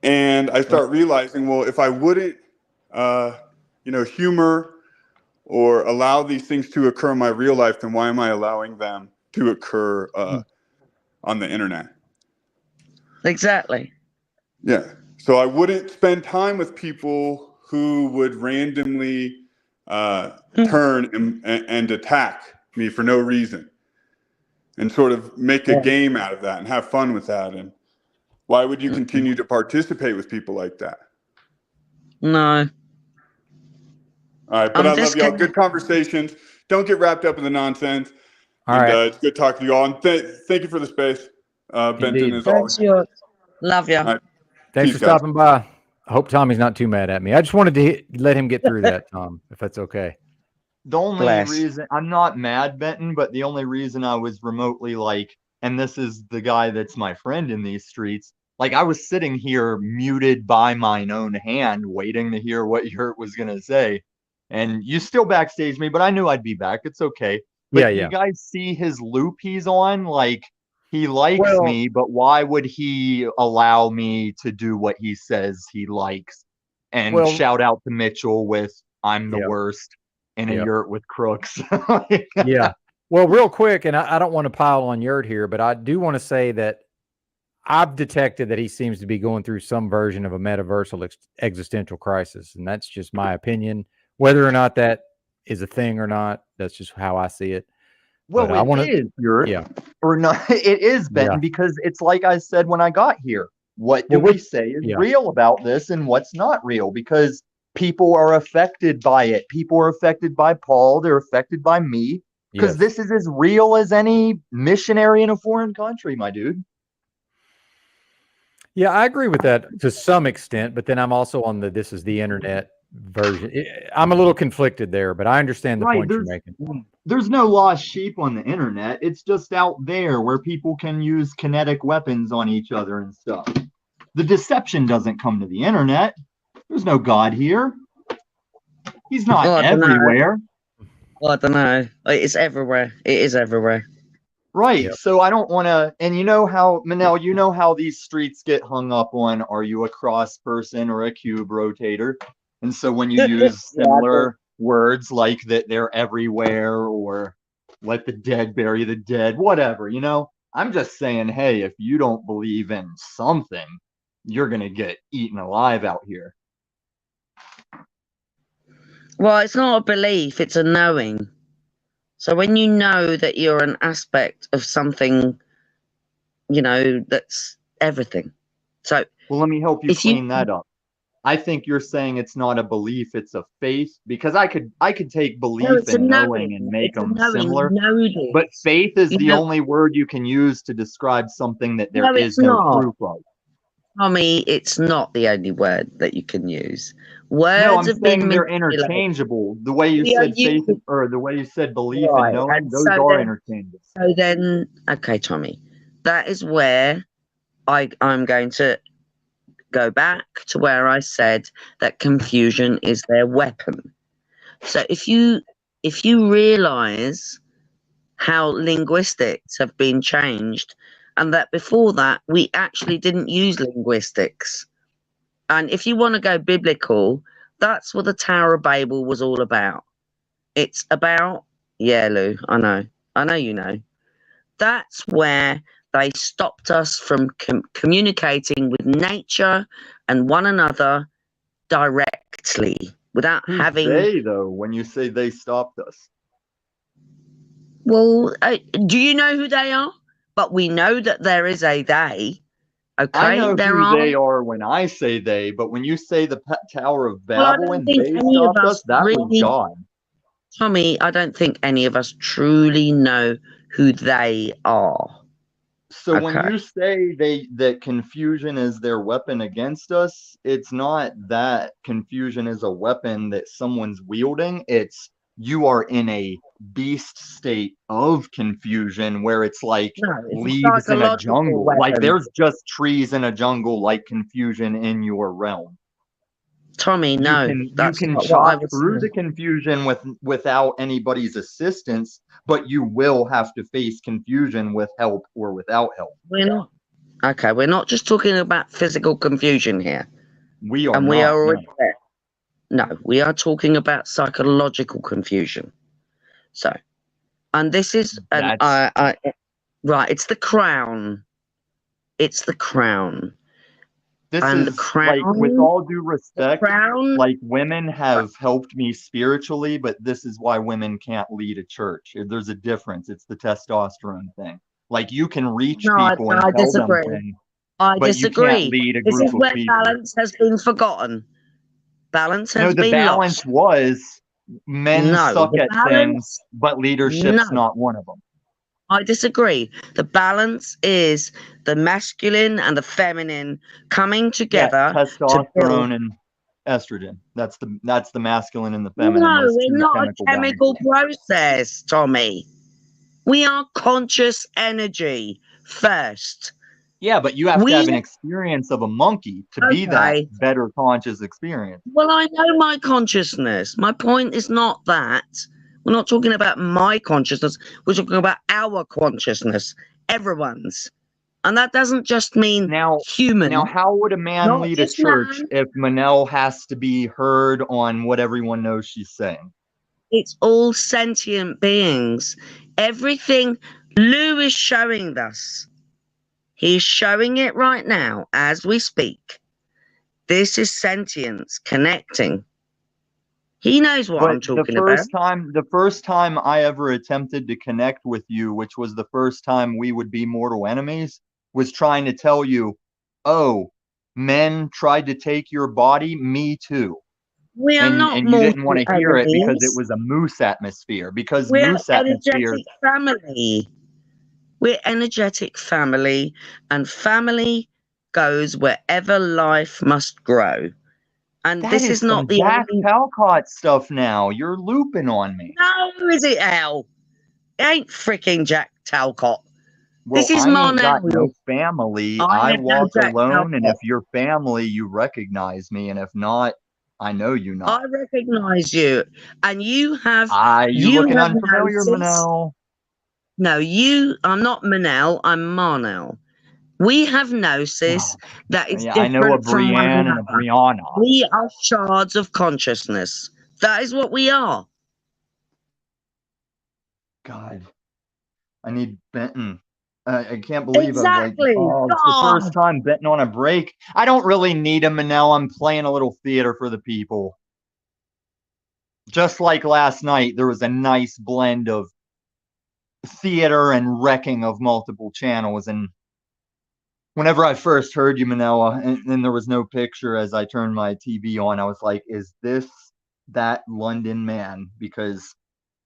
And I start realizing, well, if I wouldn't, humor or allow these things to occur in my real life, then why am I allowing them to occur on the internet? Exactly. Yeah. So I wouldn't spend time with people who would randomly turn and attack me for no reason and sort of make a game out of that and have fun with that. And why would you continue to participate with people like that? No. All right, but I love y'all. Good conversations. Don't get wrapped up in the nonsense. All right. It's good talking to you all. And thank you for the space, Benton, as always. Love you. Right. Thanks Peace, for stopping by. I hope Tommy's not too mad at me. I just wanted to let him get through that, Tom, if that's okay. The only reason I'm not mad, Benton, but the only reason I was remotely like, and this is the guy that's my friend in these streets, like I was sitting here muted by mine own hand, waiting to hear what Yurt was going to say. And you still backstage me, but I knew I'd be back. It's okay. But you guys see his loop he's on? Like, he likes me, but why would he allow me to do what he says he likes? And shout out to Mitchell with I'm the worst and a Yurt with crooks. Yeah. Well, real quick, and I don't want to pile on Yurt here, but I do want to say that I've detected that he seems to be going through some version of a metaversal existential crisis. And that's just my opinion. Whether or not that is a thing or not, that's just how I see it. Well, it is, Yurt, or not. It is, Benton, because it's like I said when I got here. What do we say is real about this and what's not real? Because people are affected by it. People are affected by Paul. They're affected by me. Because this is as real as any missionary in a foreign country, my dude. Yeah, I agree with that to some extent, but then I'm also on this is the internet version. I'm a little conflicted there, but I understand the point you're making. There's no lost sheep on the internet. It's just out there where people can use kinetic weapons on each other and stuff. The deception doesn't come to the internet. There's no God here. He's not everywhere. Well, I don't know. It's everywhere. It is everywhere. Right. Yep. So I don't want to, and you know how, Manel, you know how these streets get hung up on, are you a cross person or a cube rotator? And so when you use similar words like that they're everywhere or let the dead bury the dead, whatever, you know? I'm just saying, hey, if you don't believe in something, you're going to get eaten alive out here. Well, it's not a belief, it's a knowing. So when you know that you're an aspect of something, you know, that's everything. So well, let me help you if clean that up. I think you're saying it's not a belief, it's a faith, because I could take belief it's a and knowing knowing. and make It's a them knowing. similar. You know this. But faith is You the know, only word you can use to describe something that there no, is it's no not. proof of. Tommy, it's not the only word that you can use. No, Words I'm have been saying they're manipulated. interchangeable. The way you We are said faith, using or the way you said belief and right, knowing, and those so are then, interchangeable. okay, Tommy, that is where I'm going to go back to where I said that confusion is their weapon. So if you realize how linguistics have been changed, and that before that we actually didn't use linguistics, and if you want to go biblical, that's what the Tower of Babel was all about. It's about, yeah, Lou, I know you know. That's where they stopped us from communicating with nature and one another directly without Who's having. they, though, when you say they stopped us? Well, do you know who they are? But we know that there is a they. Okay, I know there who are. they are when I say they, but when you say the Tower of Well, I Babel don't and think they any of stopped us, us that was really, God. Tommy, I don't think any of us truly know who they are. So when Okay. you say that confusion is their weapon against us, it's not that confusion is a weapon that someone's wielding. It's you are in a beast state of confusion where it's like No, it's a leaves in a psychological jungle. Like weapon. there's just trees in a jungle, like confusion in your realm. Tommy, no, you that's can not what I chop was through the saying. confusion without anybody's assistance, but you will have to face confusion with help or without help. We're not. Okay, we're not just talking about physical confusion here. We are and we not. are already No. there. No, we are talking about psychological confusion. So, and this is right. It's the crown. It's the crown. This and is the crown, like, with all due respect, crown, like women have helped me spiritually, but this is why women can't lead a church. There's a difference. It's the testosterone thing. Like you can reach people and I tell them disagree. things, I but you can't disagree. lead a This group is of where people. balance has been forgotten. Balance No, has the been balance lost. was men No, suck the at things, balance. but leadership's No. not one of them. I disagree. The balance is the masculine and the feminine coming together Yeah, to build. testosterone and estrogen. That's the masculine and the feminine. No, Those we're two not a chemical chemical balances. process, Tommy. We are conscious energy first. Yeah, but you have to have an experience of a monkey to be that Okay. better conscious experience. Well, I know my consciousness. My point is not that. We're not talking about my consciousness. We're talking about our consciousness, everyone's. And that doesn't just mean human. Now, how would a man Not lead a just church man. if Manel has to be heard on what everyone knows she's saying? It's all sentient beings. Everything Lou is showing us. He's showing it right now as we speak. This is sentience connecting. He knows what I'm talking about. The first time I ever attempted to connect with you, which was the first time we would be mortal enemies, was trying to tell you, oh, men tried to take your body, me too. We are not and you didn't want to hear it because it enemies. was a moose atmosphere. Because We're moose atmosphere. energetic family. We're energetic family, and family goes wherever life must grow. And That this is some not the Jack only. Talcott stuff now. You're looping on me. No, is it, Al? It ain't freaking Jack Talcott. Well, This is I ain't got Marnell. no family. I I ain't no walk Jack alone, and Talcott. if you're family, you recognize me, and if not, I know you not. I recognize you, and you have. You looking have unfamiliar, noticed. Manel? No, I'm not Manel. I'm Marnell. We have gnosis that is Yeah, I know a different from one Brienne and a another. Brianna. We are shards of consciousness. That is what we are. God, I need Benton. I can't believe Exactly. it's the first time Benton on a break. I don't really need him, and now I'm playing a little theater for the people. Just like last night, there was a nice blend of theater and wrecking of multiple channels. And whenever I first heard you, Manila, and there was no picture as I turned my TV on, I was like, is this that London man? Because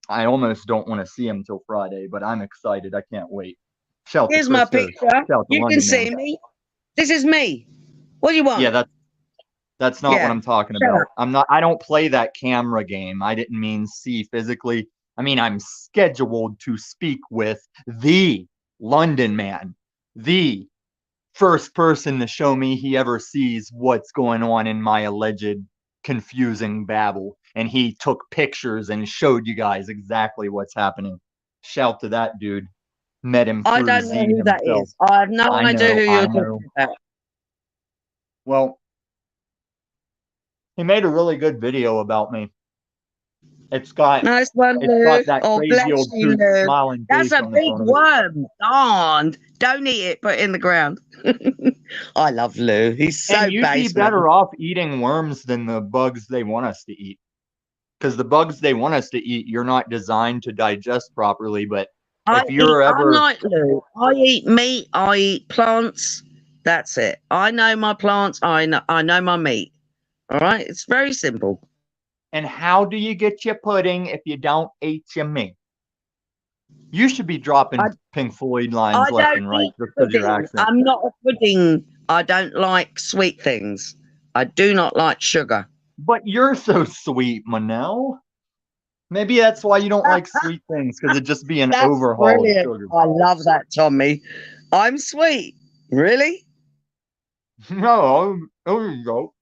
I almost don't want to see him till Friday, but I'm excited. I can't wait. Shout Here's to my Christo. picture. Shout to You London can see man. me. This is me. What do you want? Yeah, that's not Yeah, what I'm talking shut about. up. I don't play that camera game. I didn't mean see physically. I mean, I'm scheduled to speak with the London man, the first person to show me he ever sees what's going on in my alleged confusing babble. And he took pictures and showed you guys exactly what's happening. Shout to that dude. Met him I through don't Z know who that himself. is. I have no idea who I you're know. talking about. Well, he made a really good video about me. It's got Nice one, Lou. that Oh, crazy bless old you, truth Lou. smiling That's face a on the big front of it. worm. Darn. Don't eat it. Put it in the ground. I love Lou. He's so And you'd be base. better off eating worms than the bugs they want us to eat. Because the bugs they want us to eat, you're not designed to digest properly. But if you're I'm ever like Lou. I eat meat. I eat plants. That's it. I know my plants. I know my meat. All right. It's very simple. And how do you get your pudding if you don't eat your meat? You should be dropping Pink Floyd lines I left don't and right eat just because your pudding. accent. I'm not a pudding. I don't like sweet things. I do not like sugar. But you're so sweet, Manel. Maybe that's why you don't like sweet things, because it'd just be an That's overhaul brilliant. of sugar. I love that, Tommy. I'm sweet. Really? No, there you go.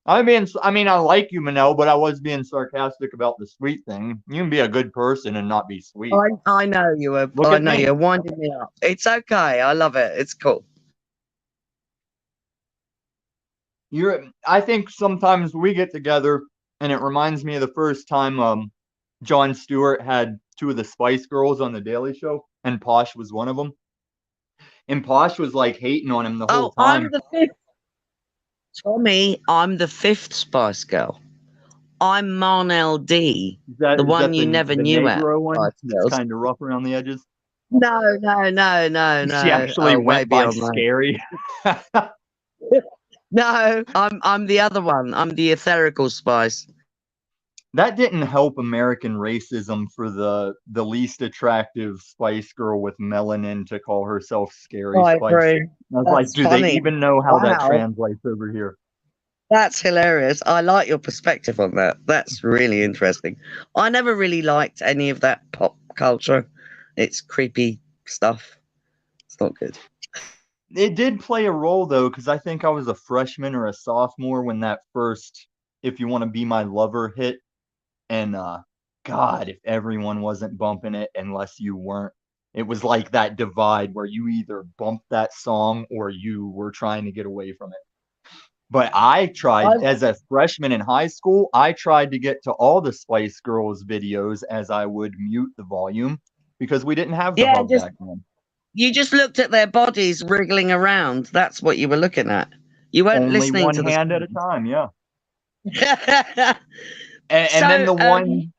I like you, Manel, but I was being sarcastic about the sweet thing. You can be a good person and not be sweet. I know you are. Look I at know me. you're winding me up. It's okay. I love it. It's cool. I think sometimes we get together and it reminds me of the first time Jon Stewart had two of the Spice Girls on the Daily Show, and Posh was one of them. And Posh was like hating on him the whole time. I'm the fifth. Tommy, I'm the fifth Spice Girl. I'm Marnell D, the one you never knew at. Negro one that's kind of rough around the edges. No. She actually went by beyond that. Scary. No, I'm the other one. I'm the etherical Spice. That didn't help American racism for the least attractive Spice Girl with melanin to call herself Scary I Spice. agree. I was That's like, do funny. they even know how that Wow. translates over here? That's hilarious. I like your perspective on that. That's really interesting. I never really liked any of that pop culture. It's creepy stuff. It's not good. It did play a role though, because I think I was a freshman or a sophomore when that first "If You Want to Be My Lover" hit. And God, if everyone wasn't bumping it unless you weren't. It was like that divide where you either bumped that song or you were trying to get away from it. But I tried, as a freshman in high school, I tried to get to all the Spice Girls videos as I would mute the volume because we didn't have the hub back then. You just looked at their bodies wriggling around. That's what you were looking at. You weren't Only listening one to the hand at a time, yeah. And So, then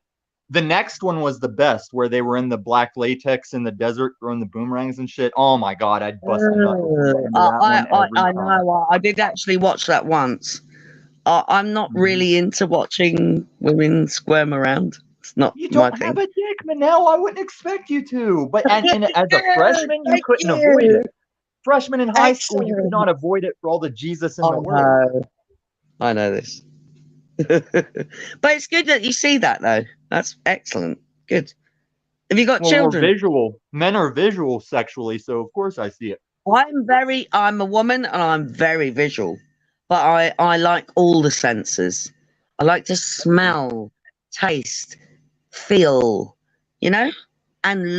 the next one was the best, where they were in the black latex in the desert throwing the boomerangs and shit. Oh my God, I'd bust a nut. I know. I did actually watch that once. I'm not really into watching women squirm around. It's not You my don't thing. have a dick, Manel. I wouldn't expect you to. But and as a freshman, you couldn't avoid it. Freshman in high school, you could not avoid it for all the Jesus in the world. I know this. But it's good that you see that, though. That's excellent. Good. Have you got children? We're visual. Men are visual sexually, so of course I see it. I'm a woman and I'm very visual, but I like all the senses. I like to smell, taste, feel, and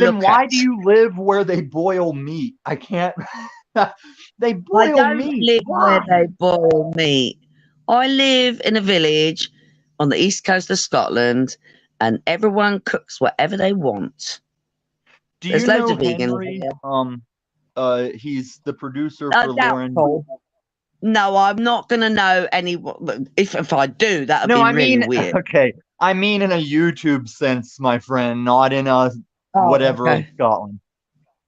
look. Then why do you live where they boil meat? I can't. They boil I don't meat. live Why? where they boil meat. I live in a village on the east coast of Scotland, and everyone cooks whatever they want. Do There's you loads know of vegans Henry? here. He's the producer for Lauren. Doubtful. No, I'm not gonna know anyone. If I do, that would No, be I really mean, weird. okay, I mean in a YouTube sense, my friend, not in a whatever okay. in Scotland.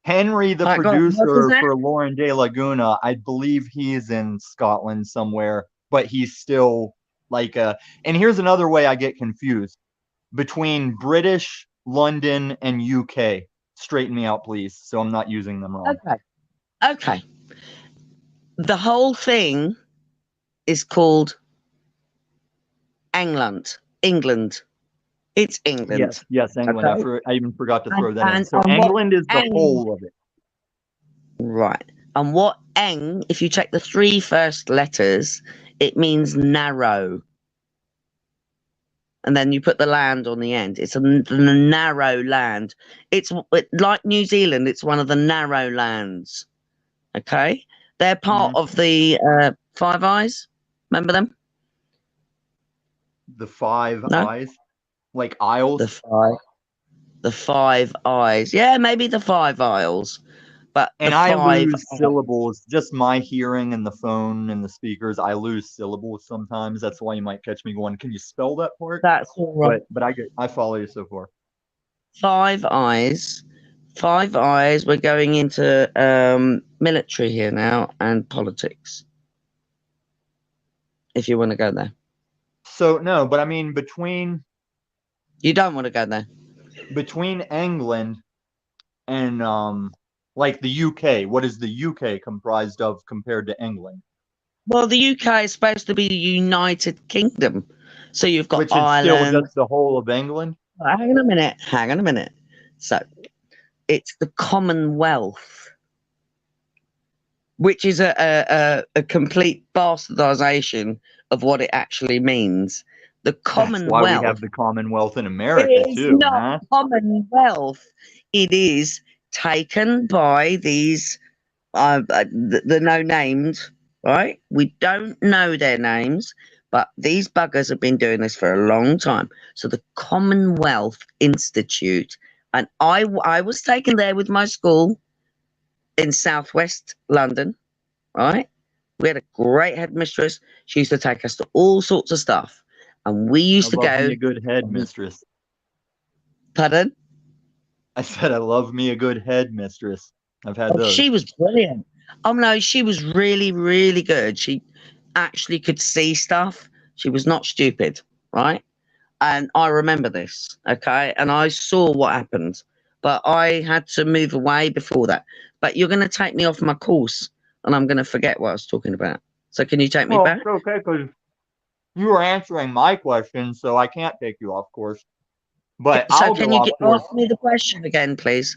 Henry, the Alright, go on. What's his producer name? for Lauren de Laguna, I believe he's in Scotland somewhere, but he's still like a. And here's another way I get confused between British, London, and UK. Straighten me out, please, so I'm not using them wrong. Okay. The whole thing is called England. It's England. Yes, England. Okay? I even forgot to throw that in. And So England is the Eng- whole of it. Right. And what Eng, if you check the 3 first letters, it means narrow. And then you put the land on the end. It's a narrow land. It's like New Zealand. It's one of the narrow lands. Okay? They're part of the Five Eyes. Remember them? The Five No? Eyes? Like Isles? The Five Eyes. Yeah, maybe the 5 Isles. But And the I 5 lose syllables. Just my hearing and the phone and the speakers, I lose syllables sometimes. That's why you might catch me going, can you spell that part? That's all right. But I follow you so far. 5 Eyes. 5 Eyes. We're going into military here now and politics. If you want to go there. So no, but I mean between. You don't want to go there. Between England and like the UK, what is the UK comprised of compared to England? Well, the UK is supposed to be the United Kingdom. So you've got Which Ireland. is still just the whole of England? Hang on a minute. So it's the Commonwealth, which is a complete bastardization of what it actually means. The Commonwealth. That's why we have the Commonwealth in America it is too. not Commonwealth. It is taken by these the no names, right? We don't know their names, but these buggers have been doing this for a long time. So the Commonwealth Institute, and I was taken there with my school in southwest London, right? We had a great headmistress. She used to take us to all sorts of stuff, and we used to go. Me a good headmistress. Pardon? I said I love me a good headmistress. I've had those. She was brilliant. Oh no, she was really, really good. She actually could see stuff. She was not stupid, right? And I remember this, okay? And I saw what happened, but I had to move away before that. But you're going to take me off my course, and I'm going to forget what I was talking about. So can you take me back? It's okay, because you were answering my question, so I can't take you off course. But so I'll can go you off course. ask me the question again, please?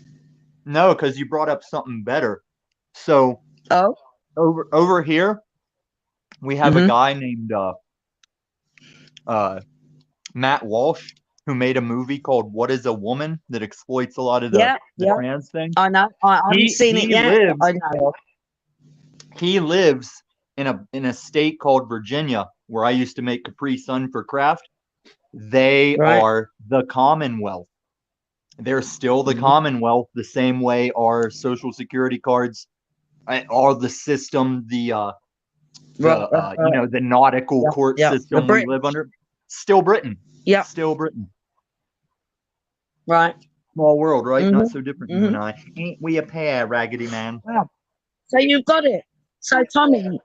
No, because you brought up something better. So over here, we have a guy named Matt Walsh, who made a movie called What is a Woman that exploits a lot of the trans thing. I know. I haven't seen it yet. I know. He lives in a state called Virginia, where I used to make Capri Sun for craft. They are the Commonwealth. They're still the Commonwealth, the same way our Social Security cards are the system, the nautical court system we live under. Still Britain. Yeah. Still Britain. Right. Small world, right? Not so different, you and I. Ain't we a pair, Raggedy Man? Wow. So you've got it. So Tommy,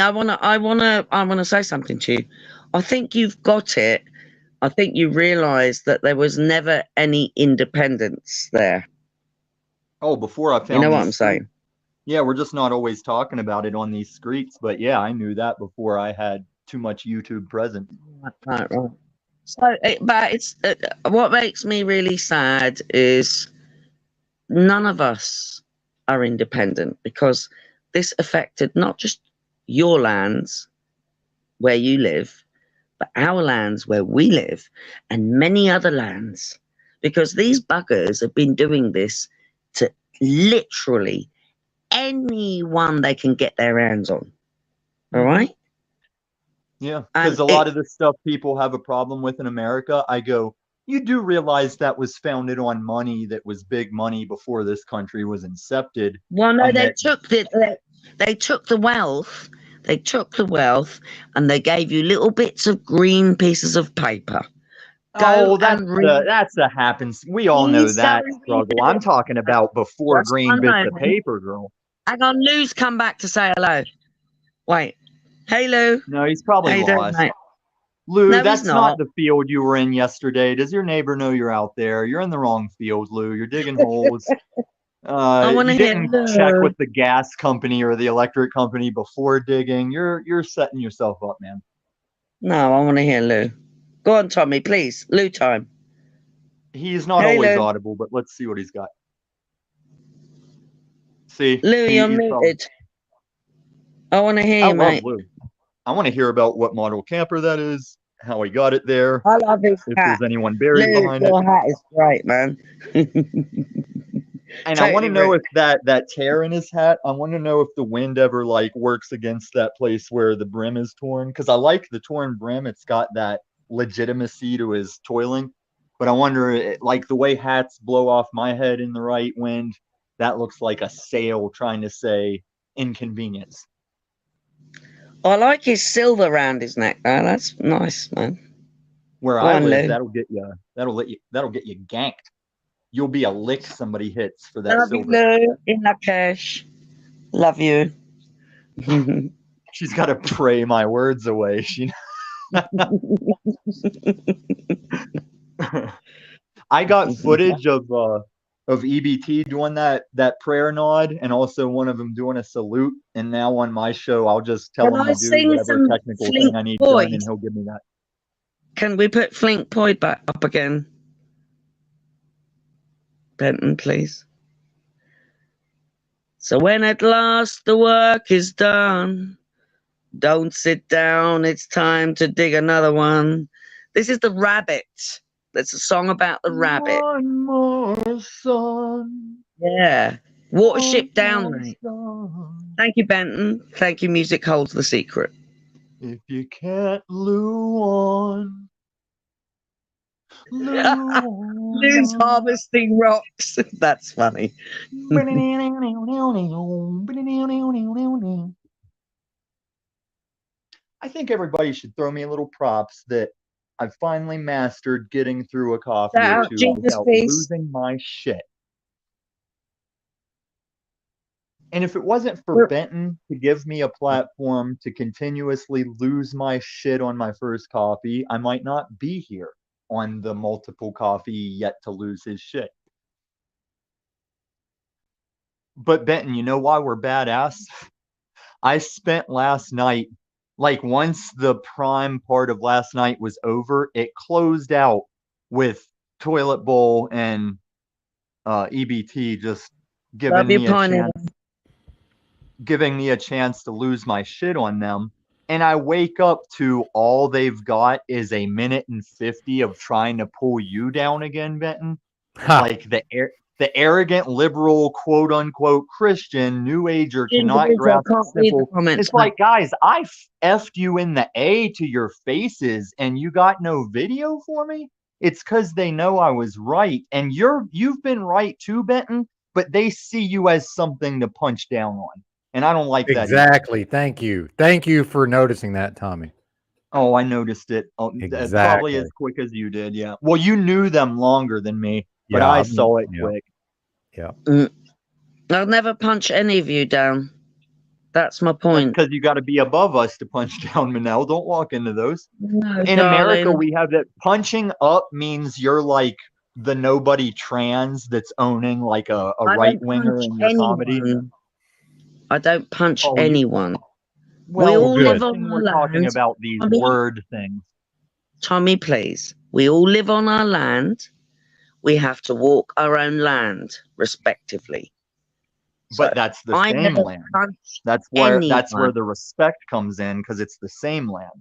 I wanna say something to you. I think you've got it. I think you realise that there was never any independence there. Oh, before I found you know what I'm saying? Yeah, we're just not always talking about it on these streets, but yeah, I knew that before I had too much YouTube present. Right. So, but it's what makes me really sad is none of us are independent, because this affected not just your lands where you live, but our lands where we live, and many other lands, because these buggers have been doing this to literally anyone they can get their hands on. All right? Yeah, because a lot of the stuff people have a problem with in America, I go, you do realize that was founded on money that was big money before this country was incepted. Well, no, and they that took they took the wealth. They took the wealth and they gave you little bits of green pieces of paper. Go that's and read. that's a happens. We all know Please go that and read struggle. I'm it. talking about before Just green one bits of moment. paper, girl. Hang on, Lou's come back to say hello. Wait. Hey, Lou. No, he's probably How you doing, lost. mate? Lou, No, he's that's not not. the field you were in yesterday. Does your neighbor know you're out there? You're in the wrong field, Lou. You're digging holes. I want to You hear didn't check Lou. with the gas company or the electric company before digging. You're setting yourself up, man. No, I want to hear Lou. Go on, Tommy, please. Lou time. He's not Hey, always Lou. audible, but let's see what he's got. See, Lou, you're he's probably. muted. I want to hear I you, love mate. Lou. I want to hear about what model camper that is, how he got it there, I love his if hat. there's anyone buried Lou, behind it. your hat is great, man. And I want to Totally know rude. if that tear in his hat, I want to know if the wind ever like works against that place where the brim is torn. Because I like the torn brim. It's got that legitimacy to his toiling. But I wonder, like the way hats blow off my head in the right wind, that looks like a sail trying to say inconvenience. I like his silver around his neck, though. That's nice, man. Where Go I on, live, Lou. that'll get you ganked. You'll be a lick somebody hits for that Love you, silver. Lou. In the cash. Love you. She's got to pray my words away. She. I got footage of EBT doing that prayer nod, and also one of them doing a salute. And now on my show, I'll just tell Can him I to do sing whatever some technical Flink thing I need Boyd? done, and he'll give me that. Can we put Flink Boyd back up again? Benton, please. So when at last the work is done, don't sit down, it's time to dig another one. This is the rabbit. That's a song about the rabbit. One more song. Yeah. Watership One down, more mate. song. Thank you, Benton. Thank you, Music Holds the Secret. If you can't loo on. Lou's harvesting rocks. That's funny. I think everybody should throw me a little props that I've finally mastered getting through a coffee Shout or out two Jesus, without please. losing my shit. And if it wasn't for Benton to give me a platform to continuously lose my shit on my first coffee, I might not be here on the multiple coffee yet to lose his shit. But Benton, you know why we're badass? I spent last night, like once the prime part of last night was over, it closed out with Toilet Bowl and EBT just giving me a chance to lose my shit on them. And I wake up to all they've got is a minute and 50 of trying to pull you down again, Benton. Like the arrogant liberal, quote unquote Christian New Ager cannot grasp simple. It's like, guys, I effed you in the A to your faces, and you got no video for me. It's because they know I was right, and you've been right too, Benton. But they see you as something to punch down on, and I don't like that. Exactly. Thank you for noticing that, Tommy. Oh, I noticed it. Exactly. Probably as quick as you did. Yeah. Well, you knew them longer than me, but I saw it quick. Yeah. I'll never punch any of you down. That's my point. Because you got to be above us to punch down, Manel. Don't walk into those. No, in darling. America, we have that punching up means you're like the nobody trans that's owning like a right winger in your comedy. I don't punch anyone. Well, we all live on we're our talking land. about these word things. Tommy, please. We all live on our land. We have to walk our own land, respectively. But that's the same land. That's where the respect comes in, because it's the same land.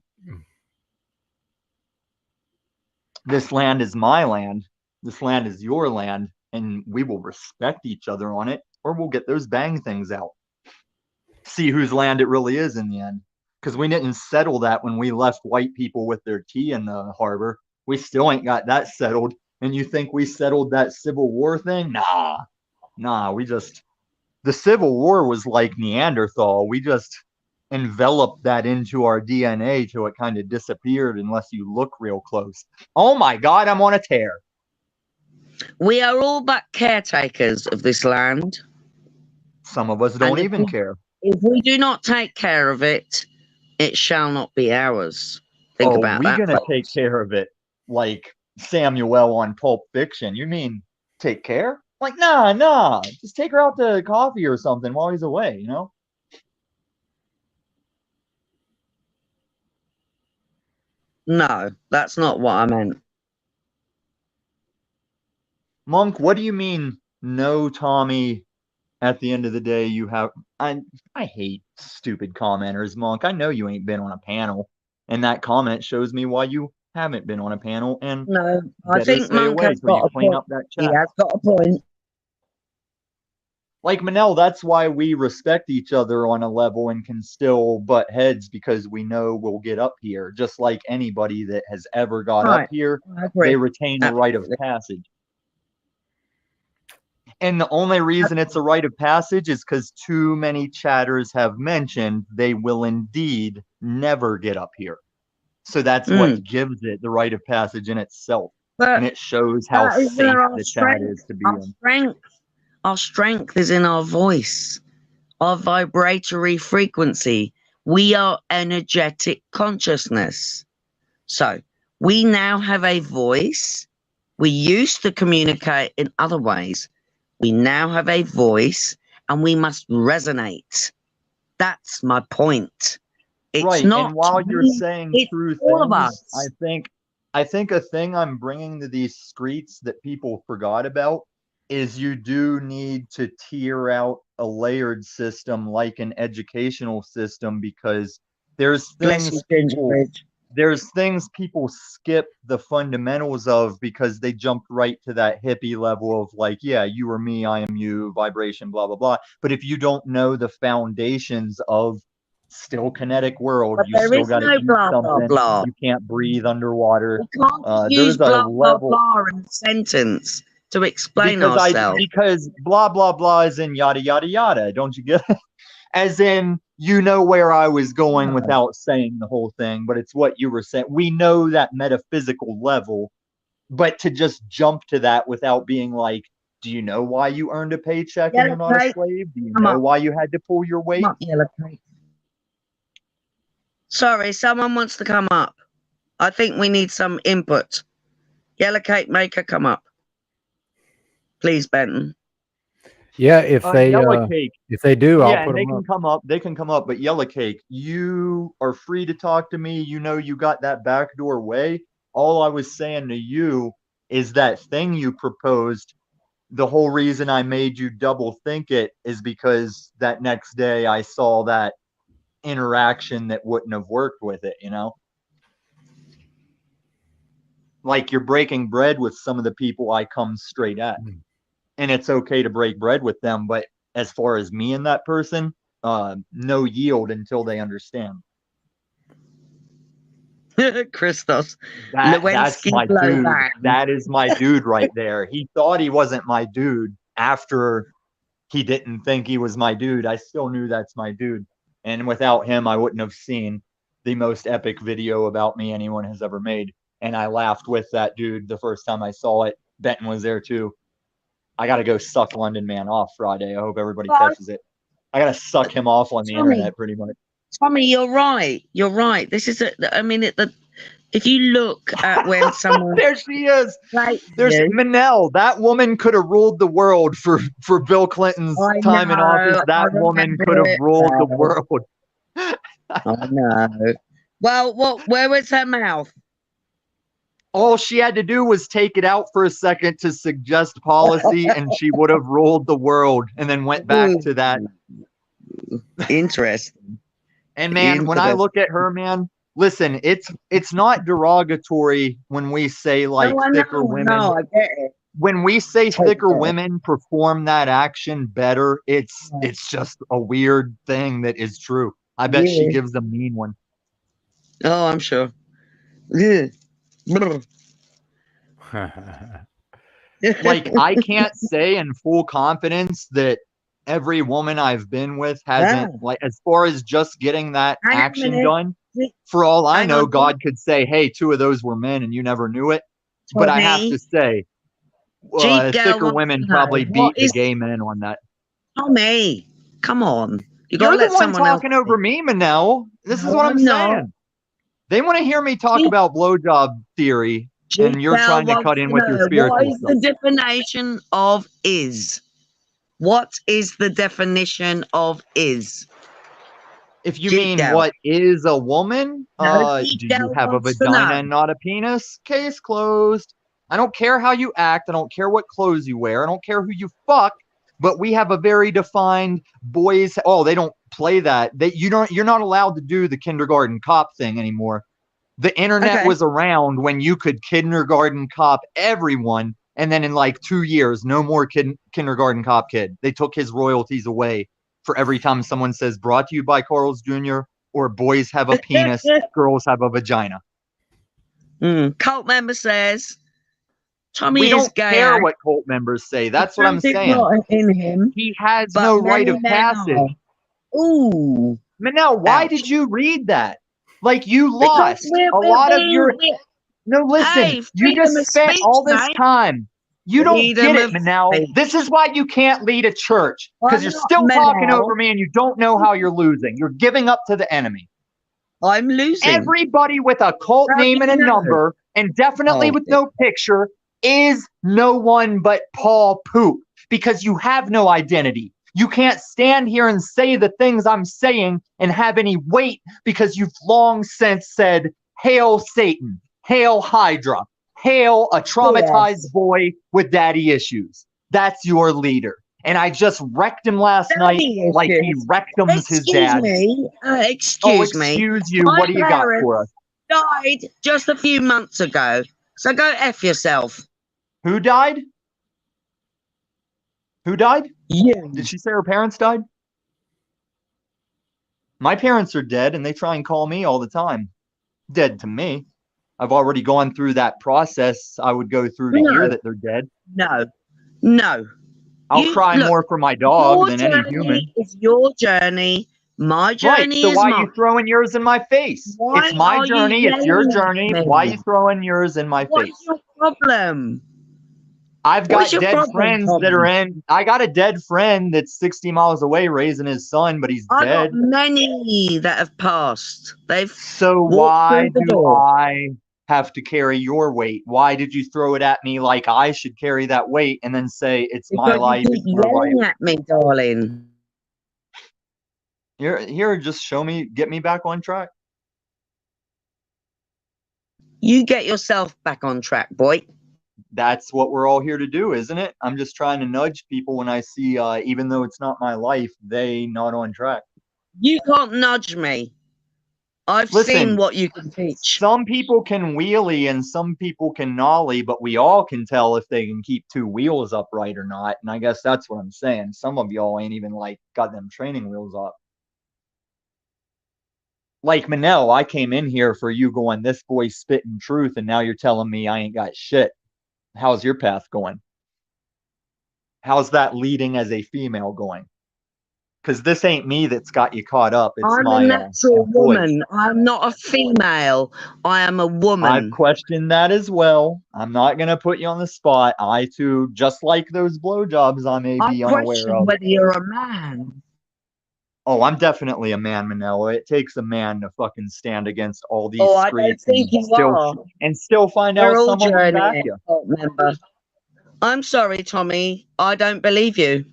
This land is my land. This land is your land, and we will respect each other on it, or we'll get those bang things out. See whose land it really is in the end. Because we didn't settle that when we left white people with their tea in the harbor. We still ain't got that settled. And you think we settled that Civil War thing? Nah, the Civil War was like Neanderthal. We just enveloped that into our DNA till it kind of disappeared unless you look real close. Oh my God, I'm on a tear. We are all but caretakers of this land. Some of us don't even care. If we do not take care of it, it shall not be ours. Think about that. We're gonna take care of it like Samuel on Pulp Fiction. You mean take care? Like, nah. Just take her out to coffee or something while he's away, you know? No, that's not what I meant. Monk, what do you mean, no, Tommy? At the end of the day, you have... I hate stupid commenters, Monk. I know you ain't been on a panel, and that comment shows me why you haven't been on a panel, and no, I think Monk has got a point. He has got a point. Like, Manel, that's why we respect each other on a level and can still butt heads, because we know we'll get up here. Just like anybody that has ever got up here, they retain a rite of passage. And the only reason it's a rite of passage is because too many chatters have mentioned they will indeed never get up here. So that's what gives it the rite of passage in itself. And it shows how safe the chat is to be in. Our strength is in our voice, our vibratory frequency. We are energetic consciousness. So we now have a voice. We used to communicate in other ways. We now have a voice, and we must resonate. That's my point. It's right, not and while you're saying true all of things, us. I think a thing I'm bringing to these streets that people forgot about is you do need to tier out a layered system like an educational system, because there's things people skip the fundamentals of because they jumped right to that hippie level of like, yeah, you are me, I am you, vibration, blah, blah, blah. But if you don't know the foundations of still kinetic world, you still got to eat something. You can't breathe underwater. We can't use blah, blah, blah in a sentence to explain ourselves. Because blah, blah, blah is in yada, yada, yada. Don't you get it? As in, you know where I was going without saying the whole thing, but it's what you were saying. We know that metaphysical level, but to just jump to that without being like, do you know why you earned a paycheck and you're not a slave? Do you know why you had to pull your weight? Sorry, someone wants to come up. I think we need some input. Yellow Cake Maker, come up. Please, Benton. Yeah, if they do, I'll put they them can come up. They can come up. But Yellow Cake, you are free to talk to me. You know you got that backdoor way. All I was saying to you is that thing you proposed. The whole reason I made you double think it is because that next day I saw that interaction that wouldn't have worked with it, you know? Like you're breaking bread with some of the people I come straight at. And it's okay to break bread with them, but as far as me and that person, no yield until they understand. Christos. That's my dude. That is my dude right there. He thought he wasn't my dude after he didn't think he was my dude. I still knew that's my dude. And without him, I wouldn't have seen the most epic video about me anyone has ever made. And I laughed with that dude the first time I saw it. Benton was there too. I got to go suck London Man off Friday. I hope everybody catches it. I got to suck him off on the internet pretty much. Tommy, you're right. You're right. This is if you look at when someone there she is. There's Manel. That woman could have ruled the world for Bill Clinton's time in office. That woman could have ruled the world. I know. Well, where was her mouth? All she had to do was take it out for a second to suggest policy, and she would have ruled the world, and then went back to that. Interesting. And man, when I look at her, man, listen, it's not derogatory when we say like thicker women. No, I get it. When we say thicker women perform that action better, it's just a weird thing that is true. I bet she gives a mean one. Oh, I'm sure. Yeah. Like, I can't say in full confidence that every woman I've been with hasn't, like, as far as just getting that Hang on a action minute. done, for all I Hang know, on. God could say, hey, 2 of those were men and you never knew it. But I have Tommy, to say, Jeep girl thicker wants women to know, probably what beat the is gay men on that. Tommy? Come on, you got You're to the let one someone else talking over speak. me, Manel. This is No, what I'm I'm not. saying. They want to hear me talk Jeep, about blowjob theory, Jeep and you're girl trying to wants cut in to with your know, what spiritual is stuff. the definition of is? What is the definition of is? If you Jeep mean girl. what is a woman, No, do Jeep you girl have a wants to know. vagina and not a penis? Case closed. I don't care how you act. I don't care what clothes you wear. I don't care who you fuck. But we have a very defined boys. Oh, they don't play that. You're not allowed to do the kindergarten cop thing anymore. The internet Okay. was around when you could kindergarten cop everyone, and then in like 2 years, no more kindergarten cop kid. They took his royalties away for every time someone says brought to you by Carl's Jr. or boys have a penis, girls have a vagina. Cult member says Tommy We is don't gay. care what cult members say. That's what I'm It's saying. not in him, He has but no many rite of men passage. are. Ooh. Manel, why Ouch. did you read that? Like, you Because lost a lot of your... No, listen, Hey, you freedom just of spent speech, all this mate. time. You don't Freedom get it, of Manel. speech. This is why you can't lead a church, because I'm you're not still talking Manel. over me and you don't know how you're losing. You're giving up to the enemy. I'm losing. Everybody with a cult How name do and you a know? number, and definitely Oh, with no picture, is no one but Paul Poop, because you have no identity. You can't stand here and say the things I'm saying and have any weight, because you've long since said, hail Satan, hail Hydra, hail a traumatized boy with daddy issues. That's your leader. And I just wrecked him last night like he wrecked his dad. Excuse me. Excuse you. My What do you got for us? parents died just a few months ago. So go F yourself. Who died? Who died? You. Did she say her parents died? My parents are dead and they try and call me all the time. Dead to me. I've already gone through that process I would go through to hear that they're dead. No. No. I'll cry more for my dog than any human. It's your journey. My journey Right, so is why are mine. you throwing yours in my face? Why It's my are you journey, it's your yelling at journey. me? Why are you throwing yours in my What's face? your problem? I've What's got your dead problem, friends that are Tommy? in. I got a dead friend that's 60 miles away raising his son, but he's I dead. got many that have passed. They've So walked why through the do door. I have to carry your weight? Why did you throw it at me like I should carry that weight and then say it's my Because you life, keep it's your life? yelling at me, darling. Here, just show me, get me back on track. You get yourself back on track, boy. That's what we're all here to do, isn't it? I'm just trying to nudge people when I see, even though it's not my life, they not on track. You can't nudge me. I've seen what you can teach. Some people can wheelie and some people can nollie, but we all can tell if they can keep 2 wheels upright or not. And I guess that's what I'm saying. Some of y'all ain't even like got them training wheels up. Like Manel, I came in here for you going, this boy's spitting truth, and now you're telling me I ain't got shit. How's your path going? How's that leading as a female going? Because this ain't me that's got you caught up. It's I'm my a natural employees. woman. I'm not a female. I am a woman. I've questioned that as well. I'm not going to put you on the spot. I too, just like those blowjobs I may be unaware question of. whether you're a man. Oh, I'm definitely a man, Manila. It takes a man to fucking stand against all these Oh, I don't streets think you are. and still find We're out all someone will back journeying, you. cult member. I'm sorry, Tommy. I don't believe you.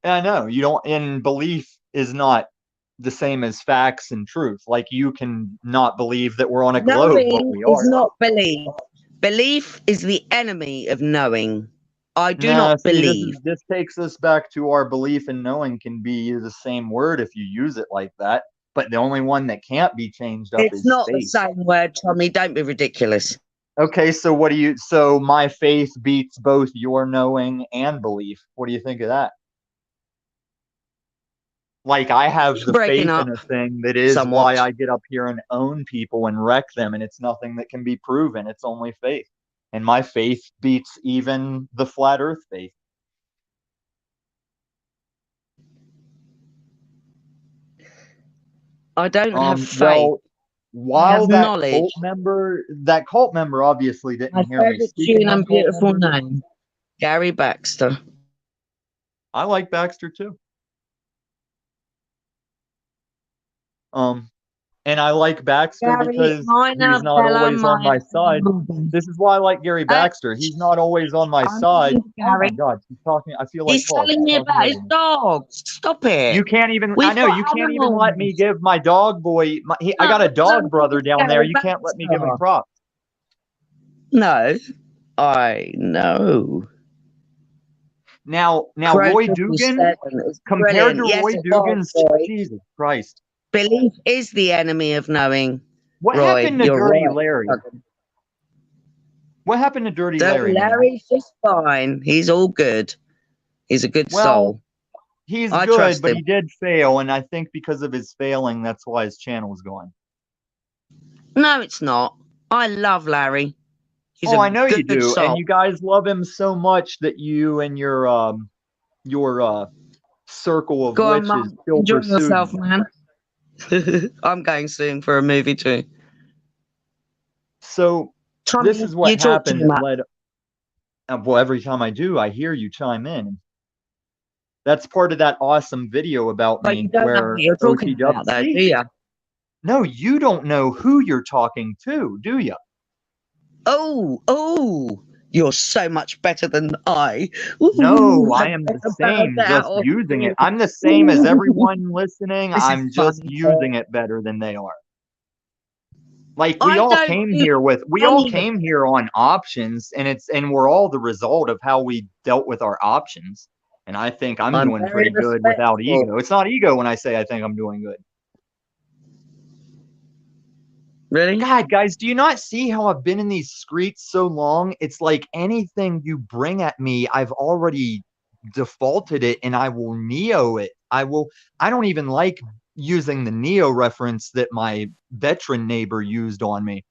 Yeah, I know. You don't, and belief is not the same as facts and truth. Like, you can not believe that we're on a globe, but Knowing we is are. not belief. Belief is the enemy of knowing. I do Nah, not see, believe. this takes us back to our belief in knowing can be the same word if you use it like that. But the only one that can't be changed up It's is not the faith. same word, Tommy. Don't be ridiculous. Okay, so what do you, so my faith beats both your knowing and belief. What do you think of that? Like, I have the Breaking faith up in a thing that is somewhat. why I get up here and own people and wreck them, and it's nothing that can be proven. It's only faith. And my faith beats even the flat earth faith. I don't have faith. Well, while that knowledge. cult member obviously didn't My hear me favorite speaking. tune and beautiful name, Gary Baxter. I like Baxter too. And I like Baxter Gary, because minor, he's not Bella, always on my minor. side. This is why I like Gary Baxter. He's not always on my side. Oh my Gary. God, he's talking. I feel like He's Paul. telling me He's talking about his over me. dogs. Stop it. You can't even. We've I know got you can't even animals. let me give my dog boy. I got a dog brother down there. You can't let me give him props. No, I know. Now, Roy Dugan, compared to Roy Dugan's, Jesus Christ. Belief is the enemy of knowing. What Roy, happened to you're Dirty right. Larry? What happened to Dirty Dirty Larry? Larry's just fine. He's all good. He's a good soul. He's I good, trust but him. he did fail, and I think because of his failing, that's why his channel is gone. No, it's not. I love Larry. He's Oh, a I know you good do, soul. and you guys love him so much that you and your circle of Go on, witches Mum. still Enjoy pursue yourself, him. man. I'm going soon for a movie too. So Tommy, this is what you talk too happened. That much. led. Well, every time I do, I hear you chime in. That's part of that awesome video about But me you don't know where what you're talking OTW. about, though, do you? No, you don't know who you're talking to, do you? Oh, you're so much better than I. No, I I am the found same, out. just using it. I'm the same as everyone listening. This is I'm just funny. using it better than they are. Like I we all don't came do here with any of on options, and we're all the result of how we dealt with our options. And I think I'm doing very pretty good without respectful. ego. It's not ego when I say I think I'm doing good. Really? God, guys, do you not see how I've been in these streets so long? It's like anything you bring at me, I've already defaulted it and I will Neo it. I don't even like using the Neo reference that my veteran neighbor used on me.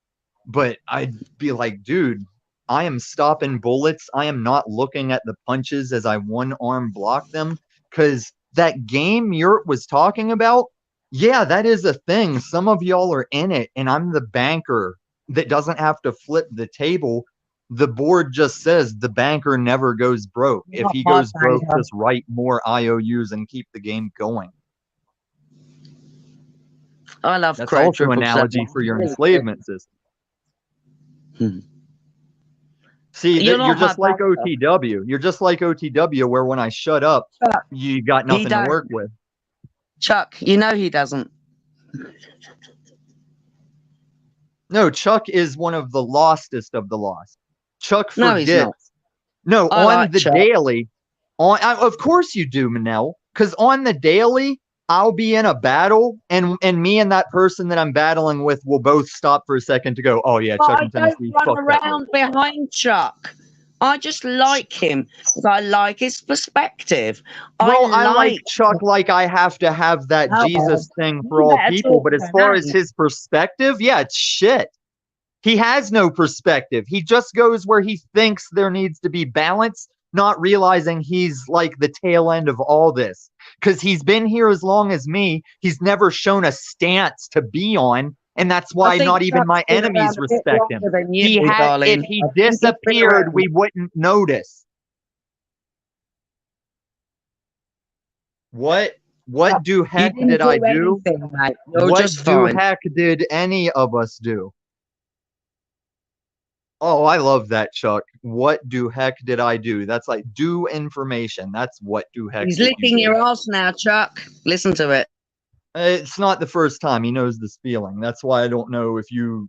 But I'd be like, dude, I am stopping bullets. I am not looking at the punches as I one arm block them. Because that game Yurt was talking about, yeah, that is a thing. Some of y'all are in it, and I'm the banker that doesn't have to flip the table. The board just says the banker never goes broke. If Not he my goes broke, banker. just write more IOUs and keep the game going. I love That's Crow also an 777. analogy for your Really enslavement system. See, You're you're not my just like banker. OTW. You're just like OTW, where when I shut up, Chuck, you got he nothing to don't. work with. Chuck, you know he doesn't. No, Chuck is one of the lostest of the lost. Chuck No, he's forgets. not. No, I on like the Chuck. daily, of course you do, Manel, because on the daily, I'll be in a battle, and me and that person that I'm battling with will both stop for a second to go, oh yeah, But Chuck I and don't Tennessee, run fuck that. around behind Chuck. I just like him because I like his perspective. Well, I like like Chuck like I have to have that Oh, Jesus thing you for all better people, talk but as to far him. as his perspective, yeah, it's shit. He has no perspective. He just goes where he thinks there needs to be balance, not realizing he's like the tail end of all this. Because he's been here as long as me. He's never shown a stance to be on. And that's I why think not even Chuck's my been enemies around a bit respect him. longer than you, darling. If he I think he's been disappeared, around. we wouldn't notice. What do heck didn't did I do do? anything, mate. You're What just do fine. heck did any of us do? Oh, I love that, Chuck. What do heck did I do? That's like do information. That's what do heck He's did you licking do? your ass now, Chuck. Listen to it. It's not the first time. He knows this feeling. That's why I don't know if you.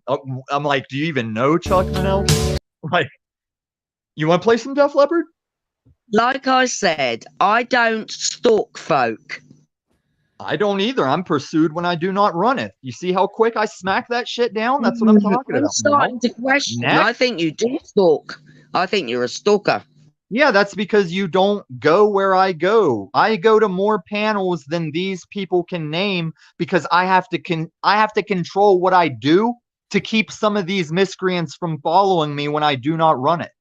I'm like, do you even know Chuck Manel? Like, you want to play some Def Leppard? Like I said, I don't stalk folk. I don't either. I'm pursued when I do not run it. You see how quick I smack that shit down? That's what I'm talking I'm about. starting to question. I think you do stalk. I think you're a stalker. Yeah, that's because you don't go where I go. I go to more panels than these people can name because I have to control what I do to keep some of these miscreants from following me when I do not run it.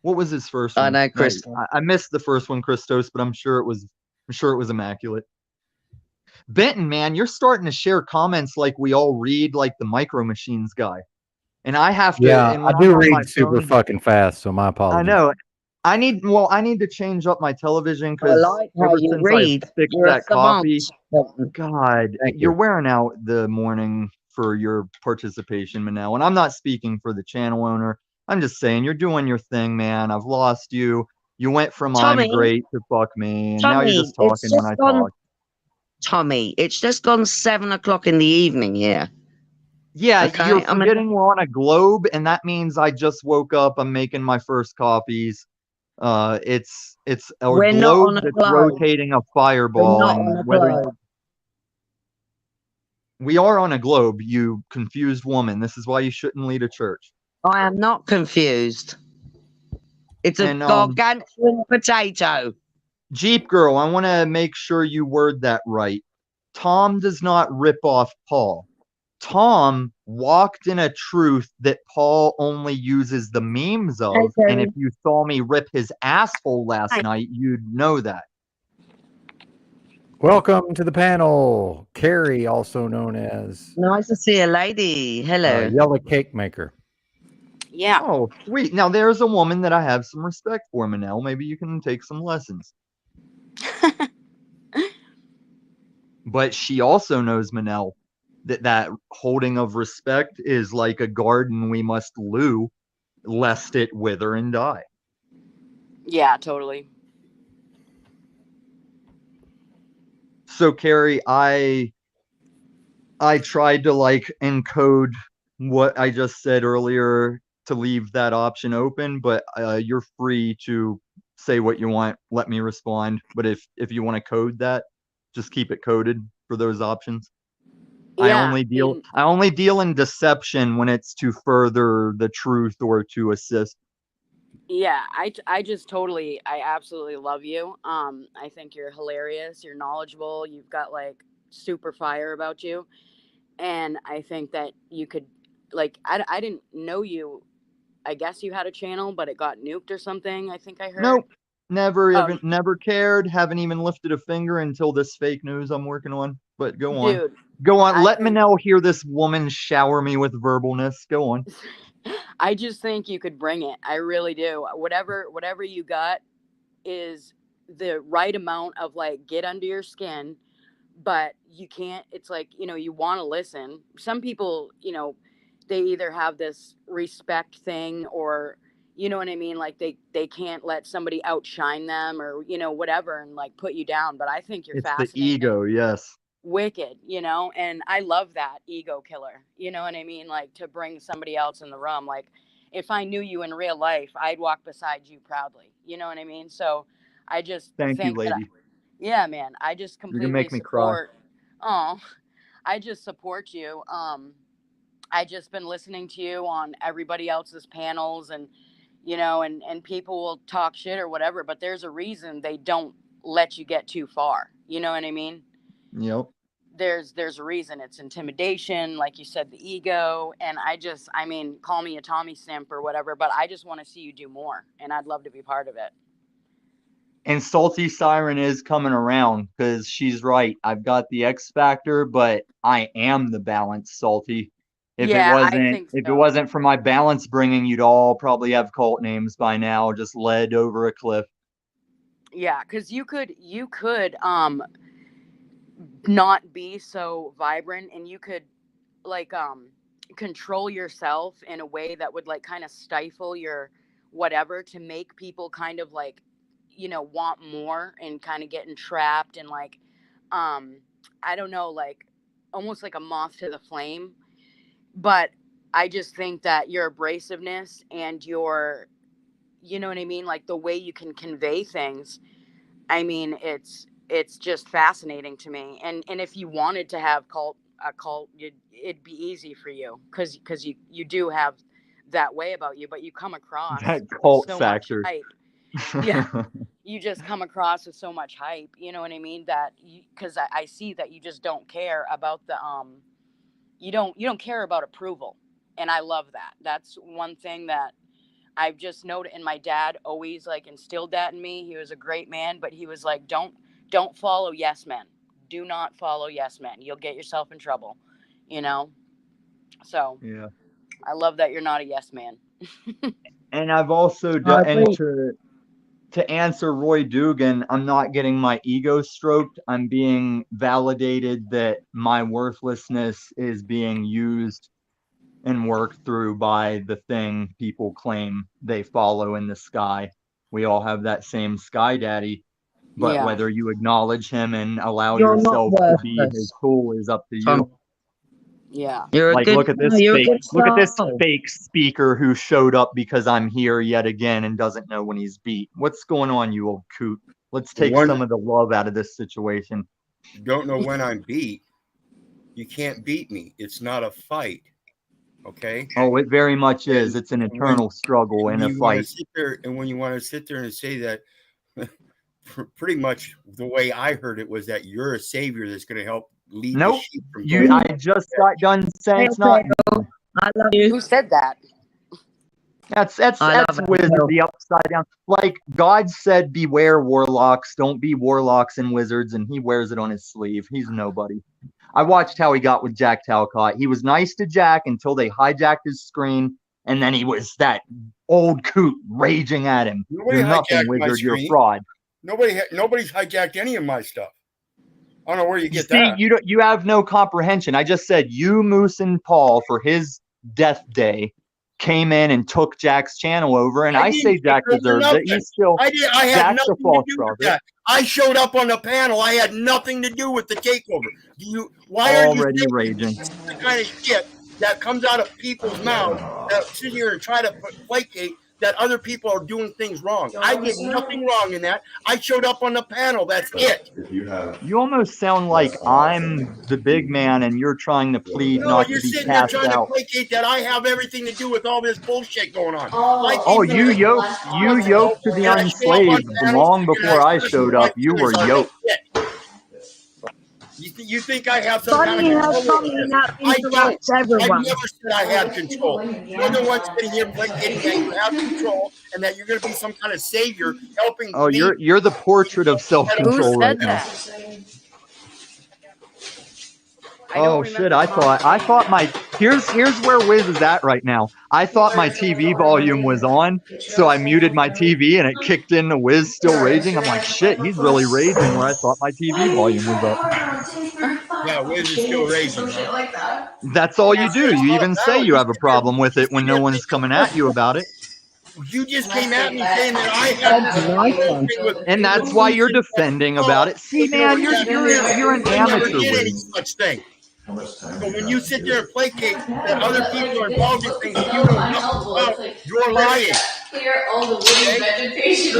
What was his first one? I know, Chris. I missed the first one, Christos, but I'm sure it was immaculate. Benton, man, you're starting to share comments like we all read, like the Micro Machines guy. And I have to. Yeah, and I when do I'm on my read super phone, fucking fast, so my I apologies. know. I need to change up my television I because like how ever you since read. I fixed You're a that coffee, savant. God, Thank you're you. wearing out the morning for your participation, Manel. And I'm not speaking for the channel owner. I'm just saying you're doing your thing, man. I've lost you. You went from I'm Tommy, great to fuck me, and now you're just it's talking when just I gone. talk. Tommy, it's just gone 7 o'clock in the evening here. Yeah, Okay, you're I mean, forgetting we're on a globe, and that means I just woke up. I'm making my first coffees. It's a we're not globe on a that's globe. rotating a We're fireball, not and on a whether globe. we are on a globe, you confused woman. This is why you shouldn't lead a church. I am not confused. It's a And gargantuan potato. Jeep Girl, I want to make sure you word that right. Tom does not rip off Paul. Tom walked in a truth that Paul only uses the memes of. Okay. And if you saw me rip his asshole last night, you'd know that. Welcome to the panel, Carrie, also known as Nice to see a lady. Hello. Yellow Cake Maker. Yeah. Oh, sweet. Now there's a woman that I have some respect for, Manel. Maybe you can take some lessons. But she also knows, Manel, that holding of respect is like a garden we must loo, lest it wither and die. Yeah, totally. So, Carrie, I tried to like encode what I just said earlier to leave that option open, but you're free to say what you want. Let me respond. But if you want to code that, just keep it coded for those options. Yeah, I only deal in deception when it's to further the truth or to assist. Yeah, I just totally, I absolutely love you. I think you're hilarious. You're knowledgeable. You've got like super fire about you. And I think that you could, like, I didn't know you. I guess you had a channel, but it got nuked or something. I think I heard. Nope. Never Oh. even never cared. Haven't even lifted a finger until this fake news I'm working on. But go on. Dude, Go on. I Let think- Manel hear this woman shower me with verbalness. Go on. I just think you could bring it. I really do. Whatever you got is the right amount of like get under your skin, but you can't. It's like, you want to listen. Some people, they either have this respect thing or, you know what I mean? Like they can't let somebody outshine them or, whatever and like put you down. But I think you're It's the fascinating. ego, yes. Wicked, and I love that ego killer. You know what I mean? Like to bring somebody else in the room. Like if I knew you in real life, I'd walk beside you proudly. You know what I mean? So I just Thank you, think that lady. yeah, man, I just You're completely gonna make me cry. support. Oh, I just support you. I just been listening to you on everybody else's panels and and people will talk shit or whatever, but there's a reason they don't let you get too far. You know what I mean? Yep. There's a reason. It's intimidation, like you said, the ego. And I mean, call me a Tommy simp or whatever, but I just want to see you do more. And I'd love to be part of it. And Salty Siren is coming around because she's right. I've got the X factor, but I am the balance, Salty. If it wasn't for my balance bringing, you'd all probably have cult names by now, just led over a cliff. Yeah, because you could not be so vibrant and you could like control yourself in a way that would like kind of stifle your whatever to make people kind of like want more and kind of getting trapped and like I don't know, like almost like a moth to the flame. But I just think that your abrasiveness and your you know what I mean, like the way you can convey things, I mean, it's just fascinating to me. And if you wanted to have a cult, it'd be easy for you because you do have that way about you, but you come across That cult so factor. much hype. Yeah, you just come across with so much hype, you know what I mean? That because I see that you just don't care about the you don't care about approval, and I love that. That's one thing that I've just noted, and my dad always like instilled that in me. He was a great man, but he was like, don't follow yes men. Do not follow yes men. You'll get yourself in trouble, you know? So yeah. I love that you're not a yes man. And I've also done, and to answer Roy Dugan, I'm not getting my ego stroked. I'm being validated that my worthlessness is being used and worked through by the thing people claim they follow in the sky. We all have that same sky daddy, but Yeah. whether you acknowledge him and allow You're not yourself to be his worthless. tool is up to Tom. you. Yeah. You're a Like, good. look at No, this you're a fake, good look at this soul. fake speaker who showed up because I'm here yet again and doesn't know when he's beat. What's going on, you old coot? Let's take some of the love out of this situation. You don't know when I'm beat. You can't beat me. It's not a fight. Okay. Oh, it very much is. It's an eternal struggle and a fight. When you want to sit there and say that, pretty much the way I heard it was that you're a savior that's going to help lead the Nope. sheep from You, going. I just got done saying it's not. I love you. Who said that? That's I love wizard, it. the upside down. Like God said, beware warlocks. Don't be warlocks and wizards, and he wears it on his sleeve. He's nobody. I watched how he got with Jack Talcott. He was nice to Jack until they hijacked his screen, and then he was that old coot raging at him. Nobody You're nothing, hijacked my wizard. You're a screen. fraud. Nobody's hijacked any of my stuff. I don't know where you get See, that. you have no comprehension. I just said you, Moose, and Paul for his death day came in and took Jack's channel over, and I say Jack deserves it. He's still I had Jack's a nothing false to do with brother. that. I showed up on the panel. I had nothing to do with the takeover. Why are you Already saying raging. the kind of shit that comes out of people's mouths that sit here and try to placate that other people are doing things wrong? I did nothing wrong in that. I showed up on the panel. That's it. You almost sound like I'm the big man and you're trying to plead No, not to you're be sitting there cast trying to out. placate that I have everything to do with all this bullshit going on. Oh, you yoked to the unslaved long before I showed up. You were yoked. You think I have some kind Funny of how control over Tommy this? now I don't. interrupts I everyone. never said I had control. You're the one sitting here placating that you have control and that you're going to be some kind of savior helping. Oh, you're the portrait of self-control right now. Oh shit! I thought my here's where Wiz is at right now. I thought my TV volume was on, so I muted my TV and it kicked in the Wiz still raging. I'm like, shit, he's really raging where I thought my TV volume was up. Yeah, Wiz is still raging. Huh? That's all you do. You even say you have a problem with it when no one's coming at you about it. You just came at me saying that I had And that's why you're defending about it. See, man, you're an amateur. Did any such thing. So when you sit there and placate that other people are involved in things that you know nothing about, you're lying. Clear all the woody vegetation.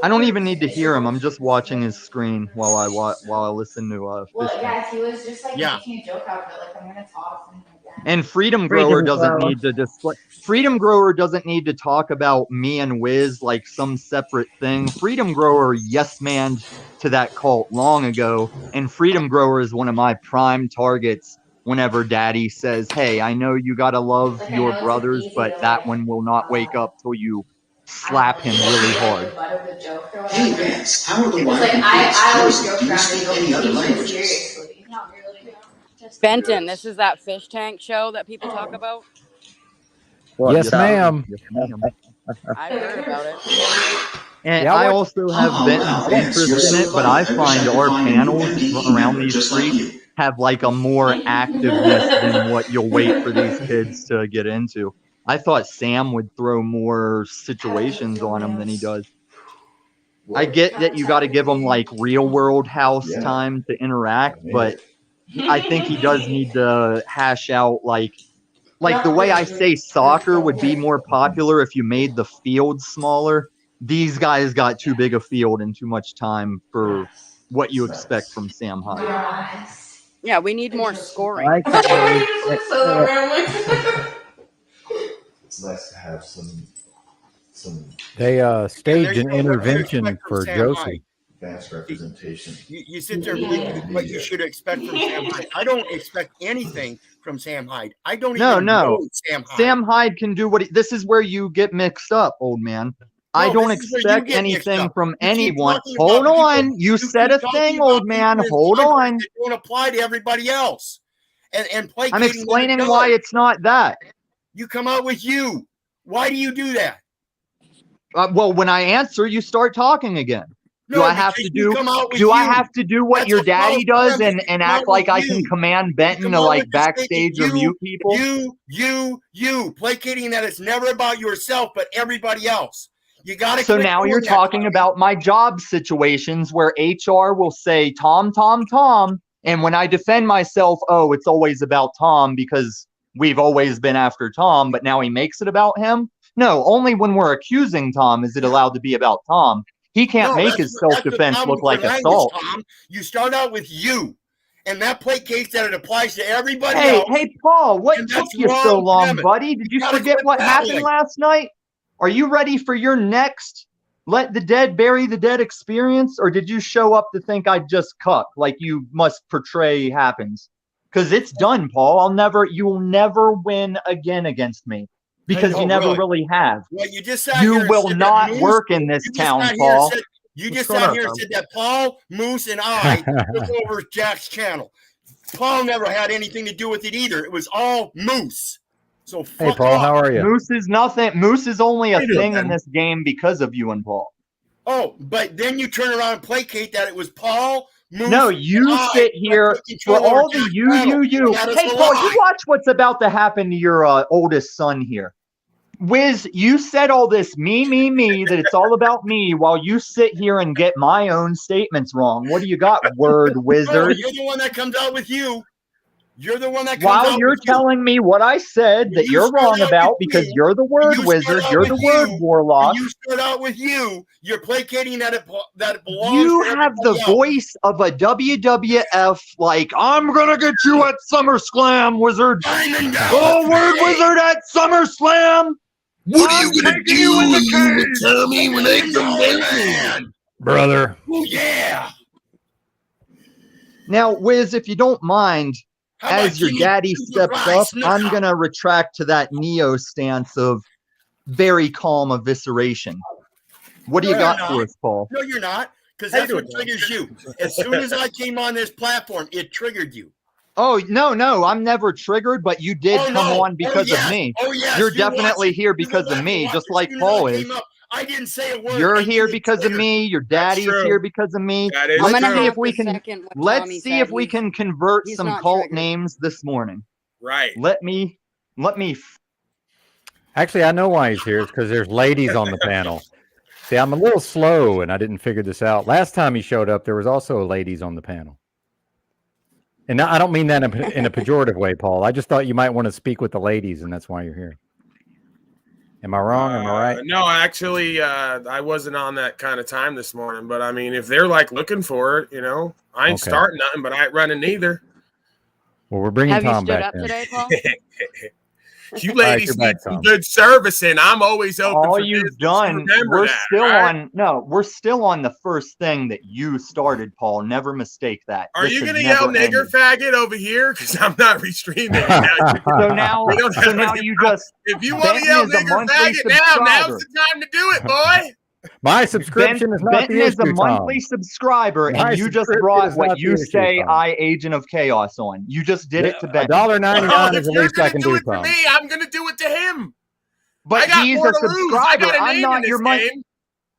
I don't even need to hear him. I'm just watching his screen while I listen to Well, Fish yeah, he was just like making a joke out of it, like I'm gonna talk and like that. And Freedom Grower doesn't need to display. Freedom Grower doesn't need to talk about me and Wiz like some separate thing. Freedom Grower yes manned to that cult long ago, and Freedom Grower is one of my prime targets. Whenever Daddy says, "Hey, I know you gotta love your brothers, but that one will not wake up till you slap him really hard." Hey, Vance, how are the I always joke around and go, seriously. Not really. Benton, this is that fish tank show that people talk about. Yes, ma'am. I've heard about it. And Yeah, I what- also have Benton's interest in it, but I find our panels around these streets have like a more activeness than what you'll wait for these kids to get into. I thought Sam would throw more situations on them than he does. I get that you got to give them like real world house time to interact, but I think he does need to hash out like the way I say soccer would be more popular if you made the field smaller. These guys got too big a field and too much time for what you expect from Sam Hyde. Yeah, we need more scoring. Okay. It's nice to have some They staged an What do you intervention expect from for Sam Josie. Hyde? Fast representation. You sit there and think what you should expect from Sam Hyde. I don't expect anything from Sam Hyde. I don't even know Sam Hyde. Sam Hyde can do what this is where you get mixed up, old man. I don't expect anything from anyone. Hold on. You said a thing, old man. Hold on. It don't apply to everybody else. And I'm explaining why it's not that. You come out with you. Why do you do that? Well, when I answer, you start talking again. No, do I have to do? I have to do what your daddy does and act like I can command Benton to like backstage or mute people? You placating that it's never about yourself but everybody else. You got to. So now you're talking about my job situations where HR will say Tom, and when I defend myself, oh, it's always about Tom because we've always been after Tom, but now he makes it about him. No, only when we're accusing Tom is it allowed to be about Tom. He can't make his self-defense look like assault. Tom, you start out with you, and that placates that it applies to everybody else. Hey, Paul, what took you so long, buddy? Did you forget what happened last night? Are you ready for your next let the dead bury the dead experience, or did you show up to think I just cuck like you must portray happens? Because it's done, Paul. You will never win again against me. Because you never really have. Well, you just sat you here will not work in this town, Paul. You just sat here and said that Paul, Moose, and I took over Jack's channel. Paul never had anything to do with it either. It was all Moose. So hey, Paul, how are you? Moose is nothing. Moose is only a thing in this game because of you and Paul. Oh, but then you turn around and placate that it was Paul. Moose, no, you sit here for all the you. Hey, Paul, you watch what's about to happen to your oldest son here. Wiz, you said all this me, that it's all about me while you sit here and get my own statements wrong. What do you got, word wizard? Oh, you're the one that comes out with you. You're the one that comes While out you're with telling me what I said that you're wrong about because you're the word wizard, you're the word warlock. You start out with you. You're placating that it belongs. You have the voice of a WWF, like I'm gonna get you at SummerSlam, wizard. Oh, word wizard at SummerSlam. What are you gonna do? You in the cage? Tell me when they come back, brother. Oh yeah. Now, Wiz, if you don't mind. As your daddy steps up, I'm going to retract to that Neo stance of very calm evisceration. What do you got for us, Paul? No, you're not, because that's what triggers you. As soon as I came on this platform, it triggered you. Oh, no, I'm never triggered, but you did come on because of me. Oh, yes. You're definitely here because of me, just like Paul is. I didn't say a word. You're here because of me. Your daddy's here because of me. Let's see if we can. Let's see if we can convert some cult names this morning. Right. Let me. Actually, I know why he's here. It's because there's ladies on the panel. See, I'm a little slow, and I didn't figure this out. Last time he showed up, there was also ladies on the panel. And I don't mean that in a pejorative way, Paul. I just thought you might want to speak with the ladies, and that's why you're here. Am I wrong? Am I right? No, actually, I wasn't on that kind of time this morning. But I mean, if they're like looking for it, I ain't starting nothing, but I ain't running neither. Well, we're bringing Tom back. Have you stood up today, Paul? You ladies need some good service, and I'm always open. All for you've done, we're still on the first thing that you started, Paul. Never mistake that. Are you going to yell nigger faggot over here? Because I'm not restreaming. So now you just. If you want to yell nigger faggot now's the time to do it, boy. My subscription is not the issue, is a monthly subscriber, and you just brought what you say I, Agent of Chaos, on. You just did it to Benton. $1.99 is the least I can do, Tom. Me, I'm going to do it to him. But he's a subscriber. I'm not your money.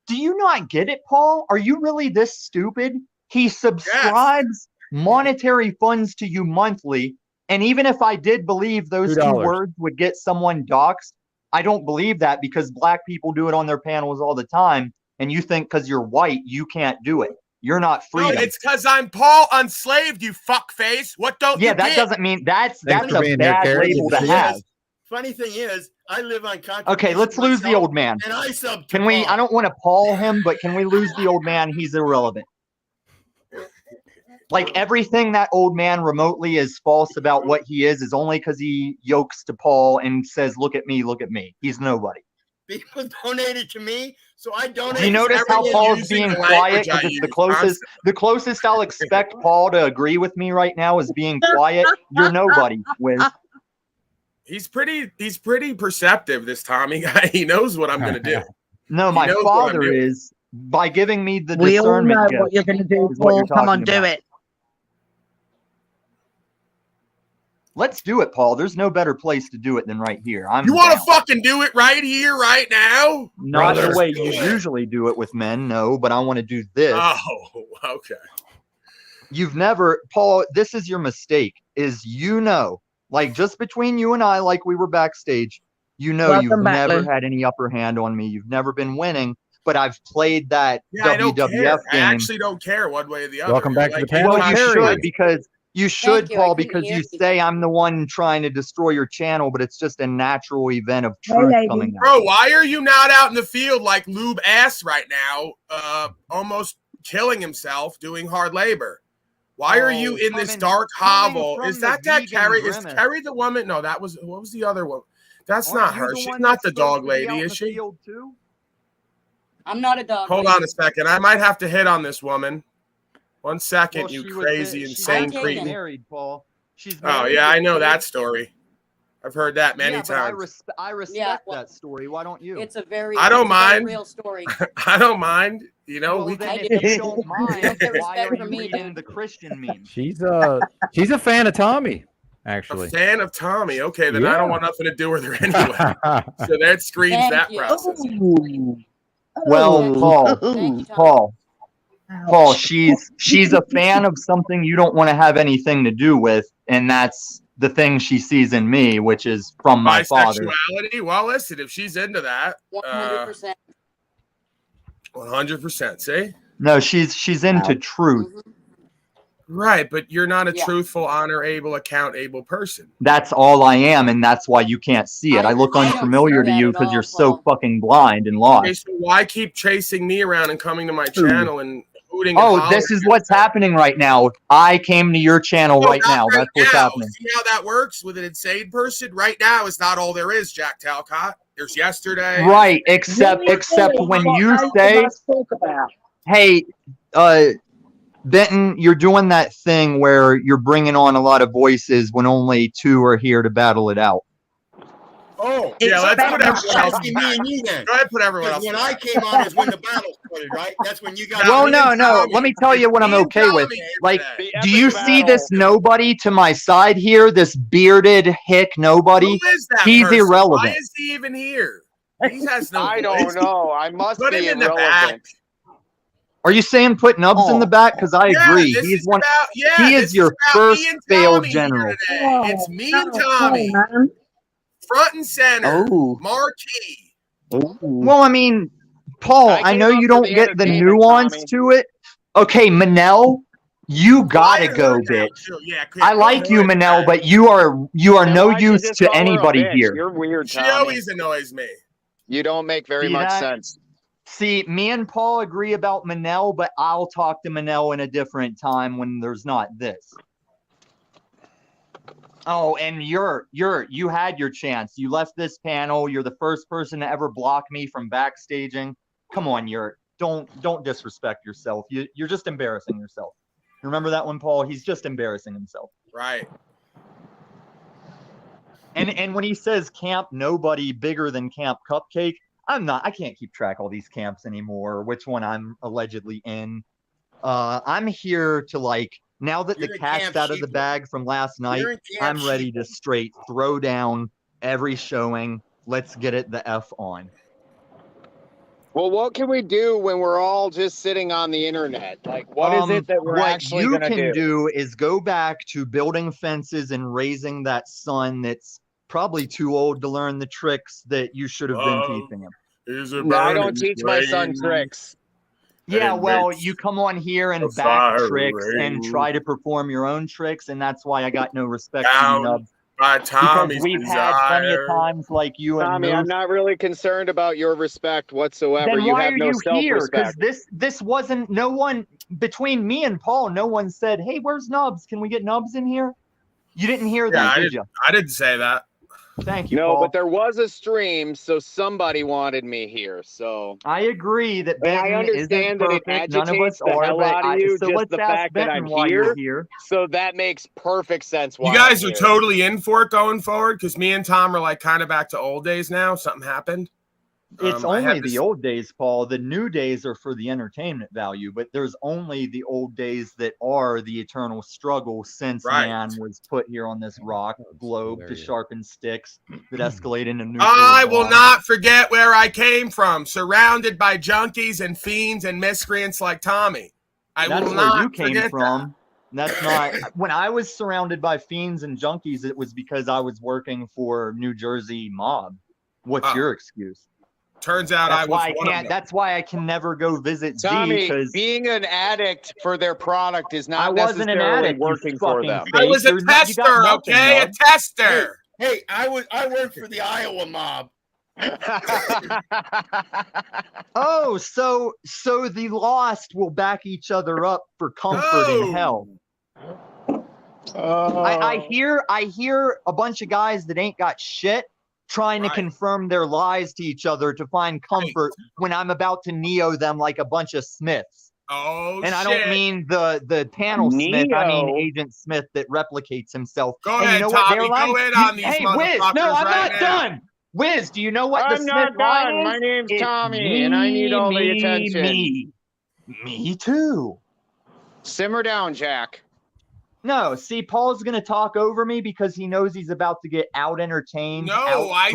Do you not get it, Paul? Are you really this stupid? He subscribes monetary funds to you monthly, and even if I did believe those $2 words would get someone doxxed, I don't believe that because black people do it on their panels all the time. And you think because you're white, you can't do it. You're not free. No, it's because I'm Paul Unslaved, you fuckface. What don't you that get? Doesn't mean that's a bad label to have. Funny thing is, I live on contract. Okay, let's lose the old man. And I sub can we? I don't want to Paul him, but can we lose the old man? He's irrelevant. Like everything that old man remotely is false about what he is only because he yokes to Paul and says, look at me, look at me. He's nobody. People donated to me, so I donated. Do you notice how Everyone's Paul's using being the quiet? language I Because it's use the closest I'll expect Paul to agree with me right now is being quiet. You're nobody, Wiz. He's pretty perceptive, this Tommy guy. He knows what I'm gonna do. No, He my knows what I'm father doing. is by giving me the We all discernment know gift. what you're going to do, is what you're Paul. Come on, talking do about. it. Let's do it, Paul. There's no better place to do it than right here. You want to fucking do it right here, right now? Not Brother. the way you usually do it with men, no, but I want to do this. Oh, okay. You've never, Paul, this is your mistake, is like just between you and I, like we were backstage, you've Welcome back, never Lou. had any upper hand on me. You've never been winning, but I've played that Yeah, I don't WWF care. I game. actually don't care one way or the other. Welcome back to the You're panel. Well, you Terry. should because you should, you. I Paul, couldn't because hear you you. say I'm the one trying to destroy your channel, but it's just a natural event of Hey, truth lady. coming out. Bro, why are you not out in the field like lube ass right now, almost killing himself doing hard labor? Why are you in this dark hovel? Is that Carrie? Is Carrie the woman? No, what was the other one? That's not her. She's not the dog lady, is she? I'm not a dog. Hold lady. on a second. I might have to hit on this woman. 1 second, Well, you she was crazy, she's insane actually cretin. married, Paul. She's Oh, married yeah, with I know kids. that story. I've heard that many Yeah, but I times. respect that story. Why don't you? It's a very I don't it's a very mind. real story. I don't mind. You know, Well, we then can. if you don't mind, Have why respect are for you me, reading dude. the Christian meme? She's a fan of Tommy, actually. A fan of Tommy. Okay, then I Yeah. don't want nothing to do with her anyway. So that screams Thank that you. process. Well, Paul, Thank you, Tom. Paul, she's a fan of something you don't want to have anything to do with, and that's the thing she sees in me, which is from my father. Bisexuality. Well, listen, if she's into that, 100%. 100%. See, No, she's into truth. right, but you're not a Yeah. truthful, honor-able, account-able person. That's all I am, and that's why you can't see it. I look I don't unfamiliar see to that you at because all, you're so Paul. fucking blind and lost. Okay, so why keep chasing me around and coming to my channel and hooting? And Oh, hollering? this is what's happening right now. I came to your channel No, right not now. That's what's now. happening. See how that works with an insane person? Right now is not all there is, Jack Talcott. There's yesterday. Right, except when you say, hey, Benton, you're doing that thing where you're bringing on a lot of voices when only two are here to battle it out. Oh, yeah, let's put everyone else me back. and you then. Go ahead, put everyone else When back. I came on is when the battle started, right? That's when you got. Well, no. Let me tell you what I'm okay with. Like, do you see this nobody to my side here? This bearded hick nobody? Who is that He's person? irrelevant. Why is he even here? He has no I voice. don't know. I must Put be him in the back. irrelevant. Are you saying put Nubs in the back? Because I Yeah, agree. this He's is one. about- yeah, he this is your about first me and failed Tommy here general. today. It's me and Tommy. Front and center. Marquee. Well, I mean, Paul, I know you don't get the nuance to it. Okay, Manel, you gotta go, bitch. I like you, Manel, but you are no why'd you use just to call her a anybody bitch? here. You're weird, She Tommy. always annoys me. You don't make very See much that? sense. See, me and Paul agree about Manel, but I'll talk to Manel in a different time when there's not this. Oh, and you had your chance. You left this panel. You're the first person to ever block me from backstaging. Come on, don't disrespect yourself. You're just embarrassing yourself. Remember that one, Paul? He's just embarrassing himself. Right. And when he says camp nobody bigger than Camp Cupcake, I can't keep track of all these camps anymore, which one I'm allegedly in. I'm here to now that You're the in cat's Camp out of the Sheeple. bag from last night, You're in Camp I'm ready to straight throw down every showing. Let's get it the F on. Well, what can we do when we're all just sitting on the internet? Like, what is it that we're what actually you going to can do? is go back to building fences and raising that son that's probably too old to learn the tricks that you should have been teaching him. No, I don't teach my son tricks. Yeah, And well, makes you come on here and a back fire tricks and ring. try to perform your own tricks, and that's why I got no respect for you, Down Nubs. by Because Tommy's we've had plenty of desire. times like you and Tommy, I'm not really concerned about your respect whatsoever. Then You why have are no you here? Because self-respect. this wasn't no one between me and Paul. No one said, "Hey, where's Nubs? Can we get Nubs in here?" You didn't hear Yeah, that, did you? I didn't say that. Thank you, No, Paul. but there was a stream, so somebody wanted me here. So I agree that and I Benton isn't understand that it perfect. None of agitates us the are, hell but out of you, so just let's the ask fact that I'm Benton why you're here. here. So that makes perfect sense why You guys I'm are here. totally in for it going forward because me and Tom are like kind of back to old days now. Something happened. It's only the old days, Paul. The new days are for the entertainment value, but there's only the old days that are the eternal struggle since man was put here on this rock globe to sharpen sticks that escalate into nuclear I will bombs. not forget where I came from, surrounded by junkies and fiends and miscreants like Tommy. I That's will where not you came forget from. That's not when I was surrounded by fiends and junkies. It was because I was working for New Jersey mob. What's your excuse? Turns out that's I was why I one of can't. them. That's why I can never go visit Tommy, Z because being an addict for their product is I not wasn't an necessarily addict. You working for fucking them. I was a tester, okay? A tester. Hey, I worked for the Iowa mob. Oh, so the lost will back each other up for comfort in hell. I hear a bunch of guys that ain't got shit trying to confirm their lies to each other to find comfort when I'm about to neo them like a bunch of Smiths. Oh, and I don't mean the panel Smith. I mean Agent Smith that replicates himself. Go and ahead, you know what? Tommy. Their line, Go in on these hey, Wiz, motherfuckers no, I'm right not now. done. Wiz, do you know what the I'm Smith not line done. is? My name's It's Tommy, and I need all the attention. Me too. Simmer down, Jack. No, see, Paul's gonna talk over me because he knows he's about to get out entertained. No, I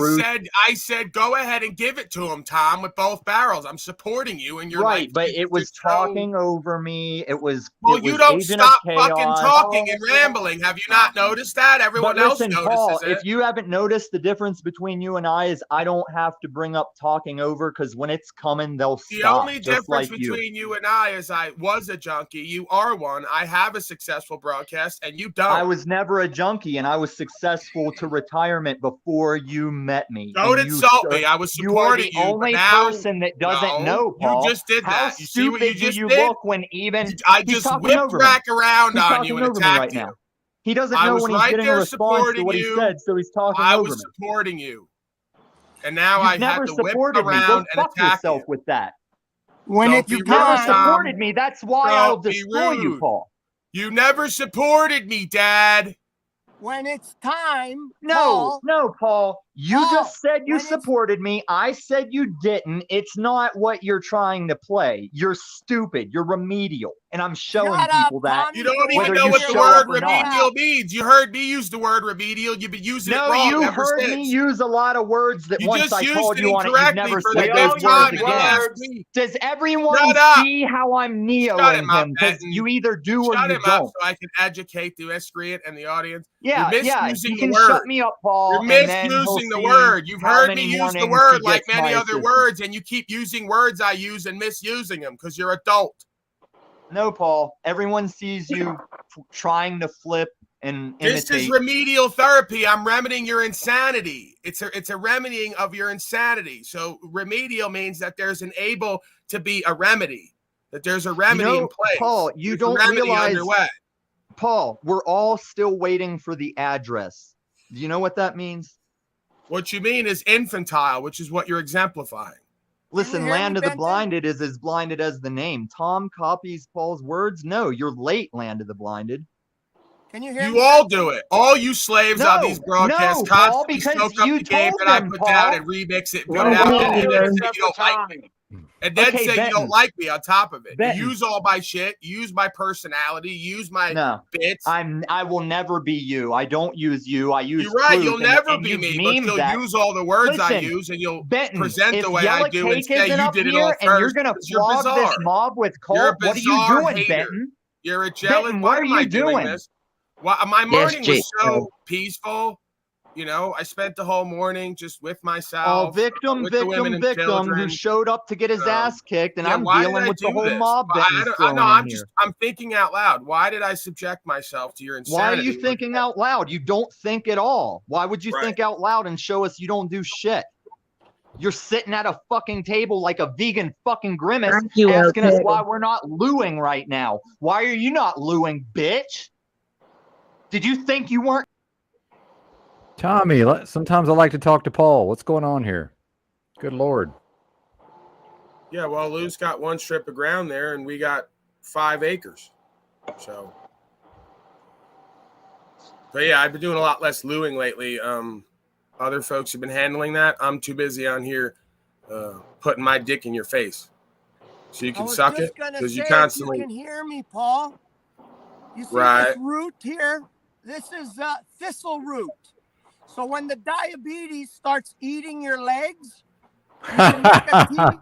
said, go ahead and give it to him, Tom, with both barrels. I'm supporting you, and you're right, like, but it was talking over me. It was. Well, it you was don't Agent stop of fucking Chaos. talking and rambling. Have you not noticed that? Everyone But else listen, notices Paul, it. if you haven't noticed, the difference between you and I is I don't have to bring up talking over because when it's coming, they'll The stop. only just difference like you. between you and I is I was a junkie. You are one. I have a successful broadcast, and you don't. I was never a junkie, and I was successful to retirement before you met me. Don't and insult me. I was supporting you. Are the only person that doesn't know, Paul. You just did How that. You see what you stupid do just you did? look when even I he's just talking whipped over me. back around He's on talking you and over me attacked right you. now. He doesn't I know was when he's right getting a there response to supporting what he you. said, so he's talking I over was me. supporting you. And now You've I never had to whip supported me. Go around and fuck attack yourself you. with that. When Don't it's you've never time, supported me. That's why I'll don't be destroy you, rude. Paul. You never supported me, Dad. When it's time, No, Paul. You Paul, just said you when it's- supported me. I said you didn't. It's not what you're trying to play. You're stupid. You're remedial. And I'm showing people that. You don't even whether know you what the show word up or not. remedial means. You heard me use the word remedial. You've been using it No, wrong you ever heard since. me use a lot of words that You once just I used called it you on it, you've incorrectly never for said the those fifth time words in the again. last week. Does everyone Shut up. see how I'm neoing him up, him? Because Benton. you either do or Shut you him up don't. so I can educate the miscreant and the audience. Yeah, You're yeah. misusing You the can word. shut me up, Paul. You're and then he'll misusing the see word. You've how heard many me use the mornings word he like gets many my other assistance. words, and you keep using words I use and misusing them because you're adult. No, Paul. Everyone sees you trying to flip and This is imitate. remedial therapy. I'm remedying your insanity. It's a remedying of your insanity. So remedial means that there's an able to be a remedy, that there's a remedy in place. Paul, you There's don't a remedy realize, underway. Paul, we're all still waiting for the address. Do you know what that means? What you mean is infantile, which is what you're exemplifying. Listen, Land of the Blinded is as blinded as the name. Tom copies Paul's words. No, you're late, Land of the Blinded. Can you hear You me? all do it. All you slaves on these broadcasts no, Paul, constantly because soak up you the game told that I them, put Paul. down and remix it, put Well, it out, well, and then well, say you don't like me. And then Okay, say you Benton. don't like me on top of it. Benton. You use all my shit, you use my personality, you use my No, bits. I will never be you. I don't use you. I use You're right, truth, you'll never and be you've me, but memed you'll that. use all the words I Listen, use and you'll Benton, present if the way Yellow I do and Cake say isn't you up did it here all and you're first. gonna 'Cause you're flog bizarre. this mob with You're a Colt, what are you bizarre doing, hater. Benton? You're a jealous. Benton, Why what are am I you doing? this? Well, my Yes, morning Jake. was so peaceful. You know, I spent the whole morning just with myself. Oh, victim, with the women and children. who showed up to get his ass kicked, and Yeah, I'm why dealing did I with the do whole this? mob Well, Benton's throwing in here. I'm thinking out loud. Why did I subject myself to your insanity? Why are you thinking out loud? You don't think at all. Why would you Right. think out loud and show us you don't do shit? You're sitting at a fucking table like a vegan fucking grimace Thank you, asking us okay. why we're not looing right now. Why are you not looing, bitch? Did you think you weren't? Tommy, sometimes I like to talk to Paul. What's going on here? Good Lord. Yeah, well, Lou's got one strip of ground there, and we got 5 acres. So, but yeah, I've been doing a lot less Louing lately. Other folks have been handling that. I'm too busy on here putting my dick in your face, so you can suck it because you constantly. You can hear me, Paul. You see Right. this root here? This is thistle root. So when the diabetes starts eating your legs, you can make a tea.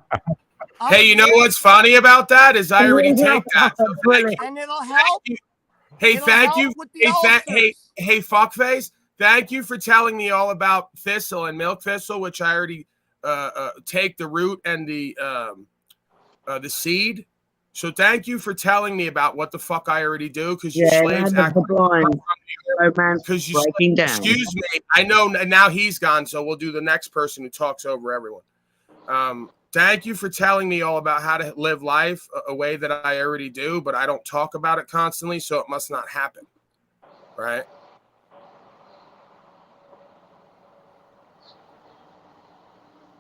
Hey, you know what's funny about that is I already take that. So and it'll help. Hey, It'll thank help you. with the ulcers. Hey, fuckface. Thank you for telling me all about thistle and milk thistle, which I already take the root and the seed. So thank you for telling me about what the fuck I already do, because you slaves act because you excuse me. I know now he's gone, so we'll do the next person who talks over everyone. Thank you for telling me all about how to live life a way that I already do, but I don't talk about it constantly, so it must not happen. Right?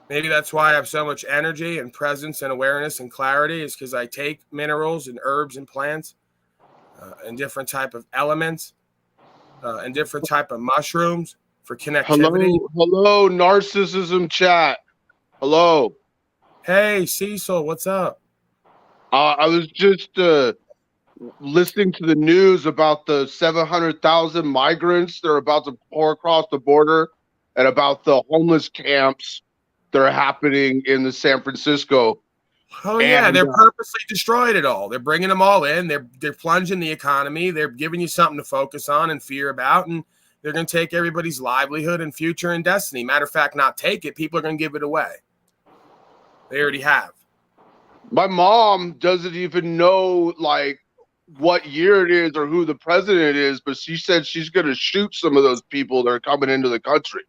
Maybe that's why I have so much energy and presence and awareness and clarity, is because I take minerals and herbs and plants and different type of elements and different type of mushrooms for connectivity. Hello, narcissism chat. Hello. Hey, Cecil, what's up? I was just listening to the news about the 700,000 migrants that are about to pour across the border, and about the homeless camps that are happening in the San Francisco. Oh yeah, they're purposely destroyed it all. They're bringing them all in. They're plunging the economy. They're giving you something to focus on and fear about, and they're going to take everybody's livelihood and future and destiny. Matter of fact, not take it. People are going to give it away. They already have. My mom doesn't even know like what year it is or who the president is, but she said she's going to shoot some of those people that are coming into the country.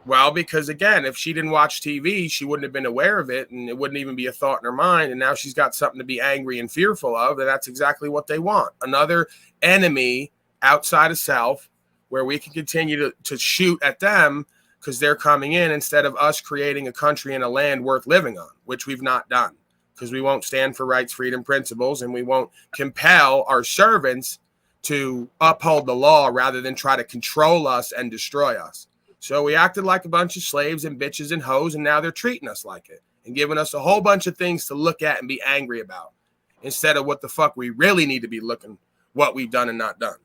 Well, because again, if she didn't watch TV, she wouldn't have been aware of it, and it wouldn't even be a thought in her mind. And now she's got something to be angry and fearful of, and that's exactly what they want. Another enemy outside of self where we can continue to shoot at them because they're coming in, instead of us creating a country and a land worth living on, which we've not done, because we won't stand for rights, freedom, principles, and we won't compel our servants to uphold the law rather than try to control us and destroy us. So we acted like a bunch of slaves and bitches and hoes, and now they're treating us like it and giving us a whole bunch of things to look at and be angry about, instead of what the fuck we really need to be looking, what we've done and not done.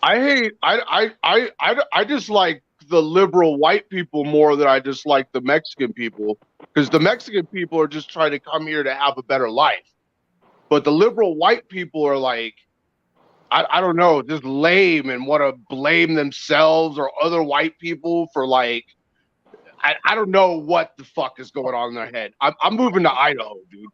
I just like the liberal white people more than I just like the Mexican people, because the Mexican people are just trying to come here to have a better life. But the liberal white people are like, I don't know, just lame and want to blame themselves or other white people for like, I don't know what the fuck is going on in their head. I'm moving to Idaho, dude.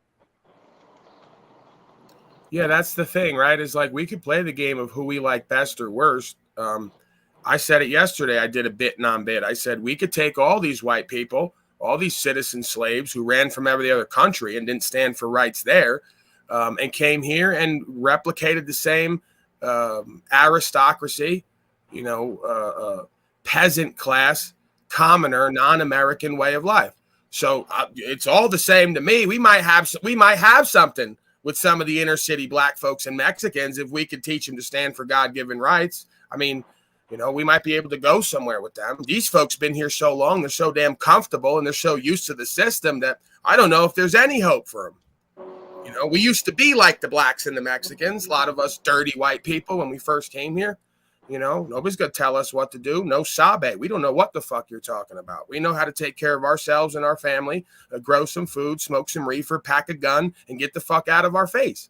Yeah, that's the thing, right? Is like we could play the game of who we like best or worst. I said it yesterday. I did a bit non-bit. I said we could take all these white people, all these citizen slaves who ran from every other country and didn't stand for rights there, and came here and replicated the same aristocracy, peasant class, commoner, non-American way of life. So it's all the same to me. We might have something with some of the inner city black folks and Mexicans if we could teach them to stand for God-given rights. I mean, we might be able to go somewhere with them. These folks been here so long, they're so damn comfortable and they're so used to the system that I don't know if there's any hope for them. We used to be like the blacks and the Mexicans, a lot of us dirty white people when we first came here. Nobody's going to tell us what to do. No sabe. We don't know what the fuck you're talking about. We know how to take care of ourselves and our family, grow some food, smoke some reefer, pack a gun, and get the fuck out of our face.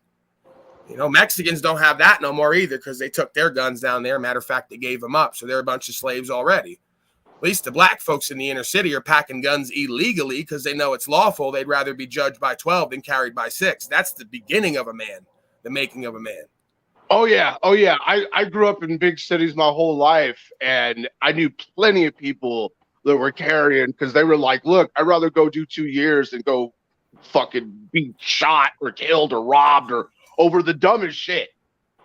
Mexicans don't have that no more either because they took their guns down there. Matter of fact, they gave them up. So they're a bunch of slaves already. At least the black folks in the inner city are packing guns illegally because they know it's lawful. They'd rather be judged by 12 than carried by 6. That's the beginning of a man, the making of a man. Oh yeah. I grew up in big cities my whole life, and I knew plenty of people that were carrying because they were like, look, I'd rather go do 2 years than go fucking be shot or killed or robbed or over the dumbest shit.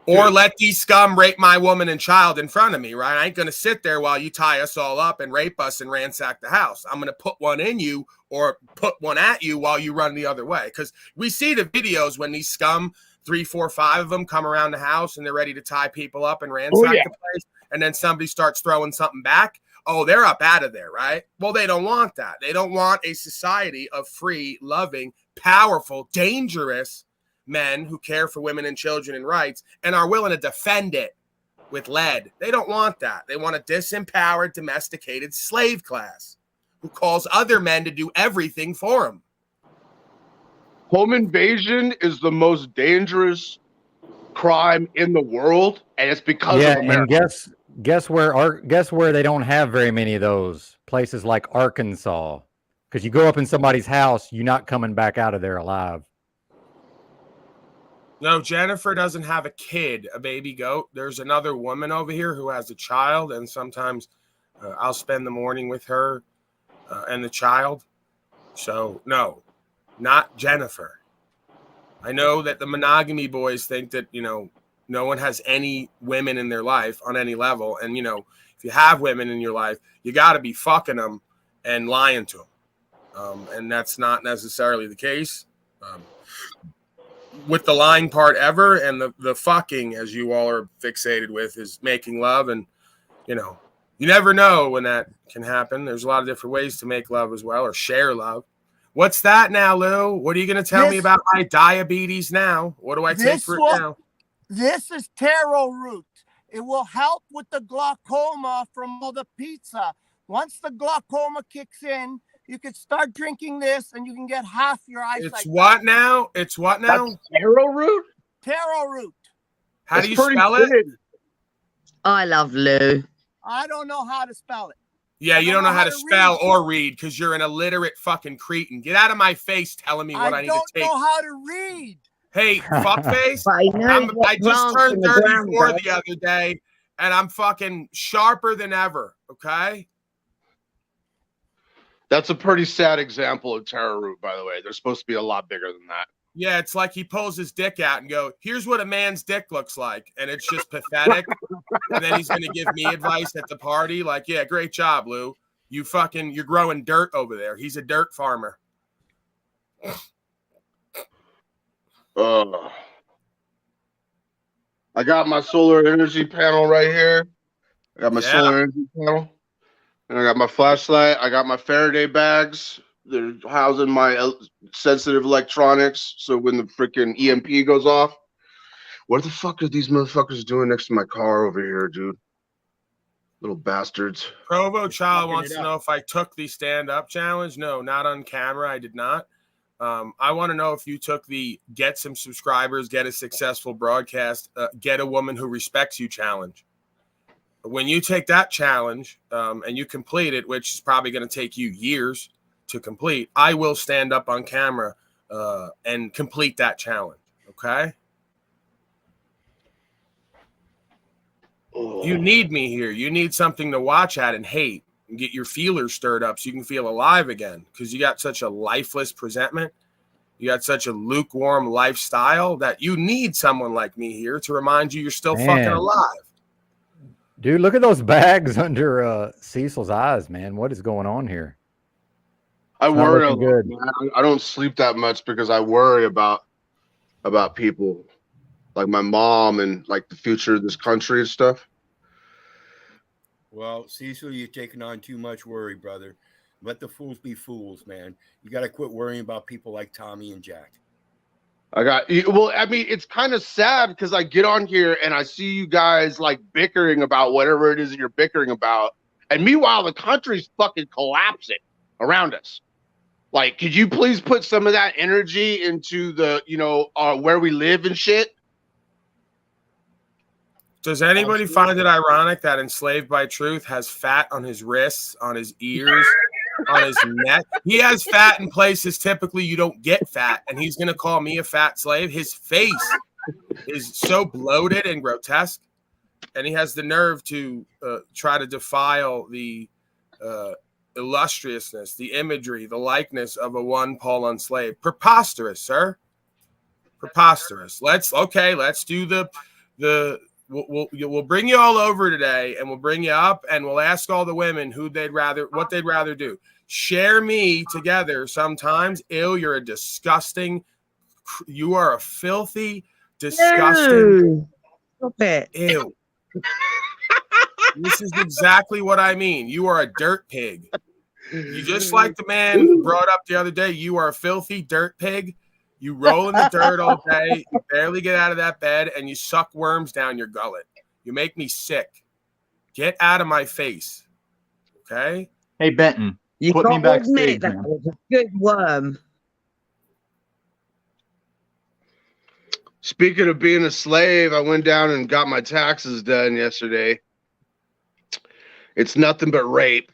Or let these scum rape my woman and child in front of me, right? I ain't going to sit there while you tie us all up and rape us and ransack the house. I'm going to put one in you or put one at you while you run the other way. Because we see the videos when these scum, 3, 4, 5 of them come around the house and they're ready to tie people up and ransack the place. And then somebody starts throwing something back. Oh, they're up out of there, right? Well, they don't want that. They don't want a society of free, loving, powerful, dangerous men who care for women and children and rights and are willing to defend it with lead. They don't want that. They want a disempowered, domesticated slave class who calls other men to do everything for them. Home invasion is the most dangerous crime in the world, and it's because of America. And guess where they don't have very many of those places like Arkansas, because you go up in somebody's house, you're not coming back out of there alive. No, Jennifer doesn't have a kid, a baby goat. There's another woman over here who has a child, and sometimes I'll spend the morning with her and the child. So, no, not Jennifer. I know that the monogamy boys think that, no one has any women in their life on any level. And, if you have women in your life, you got to be fucking them and lying to them. And that's not necessarily the case. With the lying part ever, and the fucking, as you all are fixated with, is making love. And, you never know when that can happen. There's a lot of different ways to make love as well, or share love. What's that now, Lou? What are you going to tell me about my diabetes now? What do I take for it now? This is taro root. It will help with the glaucoma from all the pizza. Once the glaucoma kicks in, you can start drinking this and you can get half your eyesight. It's what now? It's what now? That's taro root? Taro root. How do you spell it? I love Lou. I don't know how to spell it. Yeah, you don't know how to spell or read because you're an illiterate fucking cretin. Get out of my face telling me what I need to take. I don't know how to read. Hey, fuckface. I just turned 34 the other day, and I'm fucking sharper than ever, okay? That's a pretty sad example of taro root, by the way. They're supposed to be a lot bigger than that. Yeah, it's like he pulls his dick out and go, here's what a man's dick looks like. And it's just pathetic. And then he's going to give me advice at the party. Like, yeah, great job, Lou. You're growing dirt over there. He's a dirt farmer. I got my solar energy panel right here. I got my solar energy panel. And I got my flashlight. I got my Faraday bags. They're housing my sensitive electronics. So when the freaking EMP goes off, what the fuck are these motherfuckers doing next to my car over here, dude? Little bastards. Provo Child wants to know if I took the stand-up challenge. No, not on camera. I did not. I want to know if you took the get some subscribers, get a successful broadcast, get a woman who respects you challenge. When you take that challenge and you complete it, which is probably going to take you years to complete, I will stand up on camera and complete that challenge. Okay? You need me here. You need something to watch at and hate and get your feelers stirred up so you can feel alive again, because you got such a lifeless presentment. You got such a lukewarm lifestyle that you need someone like me here to remind you you're still fucking alive. Dude, look at those bags under Cecil's eyes, man. What is going on here? I worry a lot, man. I don't sleep that much because I worry about people like my mom and like the future of this country and stuff. Well, Cecil, you're taking on too much worry, brother. Let the fools be fools, man. You got to quit worrying about people like Tommy and Jack. It's kind of sad because I get on here and I see you guys like bickering about whatever it is that you're bickering about. And meanwhile, the country's fucking collapsing around us. Like, could you please put some of that energy into the, where we live and shit? Does anybody find it ironic that Enslaved by Truth has fat on his wrists, on his ears, on his neck? He has fat in places typically you don't get fat, and he's going to call me a fat slave. His face is so bloated and grotesque, and he has the nerve to try to defile the illustriousness, the imagery, the likeness of a one Paul Unslaved. Preposterous, sir. Preposterous. Let's do the We'll bring you all over today, and we'll bring you up, and we'll ask all the women what they'd rather do. Share me together sometimes. Ew, you're a disgusting. You are a filthy, disgusting. Stop it. Ew. This is exactly what I mean. You are a dirt pig. You just like the man brought up the other day. You are a filthy dirt pig. You roll in the dirt all day. You barely get out of that bed, and you suck worms down your gullet. You make me sick. Get out of my face. Okay? Hey, Benton. You put me can't backstage, admit that man. was a good worm. Speaking of being a slave, I went down and got my taxes done yesterday. It's nothing but rape.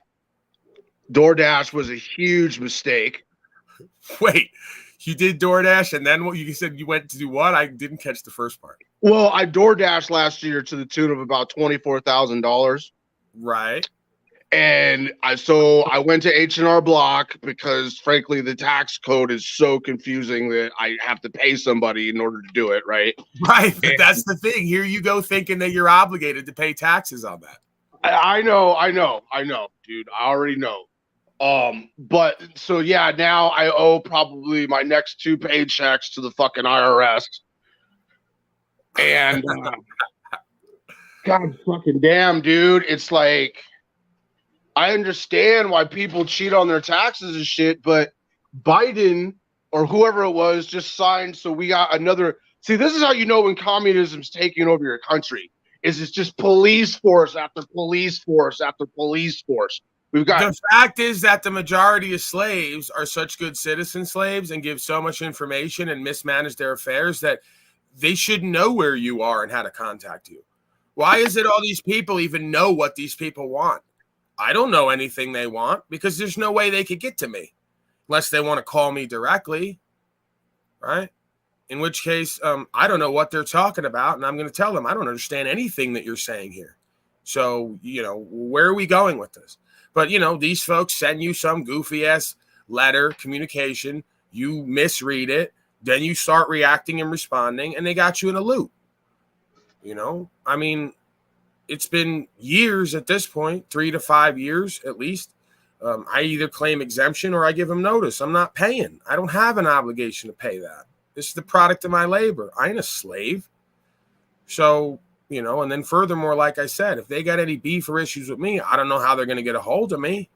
DoorDash was a huge mistake. Wait, you did DoorDash, and then what you said you went to do what? I didn't catch the first part. Well, I DoorDashed last year to the tune of about $24,000. Right. And I went to H&R Block because, frankly, the tax code is so confusing that I have to pay somebody in order to do it, right? Right, but that's the thing. Here you go thinking that you're obligated to pay taxes on that. I know, dude. I already know. But so yeah, now I owe probably my next 2 paychecks to the fucking IRS. And God fucking damn, dude. It's like, I understand why people cheat on their taxes and shit, but Biden or whoever it was just signed, so we got another. See, this is how you know when communism's taking over your country. It's just police force after police force after police force. We've got the fact is that the majority of slaves are such good citizen slaves and give so much information and mismanage their affairs that they should know where you are and how to contact you. Why is it all these people even know what these people want? I don't know anything they want because there's no way they could get to me unless they want to call me directly, right? In which case, I don't know what they're talking about, and I'm going to tell them I don't understand anything that you're saying here. So, where are we going with this? But, these folks send you some goofy-ass letter, communication, you misread it, then you start reacting and responding, and they got you in a loop. I mean, it's been years at this point, 3 to 5 years at least. I either claim exemption or I give them notice. I'm not paying. I don't have an obligation to pay that. This is the product of my labor. I ain't a slave. So, and then furthermore, like I said, if they got any beef or issues with me, I don't know how they're going to get a hold of me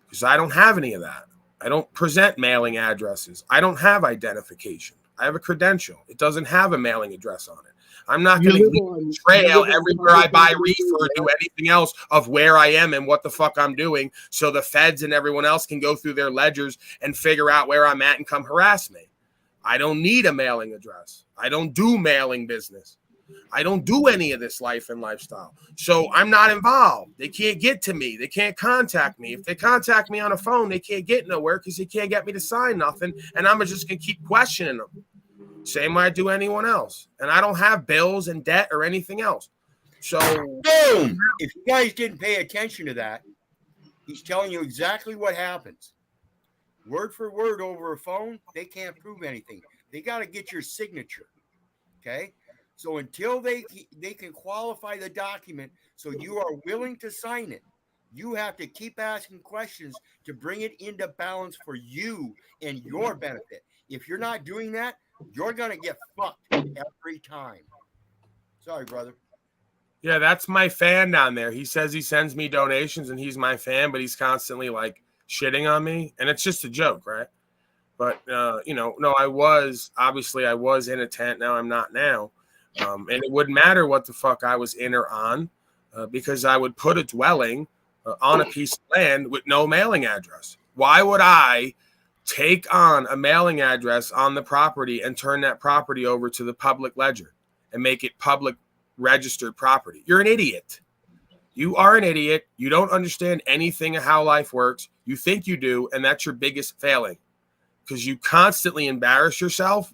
because I don't have any of that. I don't present mailing addresses. I don't have identification. I have a credential. It doesn't have a mailing address on it. I'm not going to leave a trail everywhere I buy reefer or do anything else of where I am and what the fuck I'm doing so the feds and everyone else can go through their ledgers and figure out where I'm at and come harass me. I don't need a mailing address. I don't do mailing business. I don't do any of this life and lifestyle. So I'm not involved. They can't get to me. They can't contact me. If they contact me on a phone, they can't get nowhere because they can't get me to sign nothing. And I'm just going to keep questioning them. Same way I do anyone else. And I don't have bills and debt or anything else. So, boom. If you guys didn't pay attention to that, he's telling you exactly what happens. Word for word over a phone, they can't prove anything. They got to get your signature. Okay? So until they can qualify the document so you are willing to sign it, you have to keep asking questions to bring it into balance for you and your benefit. If you're not doing that, you're going to get fucked every time. Sorry, brother. Yeah, that's my fan down there. He says he sends me donations and he's my fan, but he's constantly like shitting on me. And it's just a joke, right? But, no, I was in a tent. Now I'm not now. And it wouldn't matter what the fuck I was in or on because I would put a dwelling on a piece of land with no mailing address. Why would I take on a mailing address on the property and turn that property over to the public ledger and make it public registered property? You're an idiot. You are an idiot. You don't understand anything of how life works. You think you do, and that's your biggest failing because you constantly embarrass yourself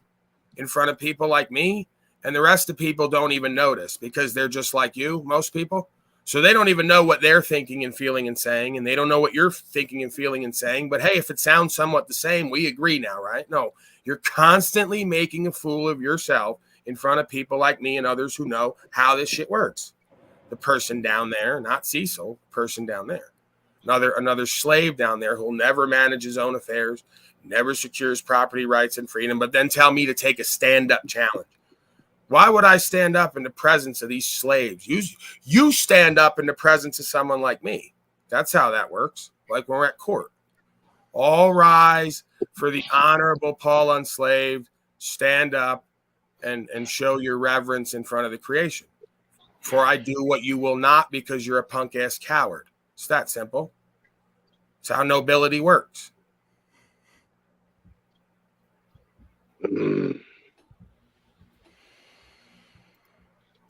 in front of people like me, and the rest of people don't even notice because they're just like you, most people. So they don't even know what they're thinking and feeling and saying, and they don't know what you're thinking and feeling and saying. But hey, if it sounds somewhat the same, we agree now, right? No, you're constantly making a fool of yourself in front of people like me and others who know how this shit works. The person down there, not Cecil, person down there. Another slave down there who'll never manage his own affairs, never secures property rights and freedom, but then tell me to take a stand-up challenge. Why would I stand up in the presence of these slaves? You stand up in the presence of someone like me. That's how that works. Like when we're at court. All rise for the honorable Paul Unslaved. Stand up and show your reverence in front of the creation. For I do what you will not because you're a punk-ass coward. It's that simple. It's how nobility works.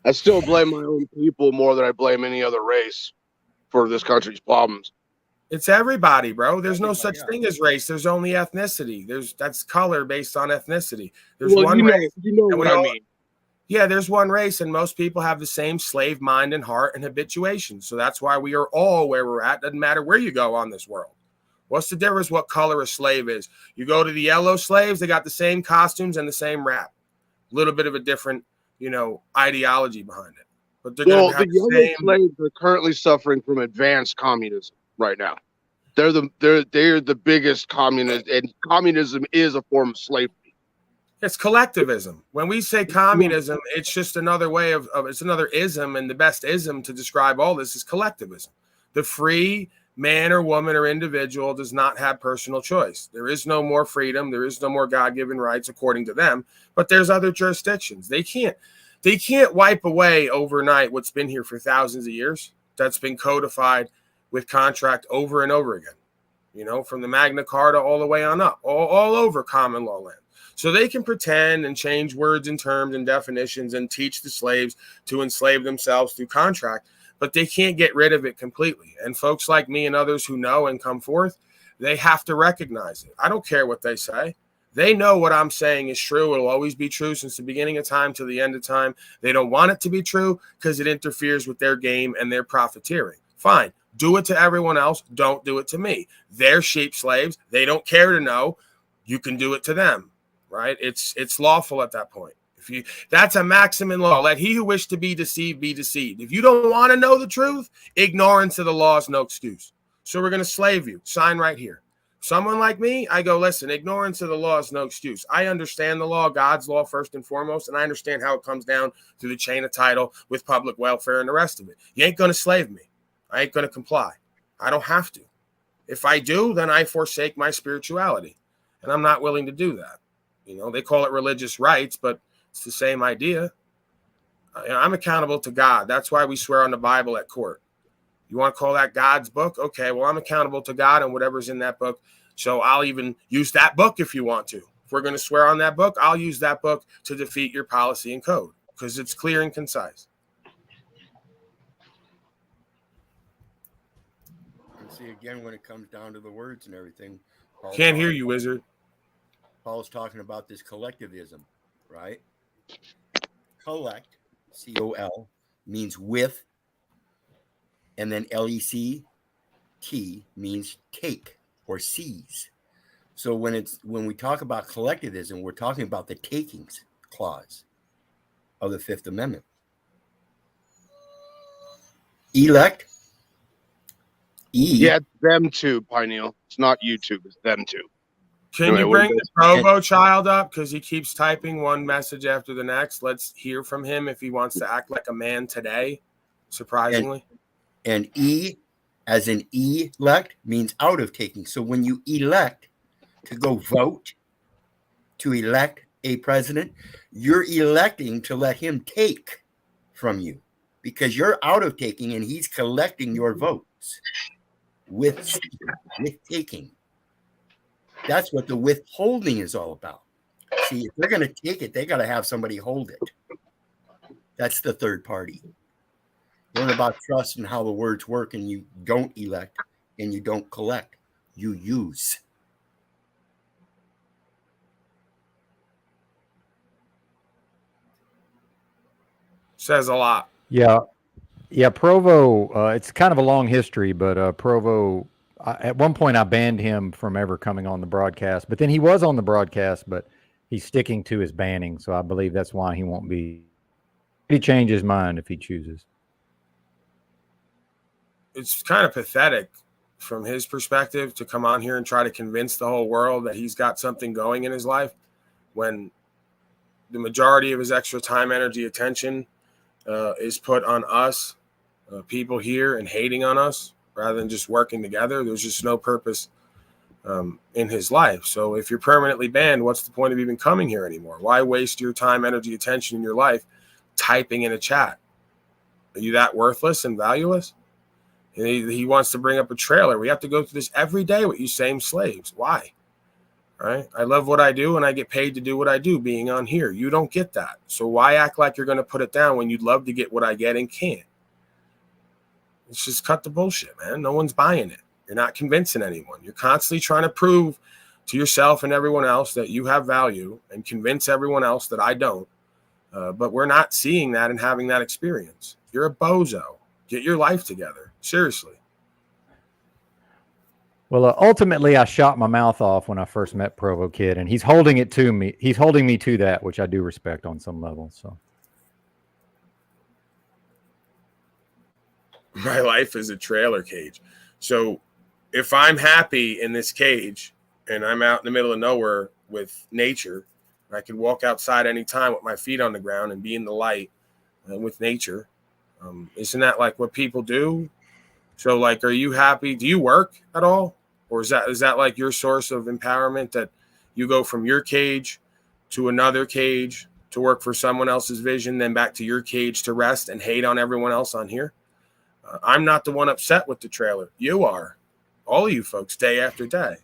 I still blame my own people more than I blame any other race for this country's problems. It's everybody, bro. There's no such thing as race. There's only ethnicity. That's color based on ethnicity. There's one race. You know what I mean. Yeah, there's one race, and most people have the same slave mind and heart and habituation. So that's why we are all where we're at. Doesn't matter where you go on this world. What's the difference what color a slave is? You go to the yellow slaves, they got the same costumes and the same rap. A little bit of a different, ideology behind it. But they're going to have the yellow slaves are currently suffering from advanced communism right now. They're the biggest communist, and communism is a form of slavery. It's collectivism. When we say communism, it's just another way of it's another ism, and the best ism to describe all this is collectivism. The free man or woman or individual does not have personal choice. There is no more freedom. There is no more God-given rights according to them. But there's other jurisdictions. They can't wipe away overnight what's been here for thousands of years. That's been codified with contract over and over again. From the Magna Carta all the way on up, all over common law land. So they can pretend and change words and terms and definitions and teach the slaves to enslave themselves through contract, but they can't get rid of it completely. And folks like me and others who know and come forth, they have to recognize it. I don't care what they say. They know what I'm saying is true. It'll always be true since the beginning of time to the end of time. They don't want it to be true because it interferes with their game and their profiteering. Fine. Do it to everyone else. Don't do it to me. They're sheep slaves. They don't care to know. You can do it to them. Right? It's lawful at that point. That's a maxim in law. Let he who wishes to be deceived be deceived. If you don't want to know the truth, ignorance of the law is no excuse. So we're going to slave you. Sign right here. Someone like me, I go, listen, ignorance of the law is no excuse. I understand the law, God's law first and foremost, and I understand how it comes down through the chain of title with public welfare and the rest of it. You ain't going to slave me. I ain't going to comply. I don't have to. If I do, then I forsake my spirituality, and I'm not willing to do that. They call it religious rights, but it's the same idea. I'm accountable to God. That's why we swear on the Bible at court. You want to call that God's book? Okay, well, I'm accountable to God and whatever's in that book. So I'll even use that book if you want to. If we're going to swear on that book, I'll use that book to defeat your policy and code because it's clear and concise. And see, again, when it comes down to the words and everything. Can't hear you, wizard. Paul's talking about this collectivism, right? Collect, C-O-L, means with, and then L-E-C-T means take or seize. So when we talk about collectivism, we're talking about the takings clause of the Fifth Amendment. Elect. Yeah, it's them too, Pineal. It's not YouTube, it's them too. Can you bring the Provo child up? Because he keeps typing one message after the next. Let's hear from him if he wants to act like a man today, surprisingly. And E, as in elect, means out of taking. So when you elect to go vote to elect a president, you're electing to let him take from you because you're out of taking and he's collecting your votes with taking. That's what the withholding is all about. See, if they're going to take it, they got to have somebody hold it. That's the third party. Learn about trust and how the words work, and you don't elect and you don't collect. You use. Says a lot. Yeah. Provo, it's kind of a long history, but Provo, at one point I banned him from ever coming on the broadcast, but then he was on the broadcast, but he's sticking to his banning. So I believe that's why he won't be. He change his mind if he chooses. It's kind of pathetic from his perspective to come on here and try to convince the whole world that he's got something going in his life when the majority of his extra time, energy, attention is put on us, people here, and hating on us rather than just working together. There's just no purpose in his life. So if you're permanently banned, what's the point of even coming here anymore? Why waste your time, energy, attention in your life typing in a chat? Are you that worthless and valueless? And he wants to bring up a trailer. We have to go through this every day with you same slaves. Why? Right? I love what I do and I get paid to do what I do being on here. You don't get that. So why act like you're going to put it down when you'd love to get what I get and can't? Let's just cut the bullshit, man. No one's buying it. You're not convincing anyone. You're constantly trying to prove to yourself and everyone else that you have value and convince everyone else that I don't. But we're not seeing that and having that experience. You're a bozo. Get your life together. Seriously. Well, ultimately, I shot my mouth off when I first met Provo Kid, and he's holding it to me. He's holding me to that, which I do respect on some level. So, my life is a trailer cage. So, if I'm happy in this cage and I'm out in the middle of nowhere with nature, I can walk outside anytime with my feet on the ground and be in the light with nature. Isn't that like what people do? So, like, are you happy? Do you work at all? Or is that like your source of empowerment, that you go from your cage to another cage to work for someone else's vision, then back to your cage to rest and hate on everyone else on here? I'm not the one upset with the trailer. You are. All of you folks, day after day.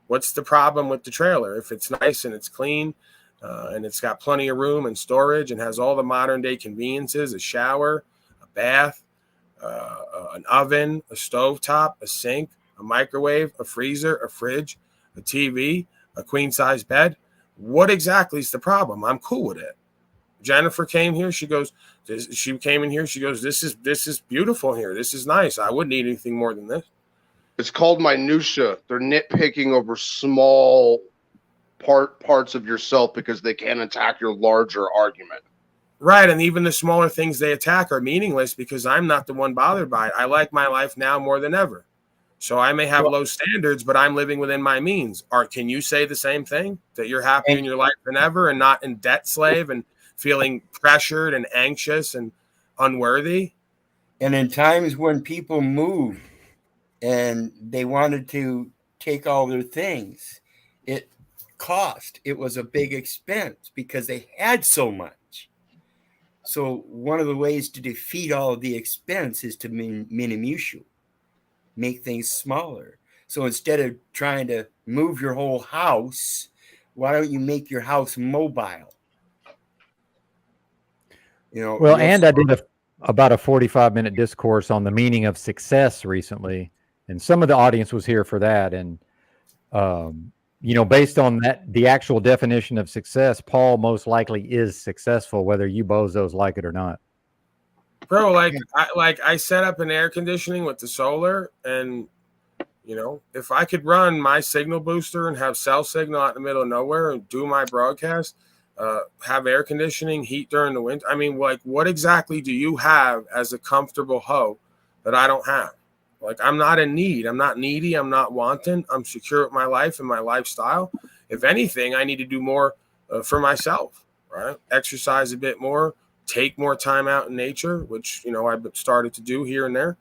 What's the problem with the trailer? If it's nice and it's clean and it's got plenty of room and storage and has all the modern day conveniences, a shower, a bath, an oven, a stovetop, a sink, a microwave, a freezer, a fridge, a TV, a queen size bed. What exactly is the problem? I'm cool with it. Jennifer came here. She goes, she came in here. She goes, this is beautiful here. This is nice. I wouldn't need anything more than this. It's called minutia. They're nitpicking over small parts of yourself because they can't attack your larger argument. Right. And even the smaller things they attack are meaningless because I'm not the one bothered by it. I like my life now more than ever. So I may have low standards, but I'm living within my means. Can you say the same thing? That you're happier in your life than ever and not in debt slave and feeling pressured and anxious and unworthy? And in times when people moved and they wanted to take all their things, it was a big expense because they had so much. So one of the ways to defeat all of the expense is to minimize, make things smaller. So instead of trying to move your whole house, why don't you make your house mobile? Well, and I did about a 45-minute discourse on the meaning of success recently, and some of the audience was here for that. And based on that, the actual definition of success, Paul most likely is successful, whether you bozos like it or not. Bro, I set up an air conditioning with the solar, and if I could run my signal booster and have cell signal out in the middle of nowhere and do my broadcast, have air conditioning, heat during the winter. I mean, what exactly do you have as a comfortable hoe that I don't have? I'm not in need. I'm not needy. I'm not wanting. I'm secure with my life and my lifestyle. If anything, I need to do more for myself, right? Exercise a bit more, take more time out in nature, which, I've started to do here and there.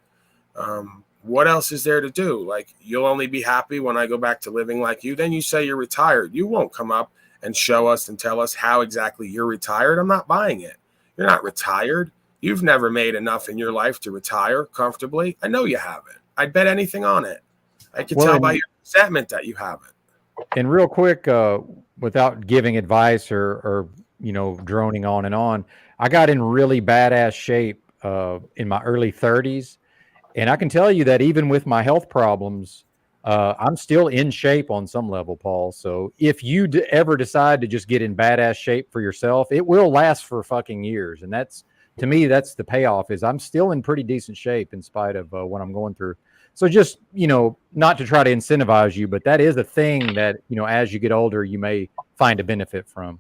What else is there to do? You'll only be happy when I go back to living like you. Then you say you're retired. You won't come up and show us and tell us how exactly you're retired. I'm not buying it. You're not retired. You've never made enough in your life to retire comfortably. I know you haven't. I'd bet anything on it. I can tell by your resentment that you haven't. And real quick, without giving advice or droning on and on, I got in really badass shape in my early 30s. And I can tell you that even with my health problems, I'm still in shape on some level, Paul. So if you ever decide to just get in badass shape for yourself, it will last for fucking years. And to me, that's the payoff, is I'm still in pretty decent shape in spite of what I'm going through. So just, not to try to incentivize you, but that is a thing that, as you get older, you may find a benefit from.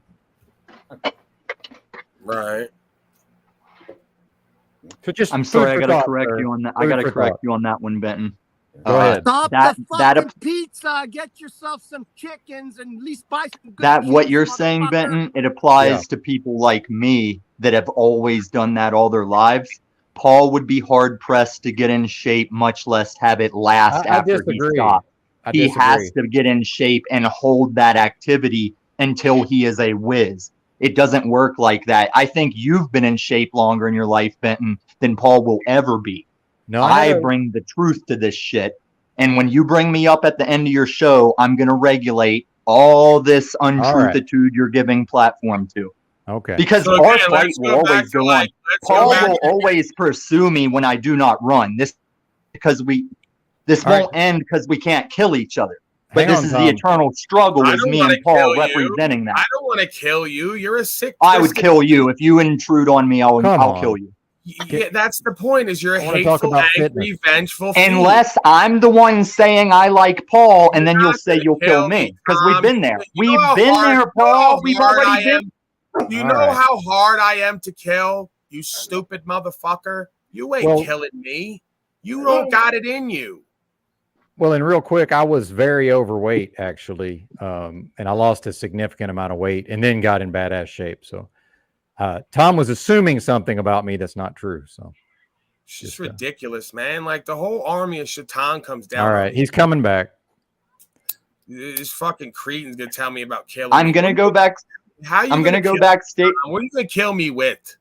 Right. So just I'm sorry, I got to thought, correct sir. you on that. I Food got to for correct thought. you on that one, Benton. Go ahead. Stop that the fucking that pizza. Get yourself some chickens and at least buy some good that what cheese, you're saying, motherfucker. Benton, it applies Yeah. to people like me that have always done that all their lives. Paul would be hard pressed to get in shape, much less have it last I after he disagree. stops. I He disagree. has to get in shape and hold that activity until he is a whiz. It doesn't work like that. I think you've been in shape longer in your life, Benton, than Paul will ever be. No, I bring the truth to this shit. And when you bring me up at the end of your show, I'm going to regulate all this untruthitude you're giving platform to. Okay. Because So our again, fight let's will go back always to go like, on. let's go Paul back will to- always pursue me when I do not run. This All won't end because we can't kill each other. But Hang this on, is Tom. the eternal struggle I is don't me want and to Paul kill you. representing that. I don't want to kill you. You're a sick. I would twisted- kill you. If you intrude on me, I'll kill you. Yeah, that's the point. Is you're a I wanna talk hateful, about angry, fitness. vengeful fiend. Unless I'm the one saying I like Paul, and then you'll not say gonna you'll kill kill me. me, Because we've Tom. been there. You know We've how been hard- there, you know Paul. how We've hard already I been. am. Do you All know right. how hard I am to kill? You stupid motherfucker. You ain't Well- killing me. You don't got it in you. Well, and real quick, I was very overweight actually, and I lost a significant amount of weight, and then got in badass shape. So, Tom was assuming something about me that's not true. So, It's just ridiculous, man. Like the whole army of Shaitan comes down. all on right, me. he's coming back. This fucking cretin's gonna tell me about killing I'm me. gonna go back. How you I'm gonna go kill backstage. me? What are you gonna kill me with?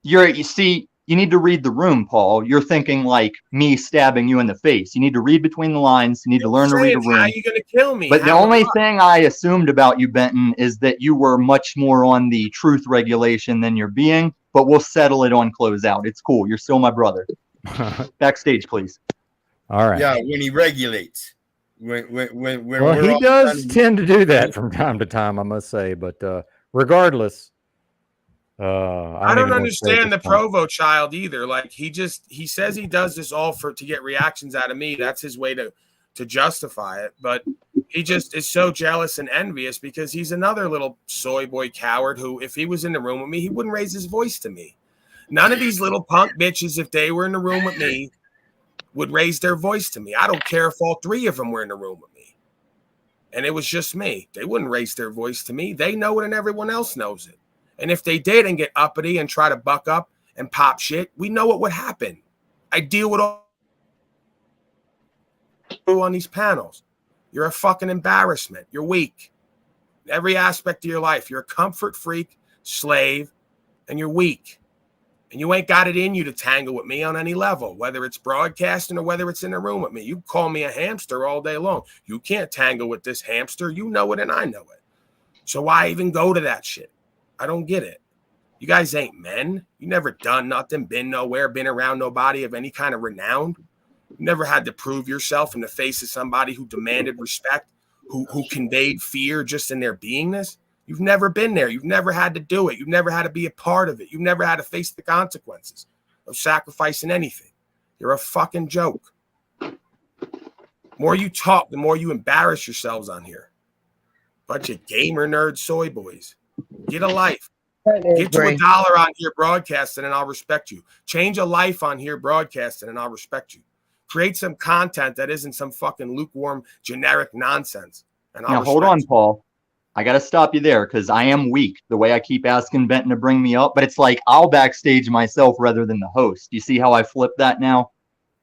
You see, you need to read the room, Paul. You're thinking like me stabbing you in the face. You need to read between the lines. You need to learn to read a Saying, how room. you gonna kill me? But the How- only thing I assumed about you, Benton, is that you were much more on the truth regulation than you're being. But we'll settle it on closeout. It's cool. You're still my brother. Backstage, please. All right. Yeah, when he regulates. When Well, we're he all does done- tend to do that from time to time, I must say. But regardless, I don't don't even know what to say at understand the this point. Provo child either. Like he says he does this all to get reactions out of me. That's his way to justify it. But he just is so jealous and envious because he's another little soy boy coward who, if he was in the room with me, he wouldn't raise his voice to me. None of these little punk bitches, if they were in the room with me, would raise their voice to me. I don't care if all three of them were in the room with me. And it was just me. They wouldn't raise their voice to me. They know it and everyone else knows it. And if they did and get uppity and try to buck up and pop shit, we know what would happen. I deal with all on these panels. You're a fucking embarrassment. You're weak. Every aspect of your life. You're a comfort freak, slave, and you're weak. And you ain't got it in you to tangle with me on any level, whether it's broadcasting or whether it's in the room with me. You call me a hamster all day long. You can't tangle with this hamster. You know it and I know it. So why even go to that shit? I don't get it. You guys ain't men. You never done nothing, been nowhere, been around nobody of any kind of renown. You never had to prove yourself in the face of somebody who demanded respect, who conveyed fear just in their beingness. You've never been there. You've never had to do it. You've never had to be a part of it. You've never had to face the consequences of sacrificing anything. You're a fucking joke. The more you talk, the more you embarrass yourselves on here. Bunch of gamer nerd soy boys. Get a life. Get to $1 on here broadcasting and I'll respect you. Change a life on here broadcasting and I'll respect you. Create some content that isn't some fucking lukewarm, generic nonsense. And I'll Now, hold respect on, you. Paul. I got to stop you there because I am weak the way I keep asking Benton to bring me up. But it's like I'll backstage myself rather than the host. You see how I flip that now?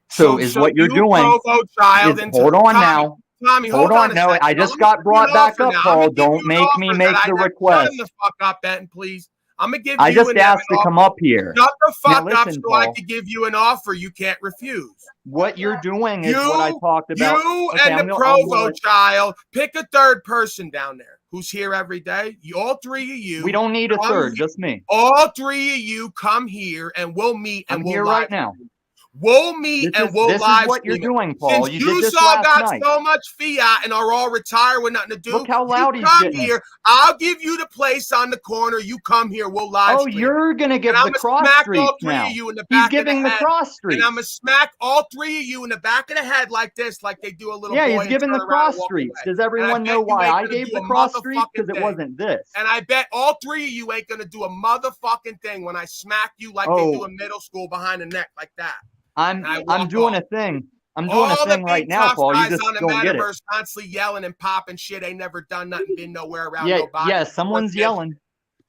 So what you're you doing Provo child is, into- hold on Tommy, now. Tommy, Hold on. a No, second. I Now, just let me got give brought you an back offer up, now. I'm Paul. gonna give Don't you an make me offer make that I the never- request. Shut him the fuck up, Benton, please. I'm gonna give I you just and asked them to an come offer. up here. Shut the fuck Now, up listen, so I Paul. could give you an offer you can't refuse. What you're doing is what I talked about. You Okay, and I'm the gonna- I'm Provo gonna- child, pick a third person down there who's here every day. All three of you. We don't need a come third, here. just me. All three of you come here and we'll meet and I'm we'll here live right now. stream. We'll meet and we'll this live is what you're stream it. doing, Paul. Since You did you this all last got night. so much fiat and are all retired with nothing to do, Look how loud you he's come getting. here. I'll give you the place on the corner. You come here. We'll live stream. You're gonna give and the cross smack streaks all three now. of you in the He's back giving of the head, cross streaks. and I'm gonna smack all three of you in the back of the head like this, like they do a little Yeah, boy. he's and giving turn the around cross and walk streaks. away. Does everyone know why I gave the cross streaks? Because it wasn't this. And I bet all three of you ain't gonna do a motherfucking thing when I smack you like they do in middle school behind the neck, like that. I'm doing a thing. I'm doing a thing right now, Paul. You just on the don't get it. metaverse constantly yelling and popping shit. Ain't never done nothing, been nowhere around Yeah, nobody. yeah. Someone's yelling.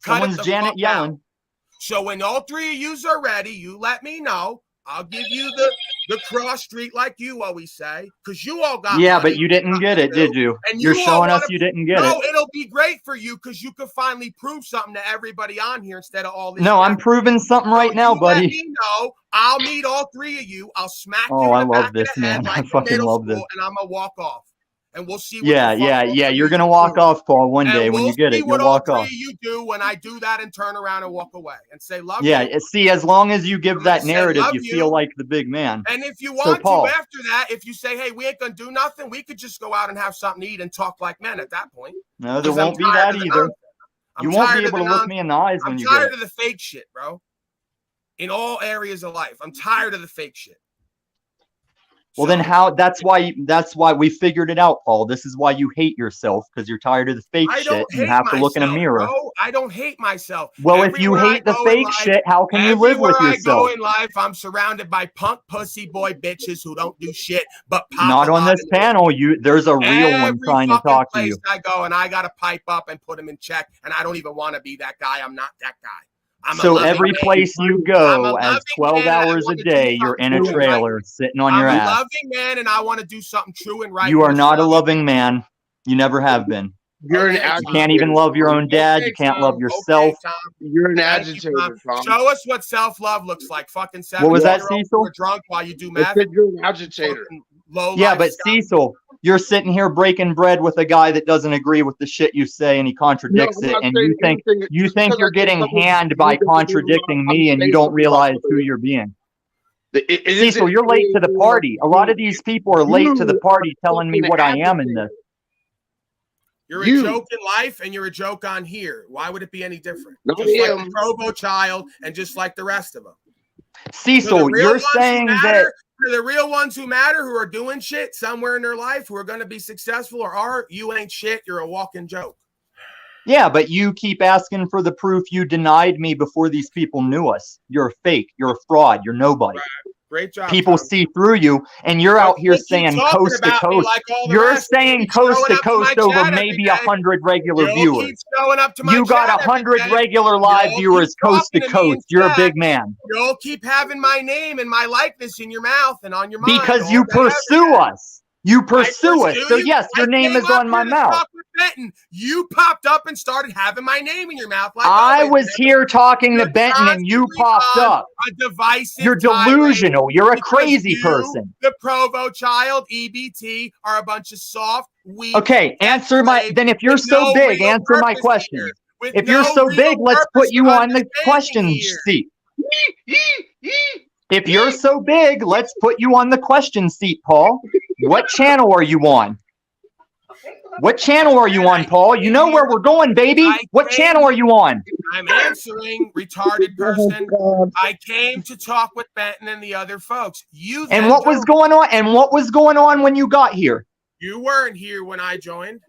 Someone's Janet yelling. So when all three of yous are ready, you let me know. I'll give you the cross street like you always say, because you all got Yeah, money. but you didn't get it, did you? And You're you all showing us wanna- you didn't get No, it. it'll be great for you because you can finally prove something to everybody on here instead of all this. No, I'm proving something right now, You let buddy. me know. I'll meet all three of you. I'll smack you Oh, in I the love back this, of the head man. like I fucking middle love school, this. and I'm gonna walk off. And we'll see what Yeah, the fuck yeah, all yeah. three You're of you gonna walk do. off, Paul, one day And when we'll you get see it. what You'll all walk three off. of you do when I do that and turn around and walk away and say love Yeah, you. see, as long as you give that say narrative, love you you. feel like the big man. And if you So, want Paul, to after that, if you say, hey, we ain't gonna do nothing, we could just go out and have something to eat and talk like men at that point. no, there 'Cause I'm won't be tired that of the either. nonsense. You I'm won't tired be of able to the look nonsense. me in the eyes when I'm you get tired it. of the fake shit, bro. In all areas of life, I'm tired of the fake shit. Well, then how? That's why we figured it out, Paul. This is why you hate yourself, because you're tired of the fake I shit. don't And you hate have to look in a myself, mirror. bro. I don't hate myself. Well, if you Everywhere I hate the go in fake life- shit, how can you live with everywhere I go yourself? in life, I'm surrounded by punk pussy boy bitches who don't do shit but pop Not a on lot this of panel. There's a real one Every trying to fucking talk to place you. I go, and I gotta pipe up and put him in check. And I don't even want to be that guy. I'm not that guy. I'm a So loving every man. place you I'm a go, loving as 12 man, and I hours a wanna do day, you're in a something true and right. trailer sitting on your I'm a ass. loving man, and I want to do something true and right. You in are this not a world. loving man. You never have been. You're an You agitator. can't even love your own dad. You can't love yourself. Tom. You're an Thank you, agitator, Tom. Tom. Show us what self-love looks like. Fucking What was that, 17-year-olds Cecil? who are drunk while you do I meth. said you're an agitator. Yeah, but Cecil, you're sitting here breaking bread with a guy that doesn't agree with the shit you say, and he contradicts I'm it. not And saying you think anything- you just think because you're I say getting something hand you by doesn't mean contradicting I'm me, and you saying don't something realize about who something. you're being. It Cecil, isn't you're late to the anything party. A lot of these people are late to the You party are telling me fucking what I am in agitator. this. You're You. a joke in life and you're a joke on here. Why would it be any different? Not Just like him. the Provo child and just like the rest of them. Cecil, you're saying that For the real ones who matter, who are doing shit somewhere in their life, who are going to be successful or are, you ain't shit. You're a walking joke. yeah, but you keep asking for the proof. You denied me before these people knew us. You're a fake. You're a fraud. You're nobody. Great job. People Tom. see through you, and you're out here They keep saying talking coast to about me coast. like all the You're rest. saying Keep coast showing to up to my coast over chat every maybe day. 100 regular You'll viewers. keep showing up to my You got chat every 100 day. regular live You'll viewers keep coast to talking me in coast. You're a chat. big man. You'll keep having my name and my likeness in your mouth and on your mind. Because all you day, every pursue day. us. You pursue us. pursue So you. yes, your I name came is up on my here to mouth. talk with Benton. You popped up and started having my name in your mouth. Like I always, was man. here talking to You're Benton and you constantly popped on up. A divisive You're tirade delusional. You're a because crazy you, person. The Provo child, EBT, are a bunch of soft, weak. Okay, answer my. Then if you're with so no big, real answer my purpose question. here. With If no you're so real big, let's purpose put you or on the understanding question here. seat. If you're so big, let's put you on the question seat, Paul. What channel are you on? What channel are you on, Paul? You know where we're going, baby. What channel are you on? I'm answering, retarded person. I came to talk with Benton and the other folks. You And then what was don't. going on? And what was going on when you got here? You weren't here when I joined.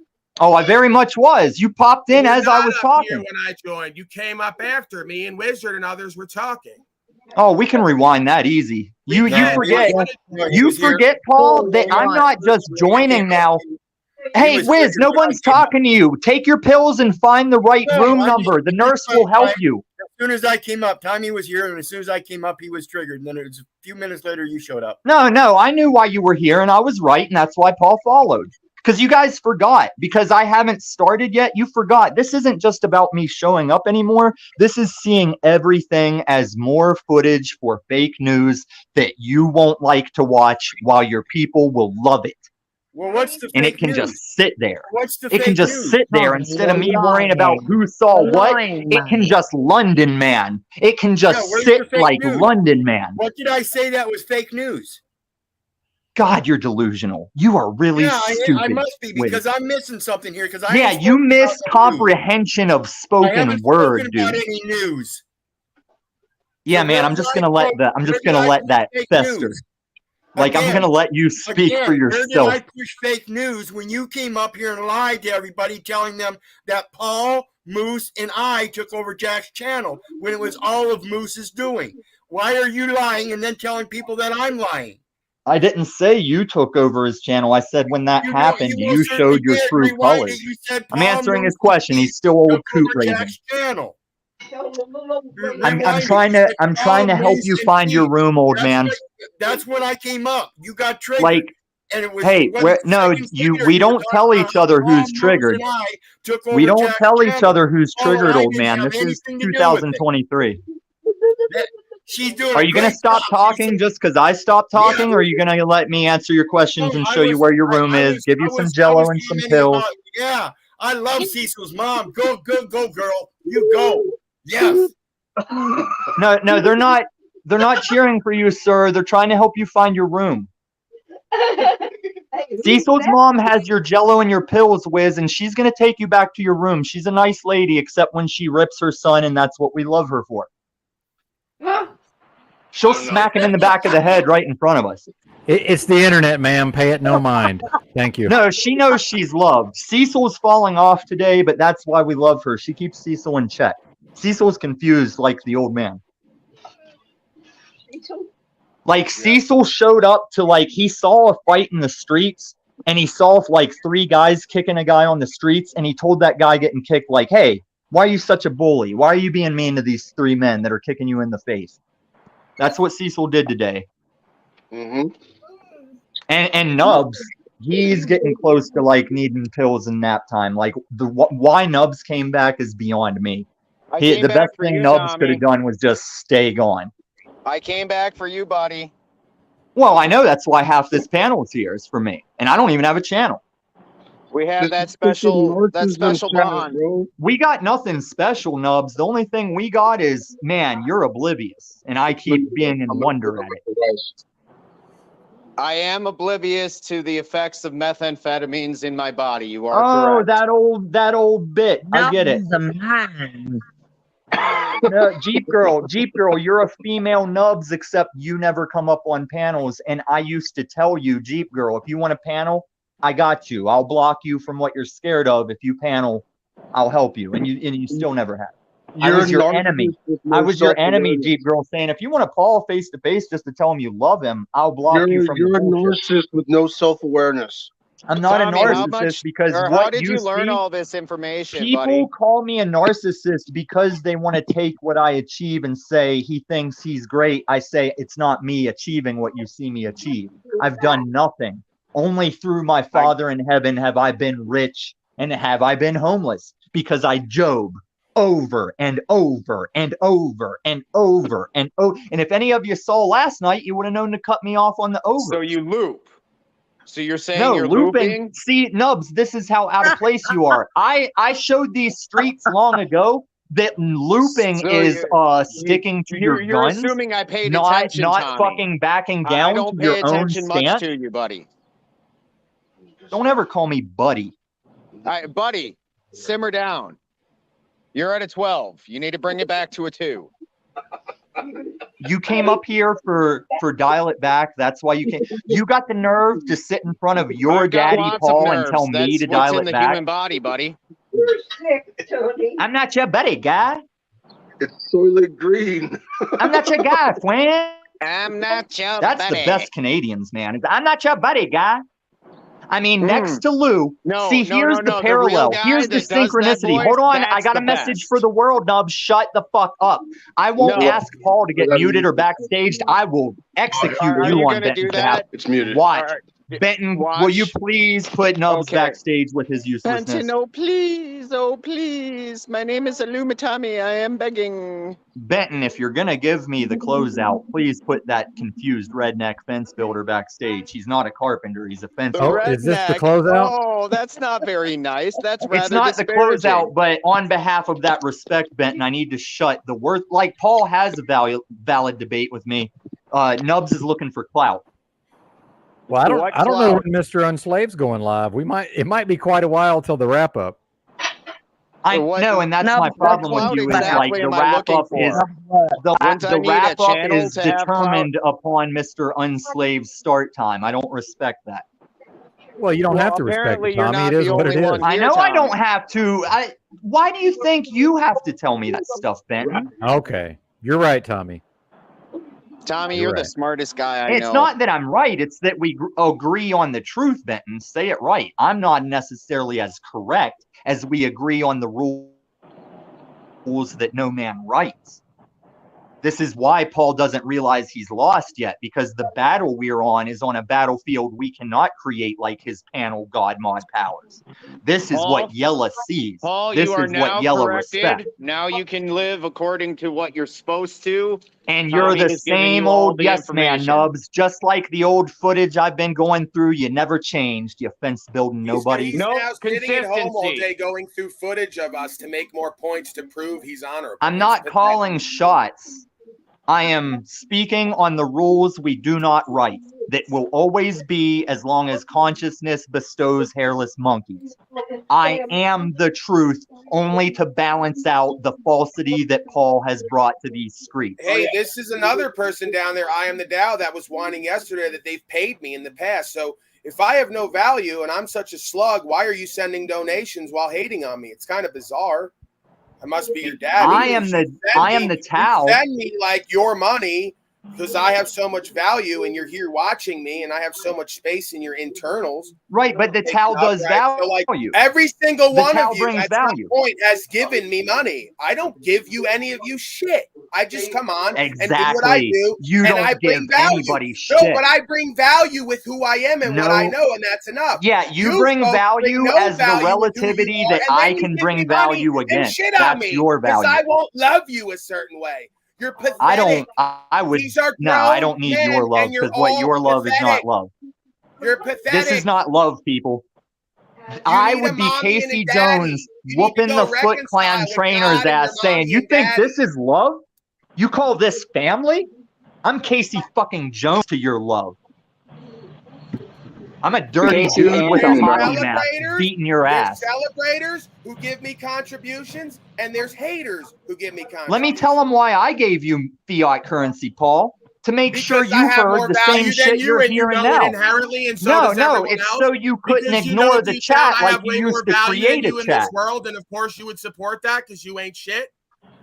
Oh, I very much was. You popped in You were as I not was up talking. here when I joined. You came up after me and Wizard and others were talking. Oh, we can rewind that easy. You forget, Paul, that I'm not just joining now. Hey, Wiz, no one's talking to you. Take your pills and find the right room number. The nurse will help you. As soon as I came up, Tommy was here, and as soon as I came up, he was triggered. And then it was a few minutes later, you showed up. No, I knew why you were here, and I was right, and that's why Paul followed. Because you guys forgot. Because I haven't started yet, you forgot. This isn't just about me showing up anymore. This is seeing everything as more footage for fake news that you won't like to watch while your people will love it. Well, what's the and fake it can news? just sit there. What's the It can fake just news? sit there instead of me worrying about who saw what. It can just London Man. It can just where's sit the fake like news? London Man. What did I say that was fake news? God, you're delusional. You are really Yeah, stupid. I must be because Wait. I'm missing something here. Because I Yeah, ain't you spoken about miss no comprehension of news. I spoken haven't word, spoken about dude. any news. Yeah, So man, where I'm did just I gonna let quote- that. I'm where just did gonna I let push that fake fester. news? Like I'm Again, gonna let you speak for where did yourself. I push fake news when you came up here and lied to everybody, telling them that Paul, Moose, and I took over Jack's channel when it was all of Moose's doing? Why are you lying and then telling people that I'm lying? I didn't say you took over his channel. I said when that happened, you most certainly showed your did. true Rewind colors. it. You said I'm Paul, answering his Moose, question. He's still old took over coot raving. Jack's channel. I'm Rewind trying it. You to said I'm Paul, trying to help Moose, you and find your Pete. room, old man. That's when I came up. You got triggered. Like, and it was hey, where no, we don't tell each other who's triggered. We don't tell each other who's triggered, old man. This is 2023. She's doing Are a you gonna great stop job. talking just because I stopped talking, or are you gonna let me answer your questions and show you where your room is, give you some Jello and some pills? Yeah, I love Cecil's mom. Go, go, go, girl. You go. Yes. No, they're not. They're not cheering for you, sir. They're trying to help you find your room. Cecil's mom has your Jello and your pills, Wiz, and she's gonna take you back to your room. She's a nice lady, except when she rips her son, and that's what we love her for. She'll smack him in the back of the head right in front of us. It's the internet, ma'am. Pay it no mind. Thank you. No, she knows she's loved. Cecil's falling off today, but that's why we love her. She keeps Cecil in check. Cecil's confused like the old man. Like Cecil showed up to he saw a fight in the streets and he saw 3 guys kicking a guy on the streets and he told that guy getting kicked hey, why are you such a bully? Why are you being mean to these 3 men that are kicking you in the face? That's what Cecil did today. Mm-hmm. And Nubs, he's getting close to needing pills and nap time. Why Nubs came back is beyond me. The best thing Nubs could have done was just stay gone. I came back for you, buddy. Well, I know that's why half this panel is here is for me, and I don't even have a channel. We have that special bond. We got nothing special, Nubs. The only thing we got is, man, you're oblivious, and I keep being in wonder at it. I am oblivious to the effects of methamphetamines in my body. You are correct. that old bit. I get it. No, Jeep girl, you're a female Nubs, except you never come up on panels. And I used to tell you, Jeep girl, if you want a panel, I got you. I'll block you from what you're scared of. If you panel, I'll help you. And you still never have. I was your enemy. I was your enemy, Jeep girl, saying if you want to Paul face to face just to tell him you love him, I'll block you from. You're a narcissist with no self-awareness. I'm not a narcissist because how did you learn all this information, people buddy? call me a narcissist because they want to take what I achieve and say he thinks he's great. I say it's not me achieving what you see me achieve. I've done nothing. Only through my Father in heaven have I been rich and have I been homeless, because I Job over and over and over and over and over. And if any of you saw last night, you would have known to cut me off on the over. So you loop. So you're saying no, you're looping. See, Nubs, this is how out of place you are. I showed these streets long ago that looping is sticking to your guns. You're assuming I paid not, attention, not Tommy. fucking backing down I don't to pay your own attention much stance. to you, buddy. Don't ever call me buddy. Buddy, simmer down. You're at a 12. You need to bring it back to a 2. You came up here for dial it back. That's why you came. You got the nerve to sit in front of your daddy Paul and tell me to dial it back. That's what's in the human body, buddy. You're sick, Tony. I'm not your buddy, guy. It's Soylent Green. I'm not your guy, Flan. I'm not your That's buddy. the best Canadians, man. I'm not your buddy, guy. I mean, next to Lou. Here's the parallel. Here's the synchronicity. Hold on. I got a message for the world, Nubs. Shut the fuck up. I won't ask Paul to get muted or backstaged. I will execute you on that. It's muted. Watch. Benton, Watch. will you please put Nubs Okay. backstage with his uselessness? Benton, oh please. My name is Illumitami. I am begging. Benton, if you're gonna give me the closeout, please put that confused redneck fence builder backstage. He's not a carpenter, he's a fence builder. Oh, is this the Redneck. closeout? Oh, that's not very nice. That's rather It's not the disparaging. closeout, but on behalf of that respect, Benton, I need to shut the worth. Like Paul has a valid debate with me. Nubs is looking for clout. Well, I What don't know clout? when Mr. Unslaved's going live. It might be quite a while till the wrap up. I know, and that's my problem with you is like the wrap up is the wrap up is determined upon Mr. Unslaved's start time. I don't respect that. Well, you don't have to respect it, Tommy. It is what it is. I know I don't have to. Why do you think you have to tell me that stuff, Benton? Okay, you're right, Tommy. Tommy, You're you're the right. smartest guy I know. It's not that I'm right. It's that we agree on the truth, Benton. Say it right. I'm not necessarily as correct as we agree on the rules that no man writes. This is why Paul doesn't realize he's lost yet, because the battle we're on is on a battlefield we cannot create like his panel God mod powers. This is what Yella sees. Paul, This you are is now what Yella corrected. respects. Now you can live according to what you're supposed to. And you're Tommy the is giving same you all old the yes man, information. Nubs. Just like the old footage I've been going through, you never changed, you fence building nobody. He's now sitting at home all day going through footage of us to make more points to prove he's honorable. I'm not calling shots. I am speaking on the rules we do not write, that will always be as long as consciousness bestows hairless monkeys. I am the truth, only to balance out the falsity that Paul has brought to these streets. Hey, this is another person down there, I am the Dow, that was whining yesterday that they've paid me in the past. So if I have no value and I'm such a slug, why are you sending donations while hating on me? It's kind of bizarre. I must be your daddy. I am the towel. Send me like your money because I have so much value and you're here watching me and I have so much space in your internals. Right, but the towel does value. So like every single The one towel of you brings at some value. point has given me money. I don't give you any of you shit. I just come on and do what I Exactly. do. You and don't I bring give value. anybody No, shit. but I bring value with who I am and what I No. know, and that's enough. Yeah, you bring folks value no as the value with who you relativity are, that and then I you can give bring me money value and against. shit on That's me your because value. I won't love you a certain way. You're pathetic. I would, These are no, I grown don't need men, your love and you're because what all your love is not pathetic. love. You're pathetic. This is not love, people. I need a would be mommy and a Casey daddy. Jones You need to whooping go the Foot Clan reconcile with trainer's God and ass your saying, mommy you and think daddy." this is love? You call this family? I'm Casey fucking Jones to your love. I'm a dirty Casey dude with a Anthony, hockey bro. mask beating your ass. There's celebrators who give me contributions, and there's haters who give me contributions. Let me tell them why I gave you fiat currency, Paul. To make sure Because I you have more heard the value same than shit you, you're and you hearing know it now. inherently, and so No, does no, everyone it's else. so you couldn't Because you know ignore the deep down chat I like have you way more used to value create than a you in chat. this world, and of course you would support that because you ain't shit.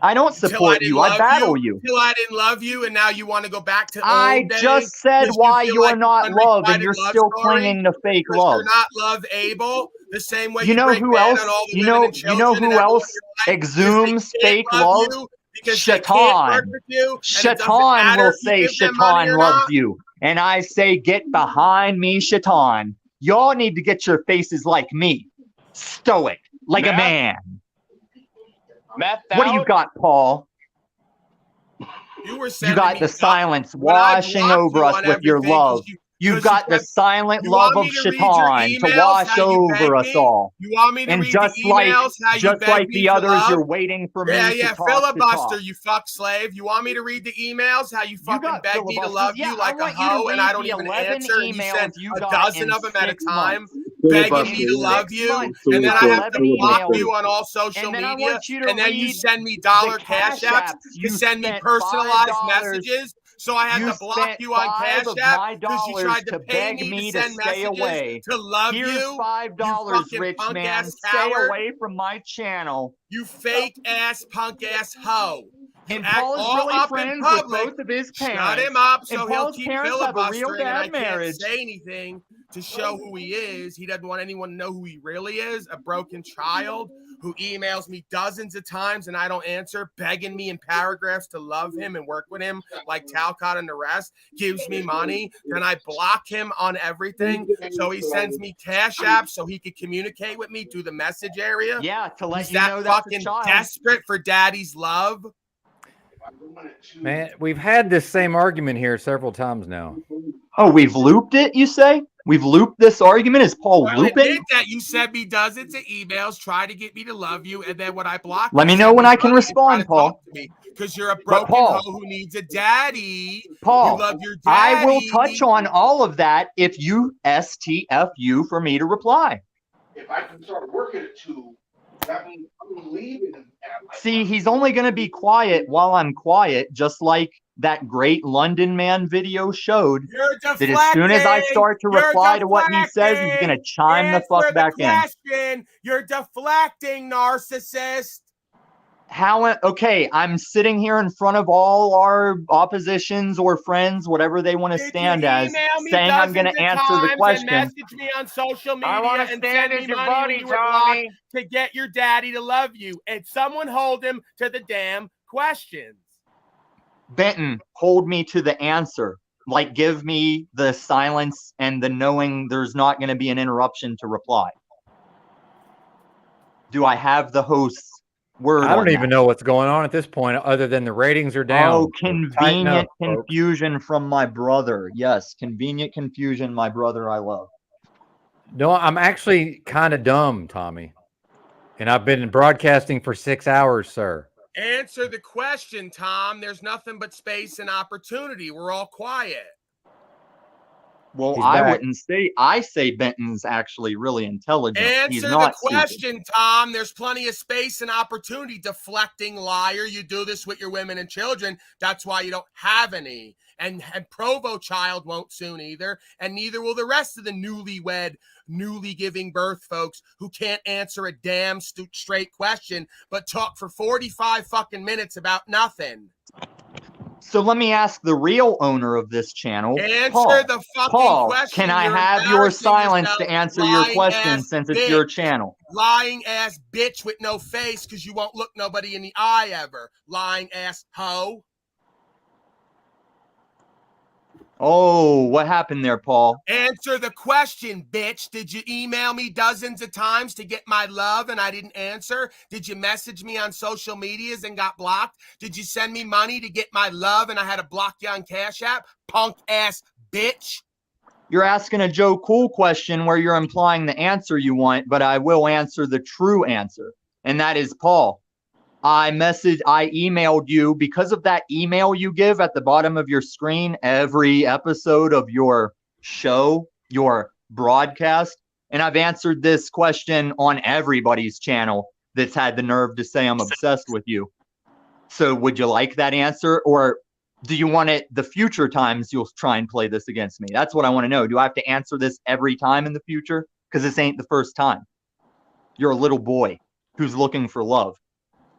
I don't Until support didn't you. I love battle you. Until I didn't love you, and now you want to go back to I old days just said because you why feel you're like not it's love and unrequited you're love still story, clinging to fake because love. you're not love able. The same way You you know break who ban else? on all the You women know, and you children know and who everyone else in your life because they exhumes can't fake love love? you because they can't work Shaitan. with you, and it doesn't Shaitan matter will if you say give them money Shaitan or loves not. you. And I say, get behind me, Shaitan. Y'all need to get your faces like me. Stoic. Like a Meth? man. Meth What do you out? got, Paul? You were You sending got me the silence when I washing blocked over you us on with your everything love. because You've got the kept. silent You love want of me to read your Shaitan to emails wash how you over beg us me? all. You want me to And read the emails how you beg me the for others, love? you're waiting for Yeah, me yeah, to talk. filibuster, you fuck slave. You want me to read the emails how you fucking beg me to love Yeah, you like I a want you to hoe and I read don't the even 11 answer and you emails send you a got dozen in of them at a 6 time months. begging me to In love 6 you months, and then I have to 11 block emails. you on all social And then I media want you to and then you read send me the dollar Cash cash apps Apps. to You send me spent personalized $5. messages. So I had You to block spent you on 5 Cash of App my because you dollars tried to to pay beg me to me to send stay messages away. to love Here's you. $5, You fucking rich punk man. ass Stay coward. away from my channel. You fake ass punk ass hoe. And act Paul's all really up in friends with public. both of his Shut parents. him up And so he'll Paul's keep parents have a real filibustering, and I bad marriage. can't say anything to show who he is. He doesn't want anyone to know who he really is, a broken child who emails me dozens of times and I don't answer, begging me in paragraphs to love him and work with him like Talcott and the rest, gives me money. Then I block him on everything. So he sends me cash apps so he could communicate with me through the message area. Yeah, to let He's you that know that's a fucking child. desperate for daddy's love. Man, we've had this same argument here several times now. Oh, we've looped it, you say? We've looped this argument? Is Paul Well, looping? admit that you sent me dozens of emails trying to get me to love you, and then when I block Let you, me know send when me I can money to try respond, to Paul. talk to me, because you're a But broken Paul, hoe who needs a daddy. Paul, You love your daddy. I will touch on all of that if you STFU for me to reply. If I can start working at 2, that means I'm leaving him at See, he's only going to be quiet while I'm quiet, just like that great London man video showed. You're That as soon as I start to You're reply to what he says, he's going to chime the fuck back in. question. You're deflecting, narcissist. How? Okay, I'm sitting here in front of all our oppositions or friends, whatever they want to stand as, Email me saying I'm going to dozens of answer the times and question. message me on social media wanna and stand send as me your money buddy, when you were Tommy. blocked to get your daddy to love you. And someone hold him to the damn questions. Benton, hold me to the answer. Like, give me the silence and the knowing there's not going to be an interruption to reply. Do I have the host's word I don't on even that? know what's going on at this point, other than the ratings are down. Oh, So tighten convenient up, folks. confusion from my brother. Yes, convenient confusion, my brother I love. No, I'm actually kind of dumb, Tommy. And I've been broadcasting for 6 hours, sir. Answer the question, Tom. There's nothing but space and opportunity. We're all quiet. Well, He's I back. wouldn't say. I say Benton's actually really intelligent. He's Answer the not stupid. question, Tom. There's plenty of space and opportunity. Deflecting liar. You do this with your women and children. That's why you don't have any. And Provo child won't soon either. And neither will the rest of the newlywed, newly giving birth folks who can't answer a damn straight question, but talk for 45 fucking minutes about nothing. So let me ask the real owner of this channel, Answer Paul. the fucking Paul, question. can I You're have your embarrassing silence yourself, to answer your lying question ass since it's your bitch. channel? Lying ass bitch with no face because you won't look nobody in the eye ever. Lying ass hoe. Oh, what happened there, Paul? Answer the question, bitch. Did you email me dozens of times to get my love and I didn't answer? Did you message me on social medias and got blocked? Did you send me money to get my love and I had to block you on Cash App? Punk ass bitch. You're asking a Joe Cool question where you're implying the answer you want, but I will answer the true answer. And that is, Paul, I emailed you because of that email you give at the bottom of your screen every episode of your show, your broadcast. And I've answered this question on everybody's channel that's had the nerve to say I'm obsessed with you. So would you like that answer? Or do you want it the future times you'll try and play this against me? That's what I want to know. Do I have to answer this every time in the future? Because this ain't the first time. You're a little boy who's looking for love.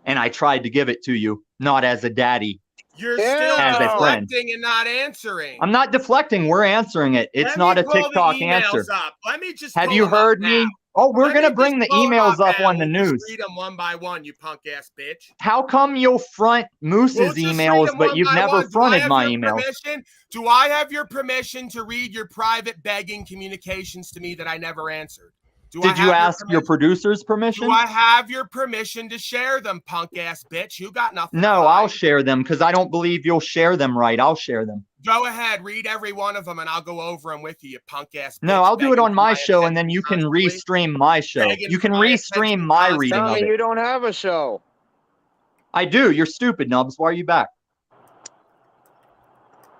And I tried to give it to you, not as a daddy. You're still as a friend. deflecting and not answering. I'm not deflecting. We're answering it. It's not a TikTok answer. Let me just Have you heard me? Oh, we're going to bring the emails up on the news. Read them one by one, you punk ass bitch. How come you'll front Moose's emails, but you've never fronted my emails? Do I have your permission to read your private begging communications to me that I never answered? Did you ask your producer's permission? Do I have your permission to share them, punk ass bitch? You got nothing. No, I'll share them because I don't believe you'll share them right. I'll share them. Go ahead, read every one of them, and I'll go over them with you, you punk ass bitch. No, I'll do it on my show, and then you can restream my show. You can restream my reading of it. You don't have a show. I do. You're stupid, Nubs. Why are you back?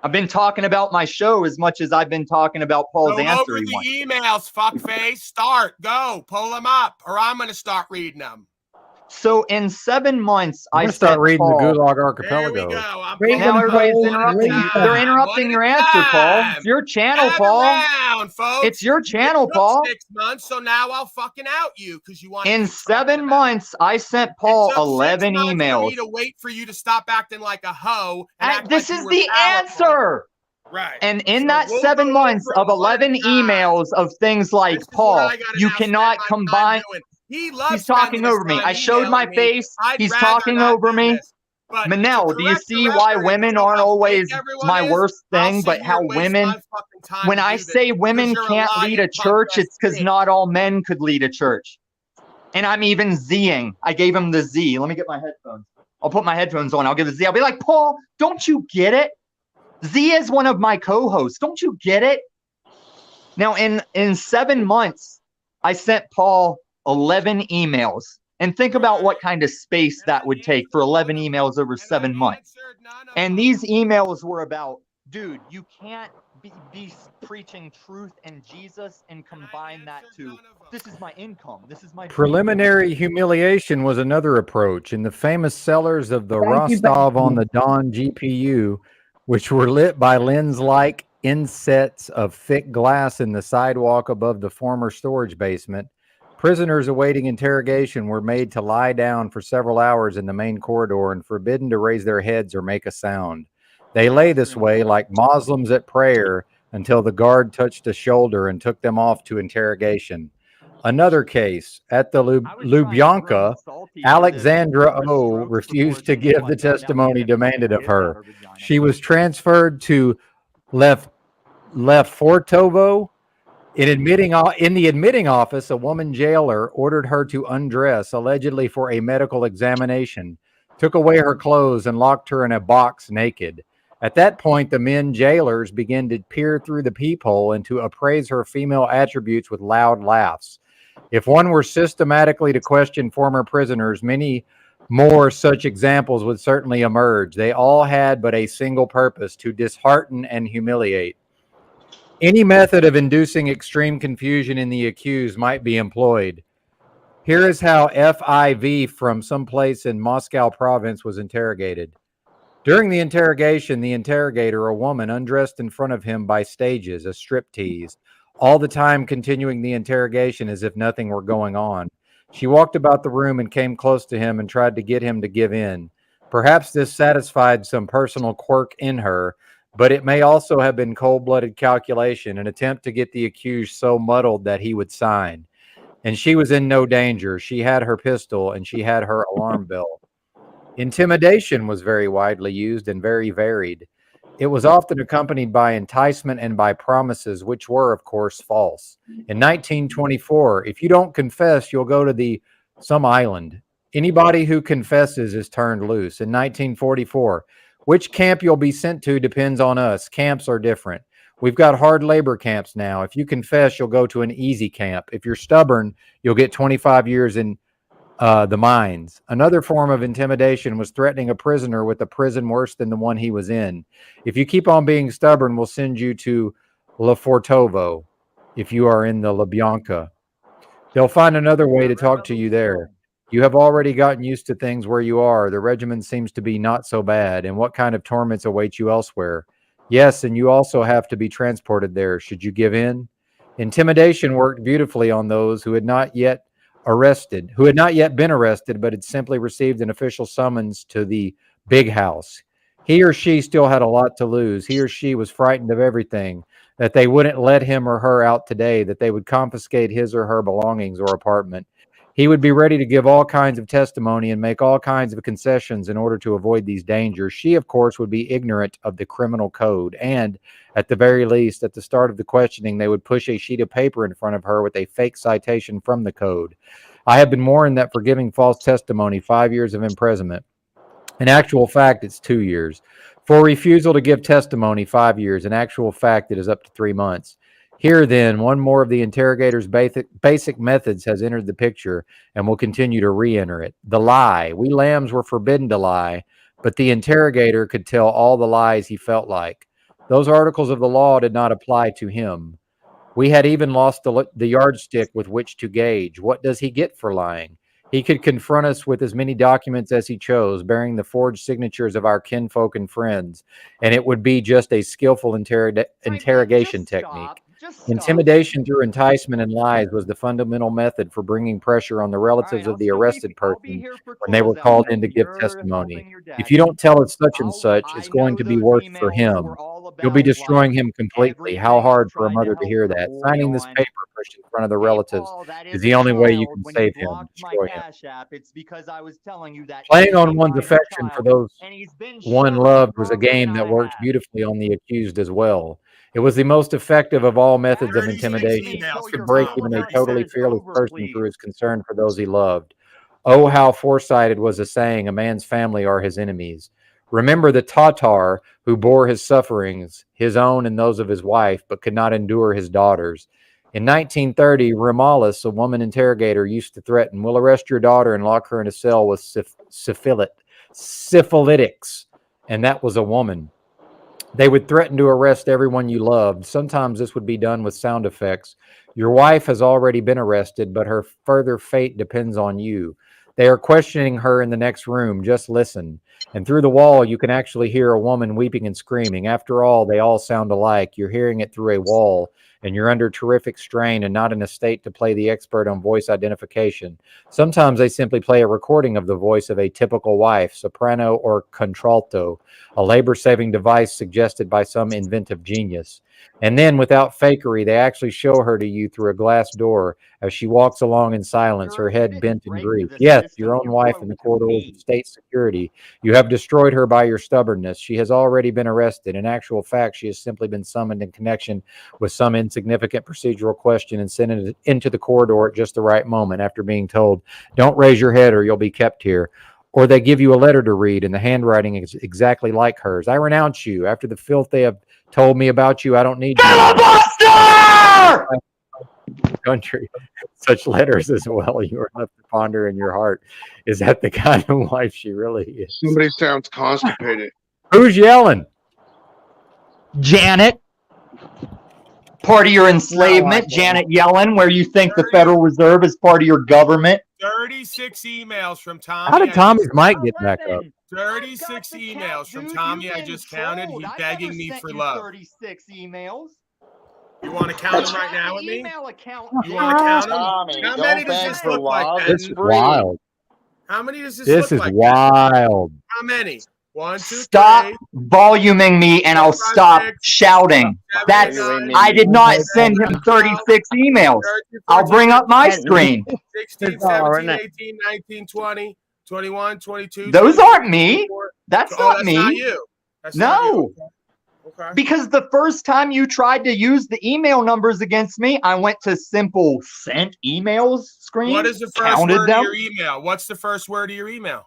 I've been talking about my show as much as I've been talking about Paul's answer. Go over the emails, fuckface. Start. Go. Pull them up, or I'm going to start reading them. So in 7 months, I'm I gonna start sent reading the Paul. Gulag Archipelago. Now everybody's interrupting. They're interrupting your answer, Paul. It's your channel, Paul. Around, folks. It's your channel, It took Paul. 6 months, so now I'll fucking out you because you want. In 7 months, I sent Paul 11 For emails. me to wait for you to stop acting like a hoe. And act This like is you the were powerful. answer. Right. And in So that we'll 7 go months over of 11 emails of things like, Paul, you cannot combine. He loves He's talking over me. I showed my face. He's talking over me. Manel, do you see why women aren't always my worst thing, but how women, when I say women can't lead a church, it's because not all men could lead a church. And I'm even Zing. I gave him the Z. Let me get my headphones. I'll put my headphones on. I'll give the Z. I'll be like, Paul, don't you get it? Z is one of my co-hosts. Don't you get it? Now, in 7 months, I sent Paul 11 emails. And think about what kind of space that would take for 11 emails over 7 months. And these emails were about, dude, you can't be preaching truth and Jesus and combine that to, this is my income. This is my Preliminary humiliation was another approach. In the famous cellars of the Rostov-on-the-Don GPU, which were lit by lens-like insets of thick glass in the sidewalk above the former storage basement, prisoners awaiting interrogation were made to lie down for several hours in the main corridor and forbidden to raise their heads or make a sound. They lay this way like Muslims at prayer until the guard touched a shoulder and took them off to interrogation. Another case, at the Lubyanka, Alexandra O. refused to give the testimony demanded of her. She was transferred to Lefortovo. In the admitting office, a woman jailer ordered her to undress, allegedly for a medical examination, took away her clothes and locked her in a box naked. At that point, the men jailers began to peer through the peephole and to appraise her female attributes with loud laughs. If one were systematically to question former prisoners, many more such examples would certainly emerge. They all had but a single purpose: to dishearten and humiliate. Any method of inducing extreme confusion in the accused might be employed. Here is how FIV from some place in Moscow province was interrogated. During the interrogation, the interrogator, a woman, undressed in front of him by stages, a striptease, all the time continuing the interrogation as if nothing were going on. She walked about the room and came close to him and tried to get him to give in. Perhaps this satisfied some personal quirk in her, but it may also have been cold-blooded calculation, an attempt to get the accused so muddled that he would sign. And she was in no danger. She had her pistol and she had her alarm bell. Intimidation was very widely used and very varied. It was often accompanied by enticement and by promises, which were, of course, false. In 1924, if you don't confess, you'll go to some island. Anybody who confesses is turned loose. In 1944, which camp you'll be sent to depends on us. Camps are different. We've got hard labor camps now. If you confess, you'll go to an easy camp. If you're stubborn, you'll get 25 years in the mines. Another form of intimidation was threatening a prisoner with a prison worse than the one he was in. If you keep on being stubborn, we'll send you to Lefortovo. If you are in the Lubyanka, they'll find another way to talk to you there. You have already gotten used to things where you are. The regimen seems to be not so bad. And what kind of torments await you elsewhere? Yes, and you also have to be transported there. Should you give in? Intimidation worked beautifully on those who had not yet been arrested, but had simply received an official summons to the big house. He or she still had a lot to lose. He or she was frightened of everything, that they wouldn't let him or her out today, that they would confiscate his or her belongings or apartment. He would be ready to give all kinds of testimony and make all kinds of concessions in order to avoid these dangers. She, of course, would be ignorant of the criminal code, and at the very least, at the start of the questioning, they would push a sheet of paper in front of her with a fake citation from the code. I have been warned that for giving false testimony, 5 years of imprisonment. In actual fact, it's 2 years. For refusal to give testimony, 5 years. In actual fact, it is up to 3 months. Here, then, one more of the interrogator's basic methods has entered the picture and will continue to re-enter it. The lie. We lambs were forbidden to lie, but the interrogator could tell all the lies he felt like. Those articles of the law did not apply to him. We had even lost the yardstick with which to gauge. What does he get for lying? He could confront us with as many documents as he chose, bearing the forged signatures of our kinfolk and friends, and it would be just a skillful interrogation technique. Intimidation through enticement and lies was the fundamental method for bringing pressure on the relatives of the arrested person when they were called in to give testimony. If you don't tell us such and such, it's going to be worse for him. You'll be destroying him completely. How hard for a mother to hear that. Signing this paper pushed in front of the relatives is the only way you can save him, destroy him. It's because I was telling you that Playing on one's affection for those one shut up loved was a longer game than that I worked beautifully on the accused as well. It was the most effective of all methods of 36 intimidation. emails It could from break Tom. even a 36. totally fearless person through his concern for those he loved. Oh, how foresighted was the saying, a man's family are his enemies. Remember the Tatar who bore his sufferings, his own and those of his wife, but could not endure his daughters. In 1930, Ramalis, a woman interrogator, used to threaten, "We'll arrest your daughter and lock her in a cell with syphilitics." And that was a woman. They would threaten to arrest everyone you loved. Sometimes this would be done with sound effects. Your wife has already been arrested, but her further fate depends on you. They are questioning her in the next room. Just listen. And through the wall, you can actually hear a woman weeping and screaming. After all, they all sound alike. You're hearing it through a wall, and you're under terrific strain and not in a state to play the expert on voice identification. Sometimes they simply play a recording of the voice of a typical wife, soprano or contralto, a labor-saving device suggested by some inventive genius. And then, without fakery, they actually show her to you through a glass door as she walks along in silence, her head bent in grief. Yes, your own wife in the corridors of state security. You have destroyed her by your stubbornness. She has already been arrested. In actual fact, she has simply been summoned in connection with some insignificant procedural question and sent into the corridor at just the right moment after being told, "Don't raise your head or you'll be kept here." Or they give you a letter to read and the handwriting is exactly like hers. "I renounce you. After the filth they have told me about you, I don't need you." Filibuster! Country, such letters as well. You are left to ponder in your heart. Is that the kind of wife she really is? Somebody sounds constipated. Who's yelling? Janet. Part of your enslavement, Janet Yellen, where you think the Federal Reserve is part of your government. 36 emails from Tommy. How did Tommy's mic get back up? 36 emails from Tommy. I just counted. He's begging me for love. 36 emails. You want to count them right now with me? Email account. You want to count them? Tommy, How don't many does beg this for look like? love. Ben? This is wild. How many does this This look is like? wild. How many? 1, 2, 3. Stop voluming me and I'll stop shouting. That's I did not send him 36 emails. I'll bring up my screen. 16, 17, 18, 19, 20, 21, 22. Those aren't me. That's Oh, not that's me. not you. That's not No. you. Okay. Because the first time you tried to use the email numbers against me, I went to simple sent emails screen. What is the first counted word them. of your email? What's the first word of your email?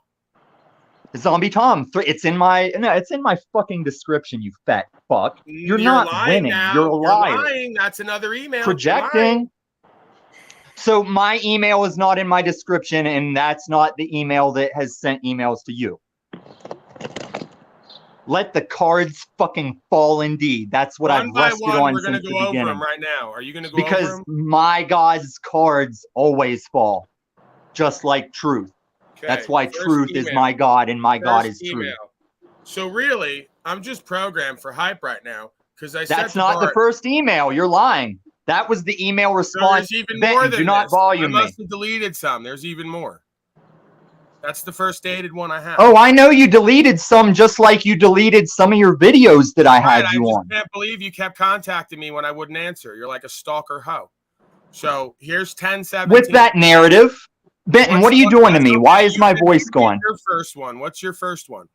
Zombie Tom. It's in my fucking description, you fat fuck. You're not lying winning. now. You're a liar. Lying. That's another email. You're lying. Projecting. So my email is not in my description, and that's not the email that has sent emails to you. Let the cards fucking fall indeed. That's what I've rested on we're since gonna the go over beginning. them right now. Are you gonna go Because over them? my God's cards always fall, just like truth. That's Okay, why first truth is email. my God, and my God is First truth. email. So really, I'm just programmed for hype right now because I That's set not the bar. first email. You're lying. That was the email So response. there's even Benton, more than do not this. I volume me. must have deleted some. There's even more. That's the first dated one I have. Oh, I know you deleted some, just like you deleted some of your videos that I had Right, you I just on. can't believe you kept contacting me when I wouldn't answer. You're like a stalker hoe. So here's 1017. With that narrative, Benton, what are you doing to me? Why is my voice gone? Your first one. What's your first one?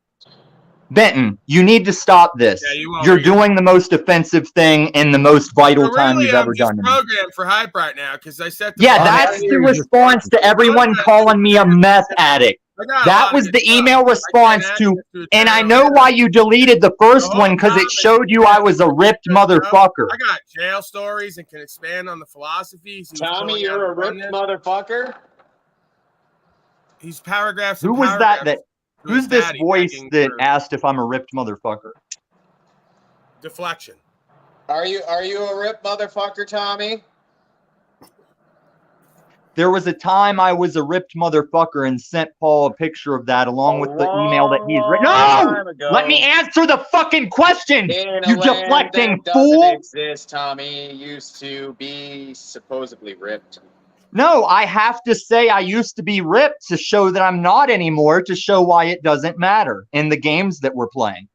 Benton, you need to stop this. Yeah, you are. You're doing the most offensive thing in the most vital time Really, you've I'm ever just done to me. programmed for hype right now because I set the Yeah, bar. that's the response to everyone calling me a meth addict. That was the email response to, and I know why you deleted the first one because it showed you I was a ripped motherfucker. I got jail stories and can expand on the philosophies. Tommy, you're a ripped motherfucker. These paragraphs. Who was that? Who's this voice that asked if I'm a ripped motherfucker? Deflection. Are you a ripped motherfucker, Tommy? There was a time I was a ripped motherfucker and sent Paul a picture of that along with the email that he's written. No! Let me answer the fucking question, In you a land deflecting that doesn't fool! exist, Tommy used to be supposedly ripped. No, I have to say I used to be ripped to show that I'm not anymore, to show why it doesn't matter in the games that we're playing.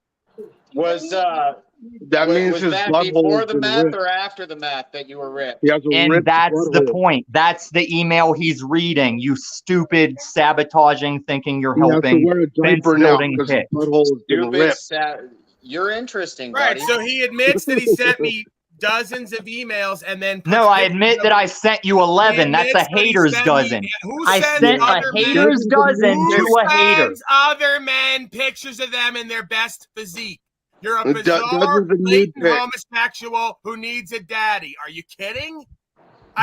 Was means his that butthole before has the been math ripped. or after the math that you were ripped? He has a And ripped that's the butthole. point. That's the email he's reading. You stupid sabotaging, thinking you're He has to helping, wear a fence diaper now building because his hit. butthole has been Stupid. ripped. You're interesting, Right. buddy. So he admits that he sent me dozens of emails and then. No, I admit that I sent you 11. That's a hater's dozen. I sent a hater's dozen to a hater. Sends other men pictures of them in their best physique. You're a Dozens bizarre, of nude latent pics. homosexual who needs a daddy. Are you kidding?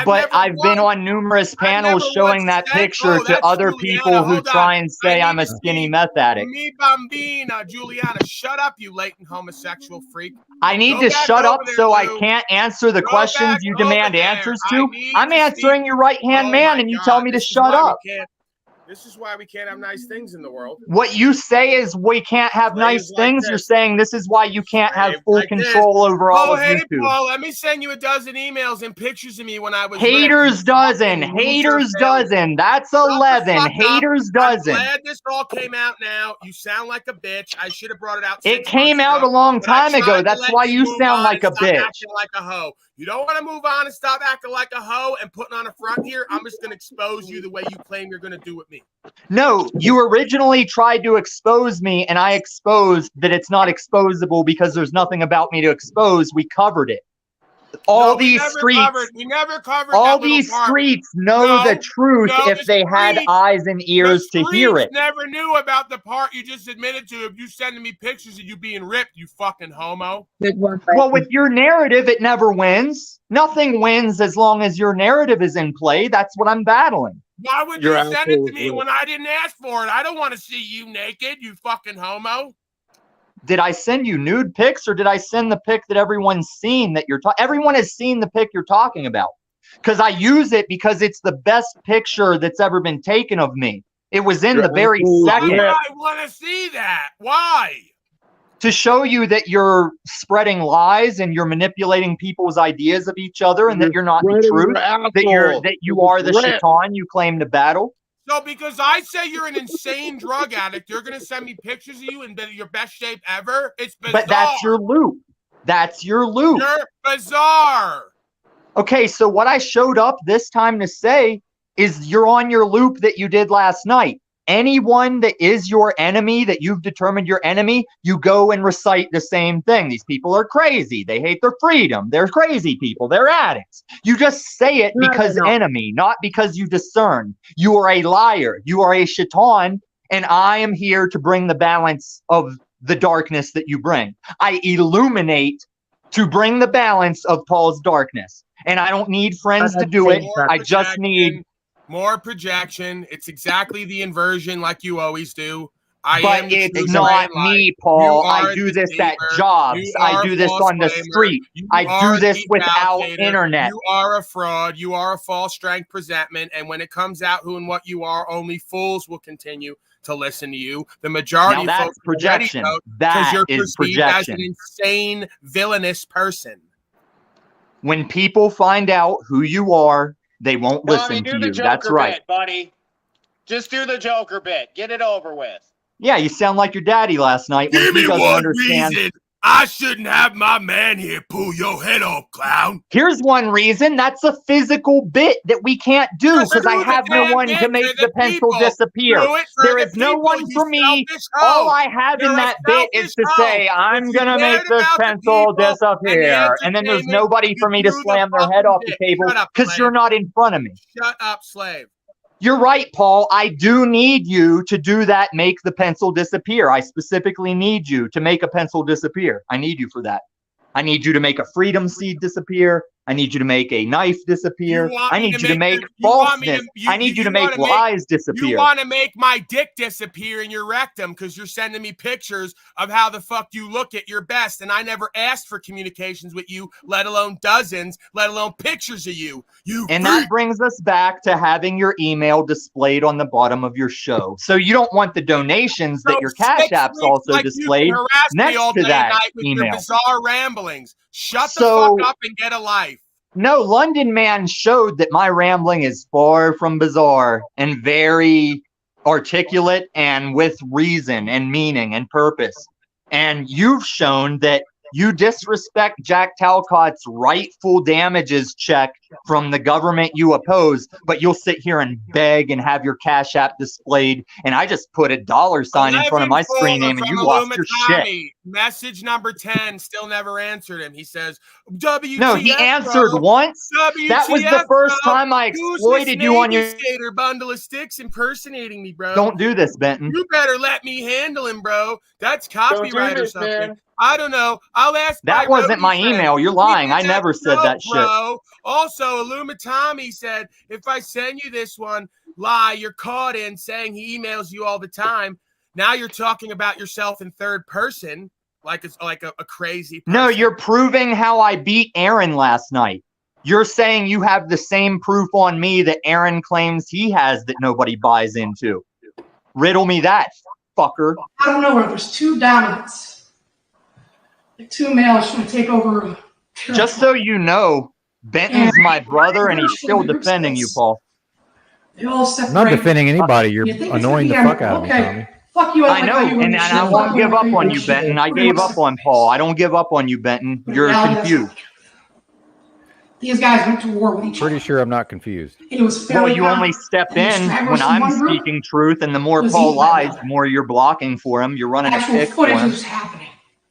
But I've been on numerous panels showing that picture to other people who try and say I'm a skinny meth addict. Mi bambina, Juliana, shut up, you latent homosexual freak. I need to shut up so I can't answer the questions you demand answers to. I'm answering your right-hand man and you tell me to shut up. This is why we can't have nice things in the world. What you say is we can't have nice things. You're saying this is why you can't have full control over all of hey, YouTube. Paul, let me send you a dozen emails and pictures of me when I was Haters dozen. Haters dozen. That's 11. Haters dozen. I'm glad this all came out now. You sound like a bitch. I should have brought it out. It came out a long time ago. That's why you sound like a bitch. Acting like a hoe. You don't want to move on and stop acting like a hoe and putting on a front here. I'm just going to expose you the way you claim you're going to do with me. No, you originally tried to expose me, and I exposed that it's not exposable because there's nothing about me to expose. We covered it. All these streets, we never covered all these streets know the truth if they had eyes and ears to hear it. Never knew about the part you just admitted to. If you sending me pictures of you being ripped, you fucking homo. Well, with your narrative, it never wins. Nothing wins as long as your narrative is in play. That's what I'm battling. Why would you send it to me when I didn't ask for it? I don't want to see you naked, you fucking homo. Did I send you nude pics or did I send the pic that everyone's seen that you're everyone has seen the pic you're talking about? Because I use it because it's the best picture that's ever been taken of me. It was in the very second. I want to see that. Why? To show you that you're spreading lies and you're manipulating people's ideas of each other and that you're not the truth, that you are the shaitan you claim to battle. So because I say you're an insane drug addict, you're going to send me pictures of you in your best shape ever? It's bizarre. But that's your loop. That's your loop. You're bizarre. Okay, so what I showed up this time to say is you're on your loop that you did last night. Anyone that is your enemy, that you've determined your enemy, you go and recite the same thing. These people are crazy. They hate their freedom. They're crazy people. They're addicts. You just say it because enemy, not because you discern. You are a liar. You are a shaitan, and I am here to bring the balance of the darkness that you bring. I illuminate to bring the balance of Paul's darkness. And I don't need friends to do it. I just need... more projection. It's exactly the inversion like you always do. But it's not me, Paul. I do this at jobs. I do this on the street. I do this without internet. You are a fraud. You are a false strength presentment. And when it comes out who and what you are, only fools will continue to listen to you. The majority of folks projection. Because you're is perceived as an projection. insane, villainous person. When people find out who you are, they won't listen to you. That's right. Bit, buddy. Just do the Joker bit. Get it over with. Yeah, you sound like your daddy last night. Give me doesn't one understand. reason I shouldn't have my man here pull your head off, clown. Here's one reason. That's a physical bit that we can't do because I have no one to make the pencil disappear. There is no one for me. All I have in that bit is to say, I'm going to make this pencil disappear. And then there's nobody for me to slam their head off the table because you're not in front of me. Shut up, slave. You're right, Paul. I do need you to do that, make the pencil disappear. I specifically need you to make a pencil disappear. I need you for that. I need you to make a freedom seed disappear. I need you to make a knife disappear. want I me need to you to make make the- you want me to- falseness. you- I need you to you make wanna make- lies disappear. You want to make my dick disappear in your rectum because you're sending me pictures of how the fuck you look at your best, and I never asked for communications with you, let alone dozens, let alone pictures of you. And that brings us back to having your email displayed on the bottom of your show. So you don't want the donations that your Cash App's also like displayed you can harass me next all to day that and night with your email. bizarre ramblings. Shut the So- fuck up and get a life. No, London Man showed that my rambling is far from bizarre and very articulate and with reason and meaning and purpose. And you've shown that you disrespect Jack Talcott's rightful damages check from the government you oppose, but you'll sit here and beg and have your Cash App displayed. And I just put a $sign in front of my screen name and you lost your shit. Message number 10 still never answered him. He says, WTF, No, he answered bro. once. That was the WTF, first bro. time I Who's exploited this you on your... Navy skater bundle of sticks impersonating me, bro? Don't do this, Benton. You better let me handle him, bro. That's copyright or this, something. man. I don't know. I'll ask. That wasn't my email. You're lying. I never said that shit. Bro. Also, Illumitami said, if I send you this one, lie, you're caught in saying he emails you all the time. Now you're talking about yourself in third person, like it's like a crazy person. No, you're proving how I beat Aaron last night. You're saying you have the same proof on me that Aaron claims he has that nobody buys into. Riddle me that, fucker. I don't know where there's two dominants. Like two males trying to take over. Just so you know, Benton's my brother and he's still defending you, Paul. They all I'm not defending anybody. You're annoying the fuck out of me, Tommy. Fuck you. I know, and I won't give up on you, Benton. I gave up on Paul. I don't give up on you, Benton. You're confused. These guys went to war with each other. Pretty sure I'm not confused. It was Well, you only step in when I'm speaking truth, and the more Paul lies, the more you're blocking for him. You're running a pick for him. happening.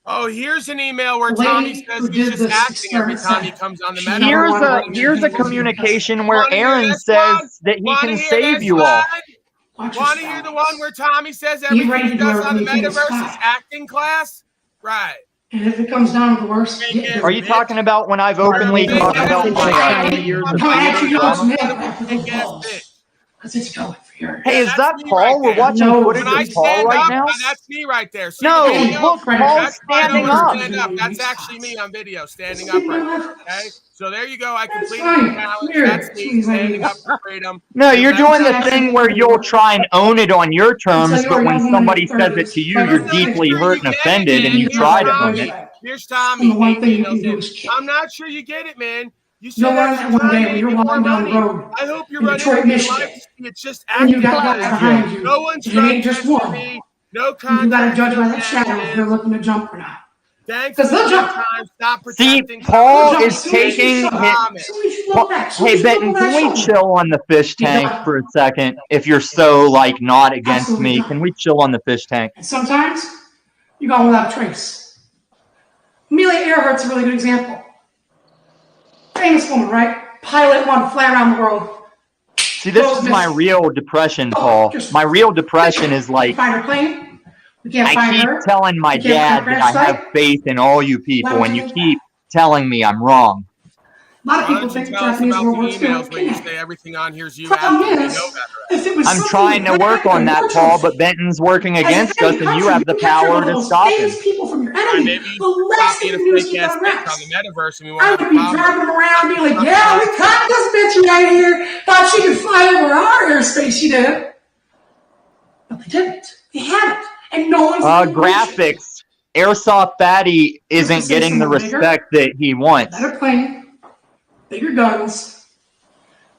Oh, here's an email where Tommy says he's just acting every time he comes on the Here's a communication where Aaron says that he can save you all. Want to hear the one where Tommy says everything he does on the metaverse is acting class? Right. And if it comes down to the worst, Are you talking about when I've openly talked about my 20 years of Hey, is that Paul? We're watching footage of Paul right now? That's me right there. No, look, Paul's standing up. That's actually me on video, standing up right there. Okay? So there you go. I completed the challenge. That's me standing up for freedom. No, you're doing the thing where you'll try and own it on your terms, but when somebody says it to you, you're deeply hurt and offended, and you try to own it. Here's Tommy. I'm not sure you get it, man. You said that one day when you're walking down the road. I hope you're in running Detroit, your Michigan, life. It's just and you acting got guys class. behind you. No one's and it ain't just one. me. No You contact. got to judge by that shadow if they're looking to jump or not. Thanks Because they'll jump. Stop See, protecting. Paul is taking Hey, Benton, can we chill on the fish tank for a second? If you're so, like, not against me, can we chill on the fish tank? And sometimes you go without a trace. Amelia Earhart's a really good example. Famous woman, right? Pilot, wanted to fly around the world. See, this is my real depression, Paul. My real depression is like, Find her plane. We can't I find keep her. telling my We can't dad find her that I crash have site. faith in all you people, and you keep telling me I'm wrong. A lot of people think the Japanese World War II emails where you kidnapped. say everything on here's you Problem after we is, know better. if it was I'm something trying to like work on that, Paul, but Benton's working against us, and you have the power to stop him. people from your enemy, Maybe the last copy thing a you do is fake keep ass on pic wraps. on the metaverse and we won't I have would a be problem. driving them around being like, yeah, we caught this bitch right here. Thought she could fly over our airspace, she did. But they didn't. They haven't. And no one's Graphics. Airsoft Fatty isn't getting the respect that he wants. better plane, bigger guns,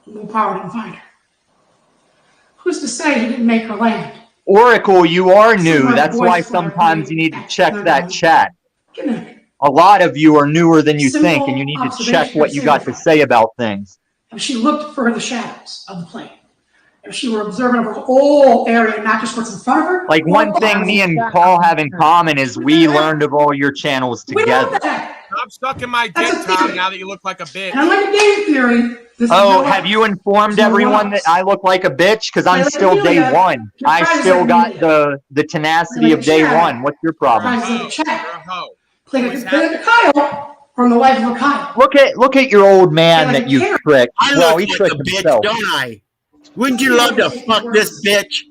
no power didn't find her. Who's to say he didn't make her land? Oracle, you are new. That's why sometimes you need to check that chat. A lot of you are newer than you think, and you need to check what you got to say about things. If she looked for the shadows of the plane, if she were observant of her whole area, not just what's in front of her. Like, one thing me and Paul have in common is we learned of all your channels together. Stop sucking my dick, Tom, now that you look like a bitch. And unlike a game theory, this Oh, is have you informed everyone that I look like a bitch? Because I'm still day one. I still got the tenacity of day one. What's your problem? Chat. Play like Kyle. Or in the life of a kind. Look at your old man Like that you Karen. tricked. I Well, look he like tricked a bitch, himself. don't I? Wouldn't you love to fuck this bitch?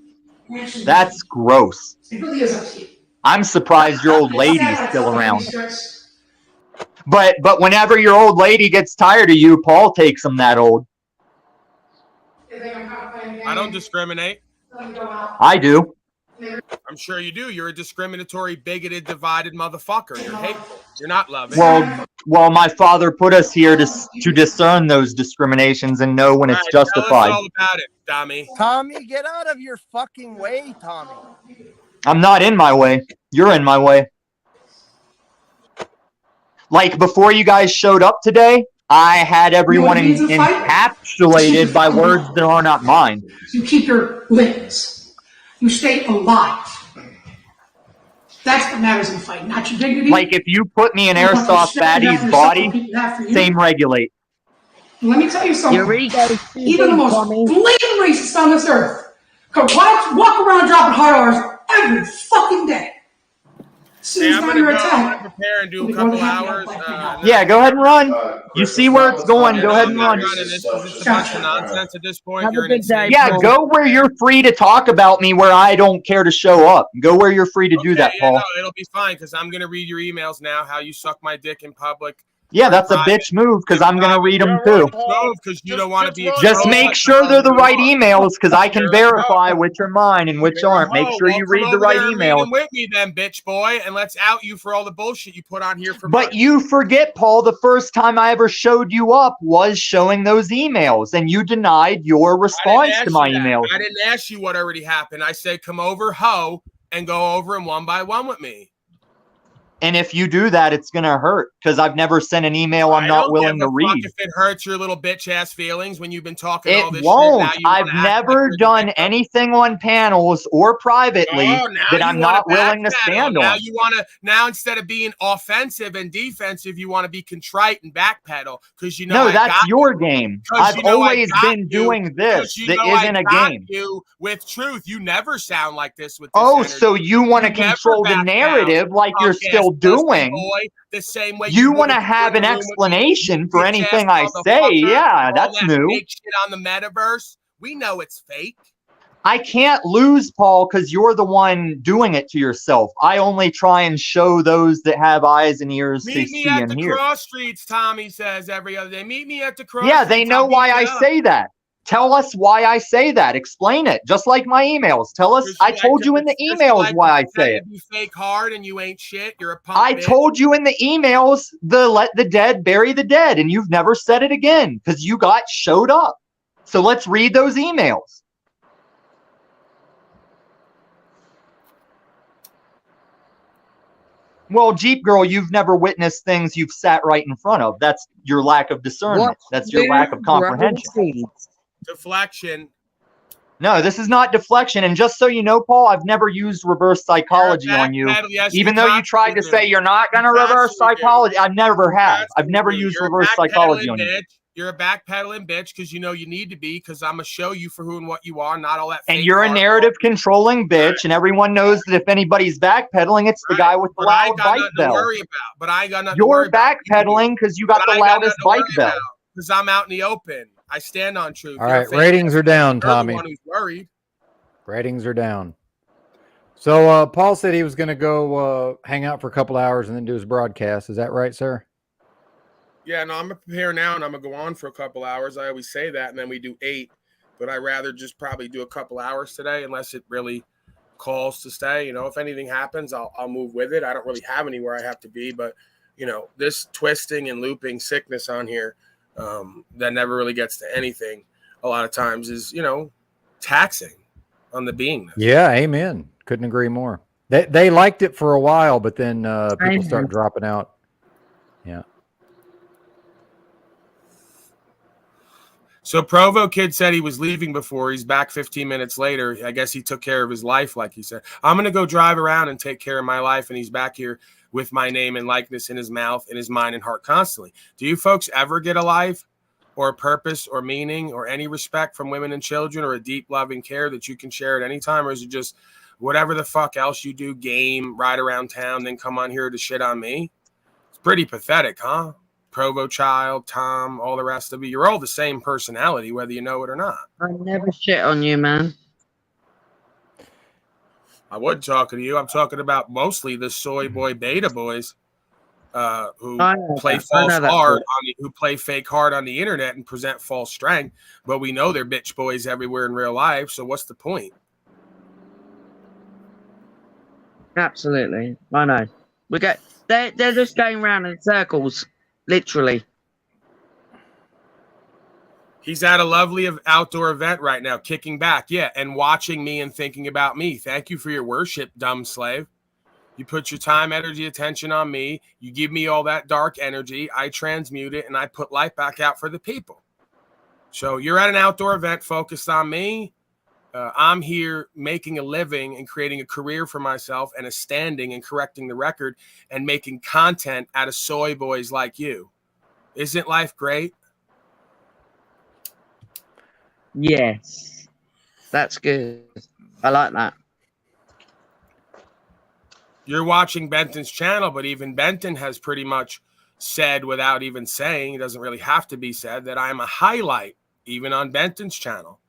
That's gross. It really is up to you. I'm surprised your old lady's still around. But whenever your old lady gets tired of you, Paul takes them that old. I don't discriminate. I do. I'm sure you do. You're a discriminatory, bigoted, divided motherfucker. You're hateful. You're not loving. Well, my father put us here to discern those discriminations and know when it's justified. Tell us all about it, dummy. Tommy, get out of your fucking way, Tommy. I'm not in my way. You're in my way. Like, before you guys showed up today, I had everyone encapsulated by words that are not mine. You keep your limbs. You stay alive. That's what matters in fighting, not your dignity. Like, if you put me in Airsoft Fatty's body, same regulate. Let me tell you something. Even the most blatant racists on this earth could walk around dropping hard R's every fucking day. Yeah, I'm gonna go prepare and do a couple hours. Yeah, go ahead and run. You see where it's going. Go ahead and run. It's a bunch of nonsense at this point. Yeah, go where you're free to talk about me where I don't care to show up. Go where you're free to do that, Paul. No, it'll be fine because I'm gonna read your emails now. How you suck my dick in public. Yeah, that's a bitch move because I'm going to read them too. Because you don't want to be. Just make sure they're the right emails because I can verify which are mine and which aren't. Make sure you read the right emails. With me then, bitch boy, and let's out you for all the bullshit you put on here for. But you forget, Paul, the first time I ever showed you up was showing those emails, and you denied your response to my emails. I didn't ask you what already happened. I said, come over, ho, and go over them one by one with me. And if you do that, it's going to hurt because I've never sent an email I'm not willing to read. If it hurts your little bitch ass feelings when you've been talking all this shit. It won't. Shit, I've never done anything on panels or privately that I'm not willing to stand on. Now instead of being offensive and defensive, you want to be contrite and backpedal because you know. No, that's your game. I've always been doing this. That isn't a game. You with truth, you never sound like this with. Oh, so you want to control the narrative like you're still doing. The same way you want to have an explanation for anything I say. Yeah, that's new. Fake shit on the metaverse. We know it's fake. I can't lose, Paul, because you're the one doing it to yourself. I only try and show those that have eyes and ears to see and hear. Meet me at the cross streets, Tommy says every other day. Meet me at the cross. Yeah, they know why I say that. Tell us why I say that. Explain it. Just like my emails. Tell us. I told you in the emails why I say it. You fake hard and you ain't shit. You're a punk. I told you in the emails let the dead bury the dead, and you've never said it again because you showed up. So let's read those emails. Well, Jeep Girl, you've never witnessed things you've sat right in front of. That's your lack of discernment. That's your lack of comprehension. Deflection. No, this is not deflection. And just so you know, Paul, I've never used reverse psychology on you. Even though you tried to say you're not going to reverse psychology, I never have. I've never used reverse psychology on you. You're a backpedaling bitch because you know you need to be because I'm going to show you for who and what you are, not all that. And you're a narrative controlling bitch, and everyone knows that if anybody's backpedaling, it's the guy with the loud bike bell. But I ain't got nothing to worry about. You're backpedaling because you got the loudest bike bell. Because I'm out in the open. I stand on truth. All right, ratings are down, Tommy. You're the one who's worried. Ratings are down. So Paul said he was going to go hang out for a couple hours and then do his broadcast. Is that right, sir? Yeah, no, I'm going to prepare now, and I'm going to go on for a couple hours. I always say that, and then we do 8. But I'd rather just probably do a couple hours today unless it really calls to stay. You know, if anything happens, I'll move with it. I don't really have anywhere I have to be. But, you know, this twisting and looping sickness on here that never really gets to anything a lot of times is, you know, taxing on the beingness. Yeah, amen. Couldn't agree more. They liked it for a while, but then people start dropping out. Yeah. So Provo Kid said he was leaving before. He's back 15 minutes later. I guess he took care of his life, like he said. I'm going to go drive around and take care of my life, and he's back here with my name and likeness in his mouth, in his mind and heart constantly. Do you folks ever get a life or a purpose or meaning or any respect from women and children or a deep loving care that you can share at any time? Or is it just whatever the fuck else you do, game, ride around town, then come on here to shit on me? It's Pretty pathetic, huh? Provo Child, Tom, all the rest of you. You're all the same personality, whether you know it or not. I never shit on you, man. I would talk to you. I'm talking about mostly the soy boy beta boys who play who play fake hard on the internet and present false strength, but we know they're bitch boys everywhere in real life. So what's the point? Absolutely. I know. They're just going round in circles, literally. He's at a lovely outdoor event right now, kicking back, and watching me and thinking about me. Thank you for your worship, dumb slave. You put your time, energy, attention on me. You give me all that dark energy. I transmute it, and I put light back out for the people. So you're at an outdoor event focused on me. I'm here making a living and creating a career for myself and a standing and correcting the record and making content out of soy boys like you. Isn't life great? Yes, that's good. I like that. You're watching Benton's channel, but even Benton has pretty much said without even saying, it doesn't really have to be said, that I'm a highlight even on Benton's channel.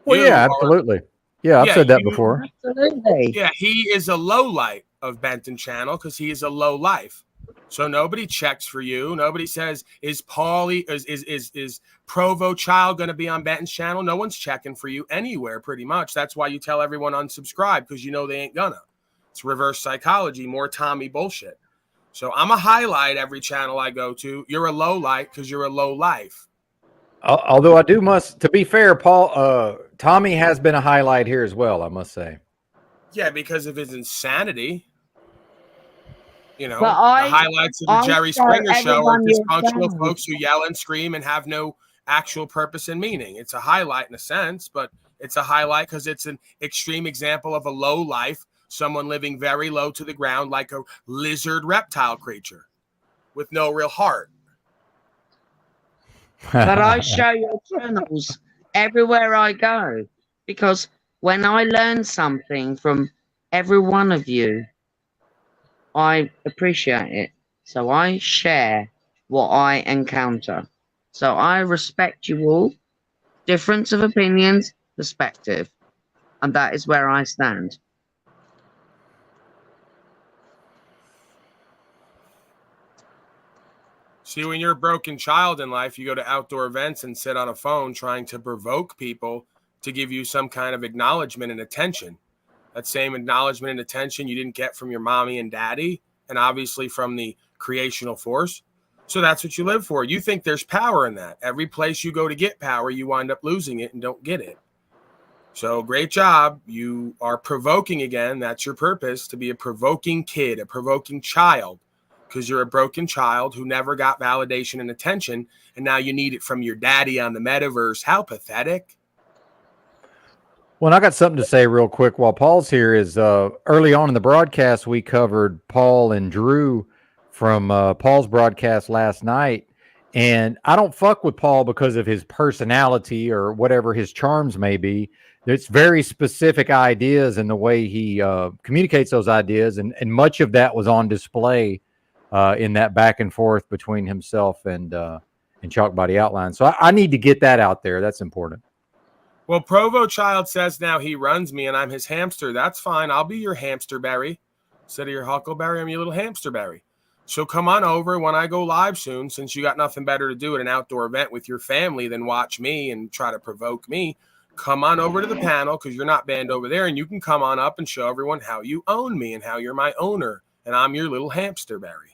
Well, yeah, absolutely. Yeah, I've said that before. Absolutely. Yeah, he is a low light of Benton channel because he is a low life. So nobody checks for you. Nobody says, is Paulie, is Provo Child going to be on Benton's channel? No one's checking for you anywhere, pretty much. That's why you tell everyone unsubscribe, because you know they ain't gonna. It's reverse psychology, more Tommy bullshit. So I'm a highlight every channel I go to. You're a low light because you're a low life. Although to be fair, Tommy has been a highlight here as well, I must say. Yeah, because of his insanity. You know, the highlights of the Jerry Springer show are dysfunctional folks who yell and scream and have no actual purpose and meaning. It's a highlight in a sense, but it's a highlight because it's an extreme example of a low life, someone living very low to the ground like a lizard reptile creature with no real heart. But I show your channels everywhere I go because when I learn something from every one of you, I appreciate it. So I share what I encounter. So I respect you all, difference of opinions, perspective. And that is where I stand. See, when you're a broken child in life, you go to outdoor events and sit on a phone trying to provoke people to give you some kind of acknowledgement and attention. That same acknowledgement and attention you didn't get from your mommy and daddy, and obviously from the creational force. So that's what you live for. You think there's power in that. Every place you go to get power, you wind up losing it and don't get it. So great job. You are provoking again. That's your purpose, to be a provoking kid, a provoking child, because you're a broken child who never got validation and attention, and now you need it from your daddy on the metaverse. How pathetic. Well, I got something to say real quick while Paul's here. Is early on in the broadcast, we covered Paul and Drew from Paul's broadcast last night. And I don't fuck with Paul because of his personality or whatever his charms may be. It's very specific ideas and the way he communicates those ideas. And much of that was on display in that back and forth between himself and Chalk Body Outline. So I need to get that out there. That's important. Well, Provo Child says now he runs me and I'm his hamster. That's fine. I'll be your hamster berry. Instead of your huckleberry, I'm your little hamster berry. So come on over when I go live soon, since you got nothing better to do at an outdoor event with your family than watch me and try to provoke me. Come on over to the panel because you're not banned over there, and you can come on up and show everyone how you own me and how you're my owner and I'm your little hamster berry.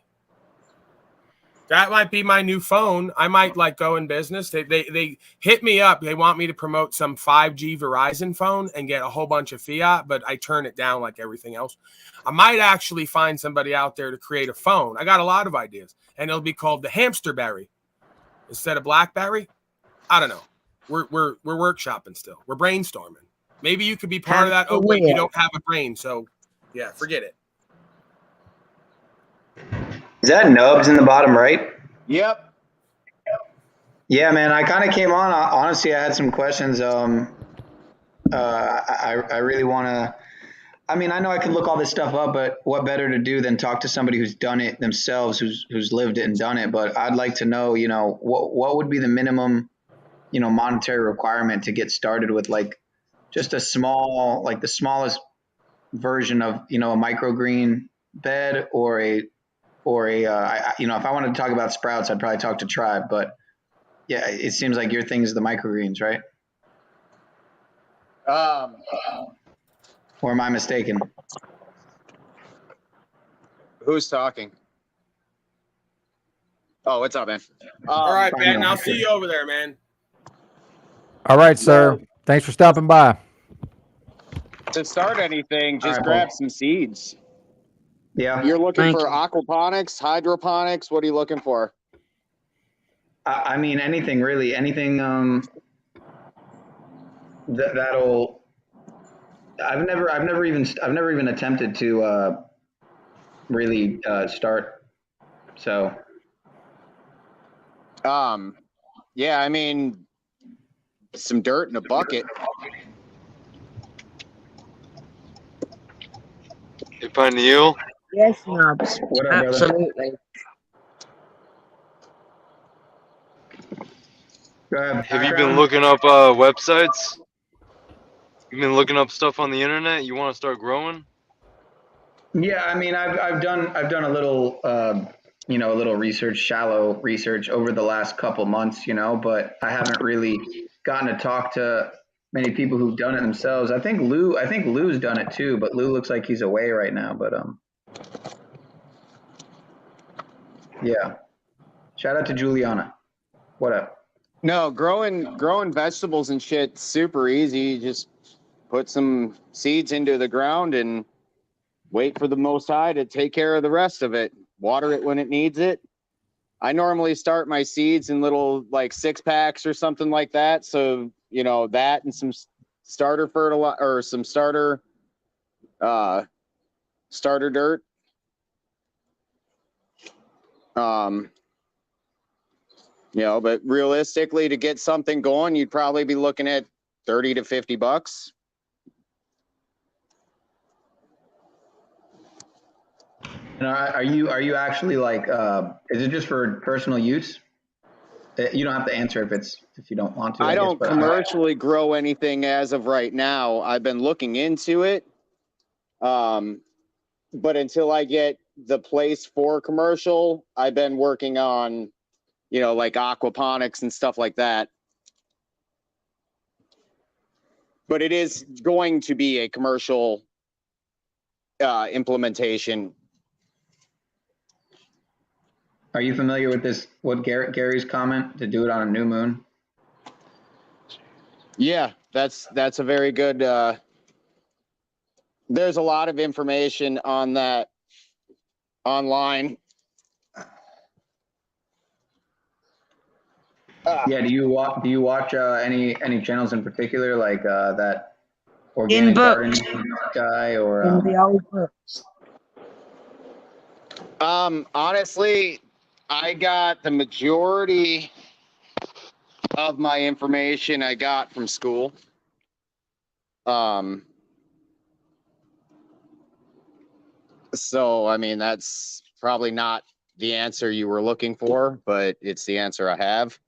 That might be my new phone. I might go in business. They hit me up. They want me to promote some 5G Verizon phone and get a whole bunch of fiat, but I turn it down like everything else. I might actually find somebody out there to create a phone. I got a lot of ideas, and it'll be called the Hamsterberry instead of Blackberry. I don't know. We're workshopping still. We're brainstorming. Maybe you could be part of that. Oh wait, you don't have a brain, so yeah, forget it. Is that Nubs in the bottom right? Yep. Yeah, man, I kind of came on. Honestly, I had some questions. I really want to. I mean, I know I can look all this stuff up, but what better to do than talk to somebody who's done it themselves, who's lived it and done it. But I'd like to know, what would be the minimum, monetary requirement to get started with, like, just a small, like the smallest version of, a microgreen bed or a if I wanted to talk about sprouts, I'd probably talk to Tribe. But yeah, it seems like your thing is the microgreens, right? Or am I mistaken? Who's talking? Oh, what's up, man? All right, Ben. I'll see you over there, man. All right, sir. Thanks for stopping by. To start anything, just right, grab some seeds. Yeah. You're looking Thank for you. aquaponics, hydroponics. What are you looking for? I mean, anything really, anything that'll. I've never even attempted to really start. So. Yeah, I mean, some dirt in a bucket. If I kneel. Yes, Nubs. What up, brother? Absolutely. Have you been looking up websites? You've been looking up stuff on the internet? You want to start growing? Yeah, I mean, I've done a little a little research, shallow research over the last couple months, but I haven't really gotten to talk to many people who've done it themselves. I think Lou's done it too, but Lou looks like he's away right now. But yeah. Shout out to Juliana. What up? No, growing vegetables and shit super easy. You just put some seeds into the ground and wait for the Most High to take care of the rest of it. Water it when it needs it. I normally start my seeds in little like 6-packs or something like that. So, that and some starter fertilizer or some starter dirt. But realistically, to get something going, you'd probably be looking at $30 to $50. Are you actually like? Is it just for personal use? You don't have to answer if you don't want to. I don't guess, commercially grow anything as of right now. I've been looking into it, but until I get the place for commercial, I've been working on, like aquaponics and stuff like that. But it is going to be a commercial implementation. Are you familiar with this? What Gary's comment to do it on a new moon? Yeah, that's a very good. There's a lot of information on that online. Yeah. Do you watch any channels in particular, like that organic gardening guy or in the old books? Honestly, I got the majority of my information I got from school. So I mean, that's probably not the answer you were looking for, but it's the answer I have.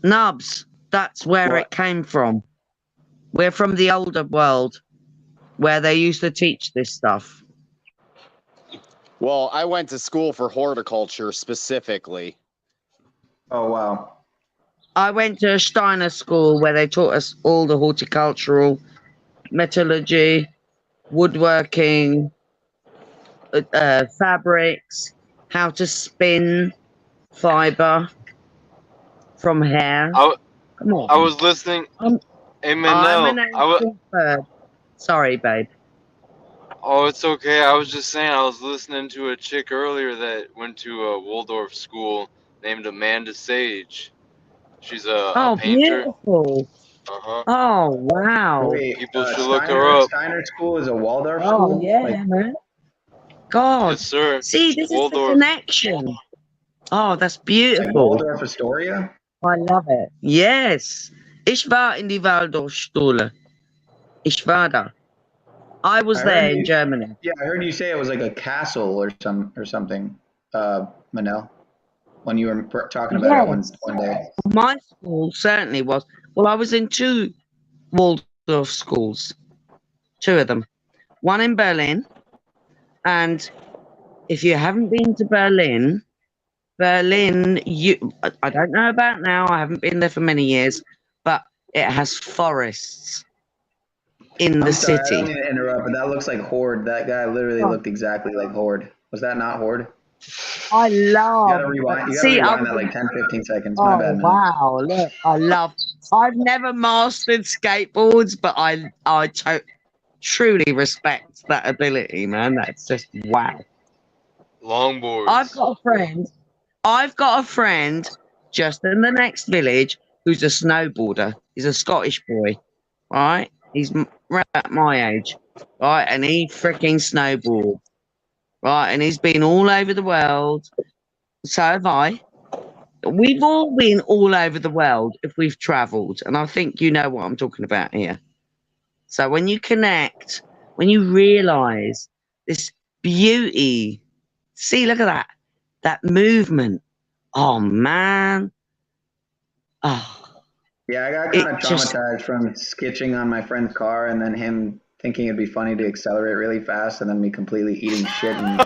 Nubs, that's where it came from. We're from the older world where they used to teach this stuff. Well, I went to school for horticulture specifically. Oh, wow. I went to a Steiner school where they taught us all the horticultural, metallurgy, woodworking, fabrics, how to spin fiber from hair. Come on. I was listening. Amen. I'm No, an ancient bird. Sorry, babe. Oh, it's okay. I was just saying, I was listening to a chick earlier that went to a Waldorf school named Amanda Sage. She's a painter. Beautiful. Uh-huh. Oh, wow. Wait, People should look her up. Steiner School is a Waldorf Oh, school? yeah, Like, man. God. Yes, sir. See, this is Waldorf. the connection. Oh, that's like beautiful. Waldorf Astoria? I love it. Yes. Ich war in die Waldorfschule. Ich war da. I was there in Germany. Yeah, I heard you say it was like a castle or something, Manel, when you were talking about it one day. My school certainly was. Well, I was in 2 Waldorf schools, 2 of them. One in Berlin, and if you haven't been to Berlin, I don't know about now, I haven't been there for many years, but it has forests in the Sorry, city. I don't mean to interrupt, but that looks like Horde. That guy literally looked exactly like Horde. Was that not Horde? I You love. gotta rewind that like 10, 15 seconds. My bad, man. Wow! Look, I love. I've never mastered skateboards, but I truly respect that ability, man. That's just wow. Longboards. I've got a friend just in the next village who's a snowboarder. He's a Scottish boy, right? He's right at my age, right? And he freaking snowboards, right? And he's been all over the world. So have I. We've all been all over the world if we've travelled, and I think you know what I'm talking about here. So when you connect, when you realise this beauty, see, look at that movement. Oh man. Oh. Yeah, I got kind of traumatized from sketching on my friend's car and then him thinking it'd be funny to accelerate really fast and then me completely eating shit and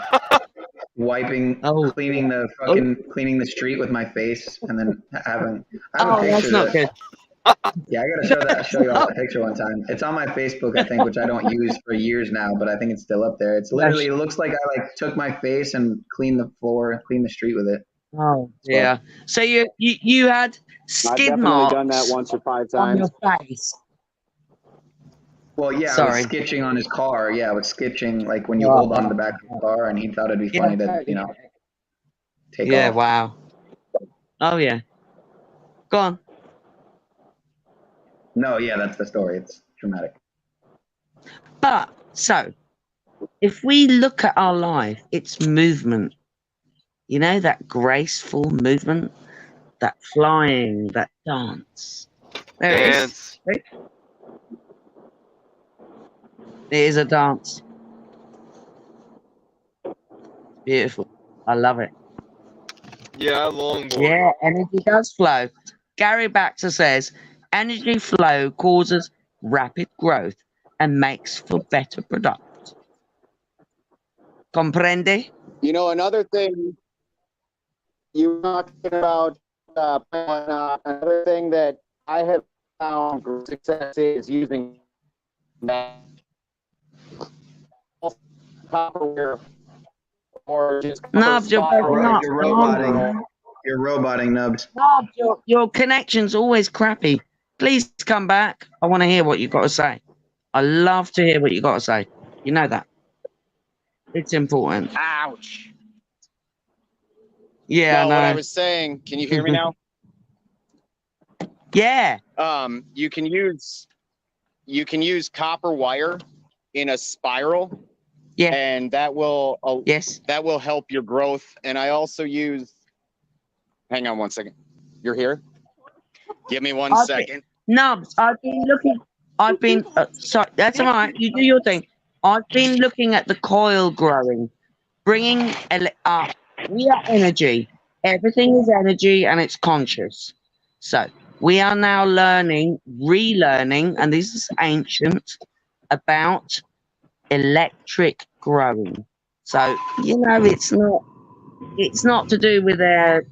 cleaning the street with my face and then I have a picture. That's not good. Yeah, I gotta show you all that picture one time. It's on my Facebook, I think, which I don't use for years now, but I think it's still up there. It's literally, it looks like I like took my face and cleaned the floor, cleaned the street with it. Oh yeah. So you had skid marks. I've definitely done that once or 5 times. On your face. Well, yeah, I was sketching on his car. Yeah, I was sketching like when you hold on to the back of the car, and he thought it'd be funny to, take off. Yeah, wow. Oh yeah. Go on. No, yeah, that's the story. It's dramatic. But so, if we look at our life, it's movement. You know, that graceful movement, that flying, that dance. There it is. It is a dance. Beautiful. I love it. Yeah, longboard. Yeah, energy does flow. Gary Baxter says, energy flow causes rapid growth and makes for better product. Comprende? You know, another thing you were talking about, another thing that I have found success is using that copperware or just Nubs, you're breaking up. You're roboting, Nubs. Nubs, your connection's always crappy. Please come back. I want to hear what you've got to say. I love to hear what you've got to say. You know that. It's important. Ouch. Yeah, no, no. what I was saying, can you hear me now? Yeah. You can use copper wire in a spiral. Yeah. And that will help your growth. And I also use, hang on one second. You're here? Give me one second. Nubs, I've been sorry, that's all right. You do your thing. I've been looking at the coil growing, bringing we are energy. Everything is energy and it's conscious. So we are now relearning, and this is ancient, about electric growing. So, you know, it's not to do with a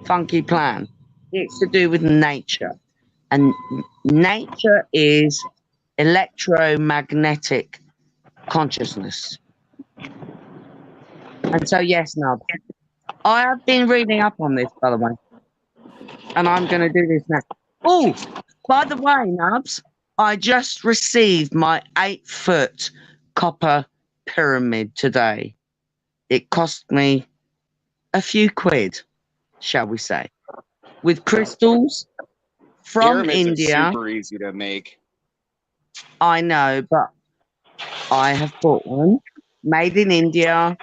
funky plan. It's to do with nature. And nature is electromagnetic consciousness. And so, yes, Nub, I have been reading up on this, by the way. And I'm going to do this now. Oh, by the way, Nubs, I just received my 8-foot copper pyramid today. It cost me a few quid, shall we say, with crystals from Pyramids India. are super easy to make. I know, but I have bought one made in India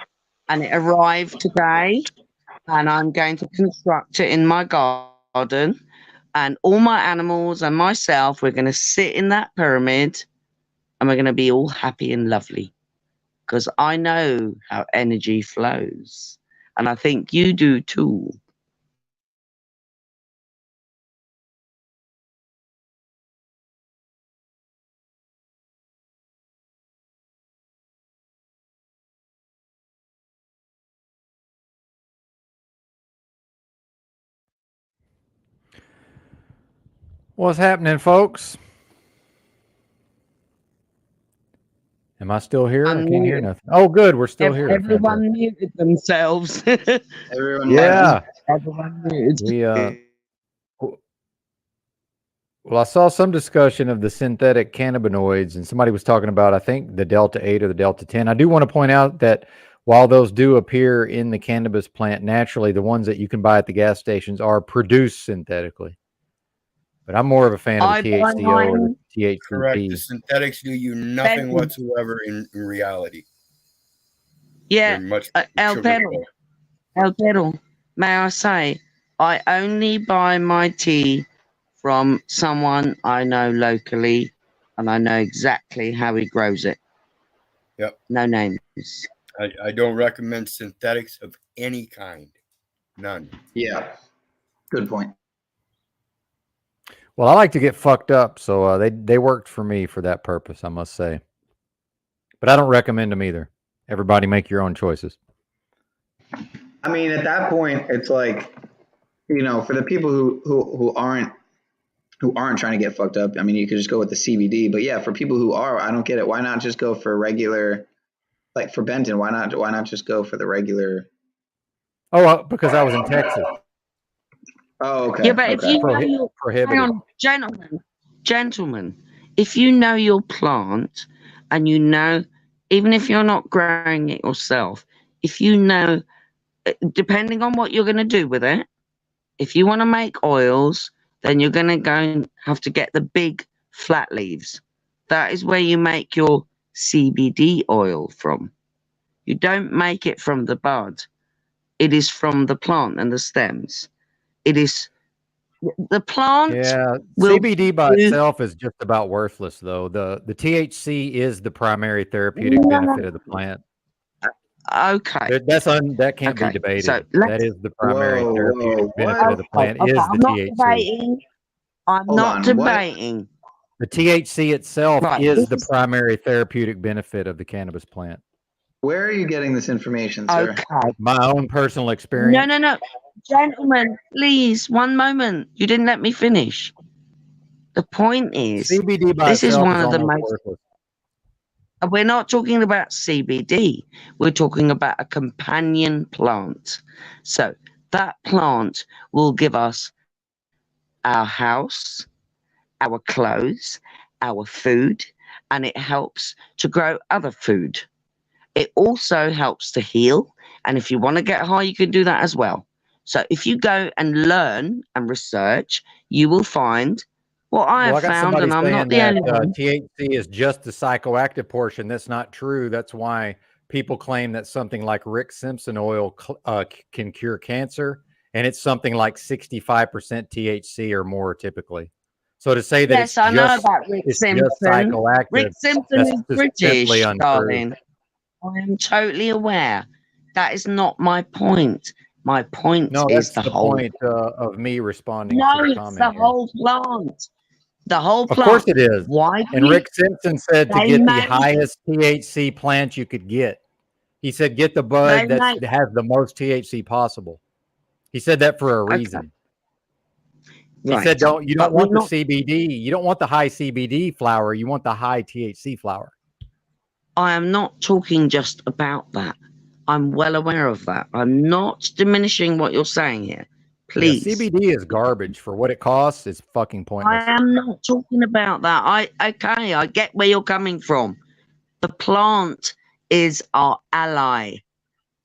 and it arrived today, and I'm going to construct it in my garden, and all my animals and myself, we're going to sit in that pyramid and we're going to be all happy and lovely. Because I know how energy flows. And I think you do too. What's happening, folks? Am I still here? I can't hear nothing. Oh, good. We're still here. Everyone muted themselves. Everyone, yeah. Everyone muted. We well, I saw some discussion of the synthetic cannabinoids, and somebody was talking about, I think, the Delta 8 or the Delta 10. I do want to point out that while those do appear in the cannabis plant naturally, the ones that you can buy at the gas stations are produced synthetically. But I'm more of a fan of the THCO or the THCP. Correct. The synthetics do you nothing whatsoever in reality. Yeah, much El Pedro, may I say, I only buy my tea from someone I know locally, and I know exactly how he grows it. Yep. No names. I don't recommend synthetics of any kind. None. Yeah. Good point. Well, I like to get fucked up, so they worked for me for that purpose, I must say. But I don't recommend them either. Everybody make your own choices. I mean, at that point, it's like, you know, for the people who aren't trying to get fucked up, I mean, you could just go with the CBD. But yeah, for people who are, I don't get it. Why not just go for regular, like for Benton? Why not just go for the regular? Oh, because I was in Texas. Oh, okay. Yeah, but if you know your gentlemen, if you know your plant and you know, even if you're not growing it yourself, if you know, depending on what you're going to do with it, if you want to make oils, then you're going to go and have to get the big flat leaves. That is where you make your CBD oil from. You don't make it from the bud. It is from the plant and the stems. It is the plant. Yeah, CBD by itself is just about worthless, though. The THC is the primary therapeutic benefit of the plant. Okay. That can't be debated. So that is the primary therapeutic benefit of the plant is the THC. I'm not debating. The THC itself is the primary therapeutic benefit of the cannabis plant. Where are you getting this information, sir? Okay. My own personal experience. No. Gentlemen, please, one moment. You didn't let me finish. The point is, CBD by this is itself one is of the almost most... worthless. We're not talking about CBD. We're talking about a companion plant. So that plant will give us our house, our clothes, our food, and it helps to grow other food. It also helps to heal. And if you want to get high, you can do that as well. So if you go and learn and research, you will find what I have found, and I'm not the only one. THC is just the psychoactive portion. That's not true. That's why people claim that something like Rick Simpson oil can cure cancer, and it's something like 65% THC or more typically. So to say that yes, I know about Rick Simpson. Psychoactive, Rick Simpson is British, darling. I am totally aware. That is not my point. My point is the whole point of me responding. No, to the it's comment the here. whole plant. The whole plant. Of course it is. Why? And Rick Simpson said to get the highest THC plant you could get. He said get the bud that has the most THC possible. He said that for a reason. He said you don't want the CBD. You don't want the high CBD flower. You want the high THC flower. I am not talking just about that. I'm well aware of that. I'm not diminishing what you're saying here. Please. Yeah, CBD is garbage for what it costs. It's fucking pointless. I am not talking about that. I get where you're coming from. The plant is our ally.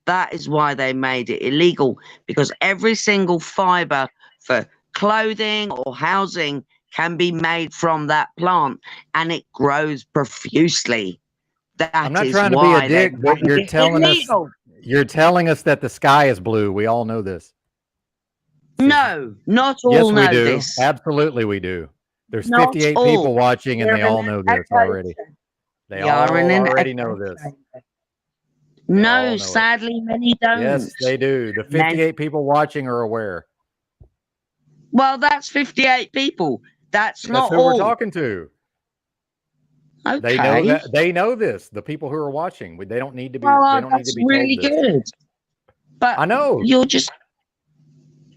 That is why they made it illegal, because every single fiber for clothing or housing can be made from that plant, and it grows profusely. I'm not trying to be a dick, but you're telling us that the sky is blue. We all know this. No, not all know this. Absolutely we do. There's 58 people watching and they all know this already. They We all are in an already echo know this. chamber. They all No, know it. sadly, many don't. Yes, they do. The 58 people watching are aware. Well, that's 58 people. That's That's not who we're all. talking to. Okay. They know that. They know this. The people who are watching. They don't need to be. Well, They don't need that's to be really told this. good. But I know. you're just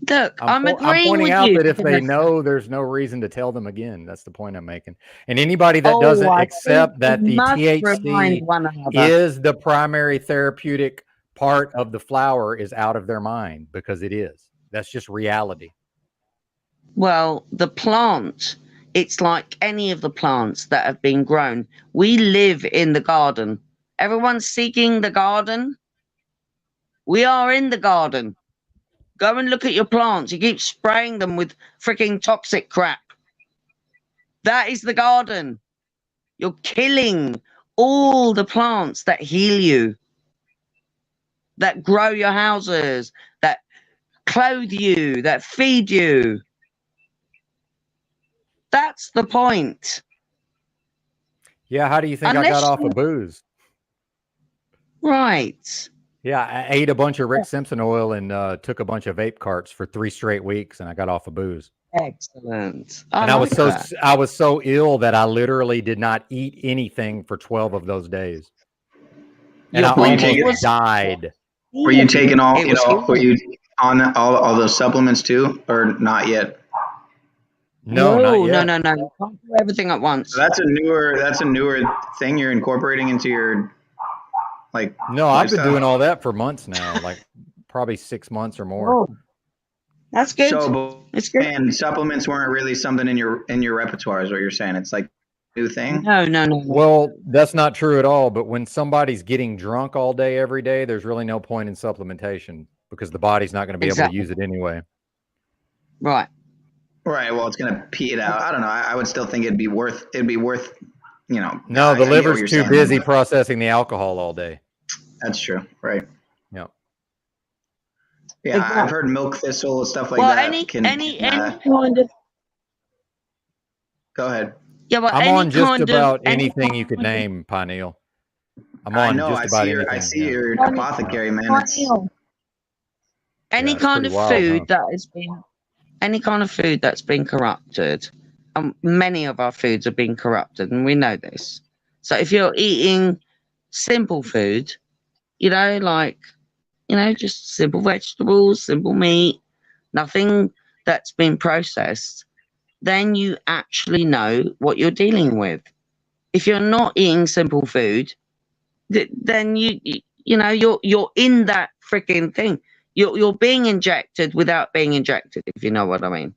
look. I'm I'm agreeing pointing with out you. that if they because- know, there's no reason to tell them again. That's the point I'm making. And anybody that Oh, doesn't I think accept that we the must THC remind one another. is the primary therapeutic part of the flower is out of their mind, because it is. That's just reality. Well, the plant, it's like any of the plants that have been grown. We live in the garden. Everyone's seeking the garden. We are in the garden. Go and look at your plants. You keep spraying them with freaking toxic crap. That is the garden. You're killing all the plants that heal you, that grow your houses, that clothe you, that feed you. That's the point. Yeah, how do you think I got off of booze? Right. Yeah, I ate a bunch of Rick Simpson oil and took a bunch of vape carts for 3 straight weeks, and I got off of booze. Excellent. And I was so ill that I literally did not eat anything for 12 of those days. And I almost died. Were you taking all, were you on all those supplements too, or not yet? No, not yet. No. You can't do everything at once. So that's a newer thing you're incorporating into your No, I've been lifestyle? doing all that for months now, like probably 6 months or more. Oh, that's good. So, it's good. And supplements weren't really something in your repertoire, is what you're saying. It's like a new thing. No. Well, that's not true at all. But when somebody's getting drunk all day, every day, there's really no point in supplementation because the body's not going to be able to use it anyway. Right. Right. Well, it's going to pee it out. I don't know. I would still think it'd be worth, No, the I get what liver's you're too saying. busy processing the alcohol all day. That's true. Right. Yeah. Yeah. Exactly. I've heard milk thistle, stuff like Well, that. any kind of. Go ahead. Yeah, well, I'm any on just kind about of, any anything you could kind of- name, Pineal. I'm I on know. just about anything. I see yeah. your apothecary, man. Any it's kind pretty of wild, food huh? that has been, any kind of food that's been corrupted. Many of our foods have been corrupted, and we know this. So if you're eating simple food, just simple vegetables, simple meat, nothing that's been processed, then you actually know what you're dealing with. If you're not eating simple food, then you're in that freaking thing. You're being injected without being injected, if you know what I mean.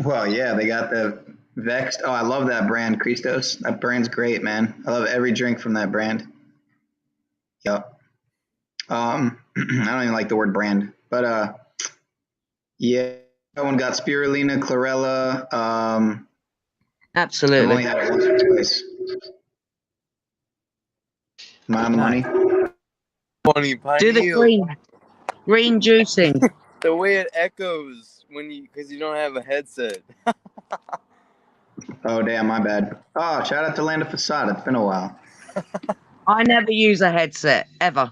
Well, yeah, they got the Vexed. Oh, I love that brand, Christos. That brand's great, man. I love every drink from that brand. Yep. I don't even like the word brand, but yeah, that one got spirulina, chlorella. Absolutely. I've only had it once or twice. Am I on the money? Funny, Do the green juicing. The way it echoes because you don't have a headset. Oh, damn, my bad. Oh, shout out to Land of Facade. It's been a while. I never use a headset, ever.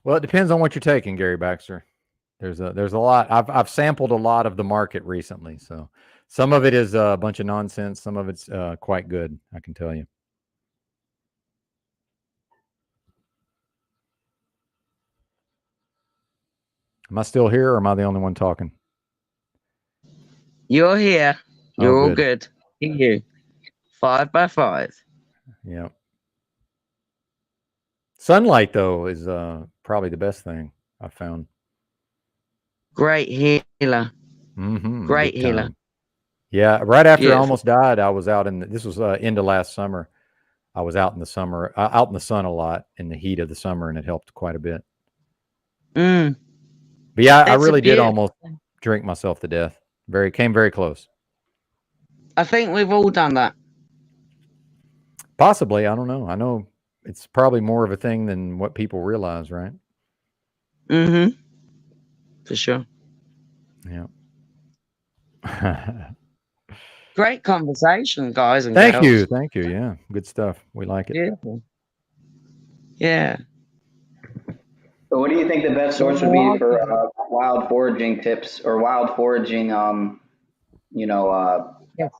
Well, it depends on what you're taking, Gary Baxter. There's a lot. I've sampled a lot of the market recently, so some of it is a bunch of nonsense. Some of it's quite good, I can tell you. Am I still here, or am I the only one talking? You're here. You're all good. good. You 5 by 5. Yeah. Sunlight, though, is probably the best thing I've found. Great healer. Great Big healer. time. Yeah, right after I Beautiful. almost died, I was out this was into last summer. I was out in the summer, out in the sun a lot in the heat of the summer, and it helped quite a bit. But yeah, I It's a really did beautiful almost drink myself to death. Came very close. I think we've all done that. Possibly, I don't know. I know it's probably more of a thing than what people realize, right? For sure. Yeah. Great conversation, guys and Thank girls. you. Thank you. Yeah. Good stuff. We like it. Beautiful. Yeah. So what do you think the best source would be for wild foraging tips or wild foraging? Yes.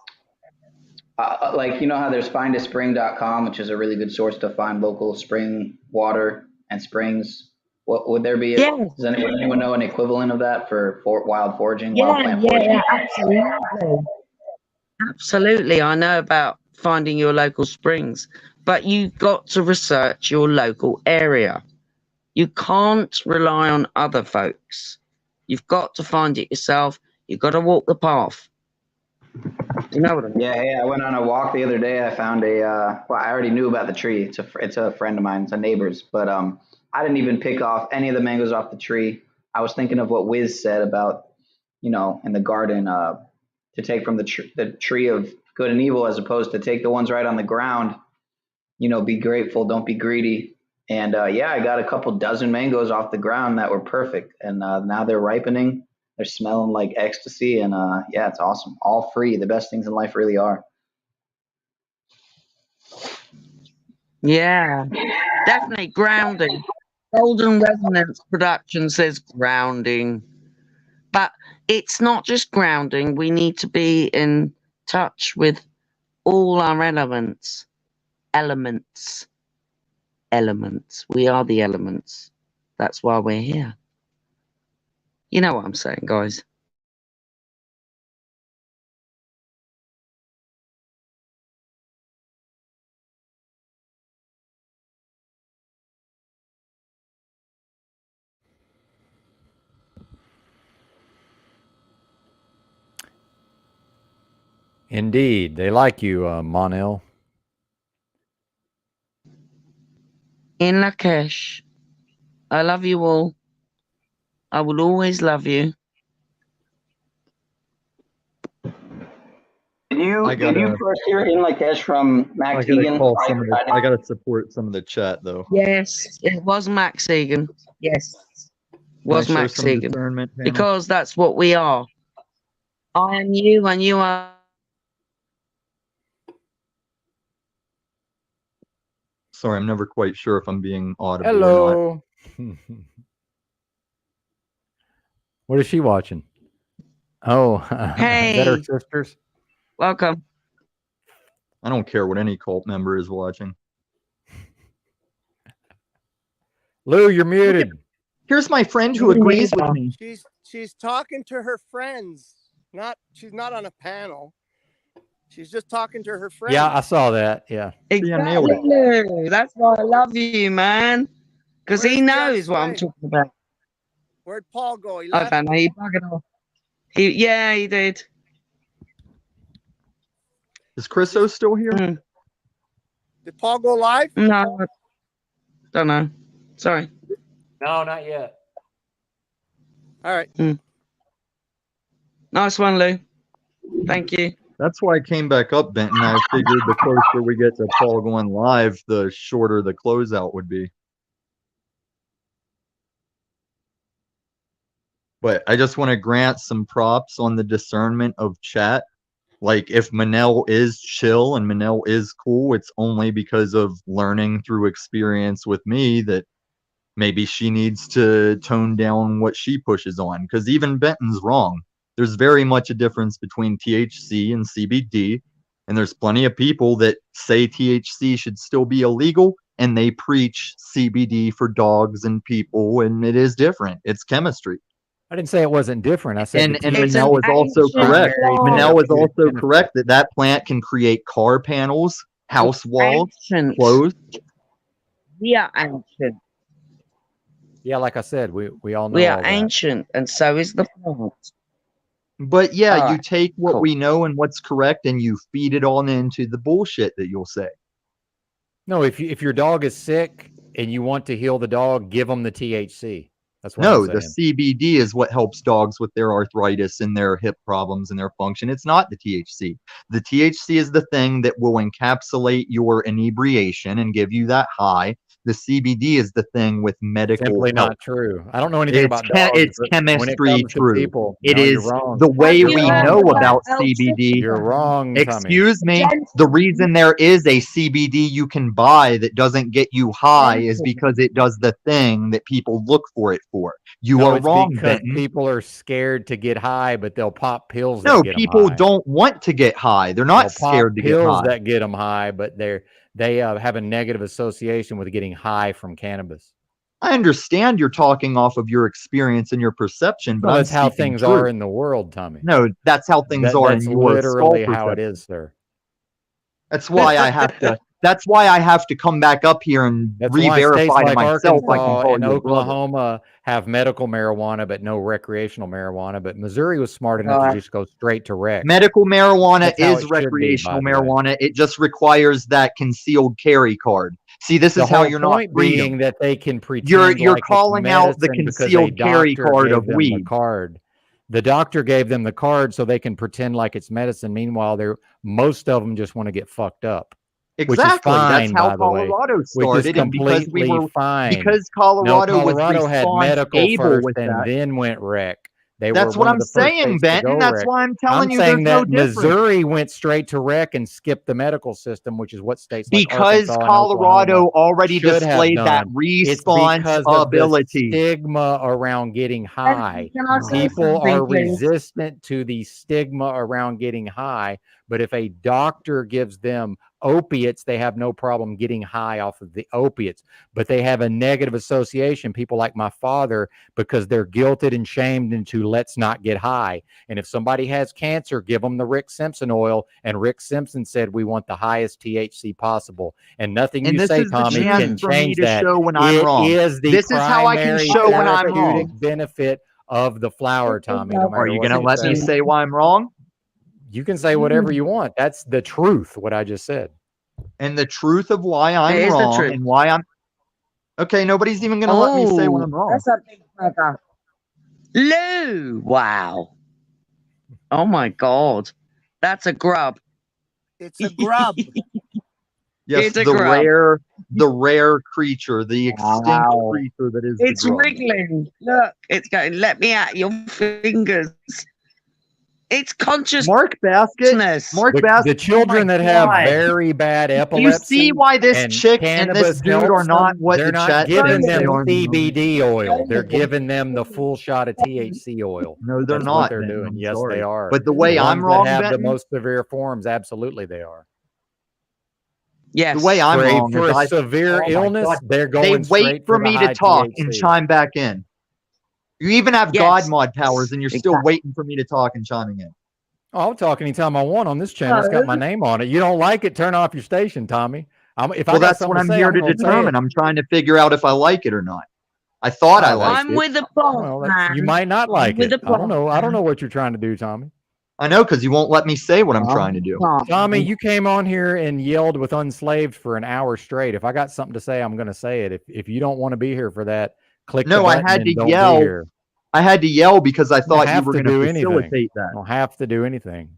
Like you know how there's findaspring.com, which is a really good source to find local spring water and springs. What would there be? Yes. Does anyone know an equivalent of that for wild foraging, wild plant foraging? Yeah, absolutely. Absolutely. I know about finding your local springs, but you've got to research your local area. You can't rely on other folks. You've got to find it yourself. You've got to walk the path. You know what I mean? Yeah. I went on a walk the other day. I found well, I already knew about the tree. It's a friend of mine. It's a neighbor's, but I didn't even pick off any of the mangoes off the tree. I was thinking of what Wiz said about, in the garden, to take from the tree of good and evil, as opposed to take the ones right on the ground. Be grateful, don't be greedy. And I got a couple dozen mangoes off the ground that were perfect, and now they're ripening. They're smelling like ecstasy, and it's awesome. All free. The best things in life really are. Yeah, definitely grounding. Golden Resonance Production says grounding. But it's not just grounding. We need to be in touch with all our elements. Elements. We are the elements. That's why we're here. You know what I'm saying, guys? Indeed. They like you, Monel. In Lakesh, I love you all. I will always love you. Did you first hear In Lakesh from Max Egan? I gotta support some of the chat though. Yes, it was Max Egan. Yes, was Can I show Max some Egan. discernment, Hannah? Because that's what we are. I am you and you are. Sorry, I'm never quite sure if I'm being audible or not. Hello. What is she watching? Oh, Hey. Better Sisters. Welcome. I don't care what any cult member is watching. Lou, you're muted. Here's my friend who agrees with me. She's talking to her friends. She's not on a panel. She's just talking to her friends. Yeah, I saw that. Yeah. Exactly, Lou. That's why I love you, man. Because he knows what I'm talking about. Where'd Paul go? He I left. don't know. He buggered off. He did. Is Chriso still here? Did Paul go live? No. Don't know. Sorry. No, not yet. All right. Nice one, Lou. Thank you. That's why I came back up, Benton. I figured the closer we get to Paul going live, the shorter the closeout would be. But I just want to grant some props on the discernment of chat. Like, if Manel is chill and Manel is cool, it's only because of learning through experience with me that maybe she needs to tone down what she pushes on. Because even Benton's wrong. There's very much a difference between THC and CBD. And there's plenty of people that say THC should still be illegal, and they preach CBD for dogs and people, and it is different. It's chemistry. I didn't say it wasn't different. I said And Manel was also correct. Manel was also correct that plant can create car panels, house walls, clothes. We are ancient. Yeah, like I said, we all know We all are that. ancient, and so is the plant. But yeah, All you right, take what cool. we know and what's correct, and you feed it on into the bullshit that you'll say. No, if your dog is sick and you want to heal the dog, give them the THC. That's what No, I'm the saying. CBD is what helps dogs with their arthritis and their hip problems and their function. It's not the THC. The THC is the thing that will encapsulate your inebriation and give you that high the CBD is the thing with medical Simply health. not true. I don't know anything about dogs. It's but when it chemistry comes to true. people, It no, you're is wrong. the way You're we wrong. know about CBD. You're wrong, Tommy. Excuse me. The reason there is a CBD you can buy that doesn't get you high is because it does the thing that people look for it for. You No, are it's wrong, because Benton. people are scared to get high, but they'll pop pills that No, get them people high. don't want to get high. They're They'll not pop scared to get pills high. that get them high, but they have a negative association with getting high from cannabis. I understand you're talking off of your experience and your perception, but Well, I'm that's how speaking things truth. are in the world, Tommy. No, that's how things are in That's your skull literally how it perception. is, sir. That's why I have to. That's why I have to come back up here and That's why states re-verify to like myself I can Arkansas call and you a brother. Oklahoma have medical marijuana, but no recreational marijuana. But Missouri was smart enough to just go straight to rec. Medical marijuana That's how is it should be, recreational by the way. marijuana. It just requires that concealed carry card. See, this The is how whole you're not point freedom. being that they can pretend You're like it's calling out the medicine because a concealed carry doctor card gave of them the weed. card. The doctor gave them the card so they can pretend like it's medicine. Meanwhile, most of them just want to get fucked up. Which is Exactly. That's fine, how by the way. Colorado Which is started, and because we completely were fine. because No, Colorado was Colorado had response medical able first with and that. then went rec. They That's were what one I'm of the first saying, states to Benton. go That's rec. why I'm telling I'm you saying there's no that difference. Missouri went straight to rec and skipped the medical system, which is what states like Because Arkansas and Colorado Oklahoma already should have displayed that done. It's because of the responsibility. stigma around getting high. Can I say People something, are please? resistant to the stigma around getting high, but if a doctor gives them opiates, they have no problem getting high off of the opiates, but they have a negative association, people like my father, because they're guilted and shamed into let's not get high. And if somebody has cancer, give them the Rick Simpson oil, and Rick Simpson said we want the highest THC possible, and nothing And you this say, is the Tommy, chance can for me change to that. show when I'm It wrong. is the This is how I can primary show when I'm therapeutic wrong. benefit of the flower, Tommy, no Are matter you what going to you let me say. say why I'm wrong? You can say whatever you want. That's the truth, what I just said. And the truth of why I'm It is the wrong truth. and why I'm okay. Nobody's even going to let me say when I'm wrong. That's a big bugger. Lou, wow. Oh my God. That's a grub. It's a grub. Yes, It's a the grub. rare creature, the extinct Wow. creature that is It's the grub. wriggling. Look, it's going, let me out your fingers. It's consciousness. Mark Basket. The children that have very bad Do you epilepsy, see why this and chick and this cannabis dude are helps not them, what they're the not chat giving says they them are? CBD oil. They're giving them the full shot of THC oil. No, they're That's not. what they're Benton, doing. I'm Yes, sorry. they are. But the way I'm ones wrong, that have Benton, the most severe forms, absolutely they are. Yes. the way I'm wrong For is a severe oh my illness, God, they're they going wait straight for for the me to high talk and THC. chime back in. You even have God Yes. mod powers, and you're still Exactly. waiting for me to talk and chiming in. Oh, I'll talk anytime I want on this channel. It's got my name on it. You don't like it, turn off your station, Tommy. If I Well, got that's something what to I'm say, here I'm to gonna say determine. it. I'm trying to figure out if I like it or not. I thought I liked I'm it. with the plot, Well, man. you might not like with it. the I don't know. I don't plan. know what you're trying to do, Tommy. I know, because you won't let me say what I'm trying to do. Tommy, you came on here and yelled with unslaved for an hour straight. If I got something to say, I'm going to say it. If you don't want to be here for that, click the No, I button had and to don't be yell. here. I had to yell because I You don't thought you have were to going to do anything. facilitate You that. don't have to do anything.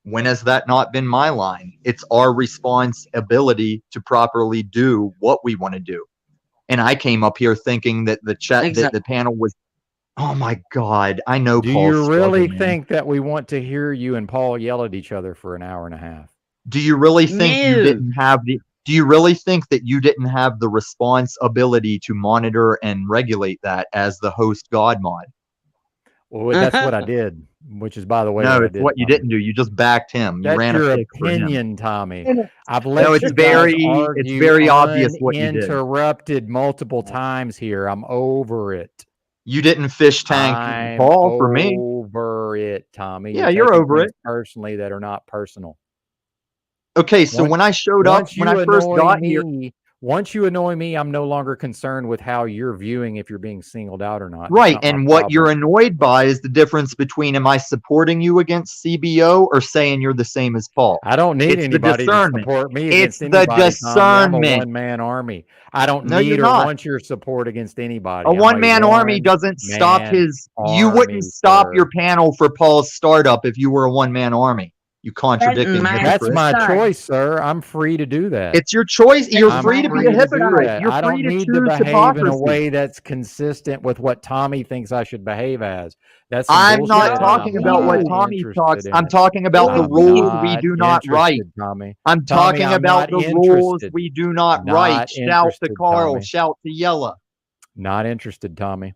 When has that not been my line? It's our responsibility to properly do what we want to do. And I came up here thinking that the chat, that the panel was, oh my God, I know Do Paul's you really struggle, man. think that we want to hear you and Paul yell at each other for an hour and a half? Do you really think you didn't have the, do you really think that you didn't have the responsibility to monitor and regulate that as the host God mod? Well, that's what I did, which is, by the way, No, what I it's did. what you Tommy. didn't do. You just backed him. You That's ran a your pick for him. opinion, Tommy. I've let No, it's you guys very argue obvious what you did. uninterrupted multiple times here. I'm over it. You didn't fish tank I'm Paul for me. over it, Tommy. Yeah, you're taking over things it. personally that are not personal. Okay, so when I showed up, when I first got here, once you annoy me, I'm no longer concerned with how you're viewing if you're being singled out or not. It's right, not my and what problem. you're annoyed by is the difference between am I supporting you against CBO or saying you're the same as Paul? I don't need It's the anybody to discernment. support me It's against the anybody, Tommy. I'm a discernment. one-man army. I don't No, you're need or not. want your support against anybody. A I'm one-man army doesn't stop one-man his. You wouldn't army, stop sir. your panel for Paul's startup if you were a one-man army. You contradicting man, That's hypocrite. my so- choice, sir. I'm free to do that. It's your choice. You're I'm free to be free a do hypocrite. that. You're I free don't to need to choose behave in a hypocrisy. way that's consistent with what Tommy thinks I should behave as. That's some I'm bullshit. not and talking I'm about what not Tommy interested talks. in I'm it. talking about the I'm rules we not do not write. interested, Tommy. I'm Tommy, talking I'm about not the rules interested. we do not Not write. Shout to interested, Carl. Tommy. Shout to Yella. Not interested, Tommy.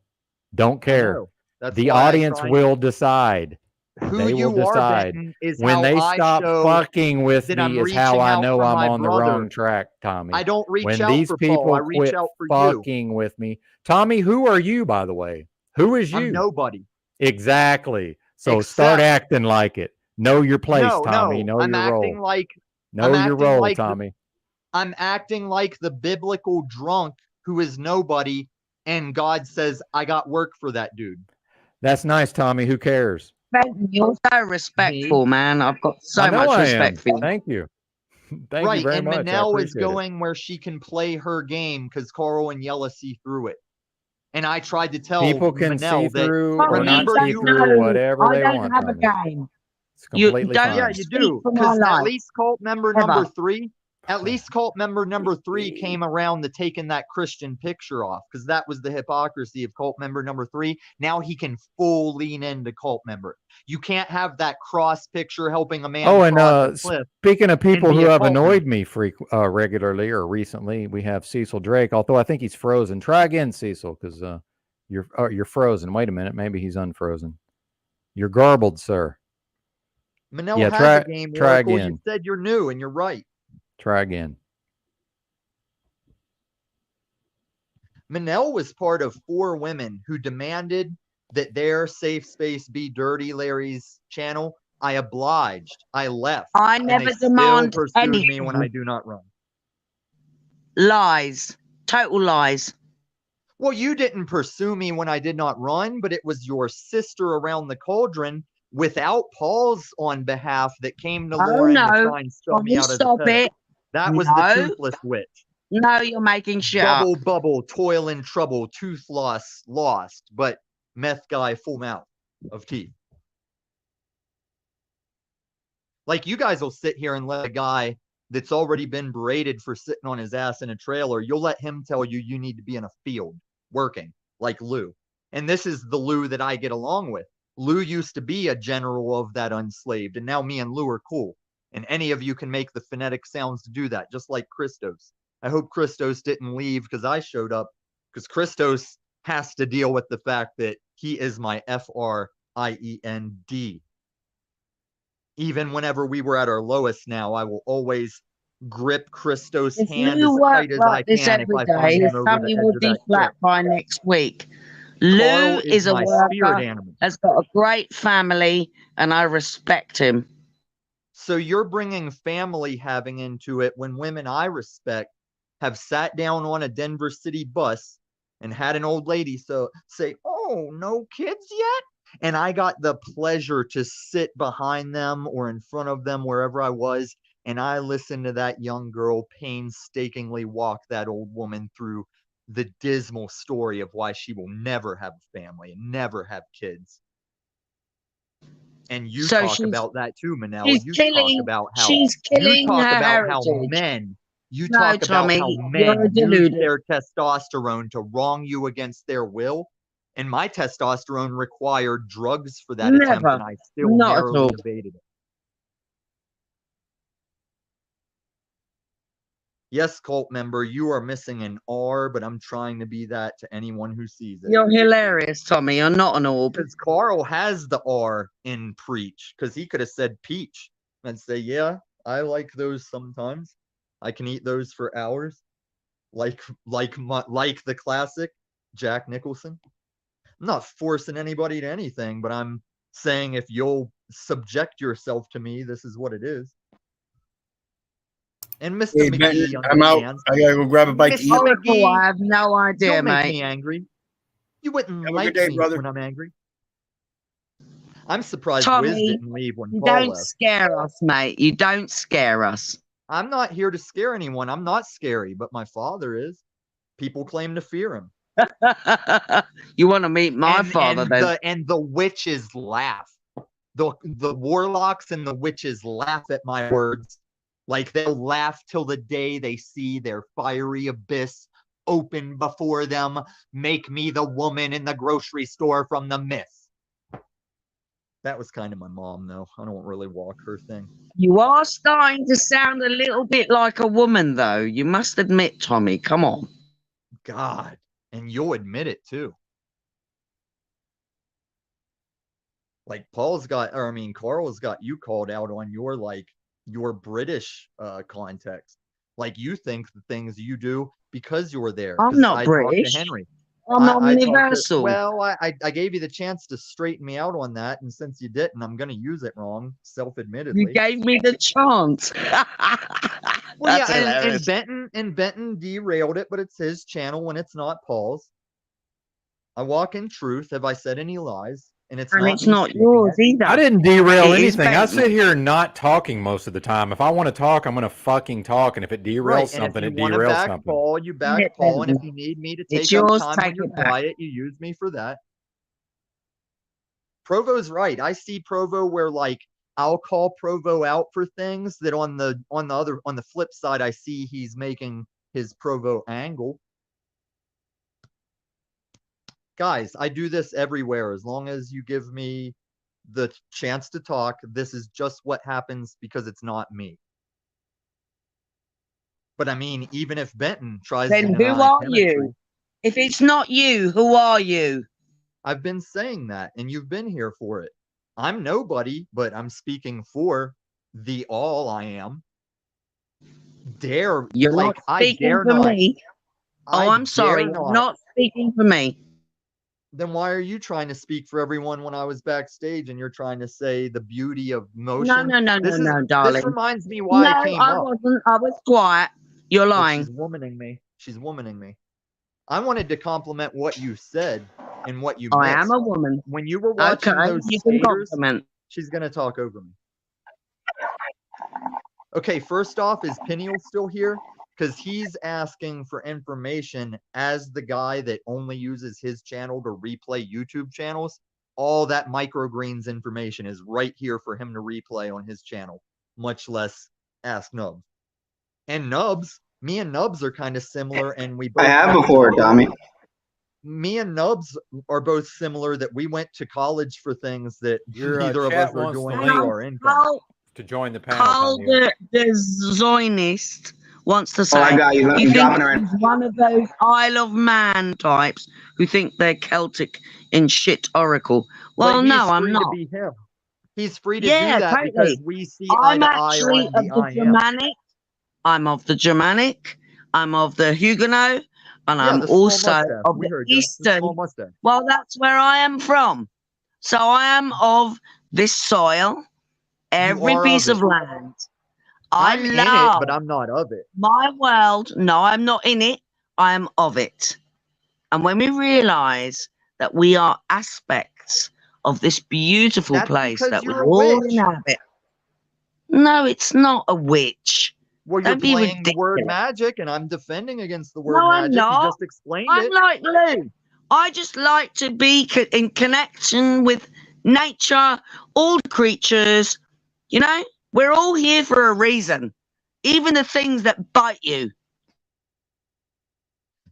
Don't I care. know. That's The why I audience try. will decide. Who They will you are, decide. Benton, is When how they I stop show fucking with that me I'm is how reaching I out know for I'm my on the brother. wrong track, Tommy. I don't reach When out these for Paul. I people reach quit out for you. fucking with me. Tommy, who are you, by the way? Who is I'm you? nobody. Exactly. So start Except acting like it. Know your place, no, Tommy. no. Know I'm your acting role. like Know I'm your acting role, like Tommy. I'm acting like the biblical drunk who is nobody, and God says I got work for that dude. That's nice, Tommy. Who cares? Benton, you're so respectful, man. I've got so I know much I respect am. for you. Thank you. Thank you Right, very and much. I Manel is appreciate it. going where she can play her game because Carl and Yella see through it. And I tried to tell People can see Manel that through or Tommy, not you see don't through know. whatever I they don't want, have a Tommy. game. It's You completely don't fine. yeah, you speak do. for my Because at life. least cult member Ever. number three, came around to taking that Christian picture off because that was the hypocrisy of cult member number 3. Now he can full lean into cult member. You can't have that cross picture helping a man Oh, and cross a cliff. speaking of people be who a have cult annoyed member. me regularly or recently, we have Cecil Drake. Although I think he's frozen. Try again, Cecil, because you're frozen. Wait a minute, maybe he's unfrozen. You're garbled, sir. Manel Yeah, has a game, try Oracle. again. You said you're new, and you're right. Try again. Manel was part of 4 women who demanded that their safe space be Dirty Larry's channel. I obliged. I left. I and never they still demand pursued me anything. when I do not run. Lies. Total lies. Well, you didn't pursue me when I did not run, but it was your sister around the cauldron without Paul's on behalf that came to Oh Lauren to no. try and sell me Tommy, out as a stop pedo. it. That was the No. toothless witch. No, you're making shit up. Bubble, toil and trouble, tooth lost, but meth guy full mouth of teeth. Like you guys will sit here and let a guy that's already been berated for sitting on his ass in a trailer, you'll let him tell you you need to be in a field working like Lou. And this is the Lou that I get along with. Lou used to be a general of that unslaved, and now me and Lou are cool. And any of you can make the phonetic sounds to do that, just like Christos. I hope Christos didn't leave because I showed up, because Christos has to deal with the fact that he is my friend. Even whenever we were at our lowest now, I will always grip Christos' If hand you as work tight as I like this can if every I find day, him over the Tommy edge will of be that flat cliff. by next week. Carl Lou is is a my spirit worker, animal. has got a great family, and I respect him. So you're bringing family having into it when women I respect have sat down on a Denver City bus and had an old lady say, "Oh, no kids yet?" And I got the pleasure to sit behind them or in front of them, wherever I was, and I listened to that young girl painstakingly walk that old woman through the dismal story of why she will never have a family and never have kids. And you talk about that too, Manel. You talk about how she's killing her heritage. men No, talk about Tommy, how you're men use deluded. their testosterone to wrong you against their will. And my testosterone required drugs for that attempt, Never. and I still Not at narrowly all. evaded it. Yes, cult member, you are missing an R, but I'm trying to be that to anyone who sees it. You're hilarious, Tommy. You're not an orb. Because Carl has the R in preach, because he could have said peach and say, yeah, I like those sometimes. I can eat those for hours. Like the classic Jack Nicholson. I'm not forcing anybody to anything, but I'm saying if you'll subject yourself to me, this is what it is. And Mr. Hey, McGee Benton, I'm out. understands. I gotta go grab a bite to eat. Mr. McGee, I have no idea, don't make mate. me angry. You wouldn't Have a like good day, me brother. when I'm angry. I'm surprised Tommy, Wiz didn't leave when You Paul don't left. scare us, mate. You don't scare us. I'm not here to scare anyone. I'm not scary, but my father is. People claim to fear him. You want to meet my father, then? And the witches laugh. The warlocks and the witches laugh at my words. Like they'll laugh till the day they see their fiery abyss open before them, make me the woman in the grocery store from the myth. That was kind of my mom, though. I don't really walk her thing. You are starting to sound a little bit like a woman, though. You must admit, Tommy. Come on. God. And you'll admit it, too. Like Carl's got you called out on your British context. Like you think the things you do because you're there. I'm not British. To Henry. I'm universal. I gave you the chance to straighten me out on that, and since you didn't, I'm going to use it wrong, self-admittedly. You gave me the chance. Well, yeah, and Benton derailed it, but it's his channel when it's not Paul's. I walk in truth. Have I said any lies? And it's not yours either. I didn't derail anything. I sit here not talking most of the time. If I want to talk, I'm going to fucking talk. And if it derails something, it derails something. Paul, you back Paul. And if you need me to take up time when you're quiet, you use me for that. Provo's right. I see Provo where like I'll call Provo out for things that on the flip side, I see he's making his Provo angle. Guys, I do this everywhere. As long as you give me the chance to talk, this is just what happens because it's not me. But I mean, even if Benton tries to deny who are you? If it's not you, who are you? I've been saying that, and you've been here for it. I'm nobody, but I'm speaking for the all I am. You're like, not speaking for me. Oh, I'm sorry. Not speaking for me. Then why are you trying to speak for everyone when I was backstage and you're trying to say the beauty of motion? No, darling. This reminds me why I came up. Wasn't. I was quiet. You're lying. She's womaning me. She's womaning me. I wanted to compliment what you said and what you missed. I am a woman. When you were watching those skaters, she's going to talk over me. Okay, first off, is Peniel still here? Because he's asking for information as the guy that only uses his channel to replay YouTube channels. All that microgreens information is right here for him to replay on his channel, much less ask Nubs. And Nubs, me and Nubs are kind of similar, and we both. I have before, Tommy. Me and Nubs are both similar that we went to college for things that neither of us are doing our income. To join the panel. Carl the Zionist wants to say, I got you. You think he's one of those Isle of Man types who think they're Celtic in shit oracle. Well, no, I'm not. To be him. He's free to do that because we see eye to eye on the Germanic. I'm of the Germanic. I'm of the Huguenot. And I'm also of the Eastern. Well, that's where I am from. So I am of this soil, every piece of land. I'm in it, but I'm not of it. My world, no, I'm not in it. I am of it. And when we realize that we are aspects of this beautiful place that we all inhabit. No, it's not a witch. Well, you're playing the word magic, and I'm defending against the word magic. I'm not. You just explained I'm it. like Lou. I just like to be in connection with nature, all the creatures. You know, we're all here for a reason. Even the things that bite you.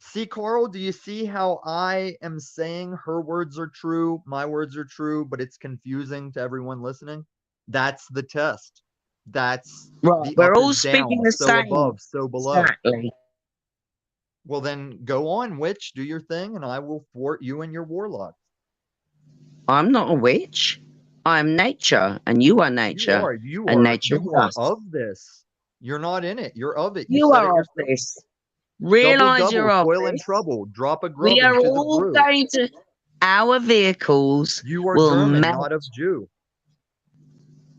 See, Coral, do you see how I am saying her words are true, my words are true, but it's confusing to everyone listening? That's the test. That's right. We're all speaking the same. So above, so below. Exactly. Well, then go on, witch, do your thing, and I will thwart you and your warlock. I'm not a witch. I'm nature, and you are nature. You and nature are of this. You're not in it. You're of it. You are of this. Realize you're of toil this. and trouble. Drop a grub. We are all going to. Our vehicles will German, melt. not of Jew.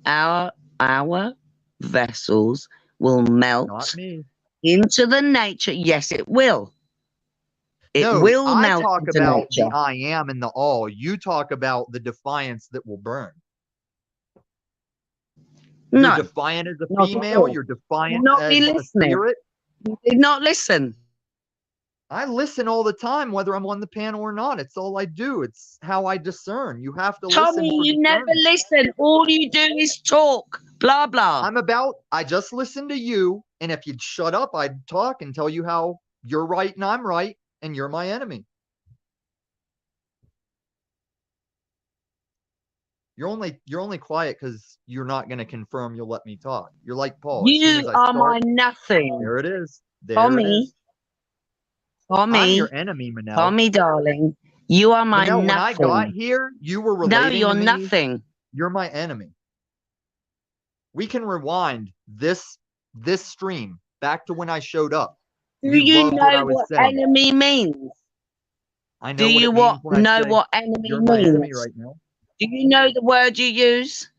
Our vessels will melt into the nature. Yes, it will. It will melt. I talk into about nature. the I am and the all. You talk about the defiance that will burn. No, you're defiant as a female. You're defiant as a spirit. You did not listen. I listen all the time, whether I'm on the panel or not. It's all I do. It's how I discern. You have to listen. Tommy, you never listen. All you do is talk. Blah, blah. I just listen to you. And if you'd shut up, I'd talk and tell you how you're right and I'm right and you're my enemy. You're only quiet because you're not going to confirm you'll let me talk. You're like Paul. You are my nothing. There it is. There Tommy. it is. Tommy. I'm your enemy, Manel. Tommy, darling. You are my Manel, nothing. when I got here, you were relating No, you're to me. nothing. You're my enemy. We can rewind this stream back to when I showed up. Do you know what enemy means? I know Do you know what enemy you're my enemy means? right now. Do you know the word you use?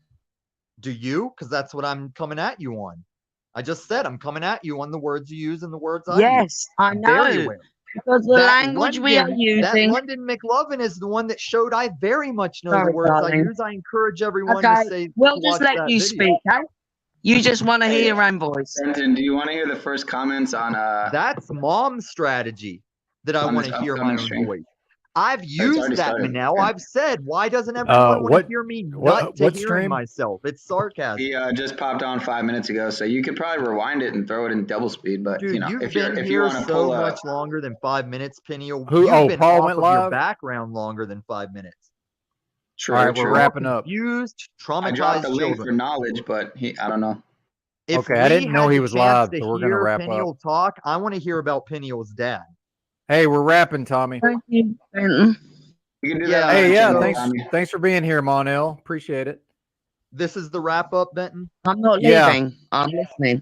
Do you? Because that's what I'm coming at you on. I just said I'm coming at you on the words you use and the words I use. Yes, I know. Because the language we are using. That London McLovin is the one that showed I very much know Sorry, the words darling. I use. I encourage everyone to say. We'll just let you speak, huh? You just want to hear your own voice. Benton, do you want to hear the first comments on That's mom's strategy that I on want this to hear my upcoming own stream? voice. I've already used that, started. Manel. Yeah. I've said, why doesn't everyone want to hear me nut to what hearing stream? myself? It's sarcasm. He just popped on 5 minutes ago, so you could probably rewind it and throw it in double speed. But Dude, you know, you've if been you here want to so pull much longer than 5 minutes, Peniel. Who- You've oh, been Paul off went of your live? background longer than 5 minutes. True, All right, we're wrapping up. Confused, I dropped traumatized the link for children. knowledge, but I don't know. If Okay, I didn't know had he the was chance live, to so we're gonna hear wrap Peniel up. talk, I want to hear about Peniel's dad. Hey, we're wrapping, Tommy. Thank you, Benton. You can do Yeah, that. Hey, yeah, so thanks for being here, Monel. Appreciate it. this is the wrap up, Benton. I'm not Yeah. leaving. I'm listening.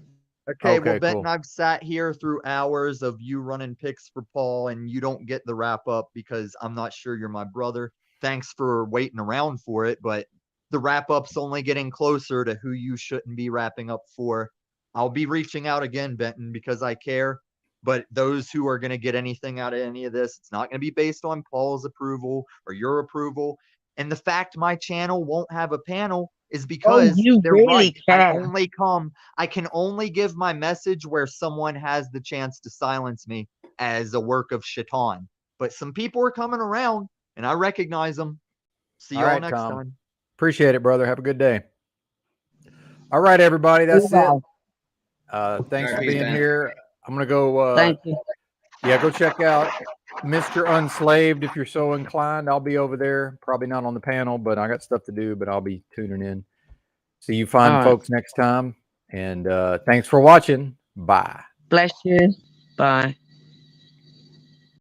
Okay, Okay, well, Benton, cool. I've sat here through hours of you running picks for Paul, and you don't get the wrap up because I'm not sure you're my brother. Thanks for waiting around for it, but the wrap up's only getting closer to who you shouldn't be wrapping up for. I'll be reaching out again, Benton, because I care. But those who are going to get anything out of any of this, it's not going to be based on Paul's approval or your approval. And the fact my channel won't have a panel is because you they're really right. care. I can only give my message where someone has the chance to silence me as a work of shaitan. But some people are coming around, and I recognize them. See y'all All right, next Tom. time. Appreciate it, brother. Have a good day. All right, everybody. That's it. Thanks for Peace, being man. here. I'm gonna go. Thank you. Yeah, go check out Mr. Unslaved if you're so inclined. I'll be over there. Probably not on the panel, but I got stuff to do. But I'll be tuning in. See you fine All right. folks next time. And thanks for watching. Bye. Bless you. Bye.